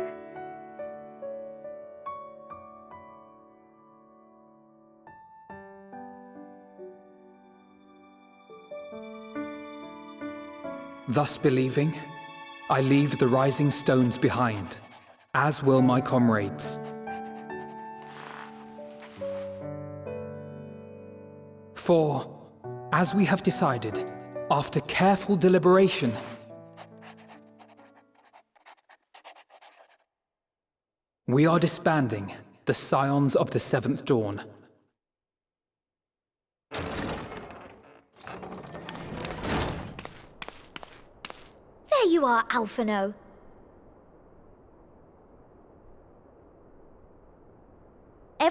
Thus believing, I leave the rising stones behind, as will my comrades. For, as we have decided, after careful deliberation, we are disbanding the Scions of the Seventh Dawn. There you are, Alphino.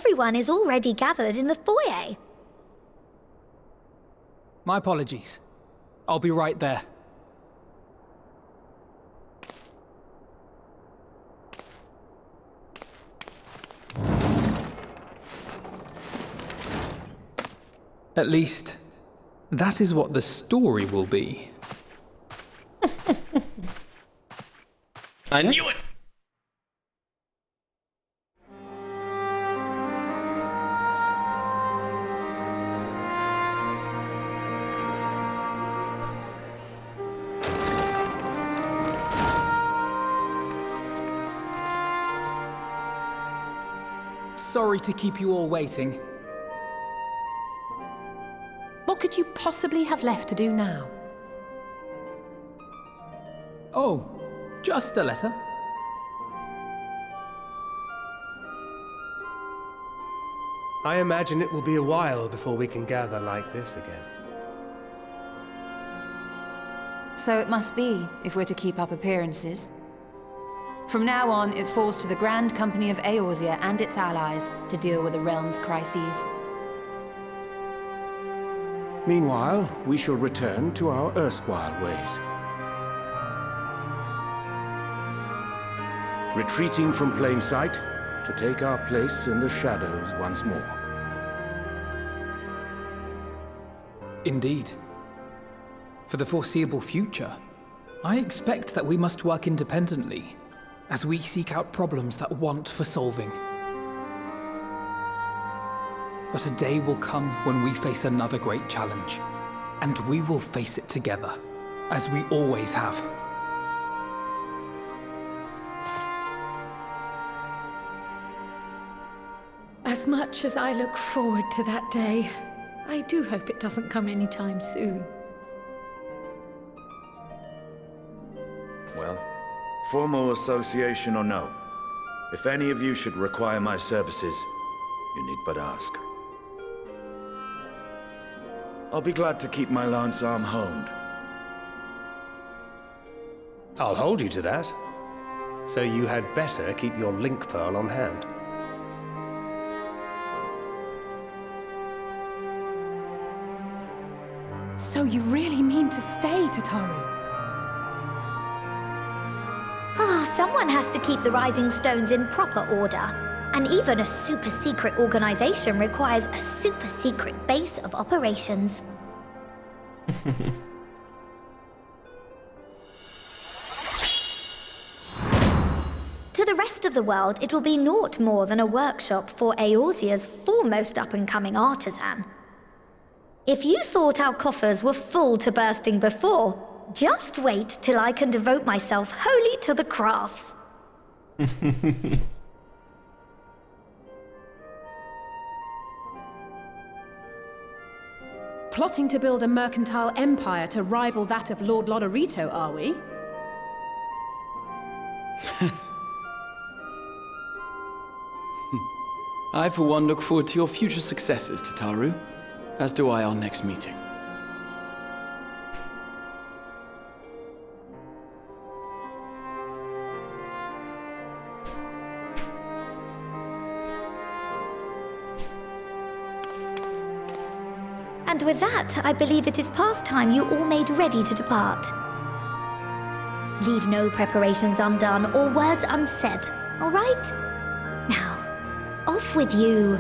everyone is already gathered in the foyer. My apologies. I'll be right there. At least, that is what the story will be. I knew it! Sorry to keep you all waiting. What could you possibly have left to do now? Oh, just a letter. I imagine it will be a while before we can gather like this again. So it must be, if we're to keep up appearances. From now on, it falls to the Grand Company of Eorzea and its allies to deal with the realm's crises. Meanwhile, we shall return to our erstwhile ways. Retreating from plain sight to take our place in the shadows once more. Indeed. For the foreseeable future, I expect that we must work independently as we seek out problems that want for solving. But a day will come when we face another great challenge, and we will face it together, as we always have. As much as I look forward to that day, I do hope it doesn't come anytime soon. Well, formal association or no, if any of you should require my services, you need but ask. I'll be glad to keep my lance arm honed. I'll hold you to that. So you had better keep your link pearl on hand. So you really mean to stay, Tataru? Oh, someone has to keep the Rising Stones in proper order. And even a super-secret organization requires a super-secret base of operations. To the rest of the world, it will be naught more than a workshop for Eorzea's foremost up-and-coming artisan. If you thought our coffers were full to bursting before, just wait till I can devote myself wholly to the crafts. Plotting to build a mercantile empire to rival that of Lord Lodorito, are we? I, for one, look forward to your future successes, Tataru, as do I our next meeting. And with that, I believe it is past time you all made ready to depart. Leave no preparations undone or words unsaid, all right? Now, off with you.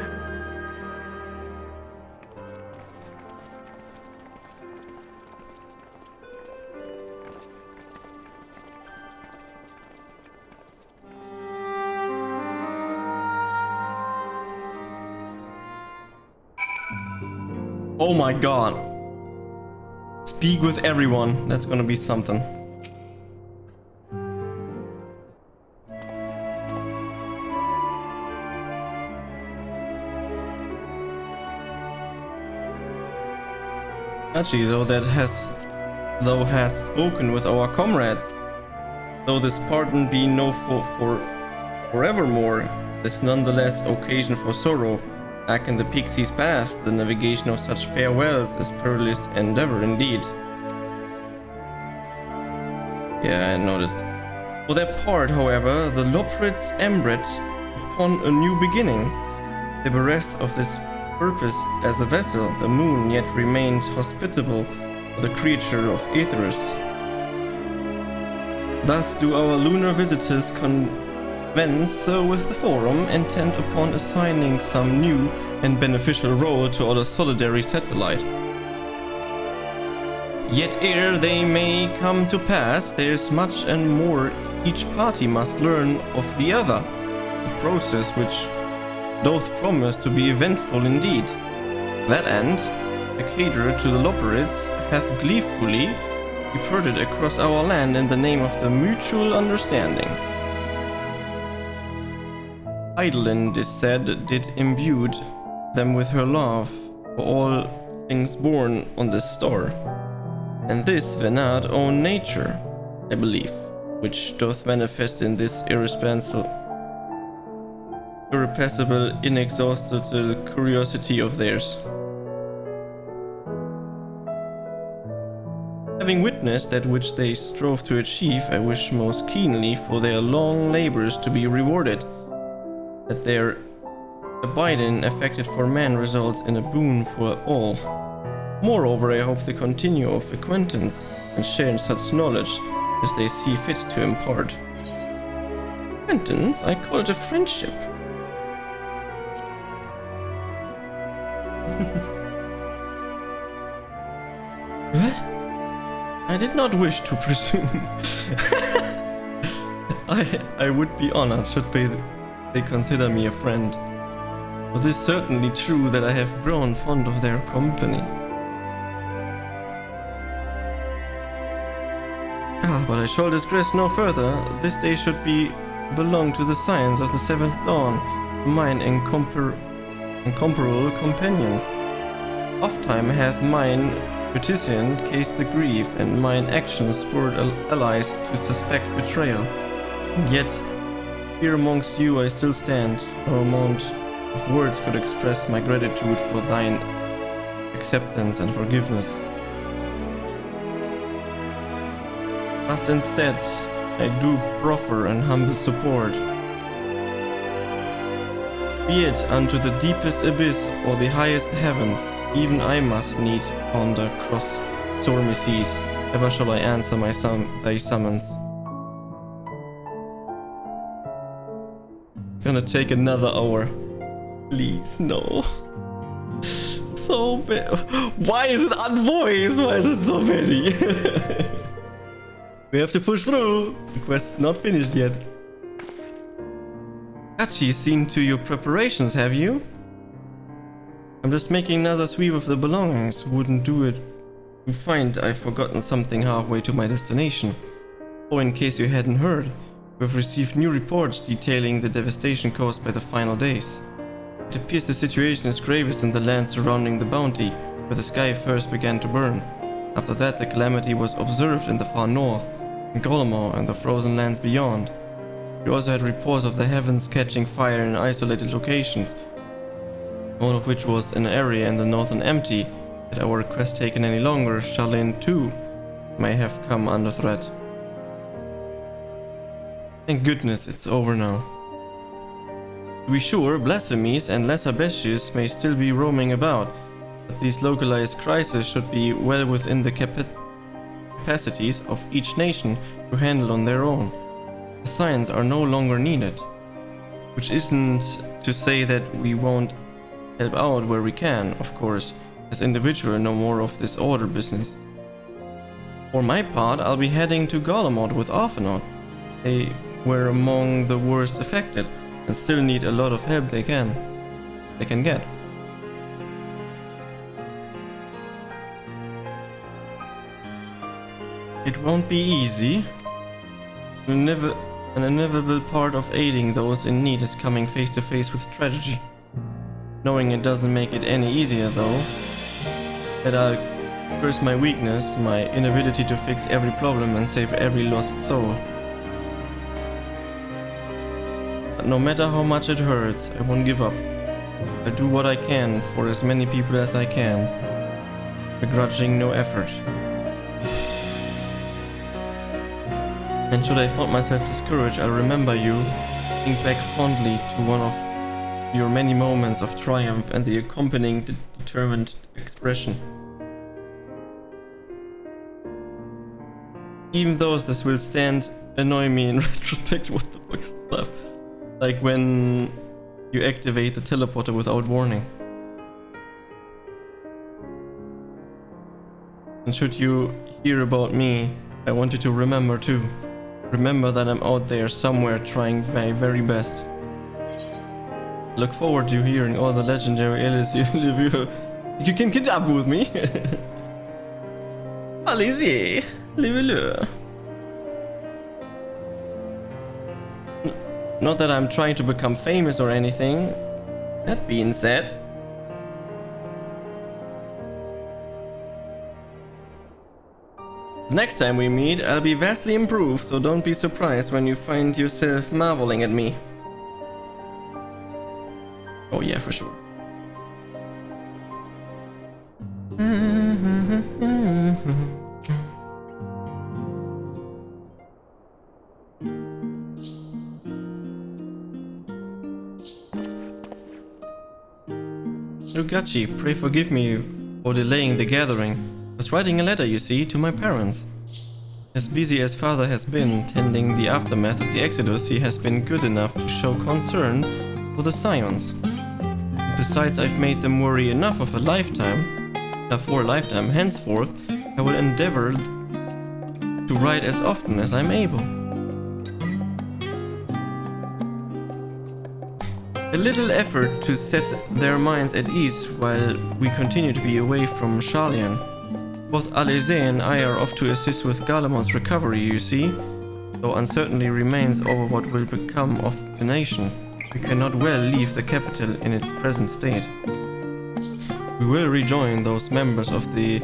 Oh my god. Speak with everyone. That's gonna be something. Jugachi, though has spoken with our comrades. Though this pardon be no forevermore, is nonetheless occasion for sorrow. Back in the Pixie's path, the navigation of such farewells is perilous endeavor indeed. Yeah, I noticed. For their part, however, the Loporits embed upon a new beginning. the bereft of this purpose as a vessel, the moon yet remained hospitable for the creature of Aetherus. Thus do our lunar visitors converse with the Forum, intent upon assigning some new and beneficial role to our solitary satellite. Yet ere they may come to pass, there is much and more each party must learn of the other, a process which doth promise to be eventful indeed. That end, a caterer to the Loporits hath gleefully departed across our land in the name of the mutual understanding. Eidolon, 'tis said, did imbue them with her love for all things born on this star, and this Venard own nature, I believe, which doth manifest in this irrepressible, inexhaustible curiosity of theirs. Having witnessed that which they strove to achieve, I wish most keenly for their long labors to be rewarded, that their abiding affected for man results in a boon for all. Moreover, I hope they continue of acquaintance and share such knowledge as they see fit to impart. Acquaintance? I call it a friendship. I did not wish to presume. I would be honored should they consider me a friend. For it is certainly true that I have grown fond of their company. But I shall digress no further. This day should belong to the science of the seventh dawn, mine incomparable companions. Ofttime hath mine reticent cased the grief, and mine actions spurred allies to suspect betrayal. Yet, here amongst you I still stand, no amount of words could express my gratitude for thine acceptance and forgiveness. Thus instead, I do proffer an humble support. Be it unto the deepest abyss or the highest heavens, even I must need ponder cross stormy seas, ever shall I answer thy summons. Gonna take another hour. Please, no. So bad. Why is it unvoiced? Why is it so many? We have to push through. The quest's not finished yet. Gachi, seen to your preparations, have you? I'm just making another sweep of the belongings. Wouldn't do it to find I've forgotten something halfway to my destination. Oh, in case you hadn't heard, we've received new reports detailing the devastation caused by the final days. It appears the situation is gravest in the land surrounding the Bounty, where the sky first began to burn. After that, the calamity was observed in the far north, in Golomor and the frozen lands beyond. We also had reports of the heavens catching fire in isolated locations, one of which was an area in the northern empty. Had our quest taken any longer, Shalin too may have come under threat. Thank goodness it's over now. To be sure, blasphemies and lesser besties may still be roaming about, but these localized crises should be well within the capacities of each nation to handle on their own. The signs are no longer needed, which isn't to say that we won't help out where we can, of course, as individuals no more of this order business. For my part, I'll be heading to Golomor with Arthanaut. They were among the worst affected and still need a lot of help they can get. It won't be easy. An inevitable part of aiding those in need is coming face to face with tragedy. Knowing it doesn't make it any easier though, that I'll curse my weakness, my inability to fix every problem and save every lost soul. But no matter how much it hurts, I won't give up. I'll do what I can for as many people as I can, begrudging no effort. And should I find myself discouraged, I'll remember you, think back fondly to one of your many moments of triumph and the accompanying determined expression. Even though this will stand annoy me in retrospect. What the fuck is stuff? Like when you activate the teleporter without warning. And should you hear about me, I want you to remember too. Remember that I'm out there somewhere trying my very best. Look forward to hearing all the legendary alias you can get up with me. Allez-y, levez-le. Not that I'm trying to become famous or anything. That being said, next time we meet, I'll be vastly improved, so don't be surprised when you find yourself marveling at me. Oh yeah, for sure. Jugachi, pray forgive me for delaying the gathering. I was writing a letter, you see, to my parents. As busy as father has been tending the aftermath of the Exodus, he has been good enough to show concern for the Scions. Besides, I've made them worry enough for a lifetime. Henceforth, I will endeavor to write as often as I'm able. A little effort to set their minds at ease while we continue to be away from Shalian. Both Alize and I are off to assist with Galamon's recovery, you see. Though uncertainty remains over what will become of the nation, we cannot well leave the capital in its present state. We will rejoin those members of the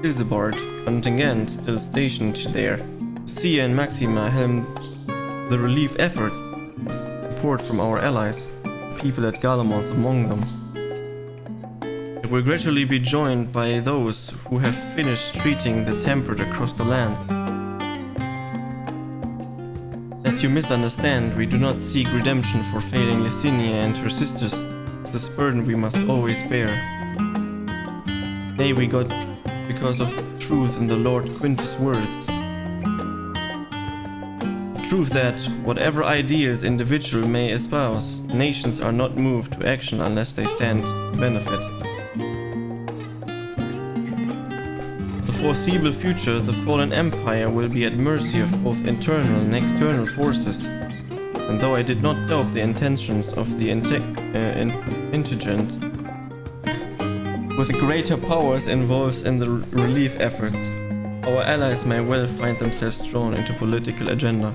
Ilsebard contingent still stationed there. Sia and Maxima helm the relief efforts. Support from our allies, people at Galamons among them. It will gradually be joined by those who have finished treating the tempered across the lands. As you misunderstand, we do not seek redemption for failing Licinia and her sisters. It's a burden we must always bear. Nay, we got because of truth in the Lord Quintus' words. Truth that, whatever ideas individuals may espouse, nations are not moved to action unless they stand to benefit. For the foreseeable future, the fallen empire will be at mercy of both internal and external forces, and though I did not doubt the intentions of the intelligent, with the greater powers involved in the relief efforts, our allies may well find themselves drawn into political agenda.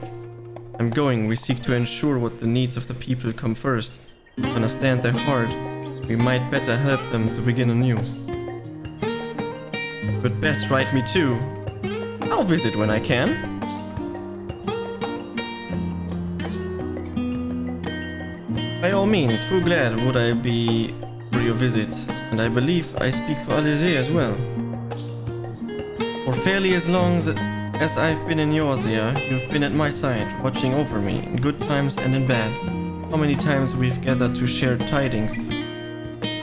I'm going, we seek to ensure what the needs of the people come first. To understand their heart, we might better help them to begin anew. But best write me too. I'll visit when I can. By all means, full glad would I be for your visits, and I believe I speak for Alize as well. For fairly as long as I've been in Eorzea, you've been at my side, watching over me, in good times and in bad. How many times we've gathered to share tidings,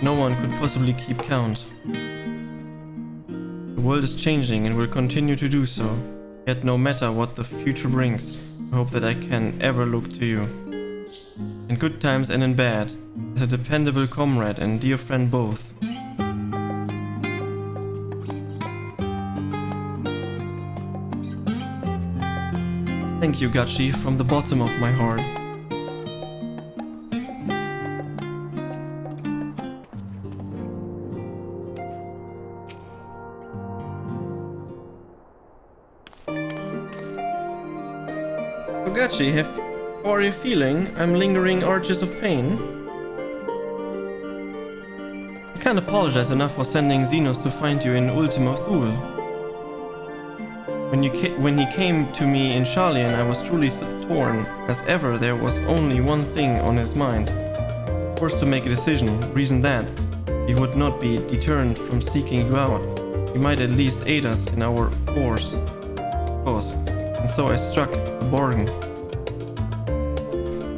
no one could possibly keep count. The world is changing and will continue to do so, yet no matter what the future brings, I hope that I can ever look to you. In good times and in bad, as a dependable comrade and dear friend both. Thank you, Gachi, from the bottom of my heart. Jugachi, how are you feeling? I'm lingering urges of pain. I can't apologize enough for sending Xenos to find you in Ultima Thule. When he came to me in Shalian, I was truly torn. As ever, there was only one thing on his mind. Forced to make a decision, reason that he would not be deterred from seeking you out. He might at least aid us in our cause. And so I struck a bargain.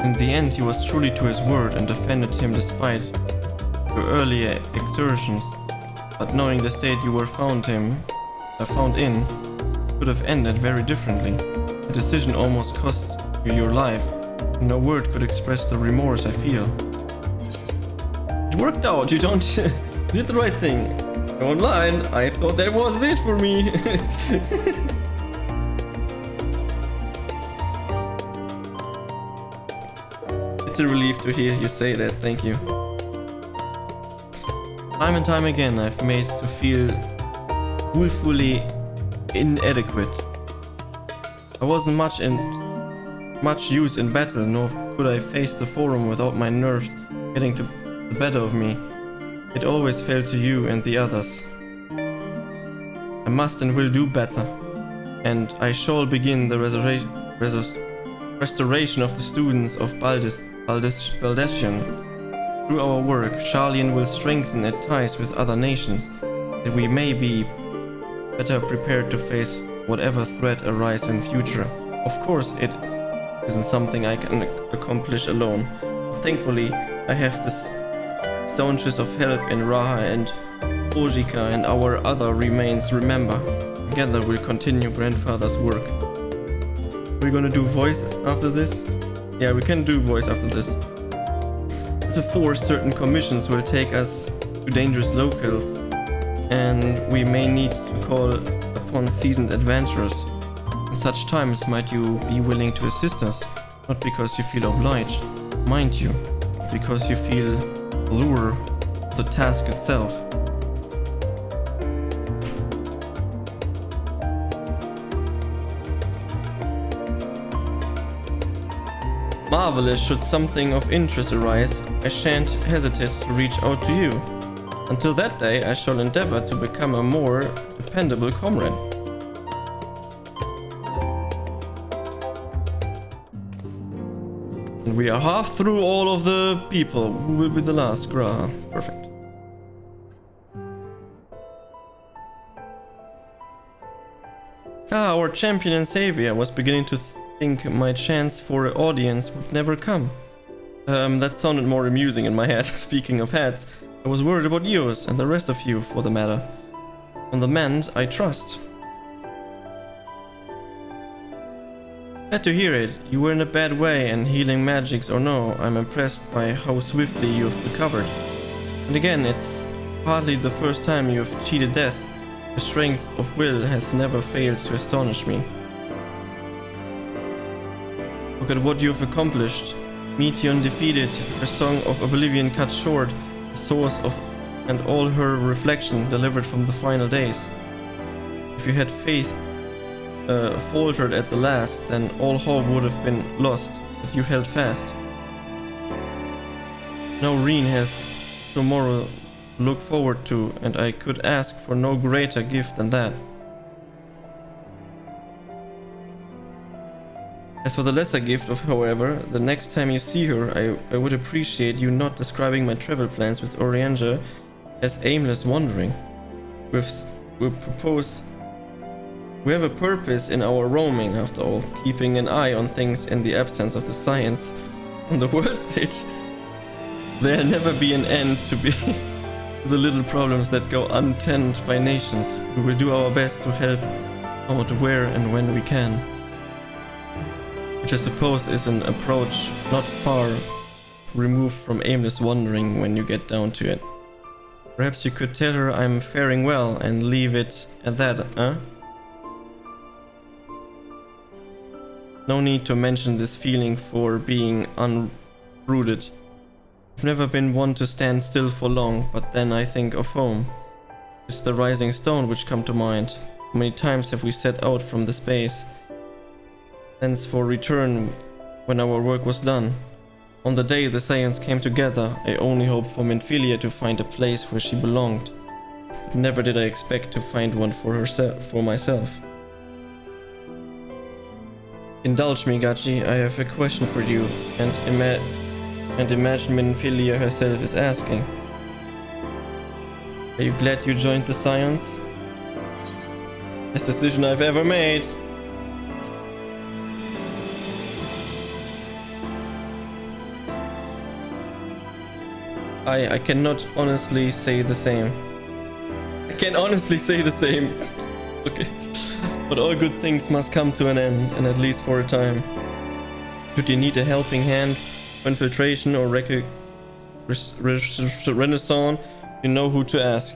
In the end, he was truly to his word and defended him despite your earlier exertions. But knowing the state you were found in, could have ended very differently. The decision almost cost you your life. No word could express the remorse I feel. It worked out. You did the right thing. Online, I thought that was it for me. It's a relief to hear you say that. Thank you. Time and time again, I've made to feel woefully inadequate. I wasn't much use in battle, nor could I face the forum without my nerves getting to the better of me. It always fell to you and the others. I must and will do better, and I shall begin the restoration of the students of Baldessian. Through our work, Sharlayan will strengthen its ties with other nations, that we may be better prepared to face whatever threat arises in future. Of course, it isn't something I can accomplish alone. Thankfully, I have the staunches of help in Raha and Ojika and our other remains. Remember, together we'll continue grandfather's work. We're gonna do voice after this? Yeah, we can do voice after this. As before, certain commissions will take us to dangerous locales, and we may need to call upon seasoned adventurers. In such times, might you be willing to assist us? Not because you feel obliged, mind you, but because you feel the lure of the task itself. Marvelous. Should something of interest arise, I shan't hesitate to reach out to you. Until that day, I shall endeavor to become a more dependable comrade. And we are half through all of the people. Who will be the last? Graha. Perfect. Our champion and savior. Was beginning to think my chance for an audience would never come. That sounded more amusing in my head. Speaking of heads, I was worried about yours and the rest of you, for the matter. On the mend, I trust. Glad to hear it. You were in a bad way, and healing magics or no, I'm impressed by how swiftly you've recovered. And again, it's hardly the first time you've cheated death. Your strength of will has never failed to astonish me. Look at what you've accomplished. Meteon defeated, her song of oblivion cut short, the source of and all her reflection delivered from the final days. If you had faith faltered at the last, then all hope would have been lost, but you held fast. Now Reen has tomorrow to look forward to, and I could ask for no greater gift than that. As for the lesser gift of, however, the next time you see her, I would appreciate you not describing my travel plans with Orianger as aimless wandering. We have a purpose in our roaming, after all, keeping an eye on things in the absence of the science on the world stage. There'll never be an end to the little problems that go untended by nations. We will do our best to help out where and when we can. Which I suppose is an approach not far removed from aimless wandering when you get down to it. Perhaps you could tell her I'm faring well and leave it at that, huh? No need to mention this feeling for being unrooted. I've never been one to stand still for long, but then I think of home. It's the rising stone which come to mind. How many times have we set out from the space? Thence for return when our work was done. On the day the Saiyans came together, I only hoped for Minfilia to find a place where she belonged. But never did I expect to find one for myself. Indulge me, Gachi, I have a question for you, and imagine Minfilia herself is asking. Are you glad you joined the Science? Best decision I've ever made. I cannot honestly say the same. I can honestly say the same. Okay. But all good things must come to an end, and at least for a time. Should you need a helping hand, infiltration, or renaissance, you know who to ask.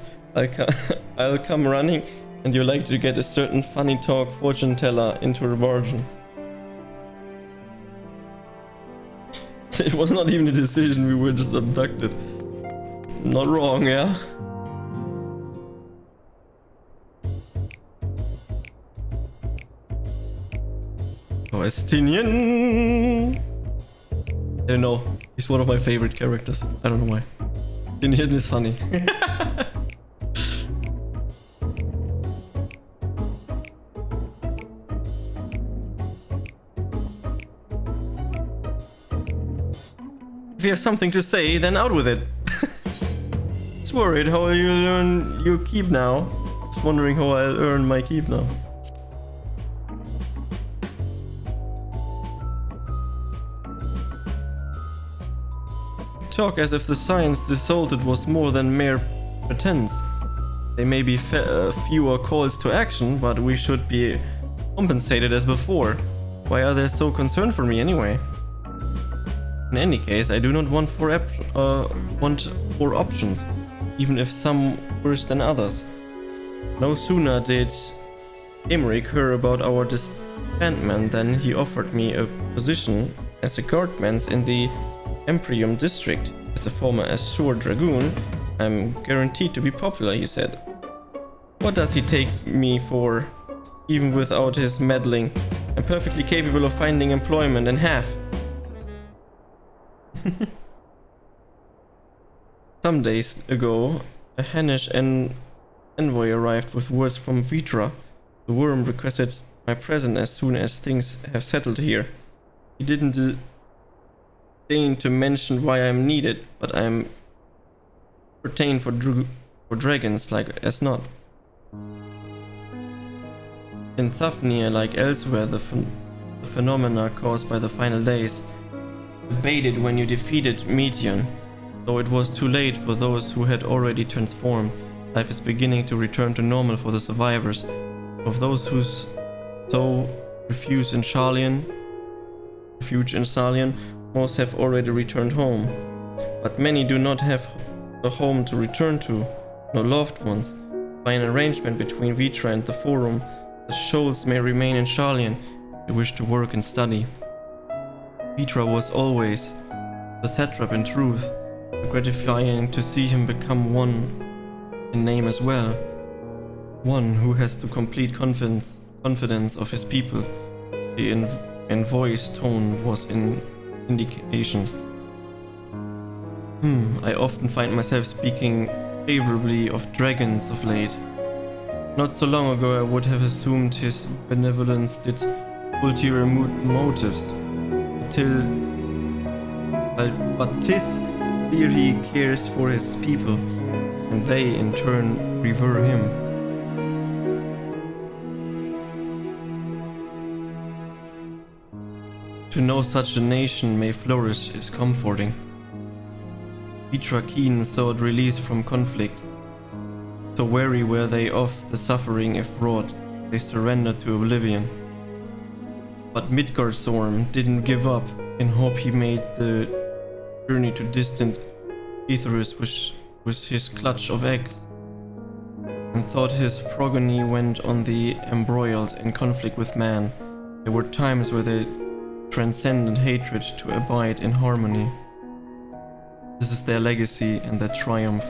I'll come running, and you're likely to get a certain funny talk fortune teller into a bargain. It was not even a decision, we were just abducted. Not wrong, yeah? Estinian. I don't know. He's one of my favorite characters. I don't know why. Estinian is funny. If you have something to say, then out with it. Just worried how you earn your keep now. Just wondering how I'll earn my keep now. Talk as if the science dissolved was more than mere pretense. There may be fewer calls to action, but we should be compensated as before. Why are they so concerned for me anyway? In any case, I do not want four options, even if some worse than others. No sooner did Emmerich hear about our disbandment than he offered me a position as a guardman in the Emporium district. As a former Azure Dragoon, I'm guaranteed to be popular, he said. What does he take me for? Even without his meddling, I'm perfectly capable of finding employment in half. Some days ago, a Hanish envoy arrived with words from Vitra. The worm requested my presence as soon as things have settled here. He didn't deign to mention why I'm needed, but I'm pertain for dragons like as not. In Thafnir, like elsewhere, the phenomena caused by the final days abated when you defeated Meteon. Though it was too late for those who had already transformed, life is beginning to return to normal for the survivors. Of those who refuge in Salian, most have already returned home. But many do not have a home to return to, no loved ones. By an arrangement between Vitra and the Forum, the Shoals may remain in Sharlian if they wish to work and study. Vitra was always the satrap in truth, gratifying to see him become one in name as well. One who has the complete confidence of his people. The envoy's tone was an indication. I often find myself speaking favorably of dragons of late. Not so long ago I would have assumed his benevolence did ulterior motives. But 'tis clear he cares for his people, and they in turn revere him. To know such a nation may flourish is comforting. Vitra Keen sought release from conflict. So weary were they of the suffering if wrought, they surrendered to oblivion. But Midgardsorm didn't give up in hope. He made the journey to distant Aetherus with his clutch of eggs, and thought his progeny went on the embroiled in conflict with man. There were times where they transcended hatred to abide in harmony. This is their legacy and their triumph.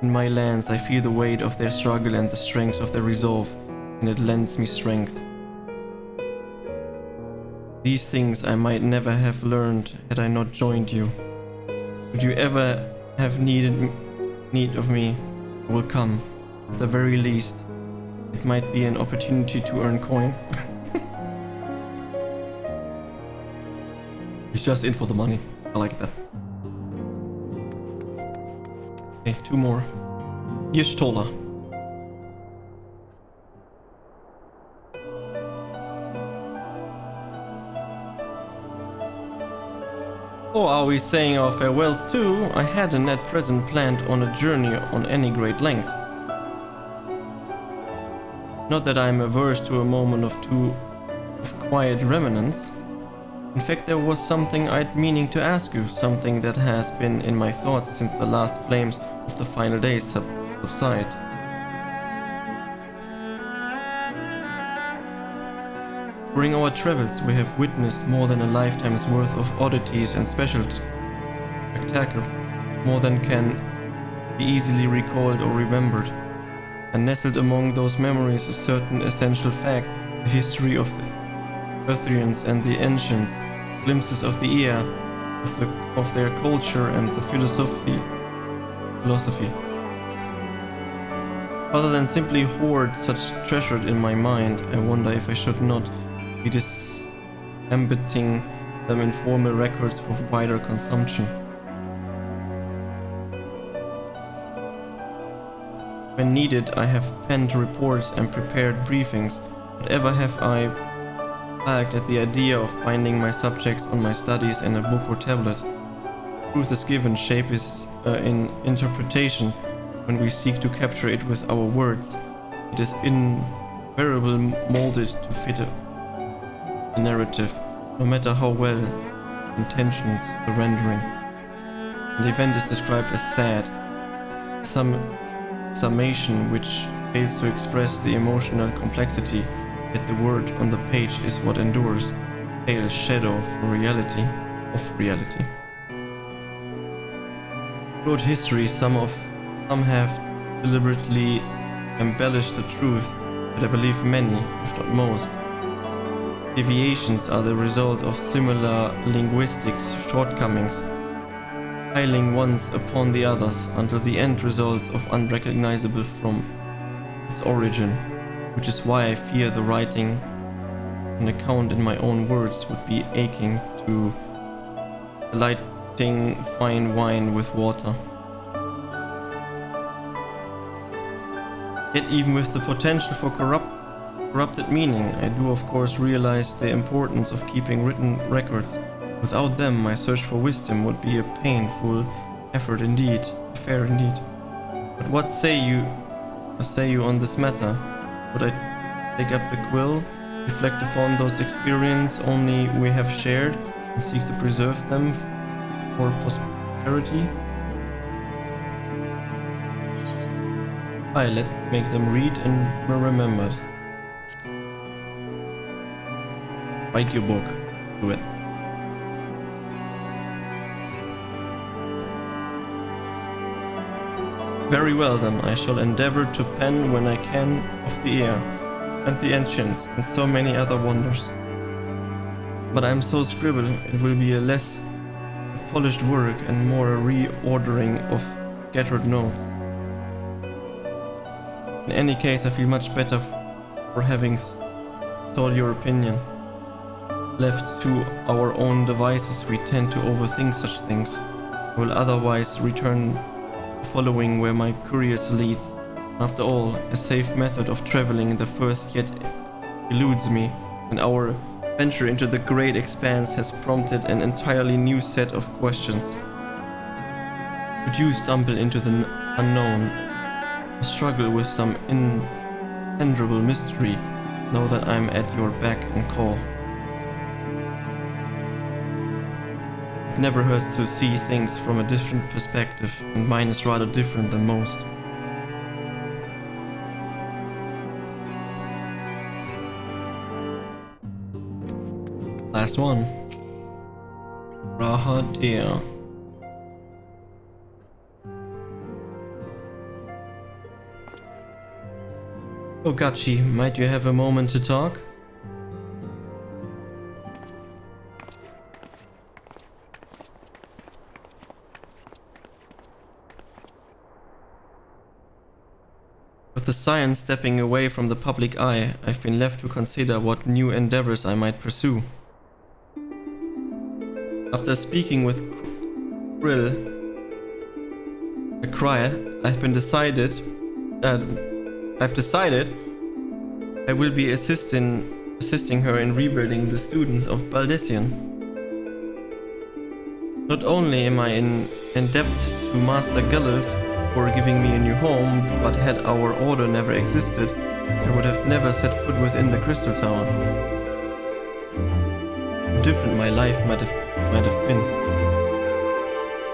In my lands I feel the weight of their struggle and the strength of their resolve, and it lends me strength. These things I might never have learned had I not joined you. Would you ever have need of me, I will come. At the very least, it might be an opportunity to earn coin. He's just in for the money. I like that. Okay, two more. Yishtola. Or are we saying our farewells too? I hadn't at present planned on a journey on any great length. Not that I am averse to a moment of quiet remanence. In fact, there was something I'd meaning to ask you, something that has been in my thoughts since the last flames of the final days subside. During our travels, we have witnessed more than a lifetime's worth of oddities and special spectacles, more than can be easily recalled or remembered. And nestled among those memories a certain essential fact, the history of the Earthrians and the Ancients, glimpses of the era, of their culture and the philosophy. Rather than simply hoard such treasure in my mind, I wonder if I should not be disembedding them in formal records for wider consumption. When needed, I have penned reports and prepared briefings, but ever have I balked at the idea of binding my subjects on my studies in a book or tablet. Truth is given, shape is in interpretation. When we seek to capture it with our words, it is invariably molded to fit a narrative, no matter how well intentions the rendering. An event is described as sad, some summation which fails to express the emotional complexity, yet the word on the page is what endures, pale shadow of reality. Throughout history, some have deliberately embellished the truth, but I believe many, if not most, deviations are the result of similar linguistic shortcomings, piling ones upon the others until the end results of unrecognizable from its origin, which is why I fear the writing an account in my own words would be akin to lighting fine wine with water. Yet even with the potential for corrupted meaning, I do of course realize the importance of keeping written records. Without them, my search for wisdom would be a painful affair indeed. But what say you on this matter? Would I take up the quill, reflect upon those experiences only we have shared, and seek to preserve them for posterity? Let make them read and be remembered. Write your book. Do it. Very well then, I shall endeavor to pen when I can of the air, and the ancients, and so many other wonders. But I am so scribble, it will be a less polished work and more a reordering of scattered notes. In any case, I feel much better for having sought your opinion. Left to our own devices, we tend to overthink such things. I will otherwise return to following where my curious leads. After all, a safe method of traveling the first yet eludes me, and our venture into the great expanse has prompted an entirely new set of questions. Could you stumble into the unknown, struggle with some impenetrable mystery, know that I'm at your beck and call. It never hurts to see things from a different perspective, and mine is rather different than most. Last one. Raha dear. Oh, Gachi, might you have a moment to talk? With the science stepping away from the public eye, I've been left to consider what new endeavors I might pursue. After speaking with I've decided I will be assisting her in rebuilding the students of Baldessian. Not only am I in debt to Master Galuf for giving me a new home, but had our order never existed, I would have never set foot within the Crystal Tower. Different my life might have been.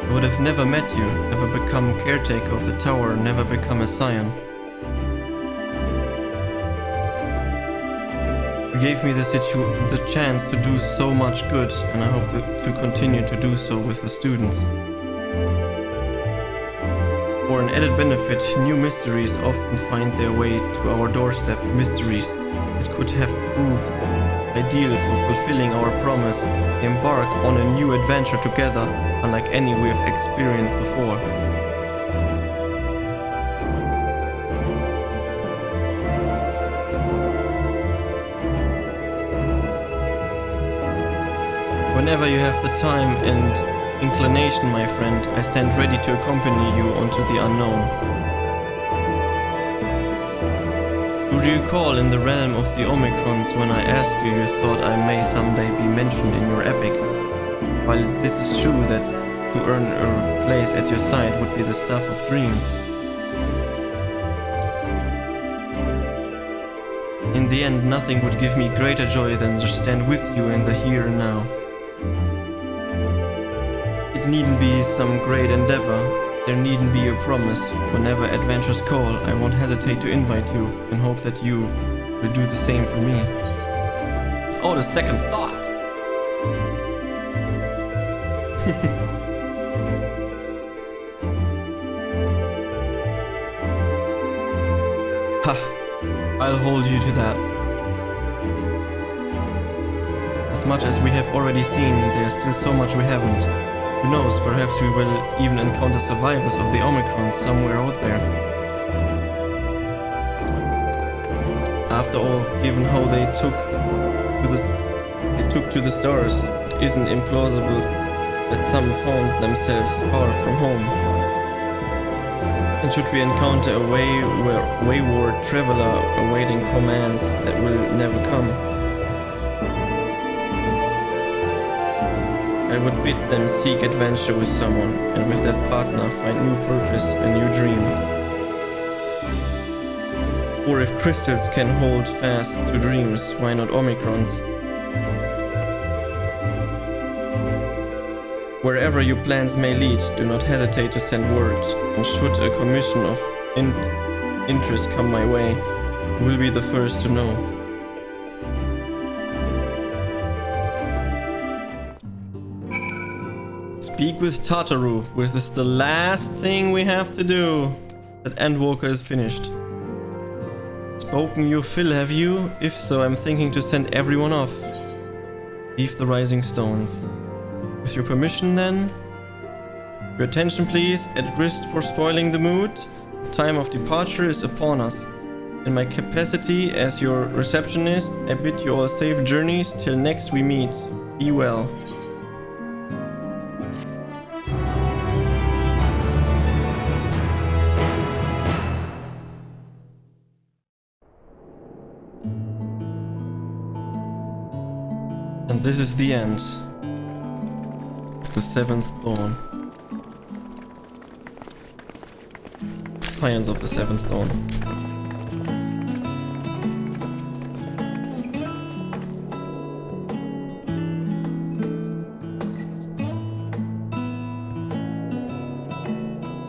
I would have never met you, never become caretaker of the tower, never become a scion. You gave me the chance to do so much good, and I hope to continue to do so with the students. For an added benefit, new mysteries often find their way to our doorstep, mysteries that could have proved ideal for fulfilling our promise, embark on a new adventure together, unlike any we have experienced before. Whenever you have the time and inclination, my friend, I stand ready to accompany you onto the unknown. Do you recall in the realm of the Omicrons when I asked you, you thought I may someday be mentioned in your epic? While this is true that to earn a place at your side would be the stuff of dreams. In the end, nothing would give me greater joy than to stand with you in the here and now. It needn't be some great endeavor. There needn't be a promise. Whenever adventures call, I won't hesitate to invite you and hope that you will do the same for me. Without a second thought. Ha! I'll hold you to that. As much as we have already seen, there's still so much we haven't. Who knows, perhaps we will even encounter survivors of the Omicron somewhere out there. After all, given how they took to the stars, it isn't implausible that some found themselves far from home. And should we encounter a wayward traveler awaiting commands that will never come, I would bid them seek adventure with someone, and with that partner find new purpose, a new dream. Or if crystals can hold fast to dreams, why not Omicrons? Wherever your plans may lead, do not hesitate to send word, and should a commission of interest come my way, you will be the first to know. Speak with Tataru. This is the last thing we have to do. That Endwalker is finished. Spoken your fill, have you? If so, I'm thinking to send everyone off. Leave the Rising Stones. With your permission, then? Your attention, please. At risk for spoiling the mood, the time of departure is upon us. In my capacity as your receptionist, I bid you all safe journeys till next we meet. Be well. And this is the end of the 7th Dawn. Science of the 7th Dawn.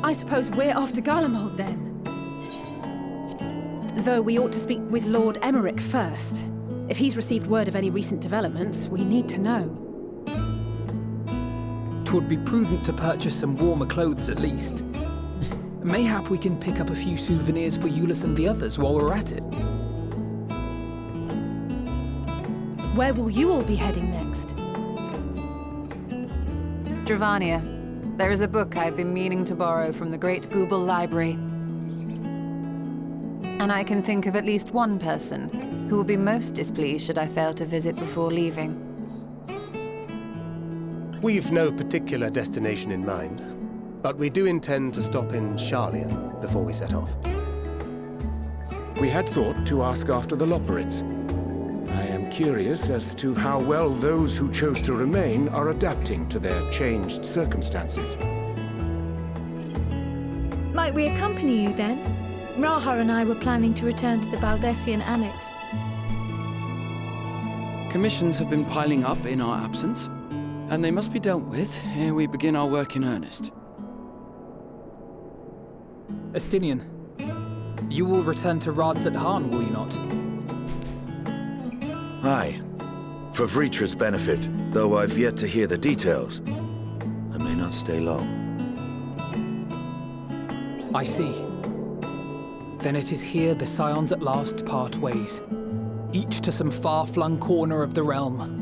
I suppose we're off to Garlemald then. Though we ought to speak with Lord Emmerich first. If he's received word of any recent developments, we need to know. 'Twould be prudent to purchase some warmer clothes at least. Mayhap we can pick up a few souvenirs for Euless and the others while we're at it. Where will you all be heading next? Dravania, there is a book I've been meaning to borrow from the Great Google Library. And I can think of at least one person who will be most displeased should I fail to visit before leaving. We've no particular destination in mind, but we do intend to stop in Sharlayan before we set off. We had thought to ask after the Loporits. I am curious as to how well those who chose to remain are adapting to their changed circumstances. Might we accompany you then? Raha and I were planning to return to the Baldessian Annex. Commissions have been piling up in our absence, and they must be dealt with ere we begin our work in earnest. Estinian, you will return to Radzat Han, will you not? Aye. For Vritra's benefit, though I've yet to hear the details. I may not stay long. I see. Then it is here the Scions at last part ways, each to some far-flung corner of the realm.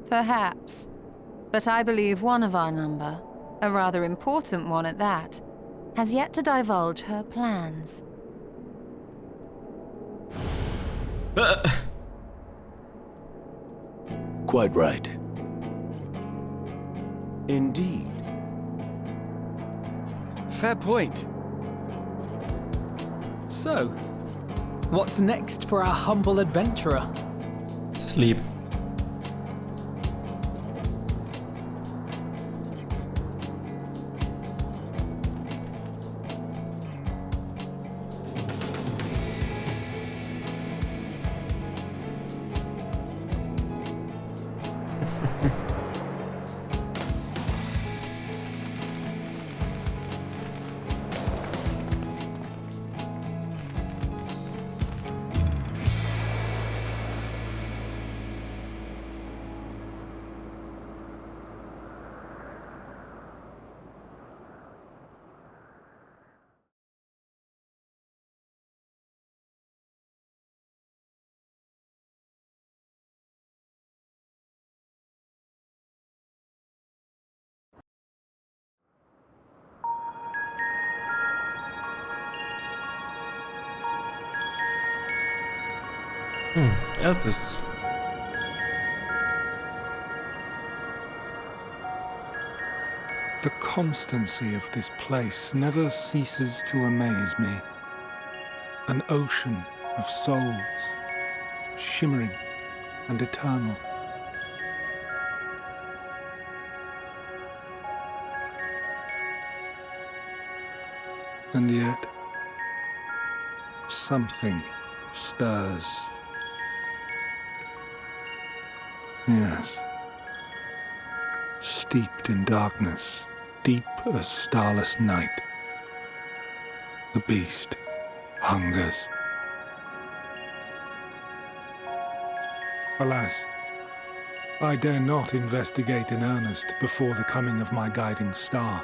Perhaps. But I believe one of our number, a rather important one at that, has yet to divulge her plans. Quite right. Indeed. Fair point. So, what's next for our humble adventurer? Sleep. Help us. The constancy of this place never ceases to amaze me. An ocean of souls, shimmering and eternal. And yet, something stirs. Yes. Steeped in darkness, deep as starless night. The beast hungers. Alas, I dare not investigate in earnest before the coming of my guiding star,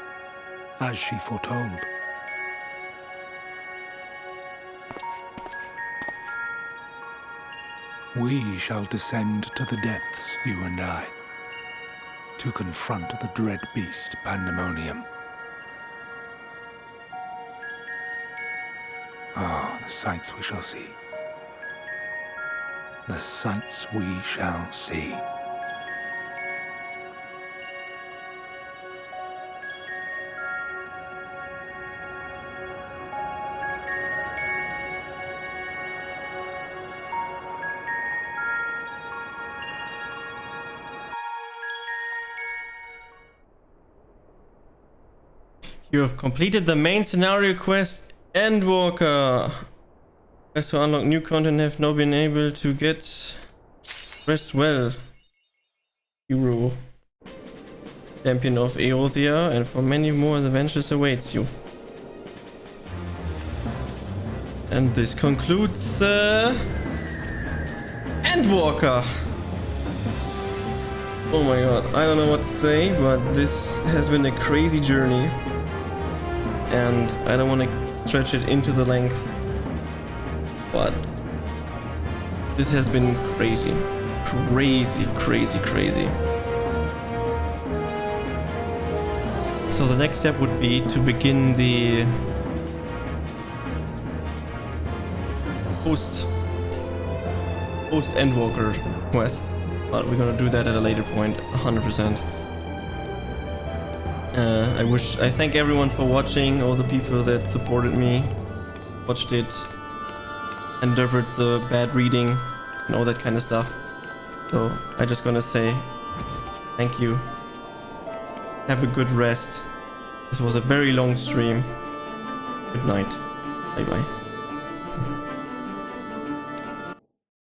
as she foretold. We shall descend to the depths, you and I, to confront the dread beast Pandemonium. Oh, the sights we shall see. The sights we shall see. You have completed the main scenario quest, Endwalker. Quests to unlock new content have now been able to get rest well. Hero. Champion of Eothia, and for many more adventures awaits you. And this concludes Endwalker. Oh my god, I don't know what to say, but this has been a crazy journey. And I don't want to stretch it into the length, but this has been crazy. Crazy. So the next step would be to begin the post Endwalker quests, but we're gonna do that at a later point, 100%. I thank everyone for watching, all the people that supported me, watched it, endured the bad reading, and all that kind of stuff. So I just gonna say thank you. Have a good rest. This was a very long stream. Good night. Bye bye.